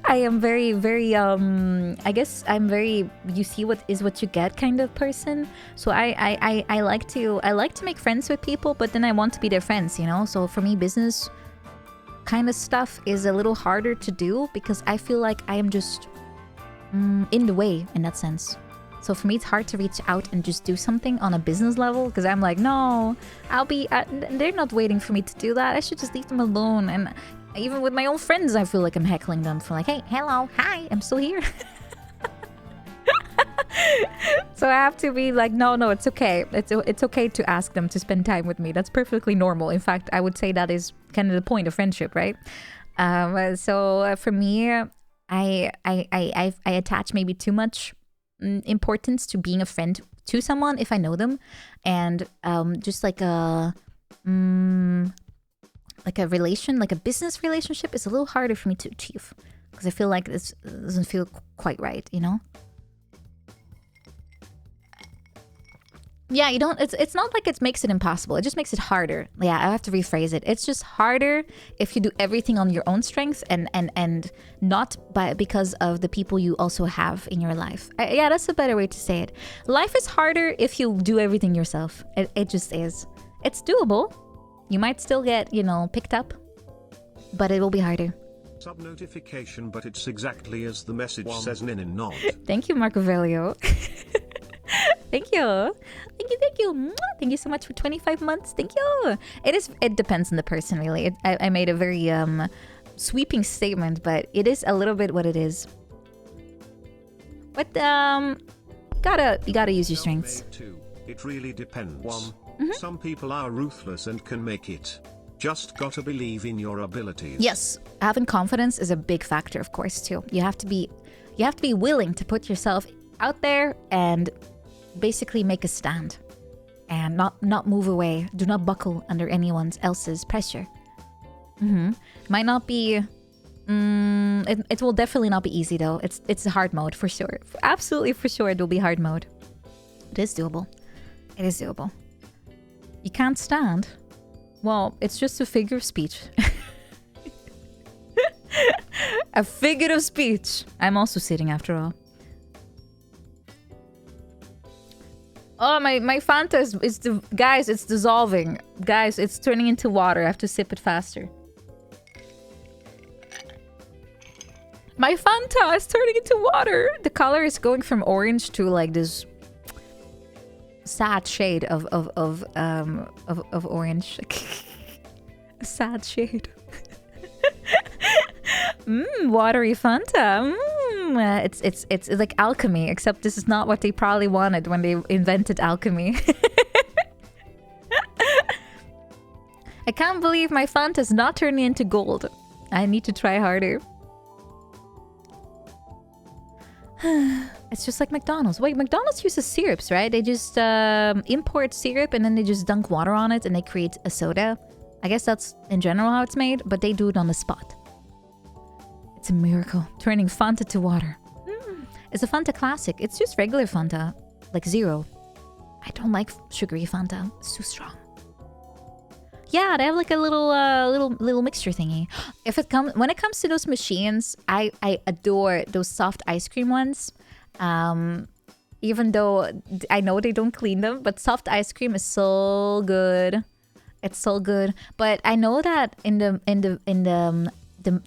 I am very, very I guess I'm very you see what is what you get kind of person. So I like to make friends with people, but then I want to be their friends, you know? So for me, business kind of stuff is a little harder to do because I feel like I am just in the way in that sense. So for me, it's hard to reach out and just do something on a business level because I'm like, no, they're not waiting for me to do that. I should just leave them alone. And even with my own friends, I feel like I'm heckling them for like, hey, hello, hi, I'm still here. So I have to be like, no, it's okay. It's okay to ask them to spend time with me. That's perfectly normal. In fact, I would say that is kind of the point of friendship, right? So for me, I attach maybe too much importance to being a friend to someone if I know them, and just like a relation, like a business relationship, is a little harder for me to achieve because I feel like this doesn't feel quite right, you know? Yeah, you don't. It's not like it makes it impossible. It just makes it harder. Yeah, I have to rephrase it. It's just harder if you do everything on your own strength and not because of the people you also have in your life. Yeah, that's a better way to say it. Life is harder if you do everything yourself. It just is. It's doable. You might still get, you know, picked up, but it will be harder. Sub notification, but it's exactly as the message says. Nin nod. Thank you, Marco Velio. Thank you. Thank you. Thank you so much for 25 months. Thank you. It depends on the person, really. I made a very sweeping statement, but it is a little bit what it is. But you gotta use your strengths. It really depends. Some people are ruthless and can make it. Just gotta believe in your abilities. Yes, having confidence is a big factor, of course, too. You have to be willing to put yourself out there and basically make a stand and not move away. Do not buckle under anyone else's pressure. Might not be it will definitely not be easy though. It's a hard mode for sure. Absolutely for sure it will be hard mode. It is doable. You can't stand. Well, it's just a figure of speech. A figure of speech. I'm also sitting after all. Oh, my Fanta is guys, it's dissolving. Guys, it's turning into water. I have to sip it faster. My Fanta is turning into water. The color is going from orange to like this sad shade of orange. A sad shade. Watery Fanta. It's like alchemy, except this is not what they probably wanted when they invented alchemy. I can't believe my Fanta's not turning into gold. I need to try harder. It's just like McDonald's. Wait, McDonald's uses syrups, right? They just import syrup and then they just dunk water on it and they create a soda. I guess that's in general how it's made, but they do it on the spot. It's a miracle. Turning Fanta to water. It's a Fanta classic. It's just regular Fanta. Like zero. I don't like sugary Fanta. It's too strong. Yeah, they have like a little mixture thingy. When it comes to those machines, I adore those soft ice cream ones. Even though I know they don't clean them, but soft ice cream is so good. It's so good. But I know that in the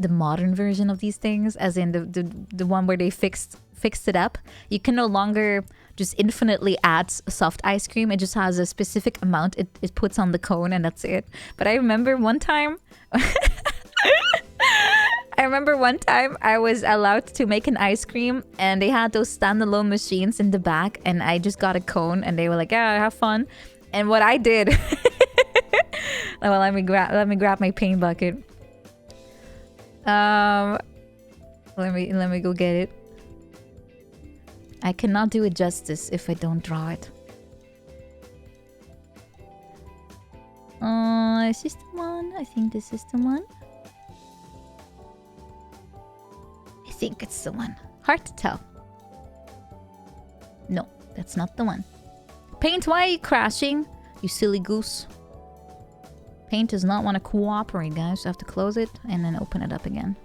modern version of these things, as in the one where they fixed it up, you can no longer just infinitely add soft ice cream. It just has a specific amount it puts on the cone and that's it. But I remember one time I was allowed to make an ice cream and they had those standalone machines in the back and I just got a cone and they were like, yeah, have fun. And what I did Well, let me grab my paint bucket. Let me go get it. I cannot do it justice if I don't draw it. Is this the one? I think this is the one. I think it's the one. Hard to tell. No, that's not the one. Paint, why are you crashing? You silly goose. Paint does not want to cooperate, guys. So I have to close it and then open it up again.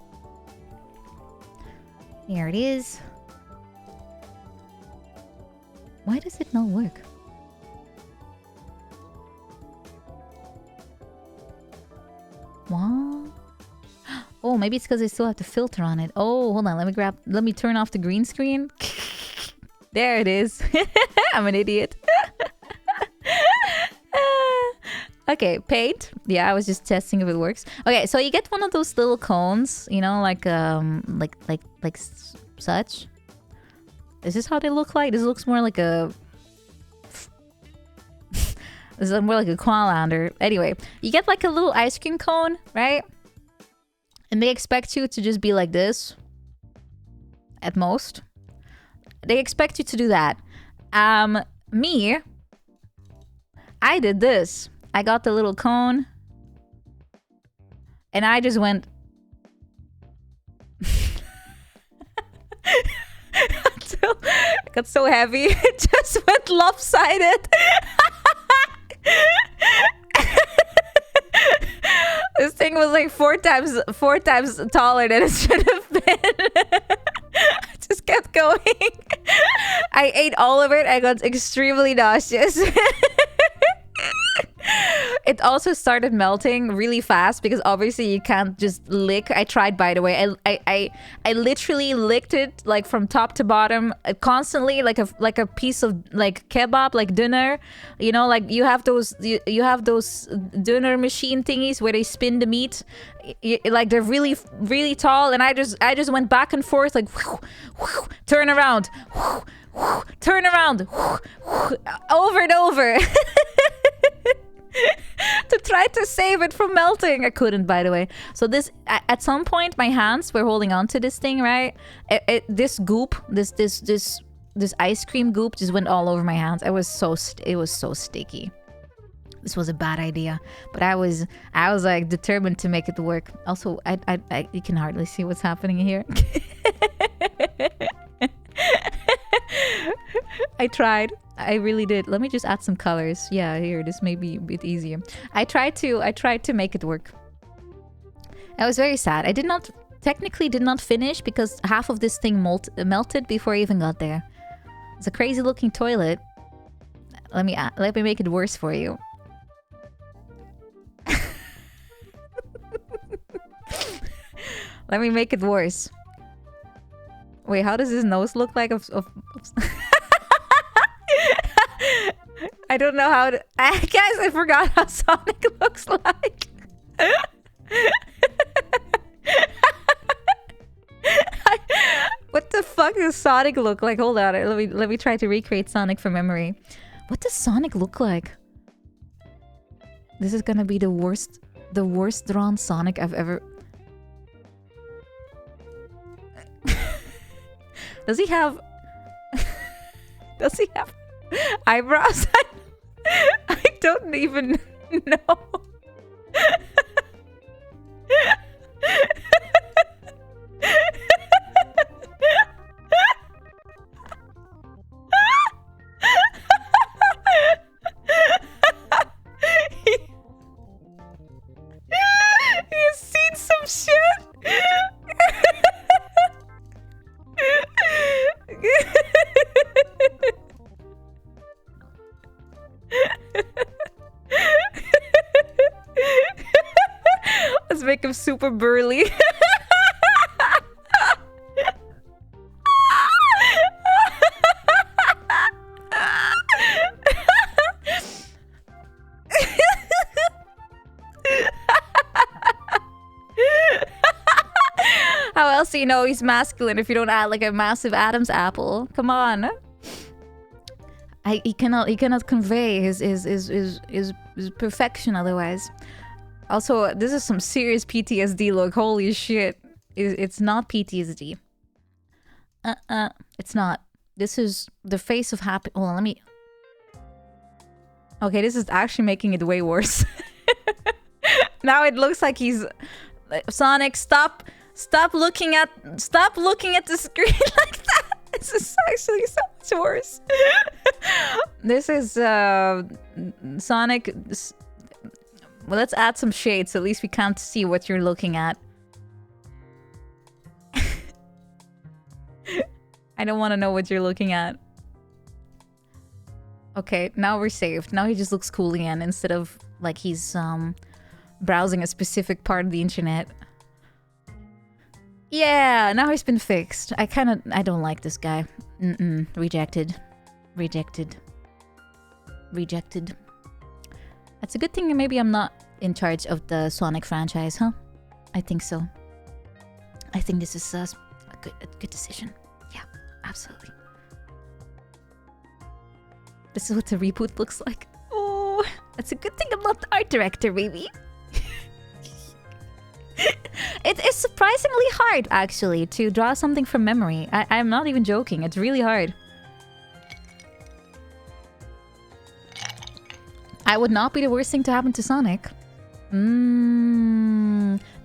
Here it is. Why does it not work? What? Oh, maybe it's because I still have to filter on it. Oh, hold on. Let me turn off the green screen. There it is. I'm an idiot. Okay, paint. Yeah, I was just testing if it works. Okay, so you get one of those little cones, you know, like such. Is this how they look like? This looks more like a... This is more like a Qualander. Anyway, you get like a little ice cream cone, right? And they expect you to just be like this. At most. They expect you to do that. Me, I did this. I got the little cone. And I just went... It got so heavy. It just went lopsided. This thing was like four times taller than it should have been. I just kept going. I ate all of it. I got extremely nauseous. It also started melting really fast because obviously you can't just lick. I tried, by the way. I literally licked it like from top to bottom constantly, like a piece of like kebab, like dinner. You know, like you have those dinner machine thingies where they spin the meat. Like they're really really tall, and I just went back and forth like turn around, turn around, over and over. To try to save it from melting. I couldn't, by the way. So this, at some point, my hands were holding on to this thing, right? This goop, this ice cream goop just went all over my hands. It was so sticky. This was a bad idea, but I was like determined to make it work. Also, you can hardly see what's happening here. I tried. I really did. Let me just add some colors. Yeah, here, this may be a bit easier. I tried to make it work. I was very sad. I technically did not finish because half of this thing melted before I even got there. It's a crazy looking toilet. Let me make it worse for you. Let me make it worse. Wait, how does his nose look like? I don't know how to... Guys, I forgot how Sonic looks like. What the fuck does Sonic look like? Hold on, let me try to recreate Sonic from memory. What does Sonic look like? This is gonna be the worst drawn Sonic I've ever... Does he have eyebrows? I don't even know. He's seen some shit. Let's make him super burly. How else do you know he's masculine if you don't add like a massive Adam's apple? Come on. He cannot convey his perfection otherwise. Also, this is some serious PTSD look. Holy shit. It's not PTSD. It's not. This is the face of happy. Hold on, let me. Okay, this is actually making it way worse. Now it looks like he's Sonic. Stop looking at the screen like that. This is actually so much worse. This is Sonic. Well, let's add some shades. At least we can't see what you're looking at. I don't want to know what you're looking at. Okay, now we're saved. Now he just looks cool again instead of like he's browsing a specific part of the internet. Yeah, now he's been fixed. I don't like this guy. Rejected. That's a good thing maybe I'm not in charge of the Sonic franchise, huh? I think so. I think this is a good decision. Yeah, absolutely. This is what the reboot looks like. Oh, that's a good thing I'm not the art director, baby. It is surprisingly hard, actually, to draw something from memory. I'm not even joking. It's really hard. I would not be the worst thing to happen to Sonic. I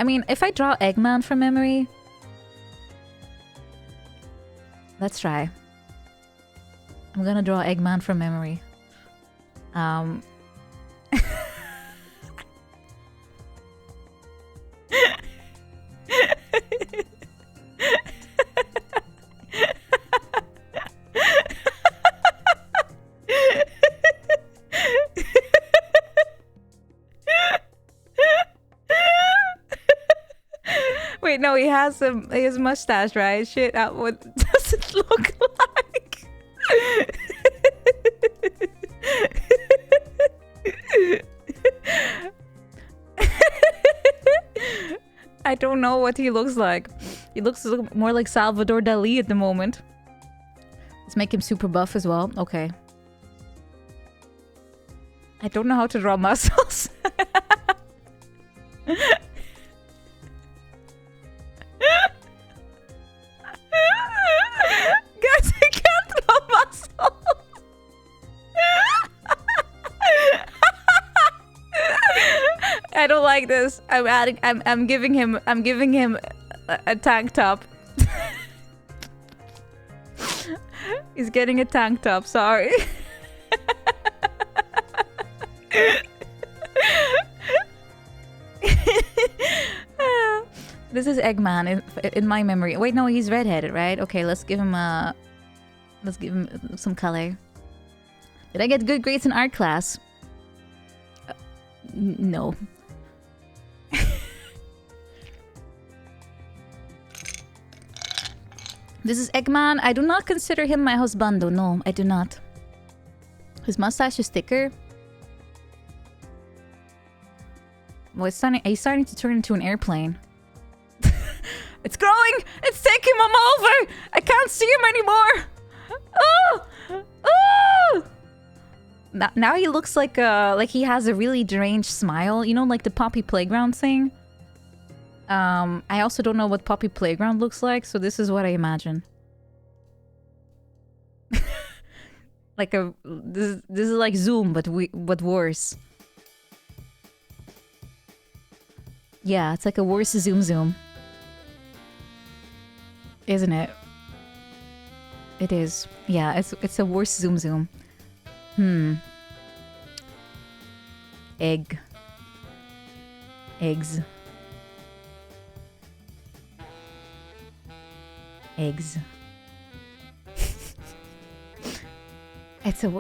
mean, if I draw Eggman from memory... Let's try. I'm gonna draw Eggman from memory. Wait, no, he has his mustache, right? Shit, what does it look like? I don't know what he looks like. He looks more like Salvador Dali at the moment. Let's make him super buff as well. Okay. I don't know how to draw muscles. Guys, I can't draw muscles. I don't like this. I'm giving him a tank top. He's getting a tank top, sorry. This is Eggman in my memory. Wait, no, he's redheaded, right? Okay, let's give him some color. Did I get good grades in art class? No. This is Eggman. I do not consider him my husbando. No, I do not. His mustache is thicker. Well, he's starting to turn into an airplane. It's growing! It's taking him over! I can't see him anymore! Oh! Oh! Now he looks like he has a really deranged smile. You know, like the Poppy Playground thing? I also don't know what Poppy Playground looks like, so this is what I imagine. Like this is like Zoom, but worse. Yeah, it's like a worse Zoom. Isn't it? It is. Yeah, it's a worse Zoom. Eggs.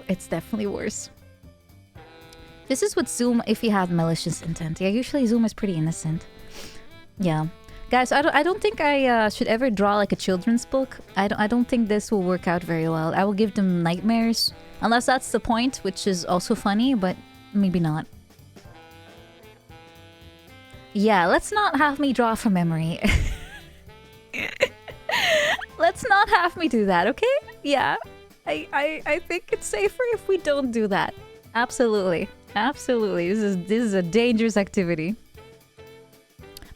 It's definitely worse. This is what Zoom if he had malicious intent. Yeah, usually Zoom is pretty innocent. Yeah. Guys, I don't think I should ever draw like a children's book. I don't think this will work out very well. I will give them nightmares. Unless that's the point, which is also funny, but maybe not. Yeah, let's not have me draw from memory. Let's not have me do that, okay? Yeah. I think it's safer if we don't do that. Absolutely. Absolutely. This is a dangerous activity.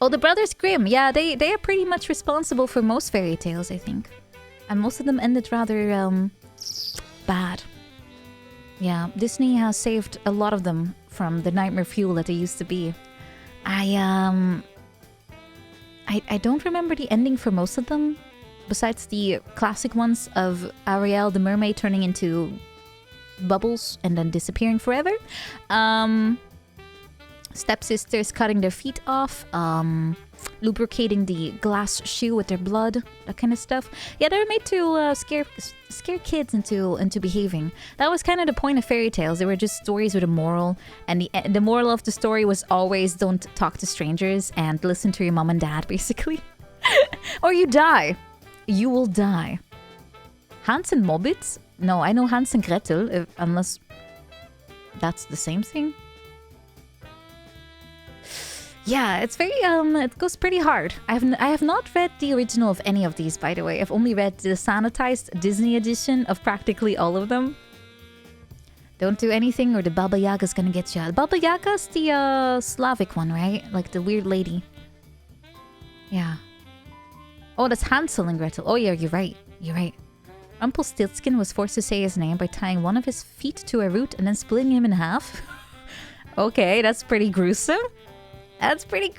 Oh, the Brothers Grimm. Yeah, they are pretty much responsible for most fairy tales, I think. And most of them ended rather bad. Yeah, Disney has saved a lot of them from the nightmare fuel that they used to be. I don't remember the ending for most of them, besides the classic ones of Ariel the mermaid turning into bubbles and then disappearing forever. Stepsisters cutting their feet off, lubricating the glass shoe with their blood, that kind of stuff. Yeah, they were made to scare kids into behaving. That was kind of the point of fairy tales. They were just stories with a moral, and the moral of the story was always don't talk to strangers and listen to your mom and dad, basically. Or you die. You will die. Hans and Mobbits? No, I know Hans and Gretel, unless that's the same thing. Yeah, it's very, it goes pretty hard. I have not read the original of any of these, by the way. I've only read the sanitized Disney edition of practically all of them. Don't do anything or the Baba Yaga's gonna get you. Baba Yaga's the Slavic one, right? Like the weird lady. Yeah. Oh, that's Hansel and Gretel. Oh yeah, you're right. You're right. Rumpelstiltskin was forced to say his name by tying one of his feet to a root and then splitting him in half. Okay, that's pretty gruesome. That's pretty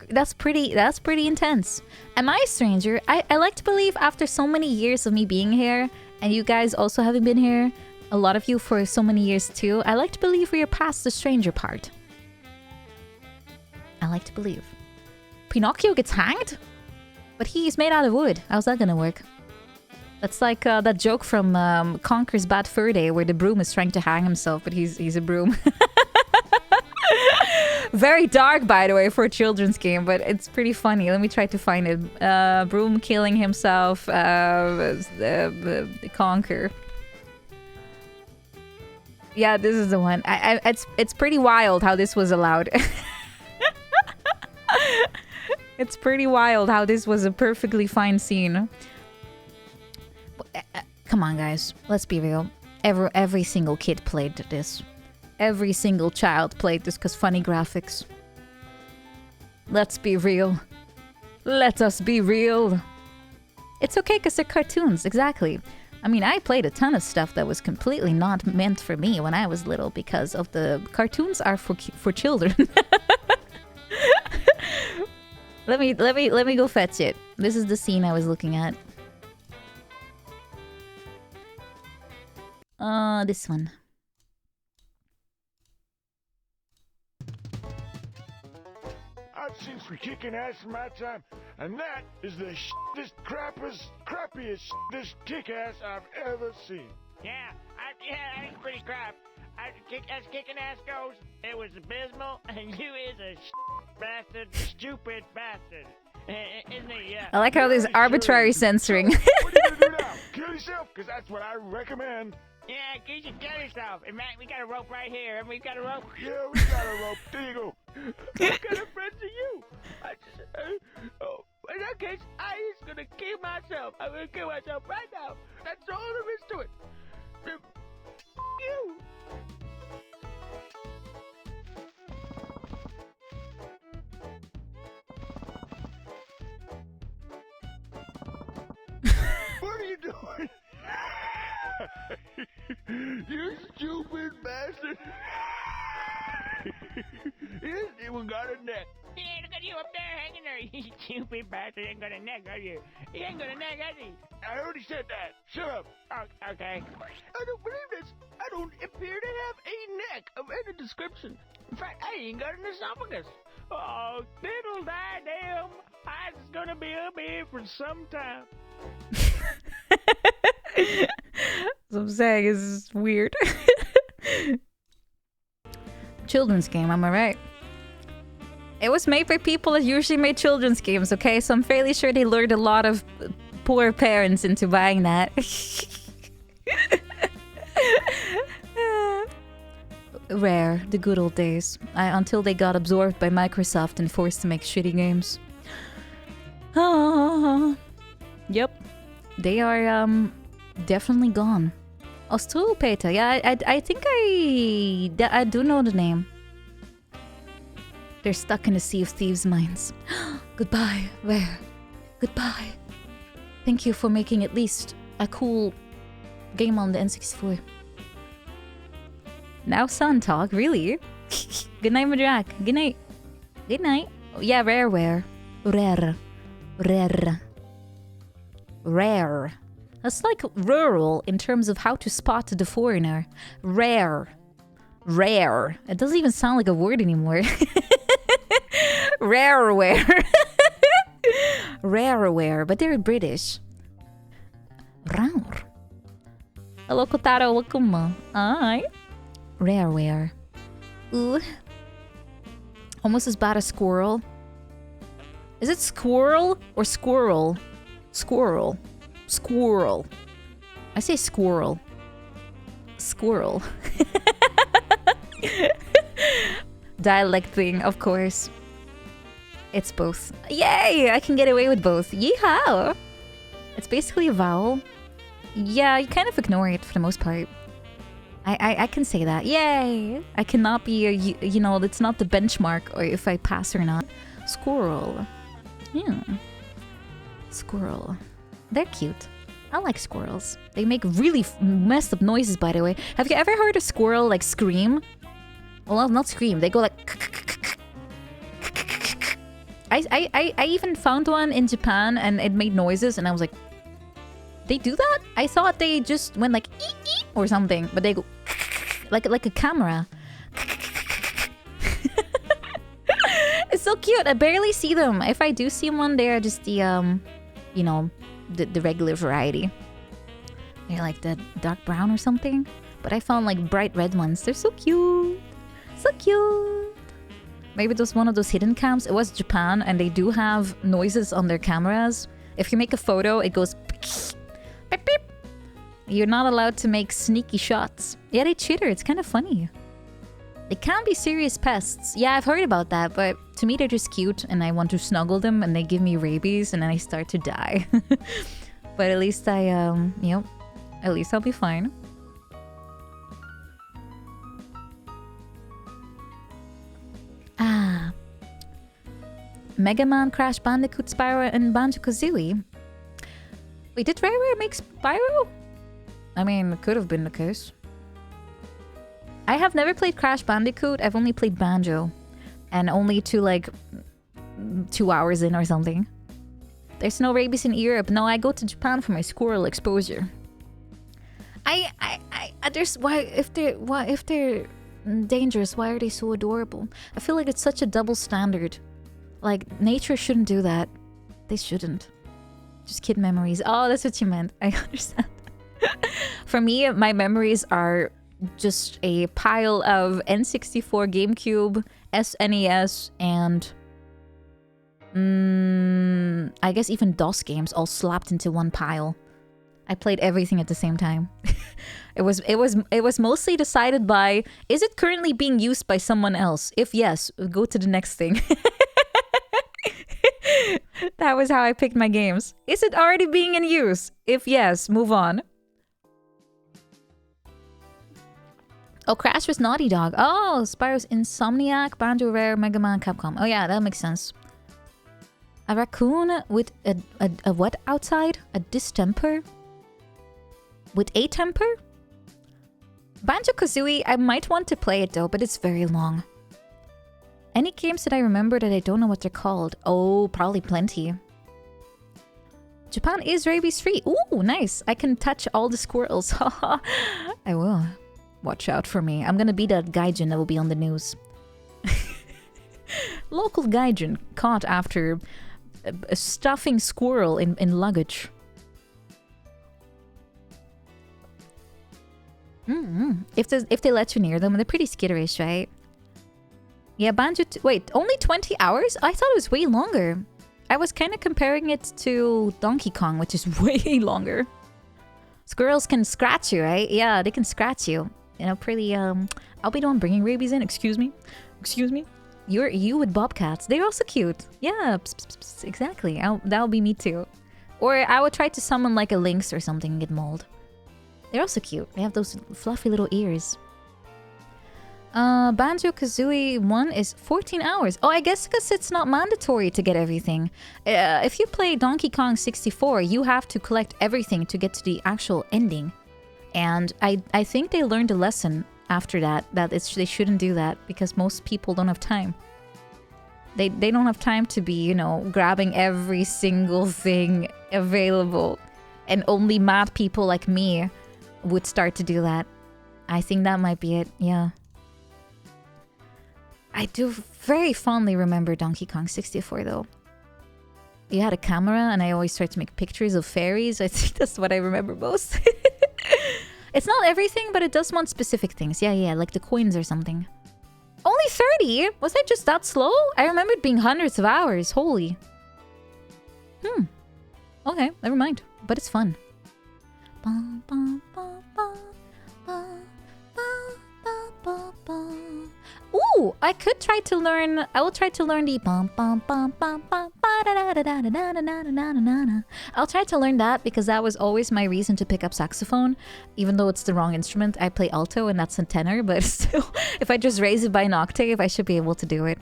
intense. Am I a stranger? I like to believe after so many years of me being here, and you guys also having been here, a lot of you for so many years too, I like to believe we are past the stranger part. I like to believe. Pinocchio gets hanged? But he's made out of wood. How's that gonna work? That's like that joke from Conker's Bad Fur Day where the broom is trying to hang himself, but he's a broom. Very dark, by the way, for a children's game, but it's pretty funny. Let me try to find it. Broom killing himself, Conker. Yeah, this is the one. It's pretty wild how this was allowed. It's pretty wild how this was a perfectly fine scene. Come on, guys. Let's be real. Every single kid played this. Every single child played this because funny graphics. Let's be real. Let us be real. It's okay because they're cartoons, exactly. I mean, I played a ton of stuff that was completely not meant for me when I was little because of the cartoons are for children. Let me go fetch it. This is the scene I was looking at. This one. I've seen some kicking ass in my time, and that is the crappiest kick-ass I've ever seen. Yeah, it's pretty crap. As kicking ass goes, it was abysmal, and you is a bastard, stupid bastard. Isn't he? Yeah. I like how there's arbitrary censoring. What are you gonna do now? Kill yourself? Because that's what I recommend. Yeah, you should kill yourself. And Matt, we got a rope right here. Haven't we got a rope? Yeah, we got a rope. There you go. What kind of friends are you? In that case, I is gonna kill myself. I'm gonna kill myself right now. That's all there is to it. You. What are you doing? You stupid bastard. He hasn't even got a neck. Yeah, look at you up there hanging there. You stupid bastard. Ain't got a neck, are you? He ain't got a neck, has he? I already said that. Shut up. Oh, okay. I don't believe this. I don't appear to have a neck of any description. In fact, I ain't got an esophagus. Oh, diddle die damn. I was gonna be up here for some time. What I'm saying is weird. Children's game, am I right? It was made by people that usually made children's games, okay? So I'm fairly sure they lured a lot of poor parents into buying that. Rare, the good old days. Until they got absorbed by Microsoft and forced to make shitty games. Yep. They are, definitely gone. Ostrulpeta, yeah, I think I do know the name. They're stuck in a sea of thieves' minds. Goodbye, Rare. Goodbye. Thank you for making at least a cool game on the N64. Now Sun talk, really? Good night, Madrak. Good night. Good night. Oh, yeah, Rareware. Rare. Rare. Rare. That's like rural in terms of how to spot the foreigner. Rare. Rare. It doesn't even sound like a word anymore. Rareware. Rareware, but they're British. Rar. Hello, Kotaro. Welcome. Hi. Rareware. Ooh. Almost as bad as squirrel. Is it squirrel or squirrel? Squirrel. Squirrel. I say squirrel. Squirrel. Dialect thing, of course. It's both. Yay! I can get away with both. Yeehaw! It's basically a vowel. Yeah, you kind of ignore it for the most part. I can say that. Yay! I cannot be a, you know, it's not the benchmark or if I pass or not. Squirrel. Yeah. Squirrel. They're cute. I like squirrels. They make really messed up noises, by the way. Have you ever heard a squirrel like scream? Well, not scream. They go like. I even found one in Japan and it made noises and I was like, they do that? I thought they just went like ee ee or something, but they go like a camera. It's so cute. I barely see them. If I do see one, they're just the you know, the regular variety. They're like the dark brown or something. But I found like bright red ones. They're so cute. So cute. Maybe it was one of those hidden cams. It was Japan and they do have noises on their cameras. If you make a photo, it goes beep, beep. You're not allowed to make sneaky shots. Yeah, they chitter. It's kind of funny. They can be serious pests. Yeah, I've heard about that, but to me they're just cute and I want to snuggle them and they give me rabies and then I start to die. But at least I, you know, at least I'll be fine. Ah. Mega Man, Crash Bandicoot, Spyro, and Banjo-Kazooie. Wait, did Rareware make Spyro? I mean, it could have been the case. I have never played Crash Bandicoot. I've only played Banjo. And only to like 2 hours in or something. There's no rabies in Europe. No, I go to Japan for my squirrel exposure. There's if they're dangerous, why are they so adorable? I feel like it's such a double standard. Like, nature shouldn't do that. They shouldn't. Just kid memories. Oh, that's what you meant. I understand. For me, my memories are just a pile of N64, GameCube, SNES, and I guess even DOS games all slapped into one pile. I played everything at the same time. It was mostly decided by, is it currently being used by someone else? If yes, go to the next thing. That was how I picked my games. Is it already being in use? If yes, move on. Oh, Crash was Naughty Dog. Oh, Spyro's Insomniac, Banjo, Rare, Mega Man, Capcom. Oh yeah, that makes sense. A raccoon with a what outside? A distemper? With a temper? Banjo-Kazooie, I might want to play it though, but it's very long. Any games that I remember that I don't know what they're called? Oh, probably plenty. Japan is rabies free. Ooh, nice. I can touch all the squirrels. I will. Watch out for me. I'm gonna be that gaijin that will be on the news. Local gaijin caught after a stuffing squirrel in luggage. If they let you near them, they're pretty skitterish, right? Yeah, Banjo... Wait, only 20 hours? I thought it was way longer. I was kind of comparing it to Donkey Kong, which is way longer. Squirrels can scratch you, right? Yeah, they can scratch you. You know, pretty... I'll be the one bringing rabies in. Excuse me. Excuse me. You with bobcats. They're also cute. Yeah, exactly. That'll be me too. Or I would try to summon like a lynx or something and get mauled. They're also cute. They have those fluffy little ears. Banjo-Kazooie 1 is 14 hours. Oh, I guess because it's not mandatory to get everything. If you play Donkey Kong 64, you have to collect everything to get to the actual ending. And I think they learned a lesson after that they shouldn't do that because most people don't have time. They don't have time to be, you know, grabbing every single thing available. And only mad people like me would start to do that. I think that might be it, yeah. I do very fondly remember Donkey Kong 64 though. You had a camera and I always tried to make pictures of fairies. I think that's what I remember most. It's not everything, but it does want specific things. Yeah, like the coins or something. Only 30? Was I just that slow? I remember it being hundreds of hours. Holy. Okay, never mind. But it's fun. Ooh, I could try to learn. I will try to learn the I'll try to learn that because that was always my reason to pick up saxophone. Even though it's the wrong instrument, I play alto and that's a tenor, but still, if I just raise it by an octave, I should be able to do it.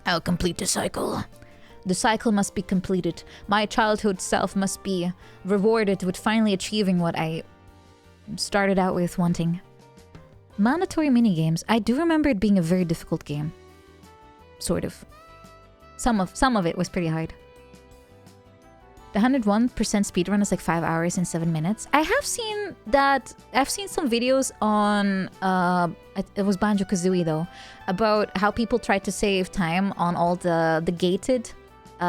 I'll complete the cycle. The cycle must be completed. My childhood self must be rewarded with finally achieving what I started out with wanting. Mandatory minigames. I do remember it being a very difficult game. Sort of. Some of it was pretty hard. The 101% speedrun is like 5 hours and 7 minutes. I have seen that. I've seen some videos on it was Banjo-Kazooie though, about how people try to save time on all the gated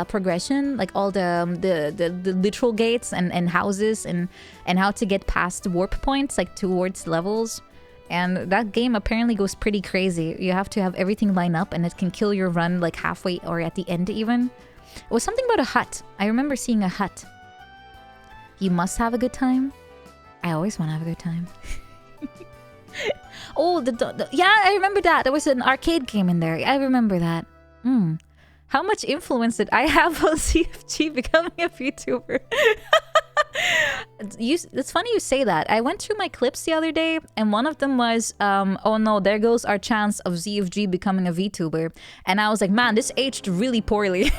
progression, like all the literal gates and houses and how to get past the warp points, like towards levels. And that game apparently goes pretty crazy. You have to have everything line up and it can kill your run like halfway or at the end even. It was something about a hut. I remember seeing a hut. You must have a good time. I always want to have a good time. Oh, yeah, I remember that. There was an arcade game in there. I remember that. How much influence did I have on CFG becoming a VTuber? It's funny you say that. I went through my clips the other day, and one of them was, oh no, there goes our chance of ZFG becoming a VTuber. And I was like, man, this aged really poorly.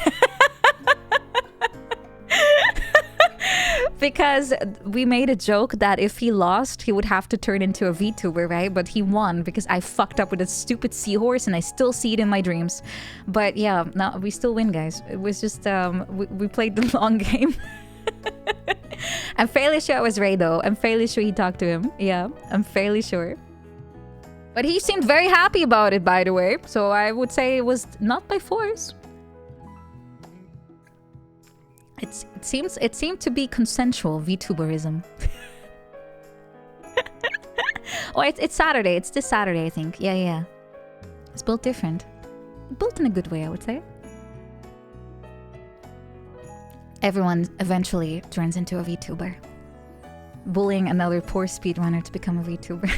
Because we made a joke that if he lost, he would have to turn into a VTuber, right? But he won because I fucked up with a stupid seahorse and I still see it in my dreams. But yeah, no, we still win, guys. It was just, we played the long game. I'm fairly sure it was Ray, though. I'm fairly sure he talked to him. Yeah, I'm fairly sure. But he seemed very happy about it, by the way. So I would say it was not by force. It seemed to be consensual VTuberism. Oh, it's Saturday. It's this Saturday, I think. Yeah. It's built different. Built in a good way, I would say. Everyone eventually turns into a VTuber. Bullying another poor speedrunner to become a VTuber.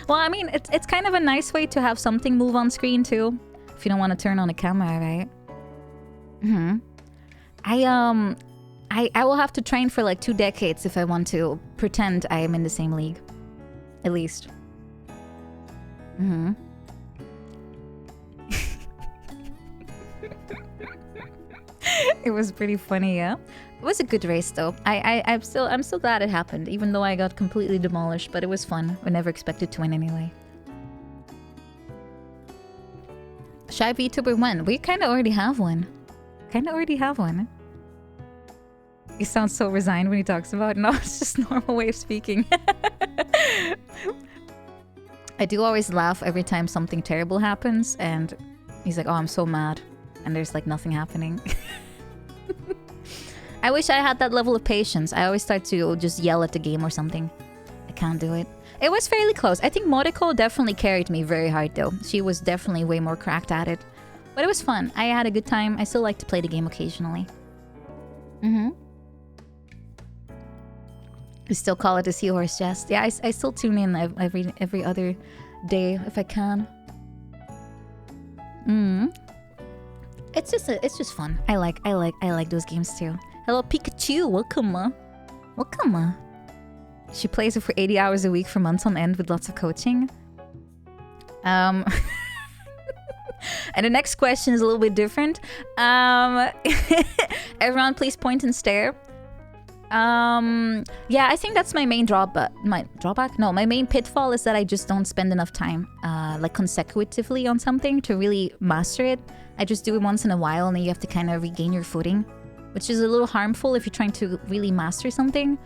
Well, I mean, it's kind of a nice way to have something move on screen too. If you don't want to turn on a camera, right? I will have to train for like 2 decades if I want to pretend I am in the same league. At least. It was pretty funny, yeah. It was a good race though. I'm still glad it happened, even though I got completely demolished, but it was fun. I never expected to win anyway. Shy VTuber when? We kinda already have one. He sounds so resigned when he talks about it. No, it's just normal way of speaking. I do always laugh every time something terrible happens and he's like, oh, I'm so mad. And there's like nothing happening. I wish I had that level of patience. I always start to just yell at the game or something. I can't do it. It was fairly close. I think Moriko definitely carried me very hard though. She was definitely way more cracked at it. But it was fun. I had a good time. I still like to play the game occasionally. We still call it a seahorse chest. Yeah, I still tune in every other day if I can. It's just fun. I like those games too. Hello Pikachu, welcome. She plays it for 80 hours a week for months on end with lots of coaching. And the next question is a little bit different. Everyone, please point and stare. Yeah, I think that's my main drawback. My main pitfall is that I just don't spend enough time, like consecutively on something to really master it. I just do it once in a while, and then you have to kind of regain your footing, which is a little harmful if you're trying to really master something.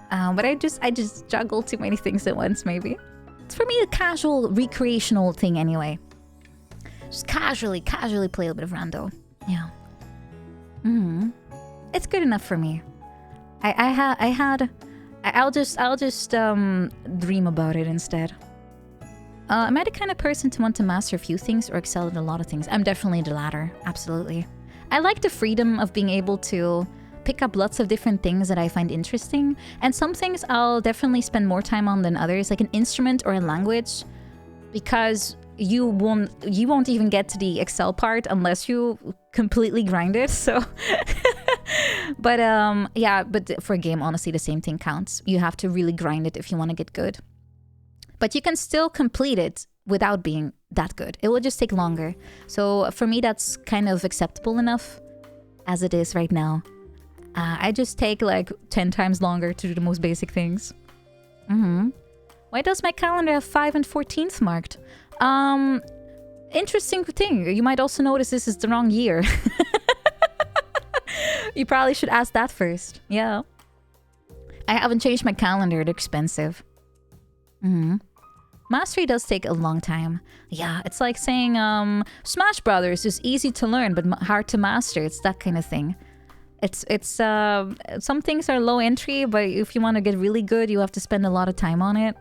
But I just juggle too many things at once. Maybe it's for me a casual, recreational thing anyway. Just casually play a bit of rando. Yeah. It's good enough for me. I'll just dream about it instead. Am I the kind of person to want to master a few things or excel at a lot of things? I'm definitely the latter, absolutely. I like the freedom of being able to pick up lots of different things that I find interesting, and some things I'll definitely spend more time on than others, like an instrument or a language, because you won't even get to the excel part unless you completely grind it. So but yeah, but for a game, honestly, the same thing counts. You have to really grind it if you want to get good. But you can still complete it without being that good. It will just take longer. So for me, that's kind of acceptable enough as it is right now. I just take like 10 times longer to do the most basic things. Why does my calendar have 5 and 14th marked? Interesting thing. You might also notice this is the wrong year. You probably should ask that first. Yeah. I haven't changed my calendar. It's expensive. Mastery does take a long time. Yeah, it's like saying Smash Brothers is easy to learn but hard to master. It's that kind of thing. It's some things are low entry, but if you want to get really good, you have to spend a lot of time on it.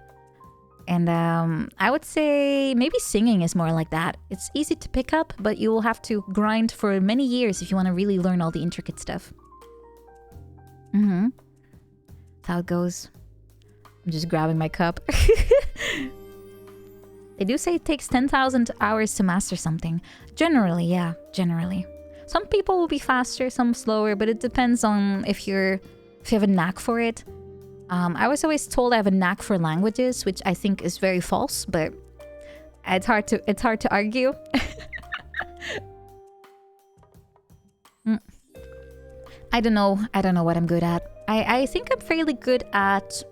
And I would say maybe singing is more like that. It's easy to pick up, but you will have to grind for many years if you want to really learn all the intricate stuff. That's how it goes. I'm just grabbing my cup. They do say it takes 10,000 hours to master something. Generally, yeah, generally. Some people will be faster, some slower, but it depends on if you have a knack for it. I was always told I have a knack for languages, which I think is very false, but it's hard to argue. I don't know what I'm good at. I think I'm fairly good at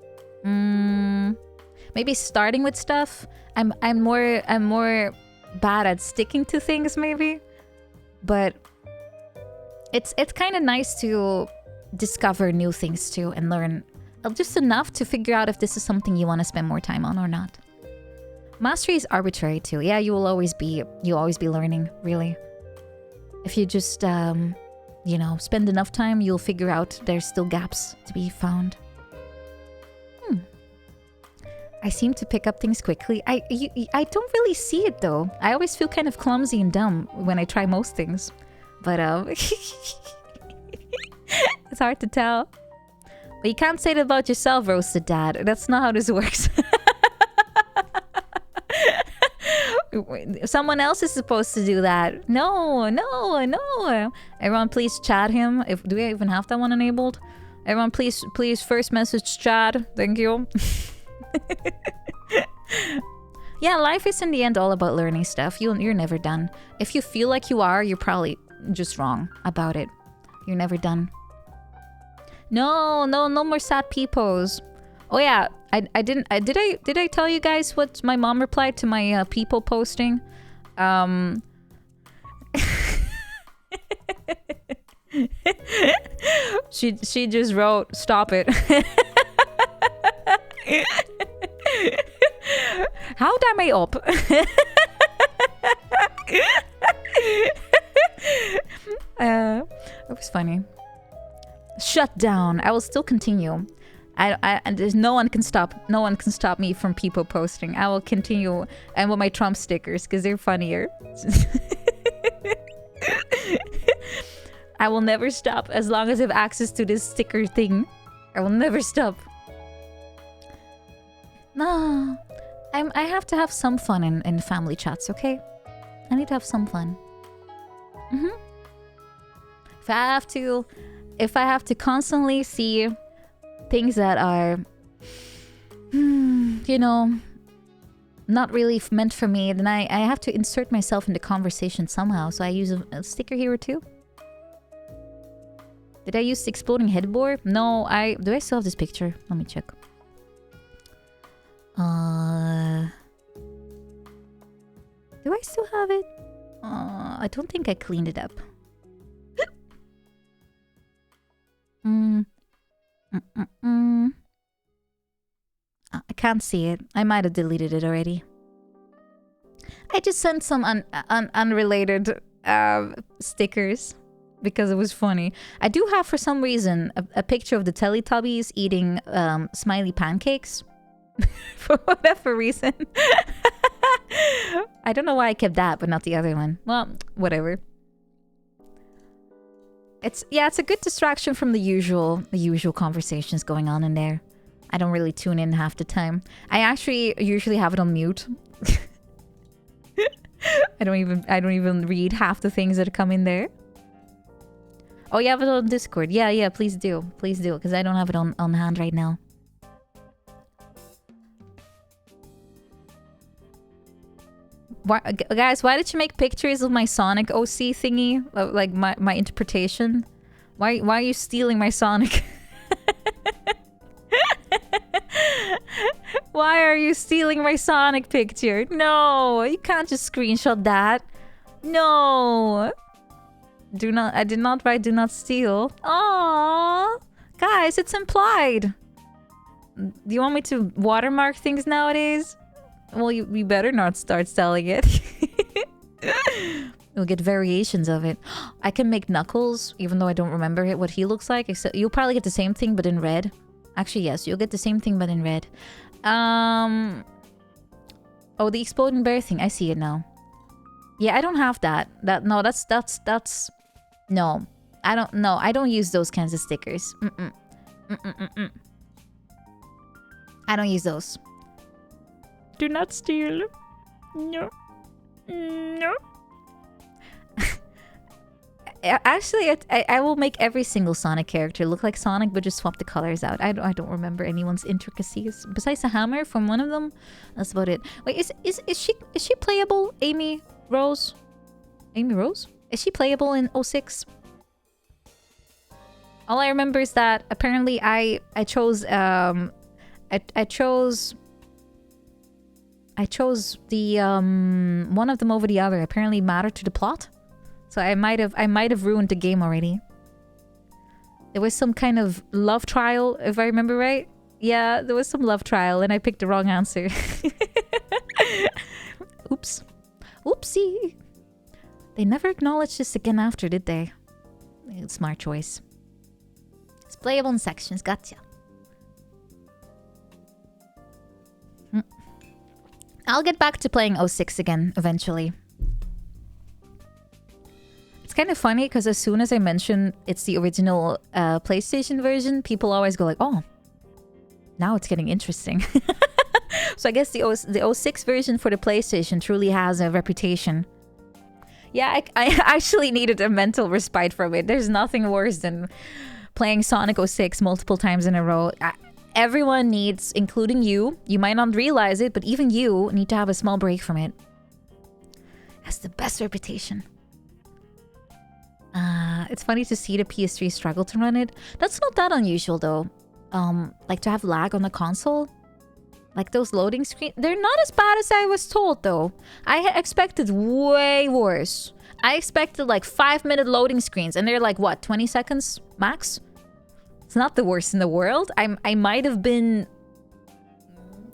maybe starting with stuff. I'm more bad at sticking to things maybe. But it's kind of nice to discover new things too and learn just enough to figure out if this is something you want to spend more time on or not. Mastery is arbitrary too. Yeah, you'll always be learning, really. If you just spend enough time, you'll figure out there's still gaps to be found. I seem to pick up things quickly. I don't really see it though. I always feel kind of clumsy and dumb when I try most things. But it's hard to tell. But you can't say that about yourself, Roasted Dad. That's not how this works. Someone else is supposed to do that. No. Everyone please chat him. Do we even have that one enabled? Everyone please first message Chad. Thank you. Yeah, life is in the end all about learning stuff. You're never done. If you feel like you are, you're probably just wrong about it. You're never done. No more sad peepos. Oh yeah, did I tell you guys what my mom replied to my people posting? She just wrote, "Stop it." How am I up? It was funny. Shut down. I will still continue. And there's no one can stop me from people posting. I will continue, and with my Trump stickers because they're funnier. I will never stop as long as I have access to this sticker thing. I will never stop. No, I have to have some fun in family chats, okay? I need to have some fun. If I have to constantly see things that are you know, not really meant for me, then I have to insert myself in the conversation somehow. So I use a sticker here too. Did I use the exploding headboard? No, do I still have this picture? Let me check. Do I still have it? I don't think I cleaned it up. I can't see it. I might have deleted it already. I just sent some unrelated stickers because it was funny. I do have, for some reason, a picture of the Teletubbies eating smiley pancakes. For whatever reason. I don't know why I kept that, but not the other one. Well, whatever. It's a good distraction from the usual conversations going on in there. I don't really tune in half the time. I actually usually have it on mute. I don't even read half the things that come in there. Oh, you have it on Discord. Yeah, please do. Please do, because I don't have it on hand right now. Guys, why did you make pictures of my Sonic OC thingy? Like my interpretation? Why are you stealing my Sonic? Why are you stealing my Sonic picture? No, you can't just screenshot that. No. I did not write do not steal. Aww. Guys, it's implied. Do you want me to watermark things nowadays? Well, you better not start selling it. You'll get variations of it. I can make Knuckles, even though I don't remember what he looks like. Except you'll probably get the same thing, but in red. Actually, yes, you'll get the same thing, but in red. Oh, the exploding bear thing. I see it now. Yeah, I don't have that. No, that's no. I don't use those kinds of stickers. I don't use those. Do not steal. No. No. Actually, I will make every single Sonic character look like Sonic, but just swap the colors out. I don't remember anyone's intricacies. Besides the hammer from one of them, that's about it. Wait, is she playable, Amy Rose? Amy Rose? Is she playable in 06? All I remember is that apparently I chose the one of them over the other. Apparently mattered to the plot. So I might have ruined the game already. There was some kind of love trial, if I remember right. Yeah, there was some love trial and I picked the wrong answer. Oops. Oopsie. They never acknowledged this again after, did they? Smart choice. It's playable in sections, gotcha. I'll get back to playing 06 again, eventually. It's kind of funny, because as soon as I mention it's the original PlayStation version, people always go like, oh, now it's getting interesting. So I guess the 06 version for the PlayStation truly has a reputation. Yeah, I actually needed a mental respite from it. There's nothing worse than playing Sonic 06 multiple times in a row. Everyone needs, including you might not realize it, but even you need to have a small break from it. It has the best reputation. It's funny to see the PS3 struggle to run it. That's not that unusual though. Like to have lag on the console. Like those loading screens, they're not as bad as I was told though. I had expected way worse. I expected like 5-minute loading screens and they're like what, 20 seconds max? It's not the worst in the world. I might have been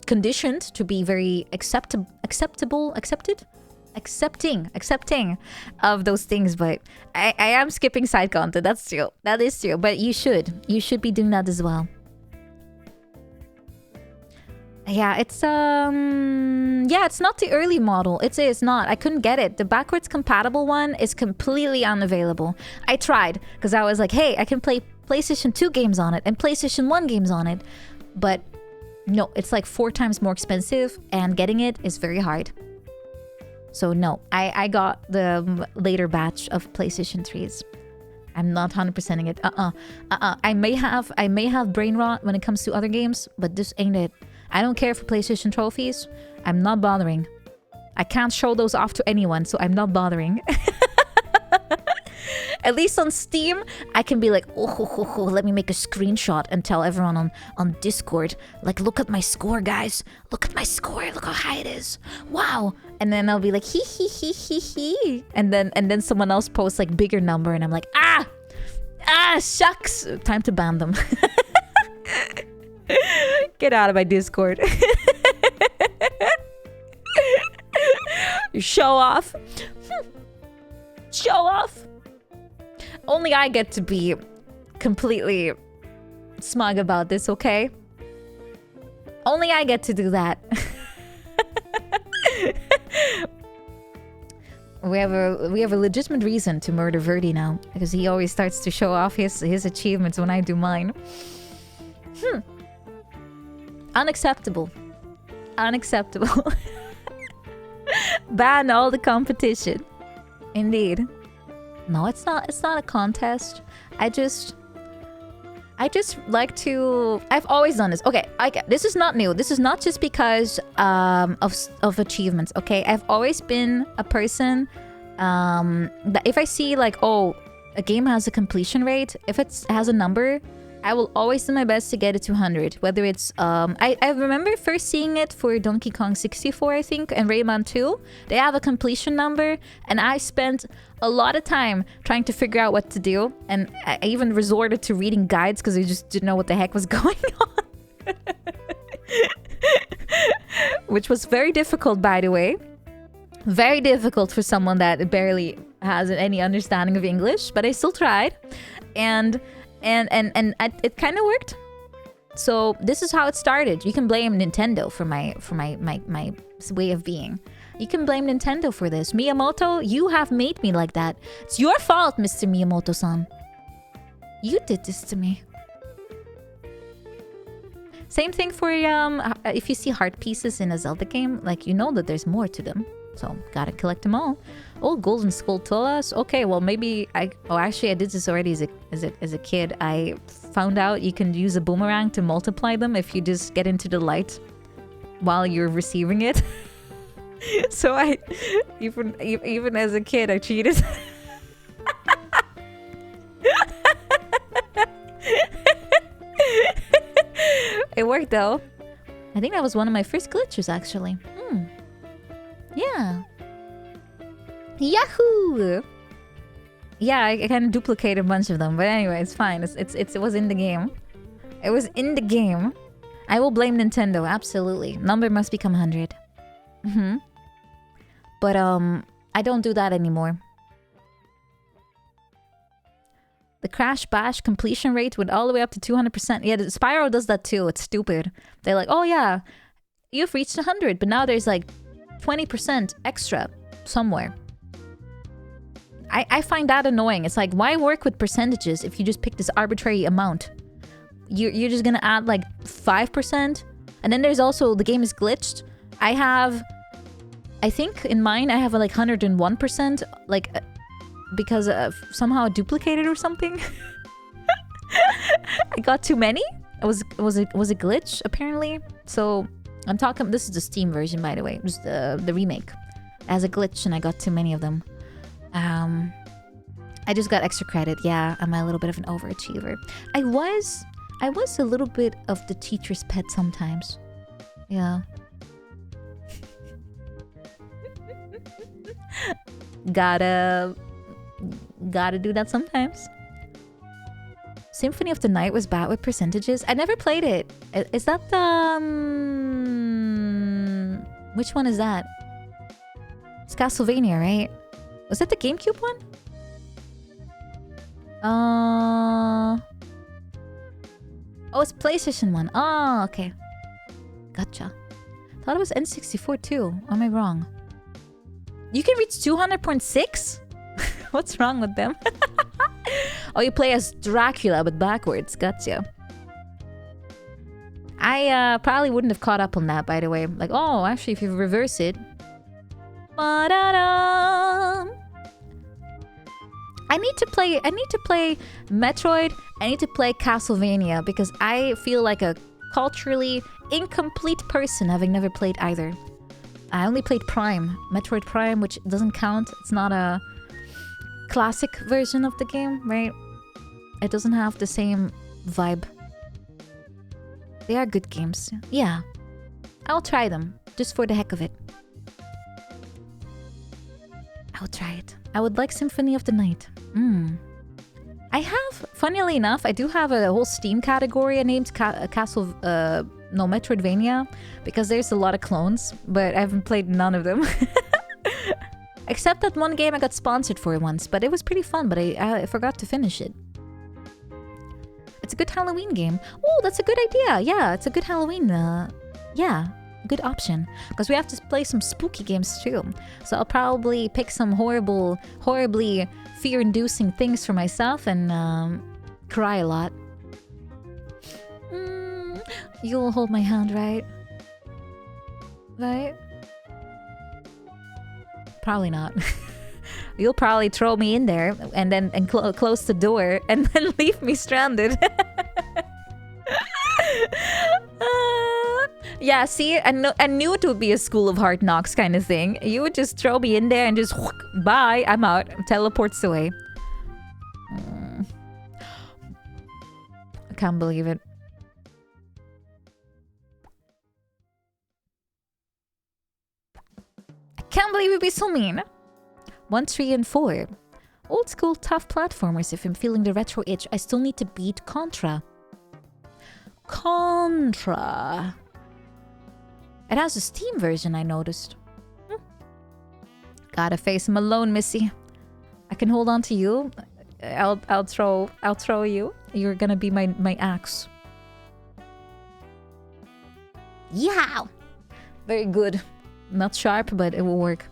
conditioned to be very accepting of those things, but I am skipping side content. That's true. That is true. But you should be doing that as well. Yeah, it's not the early model. It's not. I couldn't get it. The backwards compatible one is completely unavailable. I tried because I was like, hey, I can play PlayStation 2 games on it and PlayStation 1 games on it. But no, it's like 4 times more expensive and getting it is very hard. So no, I got the later batch of PlayStation 3s. I'm not 100%ing it. I may have brain rot when it comes to other games, but this ain't it. I don't care for PlayStation trophies. I'm not bothering. I can't show those off to anyone, so I'm not bothering. At least on Steam, I can be like, oh, let me make a screenshot and tell everyone on Discord, like, look at my score, guys. Look at my score. Look how high it is. Wow. And then I'll be like, hee. And then someone else posts like bigger number, and I'm like, shucks. Time to ban them. Get out of my Discord. You show off. Show off. Only I get to be completely smug about this, okay? Only I get to do that. We have a legitimate reason to murder Verdi now, because he always starts to show off his achievements when I do mine. Unacceptable. Unacceptable. Ban all the competition. Indeed. No, it's not a contest. I just like to... I've always done this. Okay, this is not new. This is not just because of achievements, okay? I've always been a person that if I see like, oh, a game has a completion rate, if it has a number, I will always do my best to get it to 100. Whether it's... I remember first seeing it for Donkey Kong 64, I think, and Rayman 2. They have a completion number, and I spent a lot of time trying to figure out what to do. And I even resorted to reading guides because I just didn't know what the heck was going on. Which was very difficult, by the way. Very difficult for someone that barely has any understanding of English. But I still tried. And it kind of worked. So this is how it started. You can blame Nintendo for my way of being. You can blame Nintendo for this. Miyamoto, you have made me like that. It's your fault, Mr. Miyamoto-san. You did this to me. Same thing for if you see heart pieces in a Zelda game, like you know that there's more to them. So gotta collect them all. Oh, Golden Skulltulas. Okay, well maybe actually I did this already as a kid. I found out you can use a boomerang to multiply them if you just get into the light while you're receiving it. So I even as a kid I cheated. It worked though. I think that was one of my first glitches actually. Yeah. Yahoo! Yeah, I kind of duplicated a bunch of them, but anyway, it's fine. It was in the game. It was in the game. I will blame Nintendo, absolutely. Number must become 100. But I don't do that anymore. The Crash Bash completion rate went all the way up to 200%. Yeah, the Spyro does that too. It's stupid. They're like, oh yeah, you've reached 100, but now there's like 20% extra somewhere. I find that annoying. It's like, why work with percentages if you just pick this arbitrary amount? You're just gonna add like 5%? And then there's also, the game is glitched. I think in mine I have like 101%, like because somehow duplicated or something. I got too many. It was a glitch apparently. So I'm talking, this is the Steam version, by the way. It was the remake. As a glitch, and I got too many of them. I just got extra credit. Yeah, I'm a little bit of an overachiever. I was a little bit of the teacher's pet sometimes. Yeah. Gotta do that sometimes. Symphony of the Night was bad with percentages. I never played it. Is that the... which one is that? It's Castlevania, right? Was that the GameCube one? Oh, it's PlayStation one. Oh, okay. Gotcha. Thought it was N64 too. Or am I wrong? You can reach 200.6? What's wrong with them? Oh, you play as Dracula, but backwards. Gotcha. I probably wouldn't have caught up on that, by the way. Like, oh, actually, if you reverse it... Ba-da-dum. I need to play Metroid. I need to play Castlevania because I feel like a culturally incomplete person, having never played either. I only played Prime, Metroid Prime, which doesn't count. It's not a classic version of the game, right? It doesn't have the same vibe. They are good games. Yeah. I'll try them, just for the heck of it. I'll try it. I would like Symphony of the Night. I have, funnily enough, I do have a whole Steam category named Metroidvania, because there's a lot of clones, but I haven't played none of them. Except that one game I got sponsored for once, but it was pretty fun, but I forgot to finish it. It's a good Halloween game. Oh, that's a good idea. Yeah, it's a good Halloween. Yeah, good option. Because we have to play some spooky games too. So I'll probably pick some horribly fear-inducing things for myself and cry a lot. You'll hold my hand, right? Right? Probably not. You'll probably throw me in there and then close the door and then leave me stranded. Yeah, see, I knew it would be a School of Hard Knocks kind of thing. You would just throw me in there and just bye, I'm out. Teleports away. I can't believe it. I can't believe it'd be so mean. 1, 3, and 4. Old school tough platformers. If I'm feeling the retro itch, I still need to beat Contra. Contra. It has a Steam version, I noticed. Gotta face him alone, Missy. I can hold on to you. I'll throw you. You're gonna be my axe. Yeah. Very good. Not sharp, but it will work.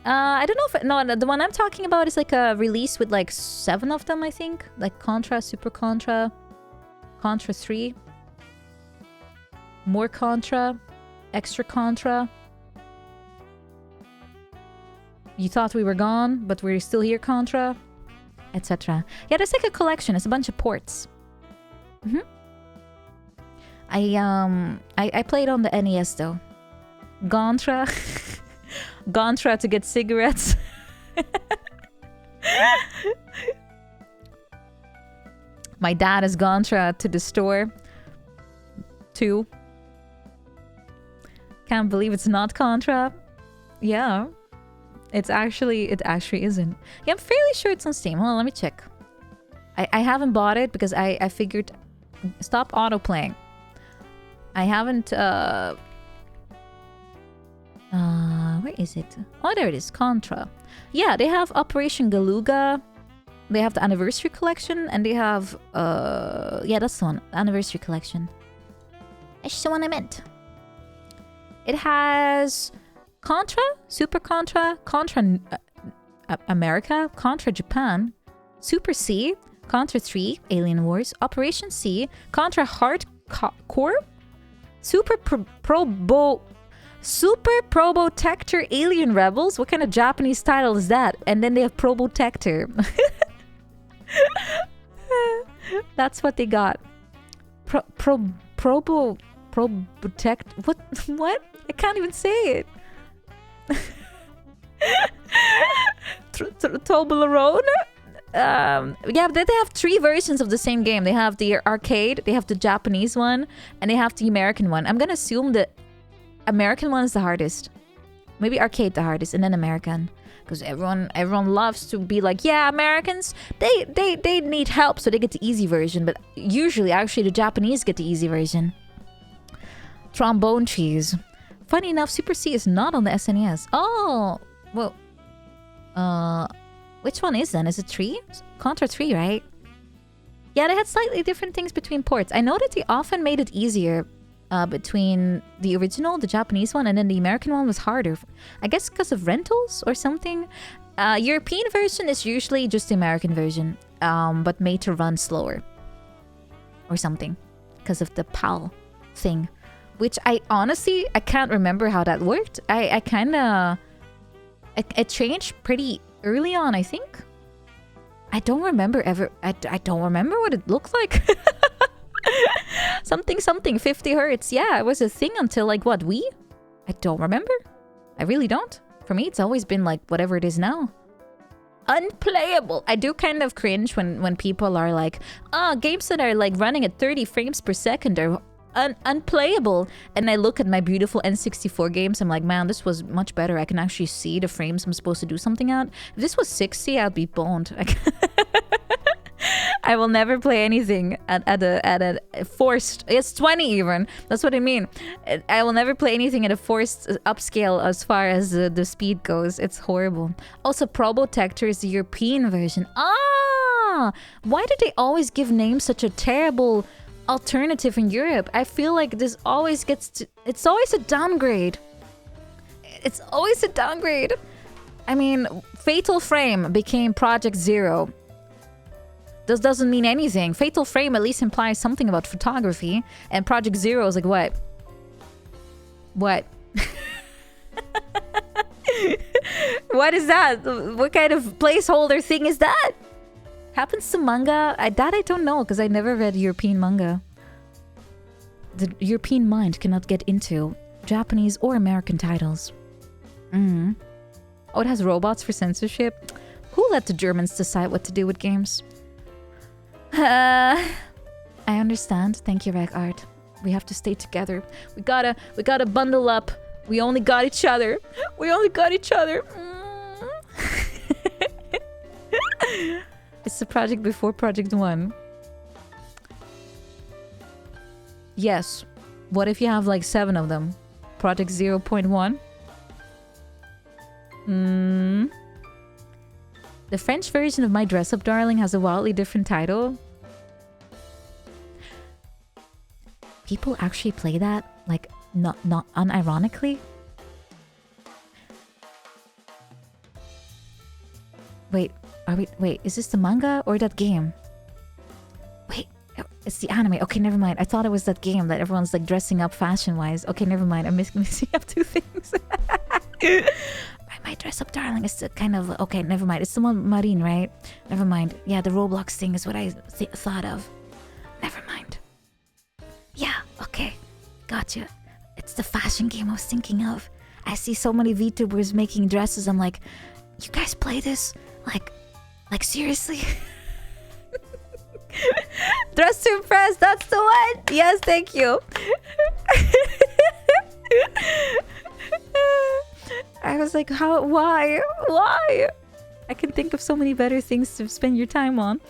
I don't know if... No, the one I'm talking about is like a release with like 7 of them, I think. Like Contra, Super Contra, Contra 3. More Contra, Extra Contra. You thought we were gone, but we're still here, Contra. Etc. Yeah, there's like a collection. It's a bunch of ports. I played on the NES though. Gontra. Gontra to get cigarettes. My dad is Gontra to the store. 2. Can't believe it's not Contra. Yeah. It actually isn't. Yeah, I'm fairly sure it's on Steam. Hold on, let me check. I haven't bought it because I figured... Stop auto-playing. I haven't... where is it? Oh, there it is. Contra. Yeah, they have Operation Galuga. They have the Anniversary Collection. And they have... yeah, that's the one. Anniversary Collection. That's the one I meant. It has... Contra, Super Contra, Contra America, Contra Japan, Super C, Contra 3, Alien Wars, Operation C, Contra Hardcore, Super Probotector Alien Rebels. What kind of Japanese title is that? And then they have Probotector. That's what they got. Probotect. What? I can't even say it. Toblerone. Yeah, but they have 3 versions of the same game. They have the arcade, they have the Japanese one, and they have the American one. I'm gonna assume the American one is the hardest. Maybe arcade the hardest, and then American, because everyone loves to be like, yeah, Americans, they need help, so they get the easy version. But usually, actually, the Japanese get the easy version. Trombone cheese. Funny enough, Super C is not on the SNES. Oh, well, which one is then? Is it 3? Contra 3, right? Yeah, they had slightly different things between ports. I know that they often made it easier between the original, the Japanese one, and then the American one was harder. I guess because of rentals or something. European version is usually just the American version, but made to run slower. Or something. Because of the PAL thing. Which I honestly, I can't remember how that worked. I kind of... It changed pretty early on, I think. I don't remember ever... I don't remember what it looked like. something 50 hertz. Yeah, it was a thing until like what, Wii? I don't remember. I really don't. For me, it's always been like whatever it is now. Unplayable. I do kind of cringe when people are like, games that are like running at 30 frames per second are unplayable. And I look at my beautiful N64 games, I'm like, man, this was much better. I can actually see the frames I'm supposed to do something at. If this was 60, I'd be boned. I will never play anything at a forced... It's 20 even. That's what I mean. I will never play anything at a forced upscale as far as the speed goes. It's horrible. Also, Probotector is the European version. Ah! Why do they always give names such a terrible alternative in Europe? I feel like this always gets to... It's always a downgrade. It's always a downgrade. I mean, Fatal Frame became Project Zero. This doesn't mean anything. Fatal Frame at least implies something about photography. And Project Zero is like, what? What? What is that? What kind of placeholder thing is that? Happens to manga? That I don't know, because I never read European manga. The European mind cannot get into Japanese or American titles. Oh, it has robots for censorship? Who let the Germans decide what to do with games? I understand. Thank you, Reg Art. We have to stay together. We gotta bundle up. We only got each other. We only got each other. It's the project before Project 1. Yes. What if you have like 7 of them? Project 0.1? The French version of My Dress Up Darling has a wildly different title. People actually play that? Like, not unironically? Wait, wait, is this the manga or that game? Wait, it's the anime. Okay, never mind. I thought it was that game that everyone's like dressing up fashion-wise. Okay, never mind. I'm mixing up two things. My Dress Up Darling is the kind of... Okay, never mind. It's the one Marine, right? Never mind. Yeah, the Roblox thing is what I thought of. Never mind. Yeah, okay. Gotcha. It's the fashion game I was thinking of. I see so many VTubers making dresses. I'm like, you guys play this? Like seriously? Dress to Impress, that's the one! Yes, thank you. I was like, how? Why? I can think of so many better things to spend your time on.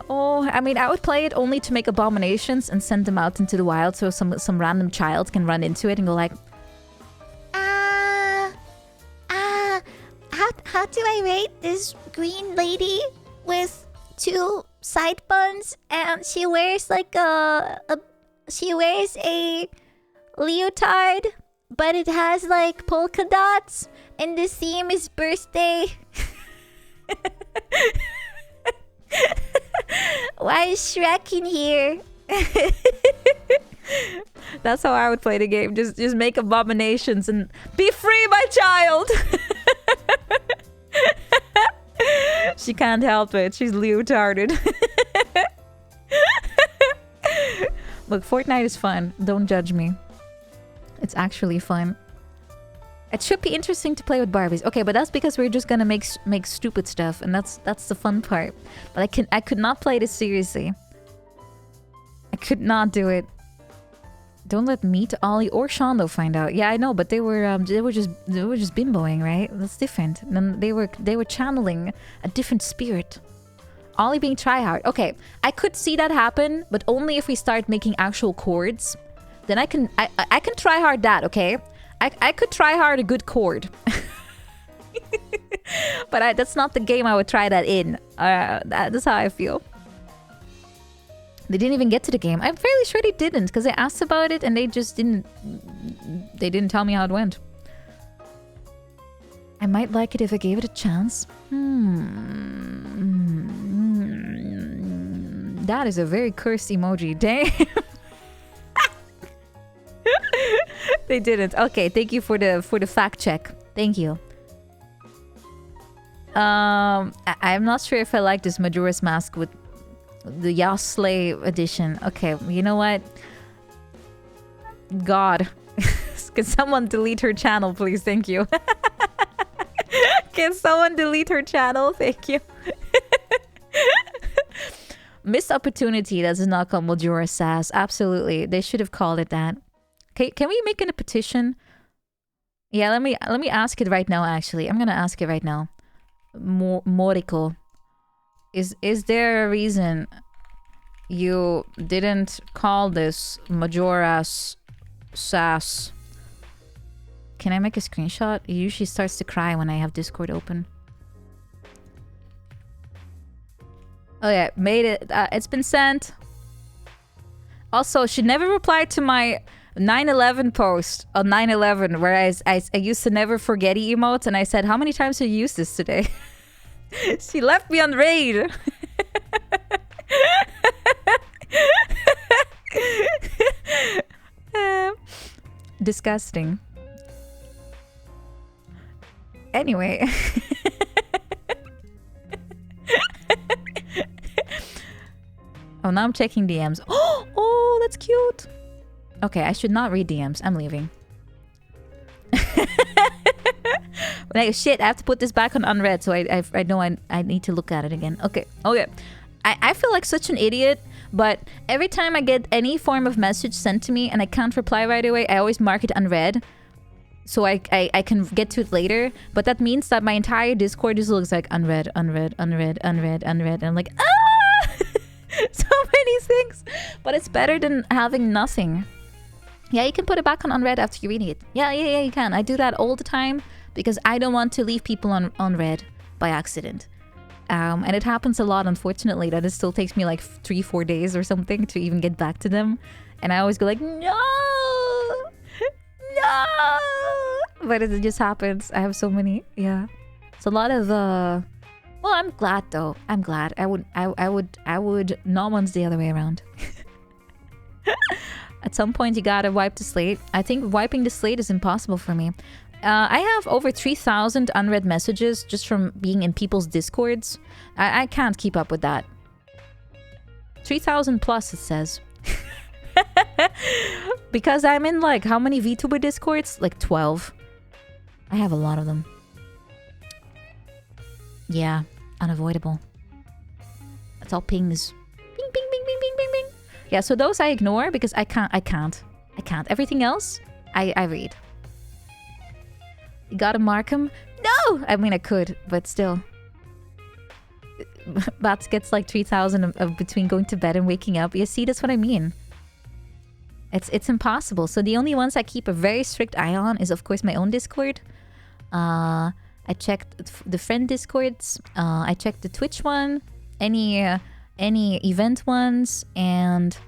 Oh, I mean, I would play it only to make abominations and send them out into the wild so some random child can run into it and go like, how do I rate this green lady with 2 side buns and she wears like she wears a leotard, but it has like polka dots and the theme is birthday. Why is Shrek in here? That's how I would play the game. Just make abominations and be free, my child. She can't help it. She's leotarded. Look, Fortnite is fun. Don't judge me. It's actually fun. It should be interesting to play with Barbies. Okay, but that's because we're just gonna make stupid stuff, and that's the fun part. But I could not play this seriously. I could not do it. Don't let me, to Ollie or Shondo find out. Yeah, I know, but they were just bimboing, right? That's different. And they were channeling a different spirit. Ollie being tryhard. Okay, I could see that happen, but only if we start making actual chords. Then I can try hard that, okay? I could try hard a good chord. But that's not the game I would try that in. That's how I feel. They didn't even get to the game. I'm fairly sure they didn't, because I asked about it and they just didn't... They didn't tell me how it went. I might like it if I gave it a chance. That is a very cursed emoji. Damn. They didn't. Okay, thank you for the fact check. Thank you. I'm not sure if I like this Majora's Mask with the Yas Slay edition. Okay, you know what? God. Can someone delete her channel, please? Thank you. Can someone delete her channel? Thank you. Missed opportunity that does not come with your sass. Absolutely. They should have called it that. Okay, can we make it a petition? Yeah, let me ask it right now, actually. I'm gonna ask it right now. Moriko. Is there a reason you didn't call this Majora's sass? Can I make a screenshot? It usually starts to cry when I have Discord open. Oh yeah, made it. It's been sent. Also, she never replied to my 9/11 post on 9/11 where I used to never forgetty emotes, and I said, how many times have you used this today? She left me on raid. Disgusting. Anyway. Oh, now I'm checking DMs. Oh, that's cute. Okay, I should not read DMs. I'm leaving. Like, shit, I have to put this back on unread, so I know I need to look at it again. Okay. I feel like such an idiot, but every time I get any form of message sent to me and I can't reply right away, I always mark it unread. So I can get to it later. But that means that my entire Discord just looks like unread. And I'm like, ah! So many things. But it's better than having nothing. Yeah, you can put it back on unread after you read it. Yeah, you can. I do that all the time because I don't want to leave people on unread by accident. And it happens a lot, unfortunately, that it still takes me like 3-4 days or something to even get back to them. And I always go like, no! But it just happens. I have so many. Yeah. It's a lot of well, I'm glad though. I'm glad. I would not want the other way around. At some point you gotta wipe the slate. I think wiping the slate is impossible for me. I have over 3,000 unread messages just from being in people's discords. I can't keep up with that. 3,000 plus, it says. Because I'm in like, how many VTuber discords? Like 12. I have a lot of them. Yeah, unavoidable. That's all pings. Ping, ping, ping, ping, ping, ping, ping. Yeah, so those I ignore because I can't. Everything else, I read. You gotta mark them? No! I mean, I could, but still. Bats gets like 3,000 of between going to bed and waking up. You see, that's what I mean. It's impossible. So the only ones I keep a very strict eye on is, of course, my own Discord. I checked the friend Discords. I checked the Twitch one. Any event ones and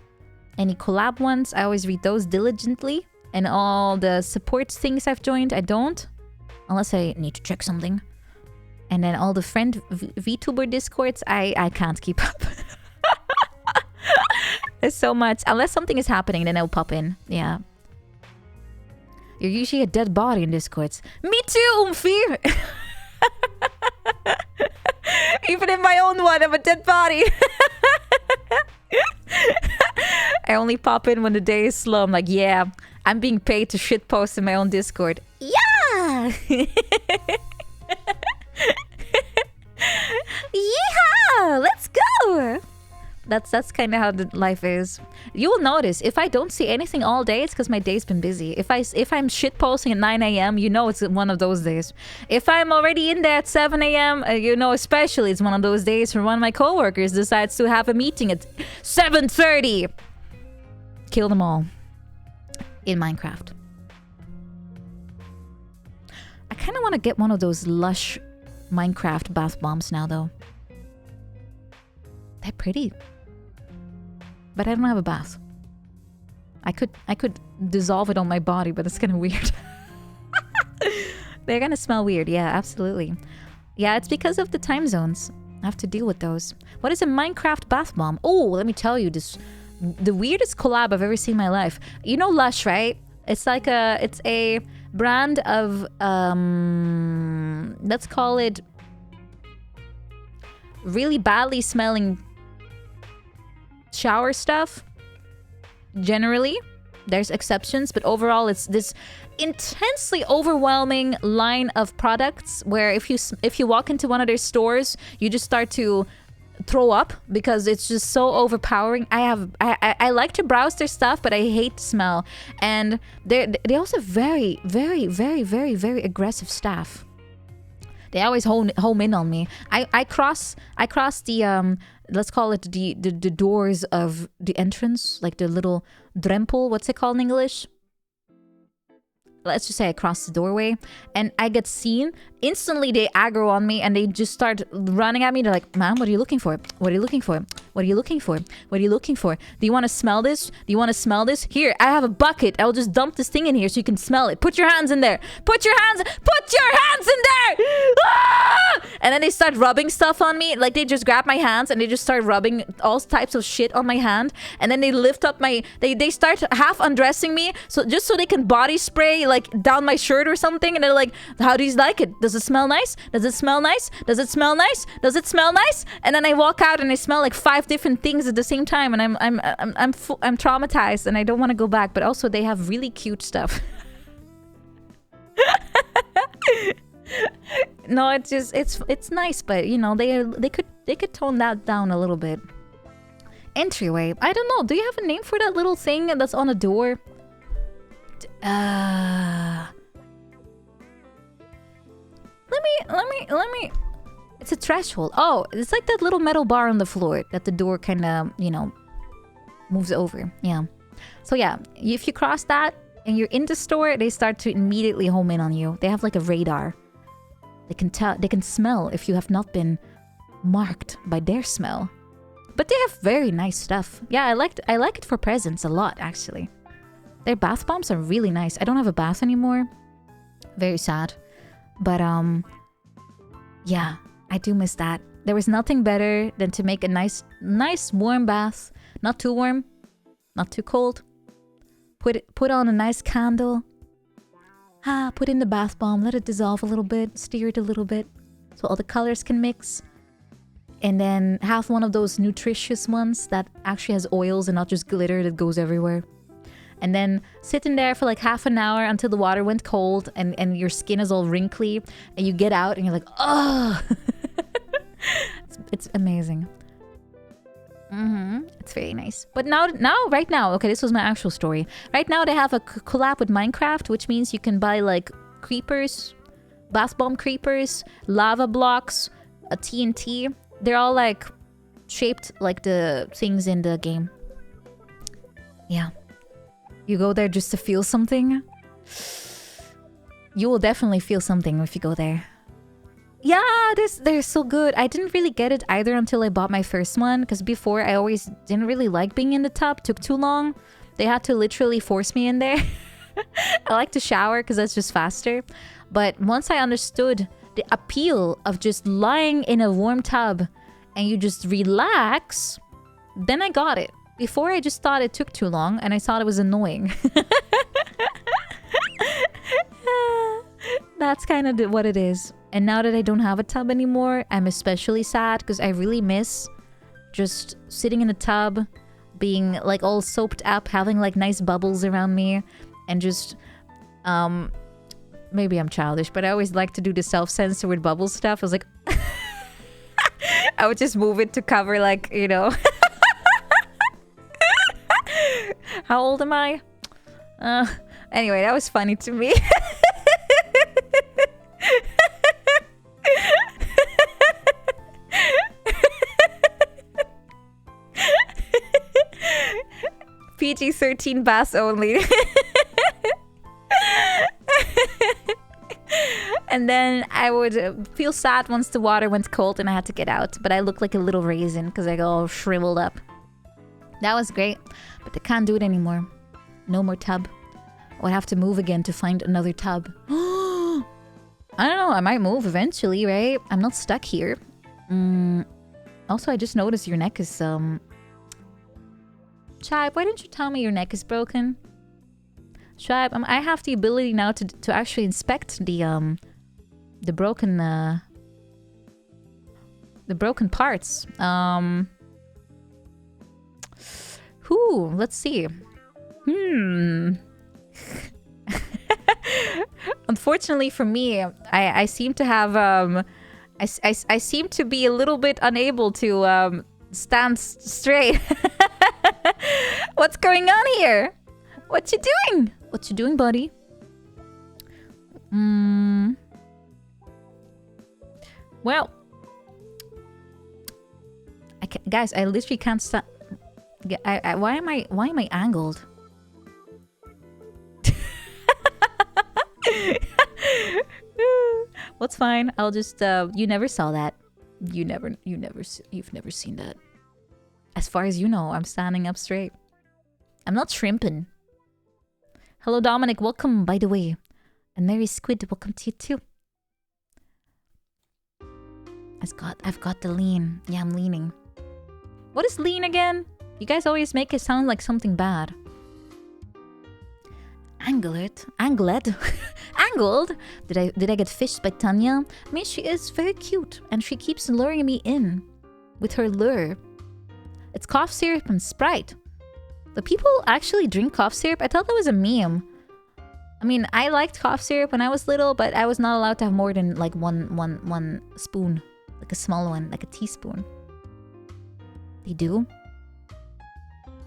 any collab ones. I always read those diligently. And all the support things I've joined, I don't. Unless I need to check something. And then all the friend VTuber Discords, I can't keep up. There's so much. Unless something is happening, then I'll pop in. Yeah. You're usually a dead body in Discords. Me too, Umfi! Even in my own one, I'm a dead body. I only pop in when the day is slow. I'm like, yeah, I'm being paid to shitpost in my own Discord. Yeah! Yeehaw! Let's go! That's kind of how the life is. You will notice if I don't see anything all day, it's because my day's been busy. If I'm shit posting at 9 a.m., you know it's one of those days. If I'm already in there at 7 a.m., you know especially it's one of those days when one of my coworkers decides to have a meeting at 7:30. Kill them all in Minecraft. I kind of want to get one of those lush Minecraft bath bombs now, though. They're pretty. But I don't have a bath. I could dissolve it on my body, but it's kind of weird. They're gonna smell weird. Yeah, absolutely. Yeah, it's because of the time zones. I have to deal with those. What is a Minecraft bath bomb? Oh, let me tell you this. The weirdest collab I've ever seen in my life. You know Lush, right? It's like it's a brand of, let's call it really badly smelling shower stuff. Generally, There's exceptions, but overall it's this intensely overwhelming line of products where if you walk into one of their stores, you just start to throw up because it's just so overpowering. I like to browse their stuff, but I hate the smell. And they also have very, very, very, very, very aggressive staff. They always home in on me. I cross the let's call it the doors of the entrance, like the little drempel. What's it called in English? Let's just say I cross the doorway and I get seen. Instantly they aggro on me and they just start running at me. They're like, "Ma'am, what are you looking for? What are you looking for? What are you looking for? What are you looking for? Do you want to smell this? Do you want to smell this? Here, I have a bucket. I'll just dump this thing in here so you can smell it. Put your hands in there. Put your hands in there!" Ah! And then they start rubbing stuff on me. Like they just grab my hands and they just start rubbing all types of shit on my hand. And then they lift up they start half undressing me so they can body spray like down my shirt or something. And they're like, "How do you like it? Does it smell nice? Does it smell nice? Does it smell nice? Does it smell nice?" And then I walk out and I smell like 5 different things at the same time, and I'm traumatized and I don't want to go back. But also they have really cute stuff. No, it's nice, but you know they could tone that down a little bit. Entryway. I don't know. Do you have a name for that little thing that's on a door? Let me. It's a threshold. Oh, it's like that little metal bar on the floor that the door kind of, you know, moves over. Yeah. So yeah, if you cross that and you're in the store, they start to immediately home in on you. They have like a radar. They can smell if you have not been marked by their smell. But they have very nice stuff. Yeah, I like it for presents a lot, actually. Their bath bombs are really nice. I don't have a bath anymore. Very sad. But yeah, I do miss that. There was nothing better than to make a nice warm bath. Not too warm, not too cold. Put on a nice candle. Put in the bath bomb, let it dissolve a little bit, stir it a little bit so all the colors can mix. And then have one of those nutritious ones that actually has oils and not just glitter that goes everywhere. And then sit in there for like half an hour until the water went cold and your skin is all wrinkly. And you get out and you're like, oh! It's amazing. It's very nice. But right now, okay, this was my actual story. Right now they have a collab with Minecraft, which means you can buy like creepers, bath bomb creepers, lava blocks, a TNT. They're all like shaped like the things in the game. Yeah. You go there just to feel something. You will definitely feel something if you go there. Yeah, they're so good. I didn't really get it either until I bought my first one, because before I always didn't really like being in the tub. Took too long. They had to literally force me in there. I like to shower because that's just faster. But once I understood the appeal of just lying in a warm tub and you just relax, then I got it. Before I just thought it took too long and I thought it was annoying. That's kind of what it is. And now that I don't have a tub anymore, I'm especially sad because I really miss just sitting in a tub, being like all soaped up, having like nice bubbles around me, and just maybe I'm childish, but I always like to do the self-censor with bubble stuff. I was like I would just move it to cover, like, you know. How old am I? Anyway, that was funny to me. PG-13 bass only. And then I would feel sad once the water went cold and I had to get out. But I looked like a little raisin because I got all shriveled up. That was great. But I can't do it anymore. No more tub. I would have to move again to find another tub. I don't know. I might move eventually, right? I'm not stuck here. Also, I just noticed your neck is... Tribe, why didn't you tell me your neck is broken? Tribe, I have the ability now to actually inspect the broken parts. Let's see. Unfortunately for me, I seem to have I seem to be a little bit unable to stand straight. What's going on here? What you doing? What you doing, buddy? Well, guys, I literally can't stop. Why am I angled? What's fine? I'll just you never saw that. You've never seen that. As far as you know, I'm standing up straight. I'm not shrimping. Hello, Dominic. Welcome, by the way. And Mary Squid, welcome to you too. I've got the lean. Yeah, I'm leaning. What is lean again? You guys always make it sound like something bad. Angled? Angled? Did I get fished by Tanya? I mean, she is very cute, and she keeps luring me in with her lure. It's cough syrup and Sprite. Do people actually drink cough syrup? I thought that was a meme. I mean, I liked cough syrup when I was little, but I was not allowed to have more than like one spoon. Like a small one, like a teaspoon. They do?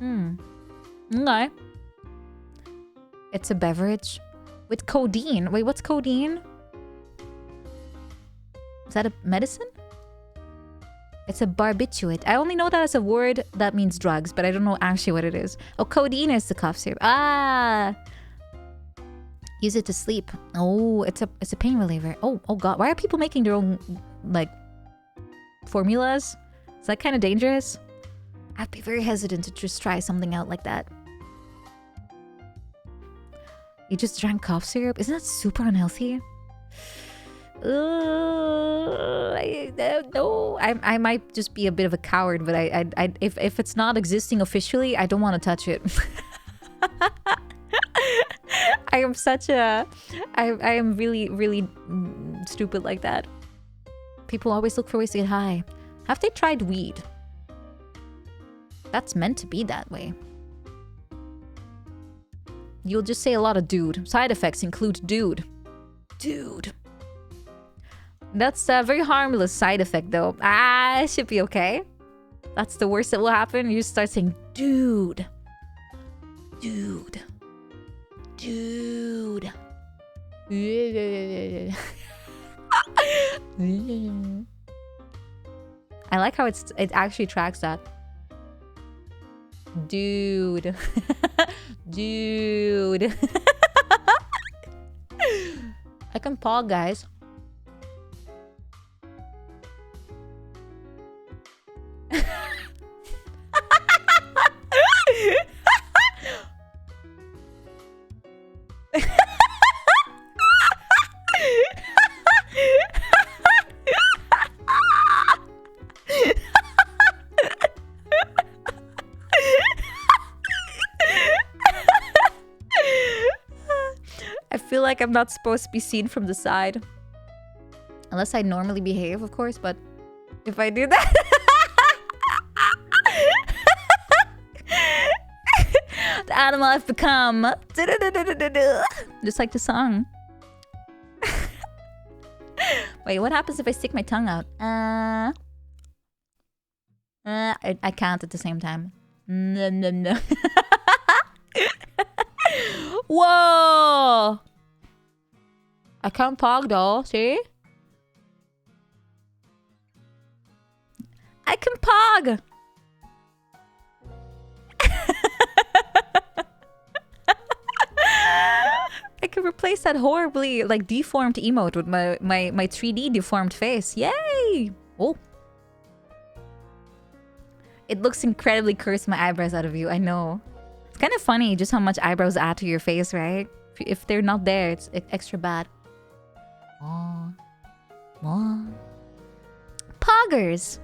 Okay. It's a beverage. With codeine. Wait, what's codeine? Is that a medicine? It's a barbiturate. I only know that as a word that means drugs, but I don't know actually what it is. Oh, codeine is the cough syrup. Ah! Use it to sleep. Oh, it's a pain reliever. Oh god. Why are people making their own, like, formulas? Is that kind of dangerous? I'd be very hesitant to just try something out like that. You just drank cough syrup? Isn't that super unhealthy? No, I might just be a bit of a coward, but if it's not existing officially, I don't want to touch it. I am such a... I am really, really stupid like that. People always look for ways to get high. Have they tried weed? That's meant to be that way. You'll just say a lot of dude. Side effects include dude. Dude. That's a very harmless side effect though. It should be okay. That's the worst that will happen. You just start saying dude. Dude. Dude. I like how it actually tracks that. Dude. Dude. I can pog, guys. I feel like I'm not supposed to be seen from the side. Unless I normally behave, of course, but if I do that... The animal I've become. Just like the song. Wait, what happens if I stick my tongue out? I can't at the same time. No. Whoa! I can't pog though, see? I can pog! I can replace that horribly, like, deformed emote with my 3D deformed face. Yay! Oh. It looks incredibly cursed, my eyebrows out of you, I know. It's kind of funny just how much eyebrows add to your face, right? If they're not there, it's extra bad. Oh. Poggers!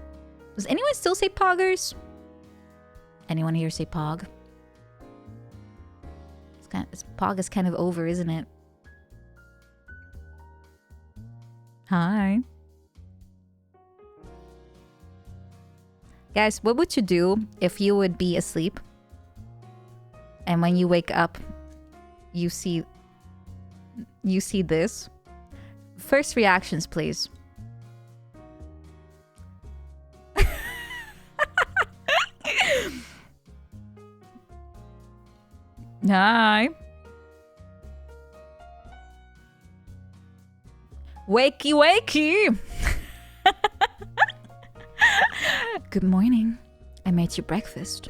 Does anyone still say poggers? Anyone here say pog? Pog is kind of over, isn't it? Hi. Guys, what would you do if you would be asleep? and when you wake up, you see this. First reactions, please. Hi. Wakey, wakey. Good morning. I made you breakfast.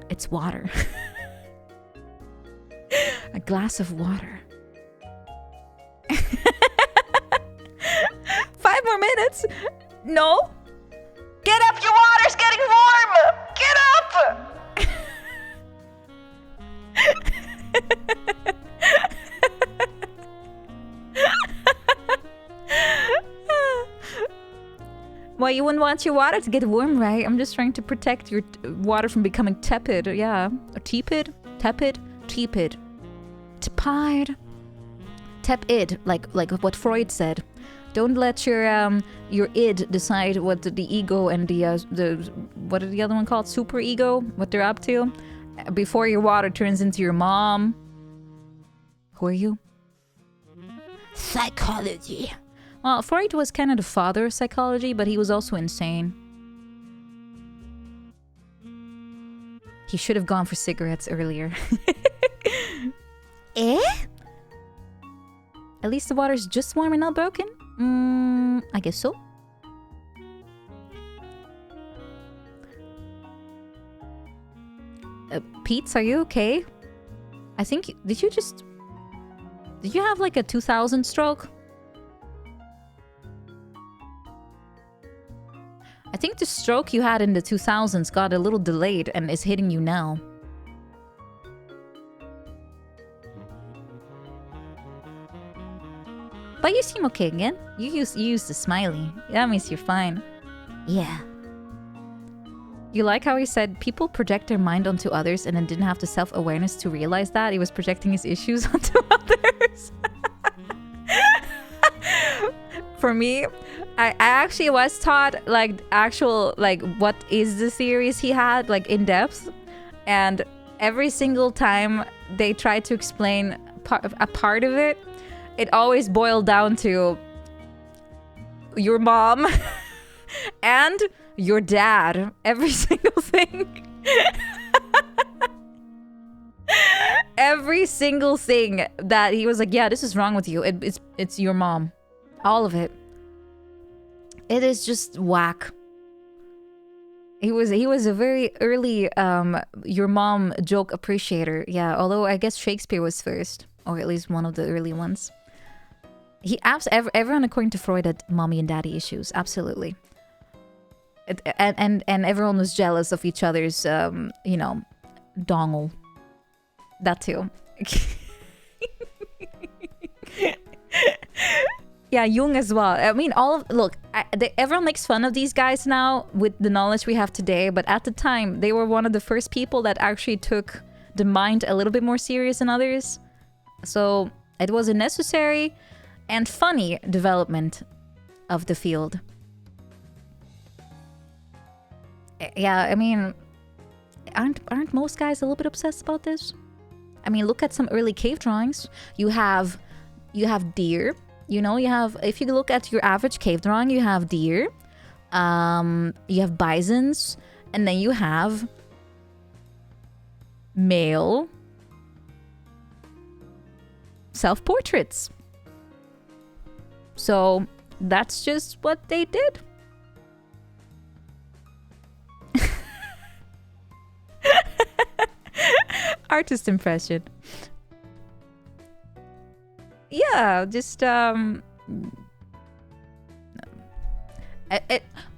It's water. A glass of water. 5 more minutes. No. Get up, your water's getting warm. Get up. Well, you wouldn't want your water to get warm, right? I'm just trying to protect your water from becoming tepid. Yeah. Or tepid? Tepid? Tepid. Tepid. Tepid. Like what Freud said. Don't let your id decide what the ego and the what are the other one called? Super ego? What they're up to? Before your water turns into your mom. Who are you? Psychology. Well, Freud was kind of the father of psychology, but he was also insane. He should have gone for cigarettes earlier. Eh? At least the water's just warm and not broken? I guess so. Pete, are you okay? I think... Did you have like a 2000 stroke? I think the stroke you had in the 2000s got a little delayed and is hitting you now. But you seem okay again. You used the smiley. That means you're fine. Yeah. You like how he said people project their mind onto others and then didn't have the self-awareness to realize that he was projecting his issues onto others. For me, I actually was taught like actual like what is the theories he had like in depth, and every single time they tried to explain a part of it, it always boiled down to your mom and your dad. Every single thing. Every single thing that he was like, yeah, this is wrong with you. It's your mom. All of it. It is just whack. He was a very early your mom joke appreciator. Yeah, although I guess Shakespeare was first, or at least one of the early ones. Everyone according to Freud had mommy and daddy issues. Absolutely. And everyone was jealous of each other's dongle. That too. Yeah, Jung as well. I mean, everyone makes fun of these guys now with the knowledge we have today, but at the time, they were one of the first people that actually took the mind a little bit more serious than others. So it was a necessary and funny development of the field. Yeah, I mean, aren't most guys a little bit obsessed about this? I mean, look at some early cave drawings. You have deer. You know, if you look at your average cave drawing, you have deer, you have bisons, and then you have male self-portraits. So that's just what they did. Artist impression. Yeah, just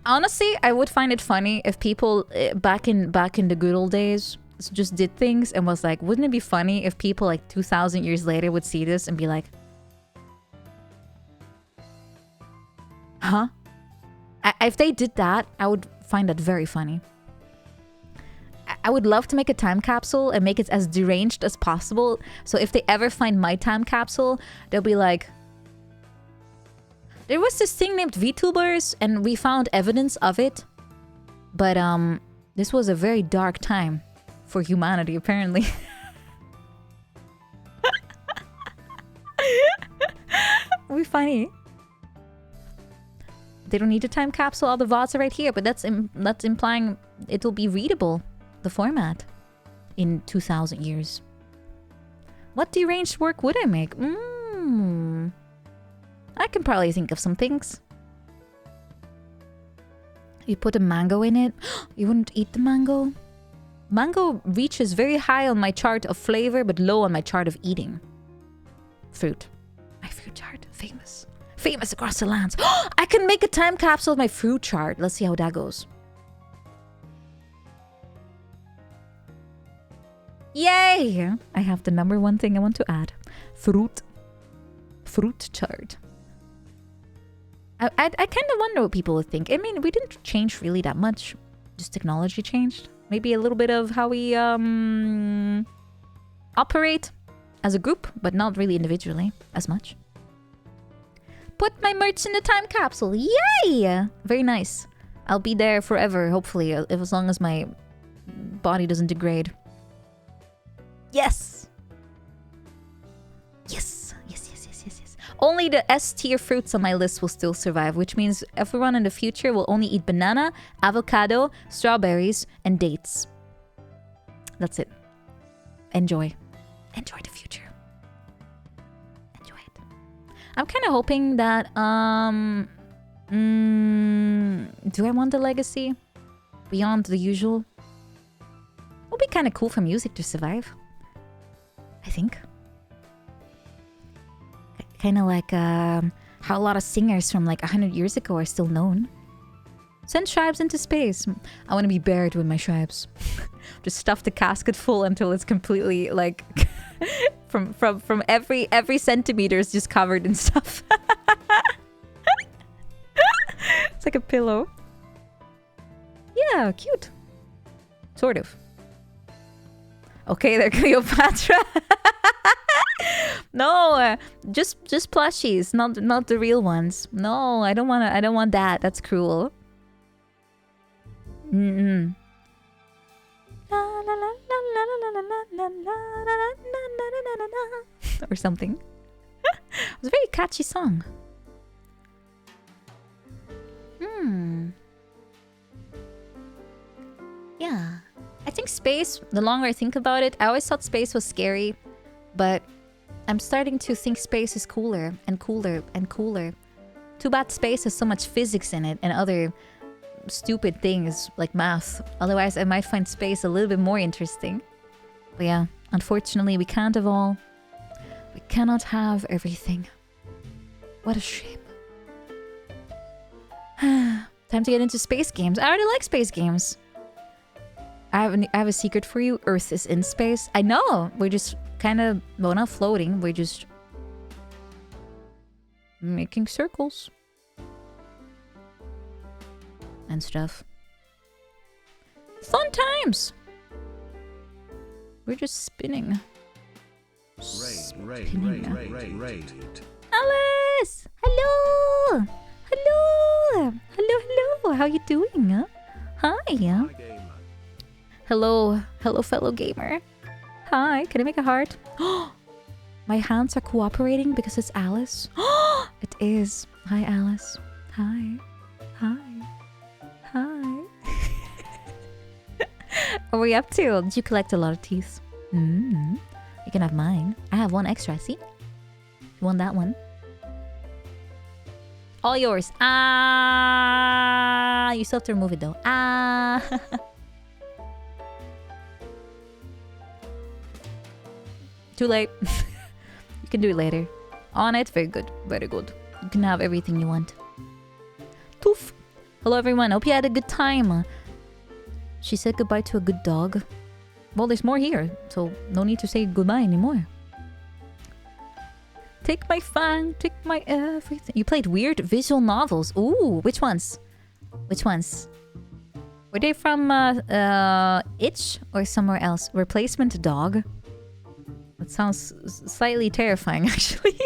honestly, I would find it funny if people back in the good old days just did things and was like, wouldn't it be funny if people like 2,000 years later would see this and be like, huh? If they did that, I would find that very funny. I would love to make a time capsule and make it as deranged as possible. So if they ever find my time capsule, they'll be like, there was this thing named VTubers and we found evidence of it. But this was a very dark time for humanity, apparently. be funny. They don't need a time capsule. All the VODs are right here, but that's implying it'll be readable, the format, in 2,000 years. What deranged work would I make? I can probably think of some things. You put a mango in it. You wouldn't eat the mango? Mango reaches very high on my chart of flavor, but low on my chart of eating. Fruit. My fruit chart. Famous. Famous across the lands. I can make a time capsule of my fruit chart. Let's see how that goes. Yay! I have the number one thing I want to add. Fruit. Fruit chart. I kind of wonder what people would think. I mean, we didn't change really that much. Just technology changed. Maybe a little bit of how we operate as a group, but not really individually as much. Put my merch in the time capsule. Yay! Very nice. I'll be there forever, hopefully, as long as my body doesn't degrade. Yes! Yes! Yes, yes, yes, yes, yes. Only the S-tier fruits on my list will still survive, which means everyone in the future will only eat banana, avocado, strawberries, and dates. That's it. Enjoy. Enjoy the future. Enjoy it. I'm kind of hoping that, do I want the legacy? Beyond the usual? It would be kind of cool for music to survive. I think. Kind of like how a lot of singers from like 100 years ago are still known. Send tribes into space. I want to be buried with my tribes. Just stuff the casket full until it's completely like from every centimeter is just covered in stuff. It's like a pillow. Yeah, cute. Sort of. Okay, they're Cleopatra. No, just plushies, not the real ones. No, I don't want that. That's cruel. Or something. It was a very catchy song. Yeah. I think space, the longer I think about it, I always thought space was scary, but I'm starting to think space is cooler and cooler and cooler. Too bad space has so much physics in it and other stupid things like math. Otherwise, I might find space a little bit more interesting. But yeah, unfortunately, we can't have all. We cannot have everything. What a shame. Time to get into space games. I already like space games. I have a secret for you. Earth is in space. I know. We're just kind of, well, not floating. We're just making circles and stuff. Fun times. We're just spinning. Alice! Hello! Hello! Hello, hello! How you doing? Huh? Hi! Hello, hello fellow gamer. Hi, can I make a heart? My hands are cooperating because it's Alice. It is. Hi, Alice. Hi. Hi. Hi. What were you up to? Did you collect a lot of teeth? You can have mine. I have one extra, see? You want that one? All yours. Ah, you still have to remove it though. Ah. Too late. You can do it later. On it. Very good. Very good. You can have everything you want. Toof. Hello everyone. Hope you had a good time. She said goodbye to a good dog. Well, there's more here, so no need to say goodbye anymore. Take my fang, take my everything. You played weird visual novels. Ooh, which ones? Which ones? Were they from Itch or somewhere else? Replacement Dog? That sounds slightly terrifying, actually.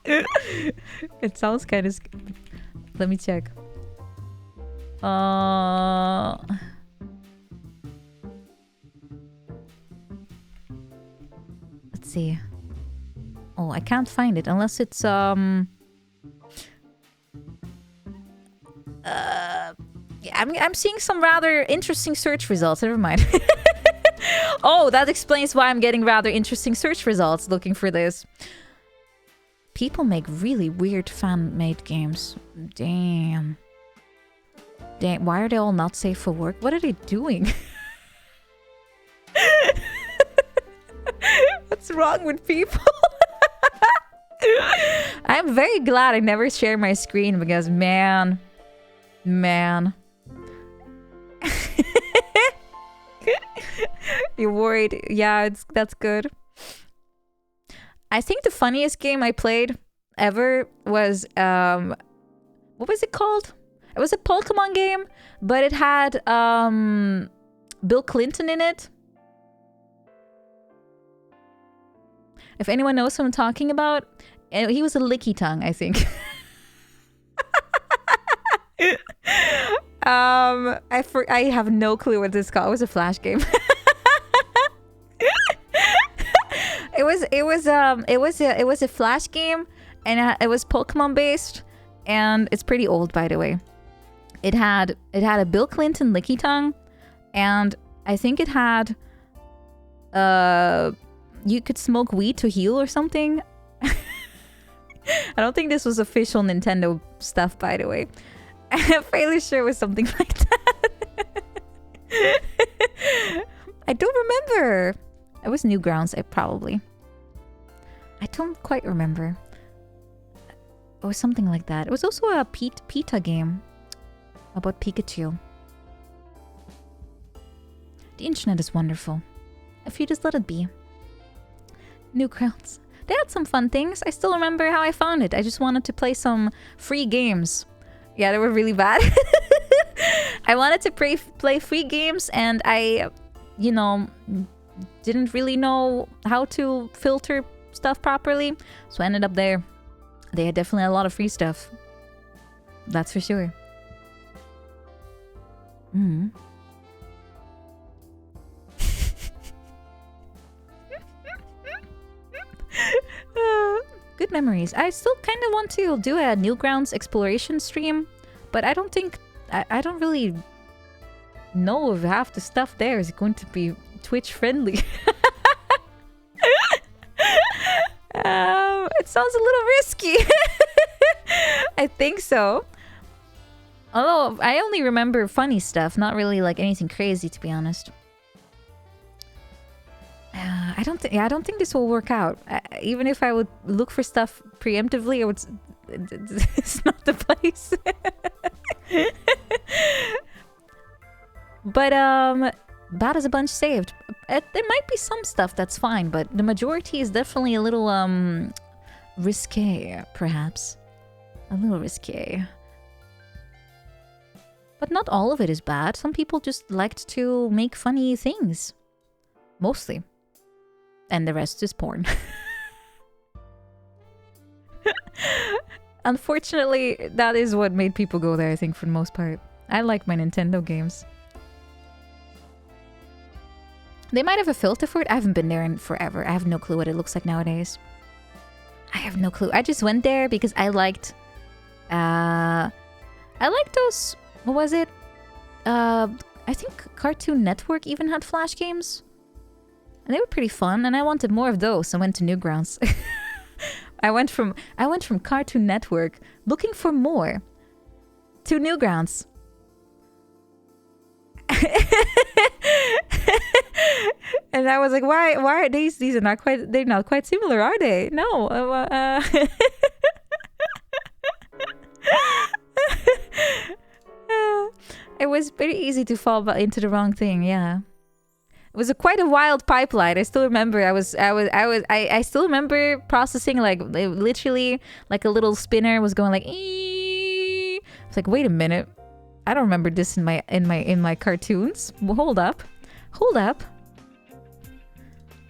It sounds kind of... Let me check. Let's see. Oh, I can't find it unless it's yeah, I'm seeing some rather interesting search results. Never mind. Oh, that explains why I'm getting rather interesting search results looking for this. People make really weird fan-made games. Damn. Damn, why are they all not safe for work? What are they doing? What's wrong with people? I'm very glad I never share my screen because man. You're worried. Yeah, that's good. I think the funniest game I played ever was what was it called? It was a Pokemon game, but it had Bill Clinton in it. If anyone knows who I'm talking about, he was a licky tongue, I think. I have no clue what this is called. It was a Flash game. It was a Flash game, and it was Pokemon based, and it's pretty old, by the way. It had a Bill Clinton licky tongue, and I think it had you could smoke weed to heal or something. I don't think this was official Nintendo stuff, by the way. I'm fairly sure it was something like that. I don't remember. It was Newgrounds, probably. I don't quite remember. It was something like that. It was also a PETA game about Pikachu. The internet is wonderful. If you just let it be. Newgrounds. They had some fun things. I still remember how I found it. I just wanted to play some free games. Yeah, they were really bad. I wanted to play free games, and I, you know, didn't really know how to filter stuff properly, so I ended up there. They had definitely a lot of free stuff. That's for sure. Good memories. I still kind of want to do a Newgrounds exploration stream, but I don't think I don't really know if half the stuff there is going to be Twitch friendly. It sounds a little risky. I think so. Although I only remember funny stuff, not really like anything crazy, to be honest. I don't think this will work out. Even if I would look for stuff preemptively, it's not the place. But bad as a bunch saved. There might be some stuff that's fine, but the majority is definitely a little risque, perhaps. A little risque. But not all of it is bad. Some people just liked to make funny things. Mostly. And the rest is porn. Unfortunately, that is what made people go there, I think, for the most part. I like my Nintendo games. They might have a filter for it. I haven't been there in forever. I have no clue what it looks like nowadays. I have no clue. I just went there because I liked those... What was it? I think Cartoon Network even had Flash games. And they were pretty fun, and I wanted more of those. So I went to Newgrounds. I went from Cartoon Network looking for more to Newgrounds. And I was like, why are these are not quite, they're not quite similar, are they? No. It was very easy to fall into the wrong thing, yeah. It was quite a wild pipeline. I still remember. I still remember processing, like, literally like a little spinner was going like ee. I was like, wait a minute, I don't remember this in my cartoons. Well, hold up.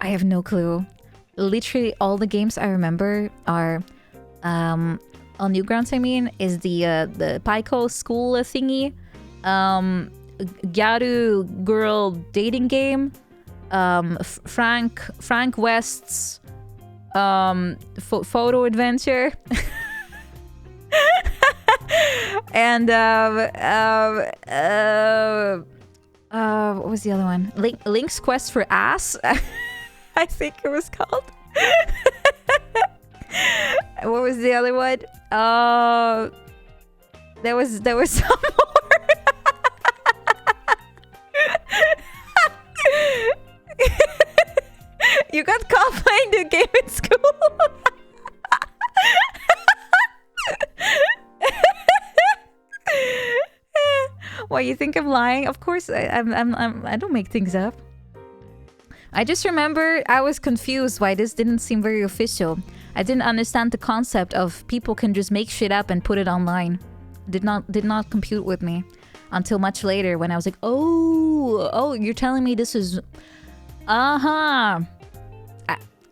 I have no clue. Literally all the games I remember are on Newgrounds. I mean, is the Pico school thingy. Gyaru girl dating game, Frank West's photo adventure. And what was the other one? Link's Quest for Ass. I think it was called. What was the other one? There was some more. You got caught playing the game in school. Why, you think I'm lying? Of course, I don't make things up. I just remember I was confused why this didn't seem very official. I didn't understand the concept of people can just make shit up and put it online. Did not compute with me until much later when I was like, oh, you're telling me this is, I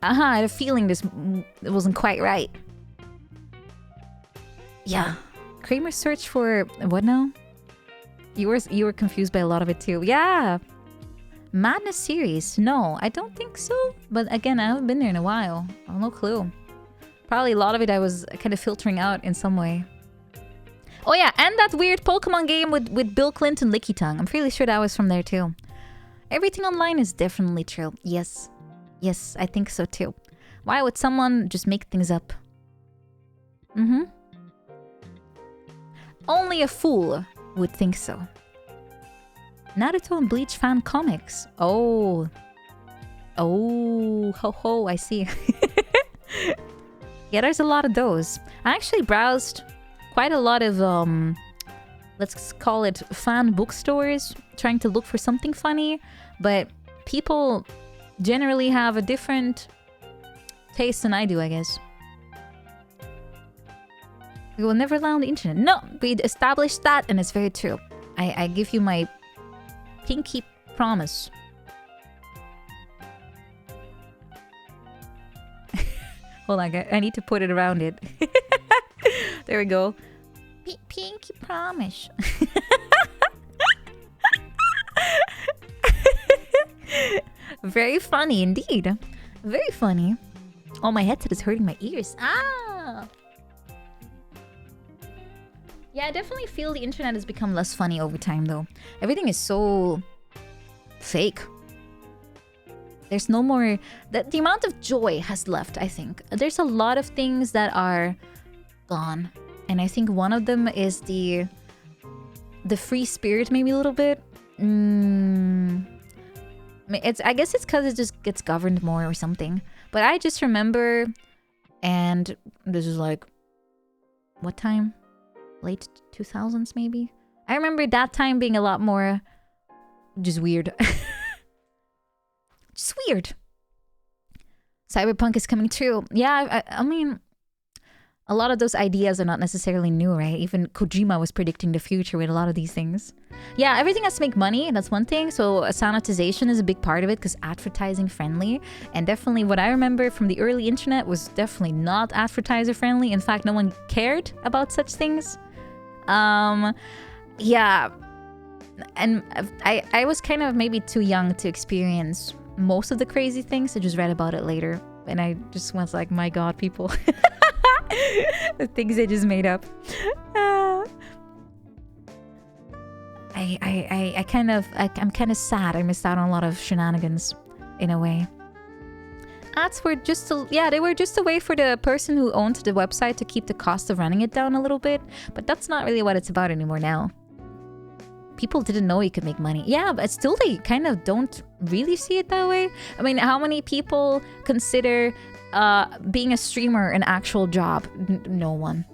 had a feeling this wasn't quite right. Yeah, Kramer's search for what now? You were confused by a lot of it too. Yeah, Madness series. No, I don't think so. But again, I haven't been there in a while. I have no clue. Probably a lot of it I was kind of filtering out in some way. Oh yeah, and that weird Pokemon game with Bill Clinton Licky Tongue. I'm fairly sure that was from there too. Everything online is definitely true. Yes. Yes, I think so too. Why would someone just make things up? Only a fool would think so. Naruto and Bleach fan comics. Oh, ho, I see. Yeah, there's a lot of those. I actually browsed quite a lot of, let's call it fan bookstores, trying to look for something funny, but people generally have a different taste than I do, I guess. We will never allow on the internet. No, we established that, and it's very true. I give you my pinky promise. Hold on, I need to put it around it. There we go. Pinky promise. Very funny indeed. Very funny. Oh, my headset is hurting my ears. Ah! Yeah, I definitely feel the internet has become less funny over time, though. Everything is so fake. There's no more... The amount of joy has left, I think. There's a lot of things that are gone. And I think one of them is the free spirit, maybe a little bit. I guess it's because it just gets governed more or something. But I just remember... And this is like... What time? Late 2000s, maybe? I remember that time being a lot more... Just weird. Just weird. Cyberpunk is coming true. Yeah, I mean... A lot of those ideas are not necessarily new, right? Even Kojima was predicting the future with a lot of these things. Yeah, everything has to make money, and that's one thing. So sanitization is a big part of it because advertising friendly. And definitely what I remember from the early internet was definitely not advertiser friendly. In fact, no one cared about such things. Yeah. And I was kind of maybe too young to experience most of the crazy things. I just read about it later. And I just was like, my God, people. The things they just made up. I'm kind of sad. I missed out on a lot of shenanigans in a way. Ads were just they were just a way for the person who owned the website to keep the cost of running it down a little bit, but that's not really what it's about anymore now. People didn't know you could make money. Yeah, but still they kind of don't really see it that way. I mean, how many people consider being a streamer an actual job? No one.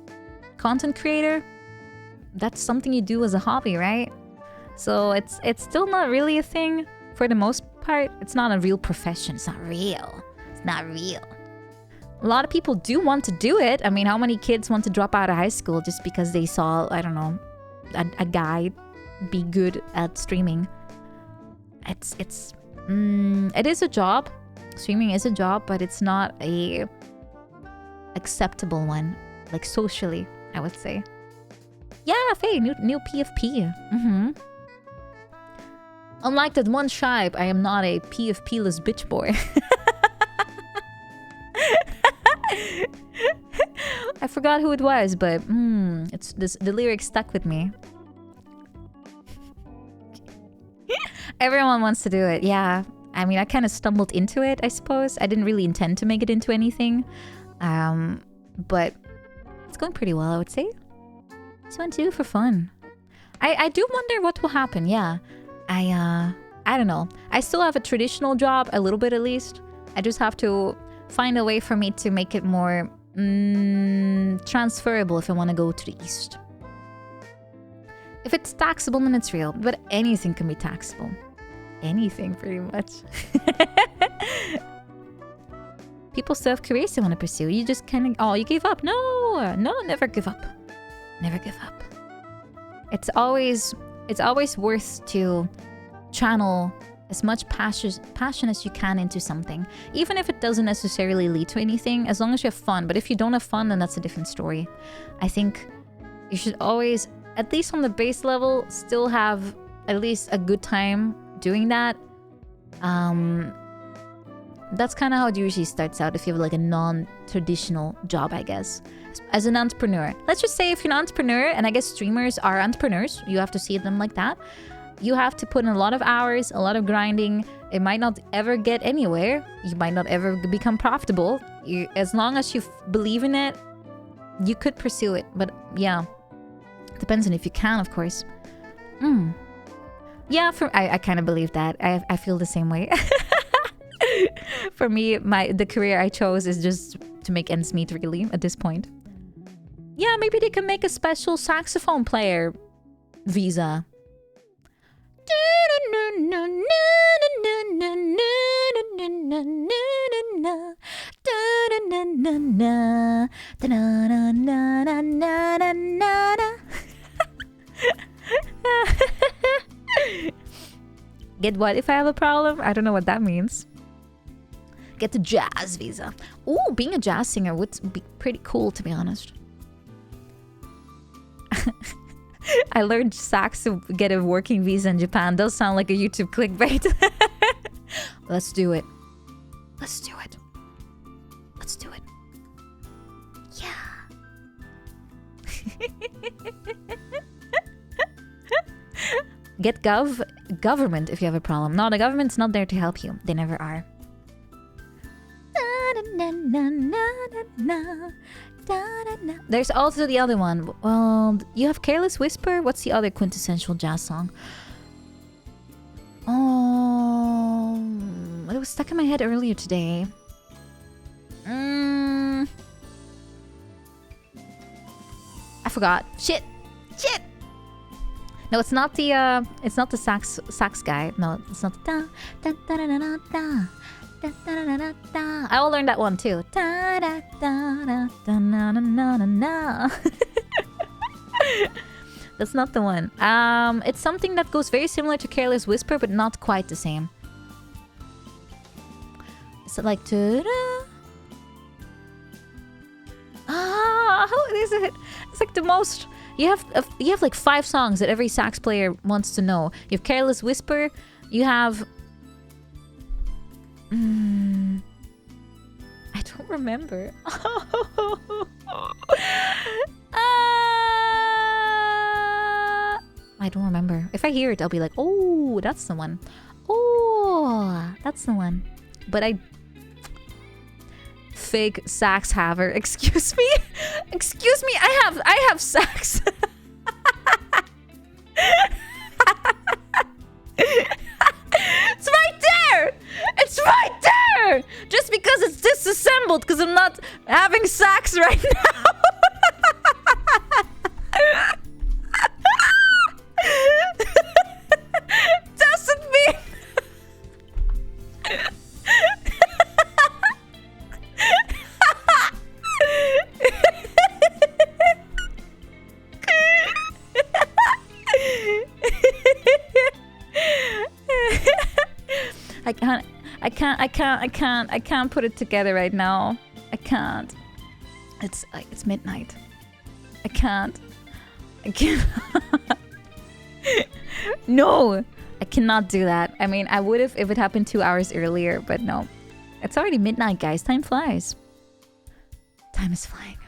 Content creator, that's something you do as a hobby, right? So it's still not really a thing for the most part. It's not a real profession. It's not real. It's not real. A lot of people do want to do it. I mean, how many kids want to drop out of high school just because they saw, I don't know, a guy be good at streaming? It is a job. Streaming is a job, but it's not a acceptable one, like socially, I would say. Yeah, Faye, new PFP. Unlike that one tribe, I am not a PFP-less bitch boy. I forgot who it was, but the lyric stuck with me. Everyone wants to do it, yeah. I mean, I kind of stumbled into it, I suppose. I didn't really intend to make it into anything. But it's going pretty well, I would say. Just want to do it for fun. I do wonder what will happen, yeah. I don't know. I still have a traditional job, a little bit at least. I just have to find a way for me to make it more transferable if I want to go to the east. If it's taxable, then it's real. But anything can be taxable. Anything, pretty much. People still have careers they want to pursue. You just kind of... Oh, you gave up. No, never give up. Never give up. It's always worth to channel as much passion as you can into something. Even if it doesn't necessarily lead to anything, as long as you have fun. But if you don't have fun, then that's a different story. I think you should always, at least on the base level, still have at least a good time doing that. That's kind of how it usually starts out if you have like a non-traditional job, I guess. As an entrepreneur. Let's just say if you're an entrepreneur, and I guess streamers are entrepreneurs, you have to see them like that. You have to put in a lot of hours, a lot of grinding. It might not ever get anywhere. You might not ever become profitable. As long as you believe in it, you could pursue it. But yeah, depends on if you can, of course. Yeah, I kind of believe that. I feel the same way. For me, the career I chose is just to make ends meet, really, at this point. Yeah, maybe they can make a special saxophone player visa. Get what if I have a problem? I don't know what that means. Get the jazz visa. Ooh, being a jazz singer would be pretty cool, to be honest. I learned sax to get a working visa in Japan. Does sound like a YouTube clickbait. Let's do it. Let's do it. Let's do it. Yeah. Get government if you have a problem. No, the government's not there to help you. They never are. There's also the other one. You have Careless Whisper. What's the other quintessential jazz song? Oh, it was stuck in my head earlier today. I forgot. Shit. No, it's not the sax guy. No, it's not the da da da da da da. I will learn that one too. That's not the one. It's something that goes very similar to Careless Whisper, but not quite the same. Is it like how is it? It's like the most. You have like 5 songs that every sax player wants to know. You have Careless Whisper. You have. I don't remember. I don't remember. If I hear it, I'll be like, oh, that's the one. Oh, that's the one. But I... Fake sax haver. Excuse me? Excuse me, I have sax. It's right there! It's right there! Just because it's disassembled, because I'm not having sax right now. Doesn't mean... I can't put it together right now. I can't. It's midnight. I can't. No, I cannot do that. I mean, I would have if it happened 2 hours earlier, but no. It's already midnight, guys. Time flies. Time is flying.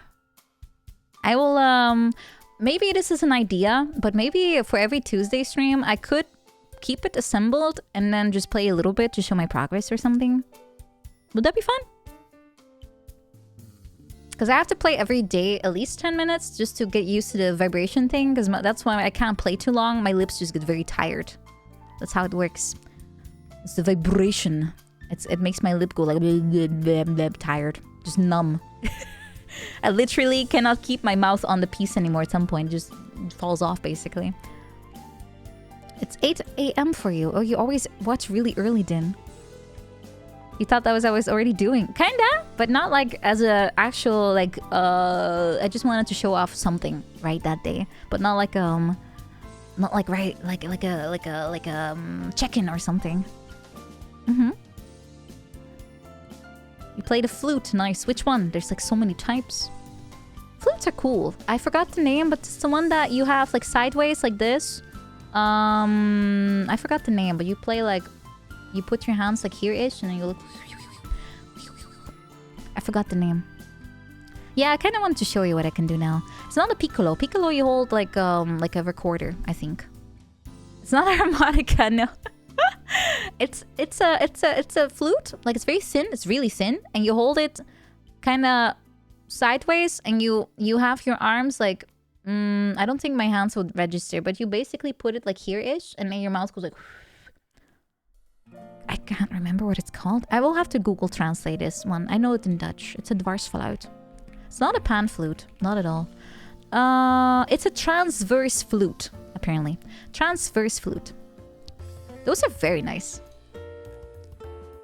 I will, maybe this is an idea, but maybe for every Tuesday stream, I could keep it assembled and then just play a little bit to show my progress or something. Would that be fun? Because I have to play every day at least 10 minutes just to get used to the vibration thing. Because that's why I can't play too long. My lips just get very tired. That's how it works. It's the vibration. It makes my lip go like tired. Just numb. I literally cannot keep my mouth on the piece anymore at some point. It just falls off basically. It's 8 a.m. for you. Oh, you always watch really early, Din. You thought that was what I was already doing. Kinda, but not like as a actual like I just wanted to show off something right that day. But not like right like a check-in or something. You play the flute, nice. Which one? There's like so many types. Flutes are cool. I forgot the name, but it's the one that you have like sideways like this. I forgot the name, but you play like you put your hands like here-ish and then you look. I forgot the name. Yeah, I kind of wanted to show you what I can do now. It's not a piccolo. Piccolo you hold like a recorder, I think. It's not a harmonica, no. It's a flute. Like it's very thin. It's really thin, and you hold it kind of sideways, and you have your arms like. I don't think my hands would register, but you basically put it like here-ish, and then your mouth goes like. I can't remember what it's called. I will have to Google translate this one. I know it in Dutch. It's a dwarsfluit. It's not a pan flute, not at all. It's a transverse flute, apparently. Transverse flute. Those are very nice.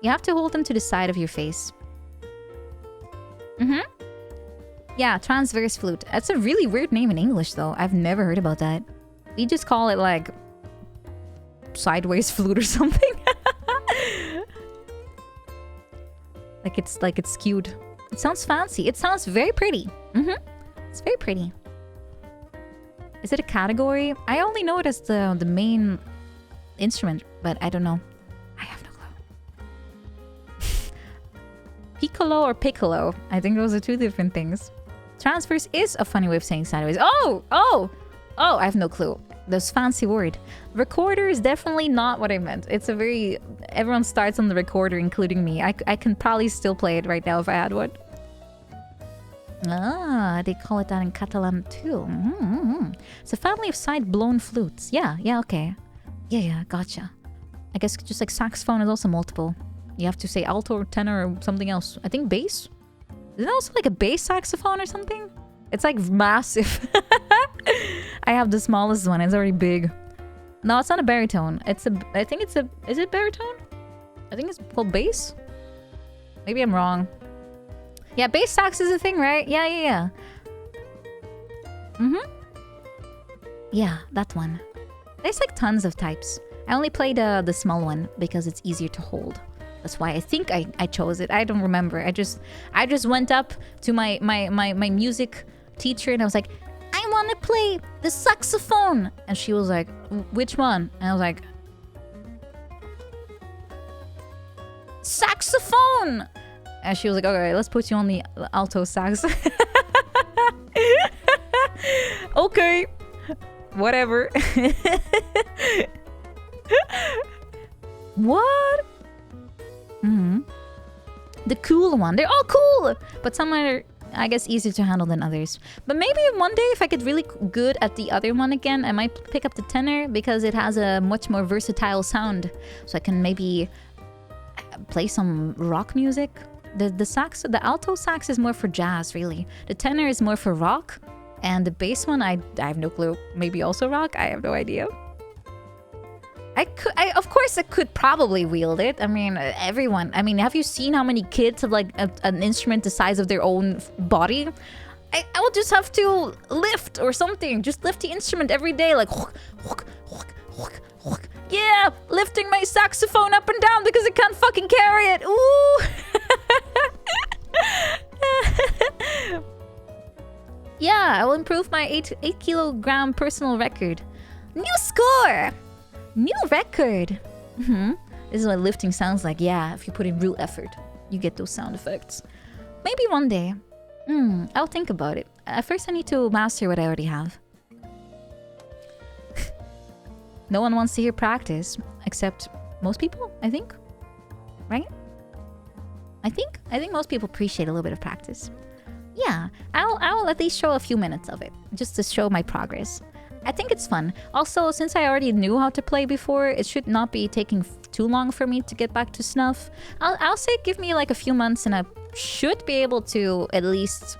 You have to hold them to the side of your face. Yeah, transverse flute. That's a really weird name in English, though. I've never heard about that. We just call it, like, sideways flute or something. like it's skewed. It sounds fancy. It sounds very pretty. It's very pretty. Is it a category? I only know it as the main instrument, but I don't know. I have no clue. Piccolo or piccolo? I think those are two different things. Transverse is a funny way of saying sideways. Oh! I have no clue. This fancy word. Recorder is definitely not what I meant. It's a very... Everyone starts on the recorder, including me. I can probably still play it right now if I had one. Ah, they call it that in Catalan too. It's a family of side-blown flutes. Yeah, okay. Yeah, gotcha. I guess just like saxophone is also multiple. You have to say alto or tenor or something else. I think bass? Is it also like a bass saxophone or something? It's like massive. I have the smallest one. It's already big. No, it's not a baritone. I think it's a... Is it baritone? I think it's called bass? Maybe I'm wrong. Yeah, bass sax is a thing, right? Yeah. Yeah, that one. There's like tons of types. I only play the small one because it's easier to hold. That's why I think I chose it. I don't remember. I just went up to my music teacher and I was like, I want to play the saxophone. And she was like, which one? And I was like, saxophone. And she was like, okay, let's put you on the alto sax. Okay. Whatever. What? The cool one. They're all cool. But some are, I guess, easier to handle than others. But maybe one day, if I get really good at the other one again, I might pick up the tenor because it has a much more versatile sound. So I can maybe play some rock music. The alto sax is more for jazz, really. The tenor is more for rock. And the bass one, I have no clue. Maybe also rock? I have no idea. Of course, I could probably wield it. I mean, everyone. I mean, have you seen how many kids have like an instrument the size of their own body? I will just have to lift or something. Just lift the instrument every day, like. Yeah, lifting my saxophone up and down because I can't fucking carry it. Ooh. Yeah, I will improve my 8 kilogram personal record. New score! New record! This is what lifting sounds like. Yeah, if you put in real effort, you get those sound effects. Maybe one day. I'll think about it. At first, I need to master what I already have. No one wants to hear practice, except most people, I think. Right? I think most people appreciate a little bit of practice. Yeah, I'll at least show a few minutes of it, just to show my progress. I think it's fun. Also, since I already knew how to play before, it should not be taking too long for me to get back to snuff. I'll say give me like a few months and I should be able to at least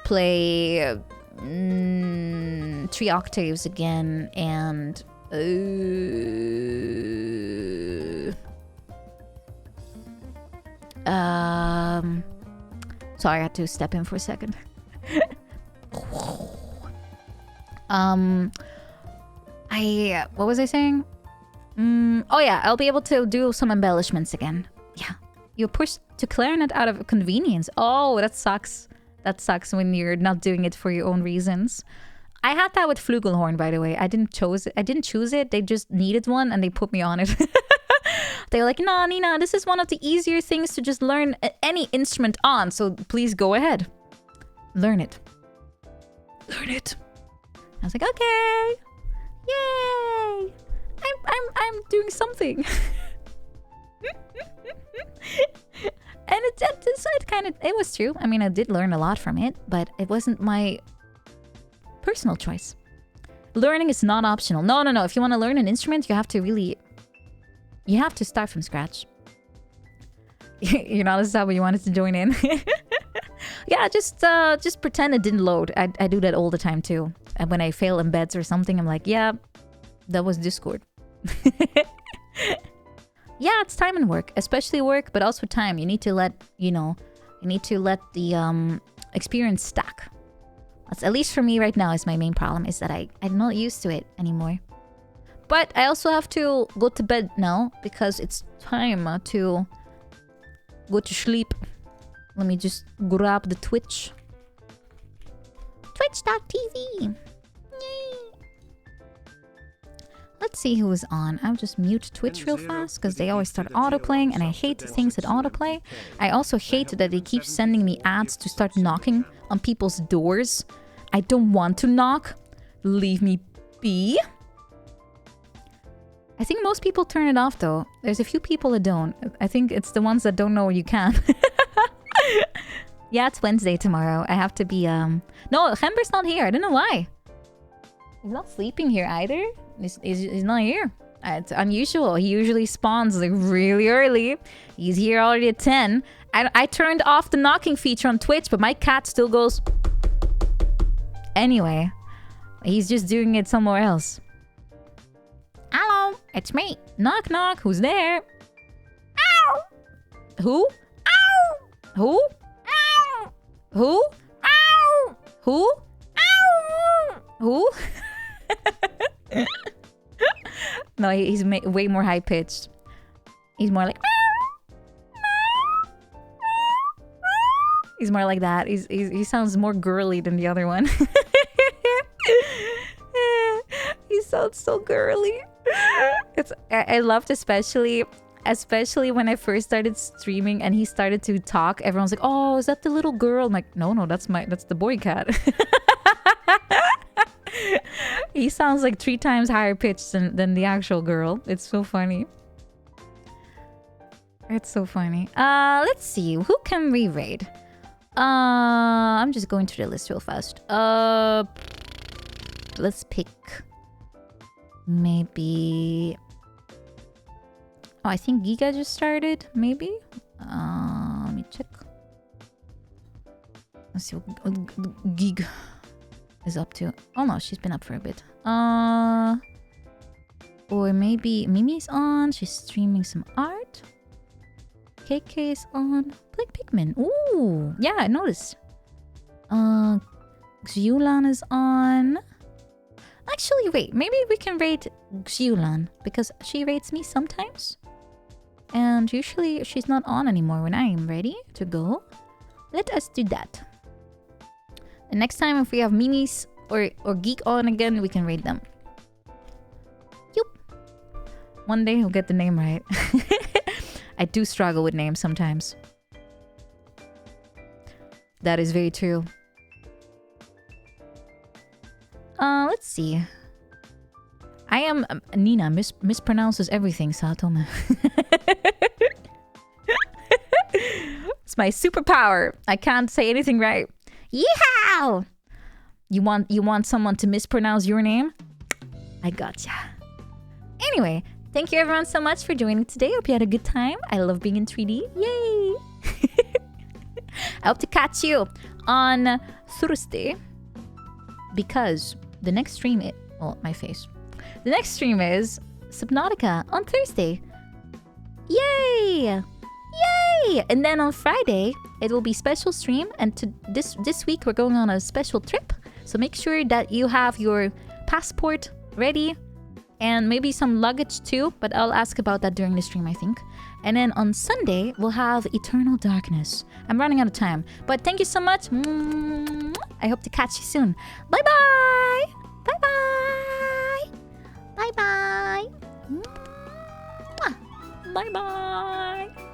play 3 octaves again and... Sorry, I had to step in for a second. What was I saying? Oh yeah, I'll be able to do some embellishments again. Yeah, you're pushed to clarinet out of convenience. Oh, that sucks. That sucks when you're not doing it for your own reasons. I had that with flugelhorn, by the way. I didn't choose it. They just needed one and they put me on it. They were like, "No, Nina, this is one of the easier things to just learn any instrument on. So please go ahead, learn it. Learn it." I was like, "Okay, yay! I'm doing something." And it was true. I mean, I did learn a lot from it, but it wasn't my personal choice. Learning is not optional. No. If you want to learn an instrument, you have to start from scratch. You're not a sub, but you wanted to join in. Yeah, just pretend it didn't load. I do that all the time too. And when I fail embeds or something, I'm like, yeah, that was Discord. Yeah, it's time and work, especially work, but also time. You need to let the experience stack. That's, at least for me right now, is my main problem, is that I'm not used to it anymore. But I also have to go to bed now because it's time to go to sleep. Let me just grab the Twitch. Twitch.tv. Yay. Let's see who is on. I'll just mute Twitch real fast because they always start autoplaying and I hate things that autoplay. I also hate that they keep sending me ads to start knocking on people's doors. I don't want to knock. Leave me be. I think most people turn it off though. There's a few people that don't. I think it's the ones that don't know you can. Yeah, it's Wednesday tomorrow. I have to be No, Gember's not here. I don't know why. He's not sleeping here either. He's not here. It's unusual. He usually spawns like really early. He's here already at 10. I turned off the knocking feature on Twitch, but my cat still goes. Anyway, he's just doing it somewhere else. Hello, it's me. Knock knock. Who's there? Ow! Who? Ow! Who? Ow! Who? Ow! Who? Ow! Who? No, he's way more high pitched. He's more like. He's more like that. He sounds more girly than the other one. He sounds so girly. I loved especially when I first started streaming and he started to talk. Everyone's like, "Oh, is that the little girl?" I'm like, no, that's the boy cat. He sounds like 3 times higher pitched than the actual girl. It's so funny. It's so funny. Let's see. Who can we raid? I'm just going through the list real fast. Let's pick maybe. Oh, I think Giga just started. Maybe. Let me check. Let's see what Giga is up to. Oh no, she's been up for a bit. Or maybe Mimi's on. She's streaming some art. KK is on. Play Pikmin. Ooh, yeah, I noticed. Xiulan is on. Actually, wait. Maybe we can rate Xiulan because she rates me sometimes. And usually she's not on anymore when I am ready to go. Let us do that. The next time if we have Mimi's or Geek on again, we can rate them. Yup. One day we'll get the name right. I do struggle with names sometimes. That is very true. Let's see. I am Nina mispronounces everything, Saotome. It's my superpower. I can't say anything right. Yeehaw! You want someone to mispronounce your name? I gotcha. Anyway, thank you everyone so much for joining today. Hope you had a good time. I love being in 3D. Yay! I hope to catch you on Thursday because the next stream is... Oh, my face. The next stream is Subnautica on Thursday. Yay! Yay! And then on Friday, it will be special stream. And this week, we're going on a special trip. So make sure that you have your passport ready. And maybe some luggage too. But I'll ask about that during the stream, I think. And then on Sunday, we'll have Eternal Darkness. I'm running out of time. But thank you so much. I hope to catch you soon. Bye-bye! Bye-bye! Bye-bye! Bye-bye!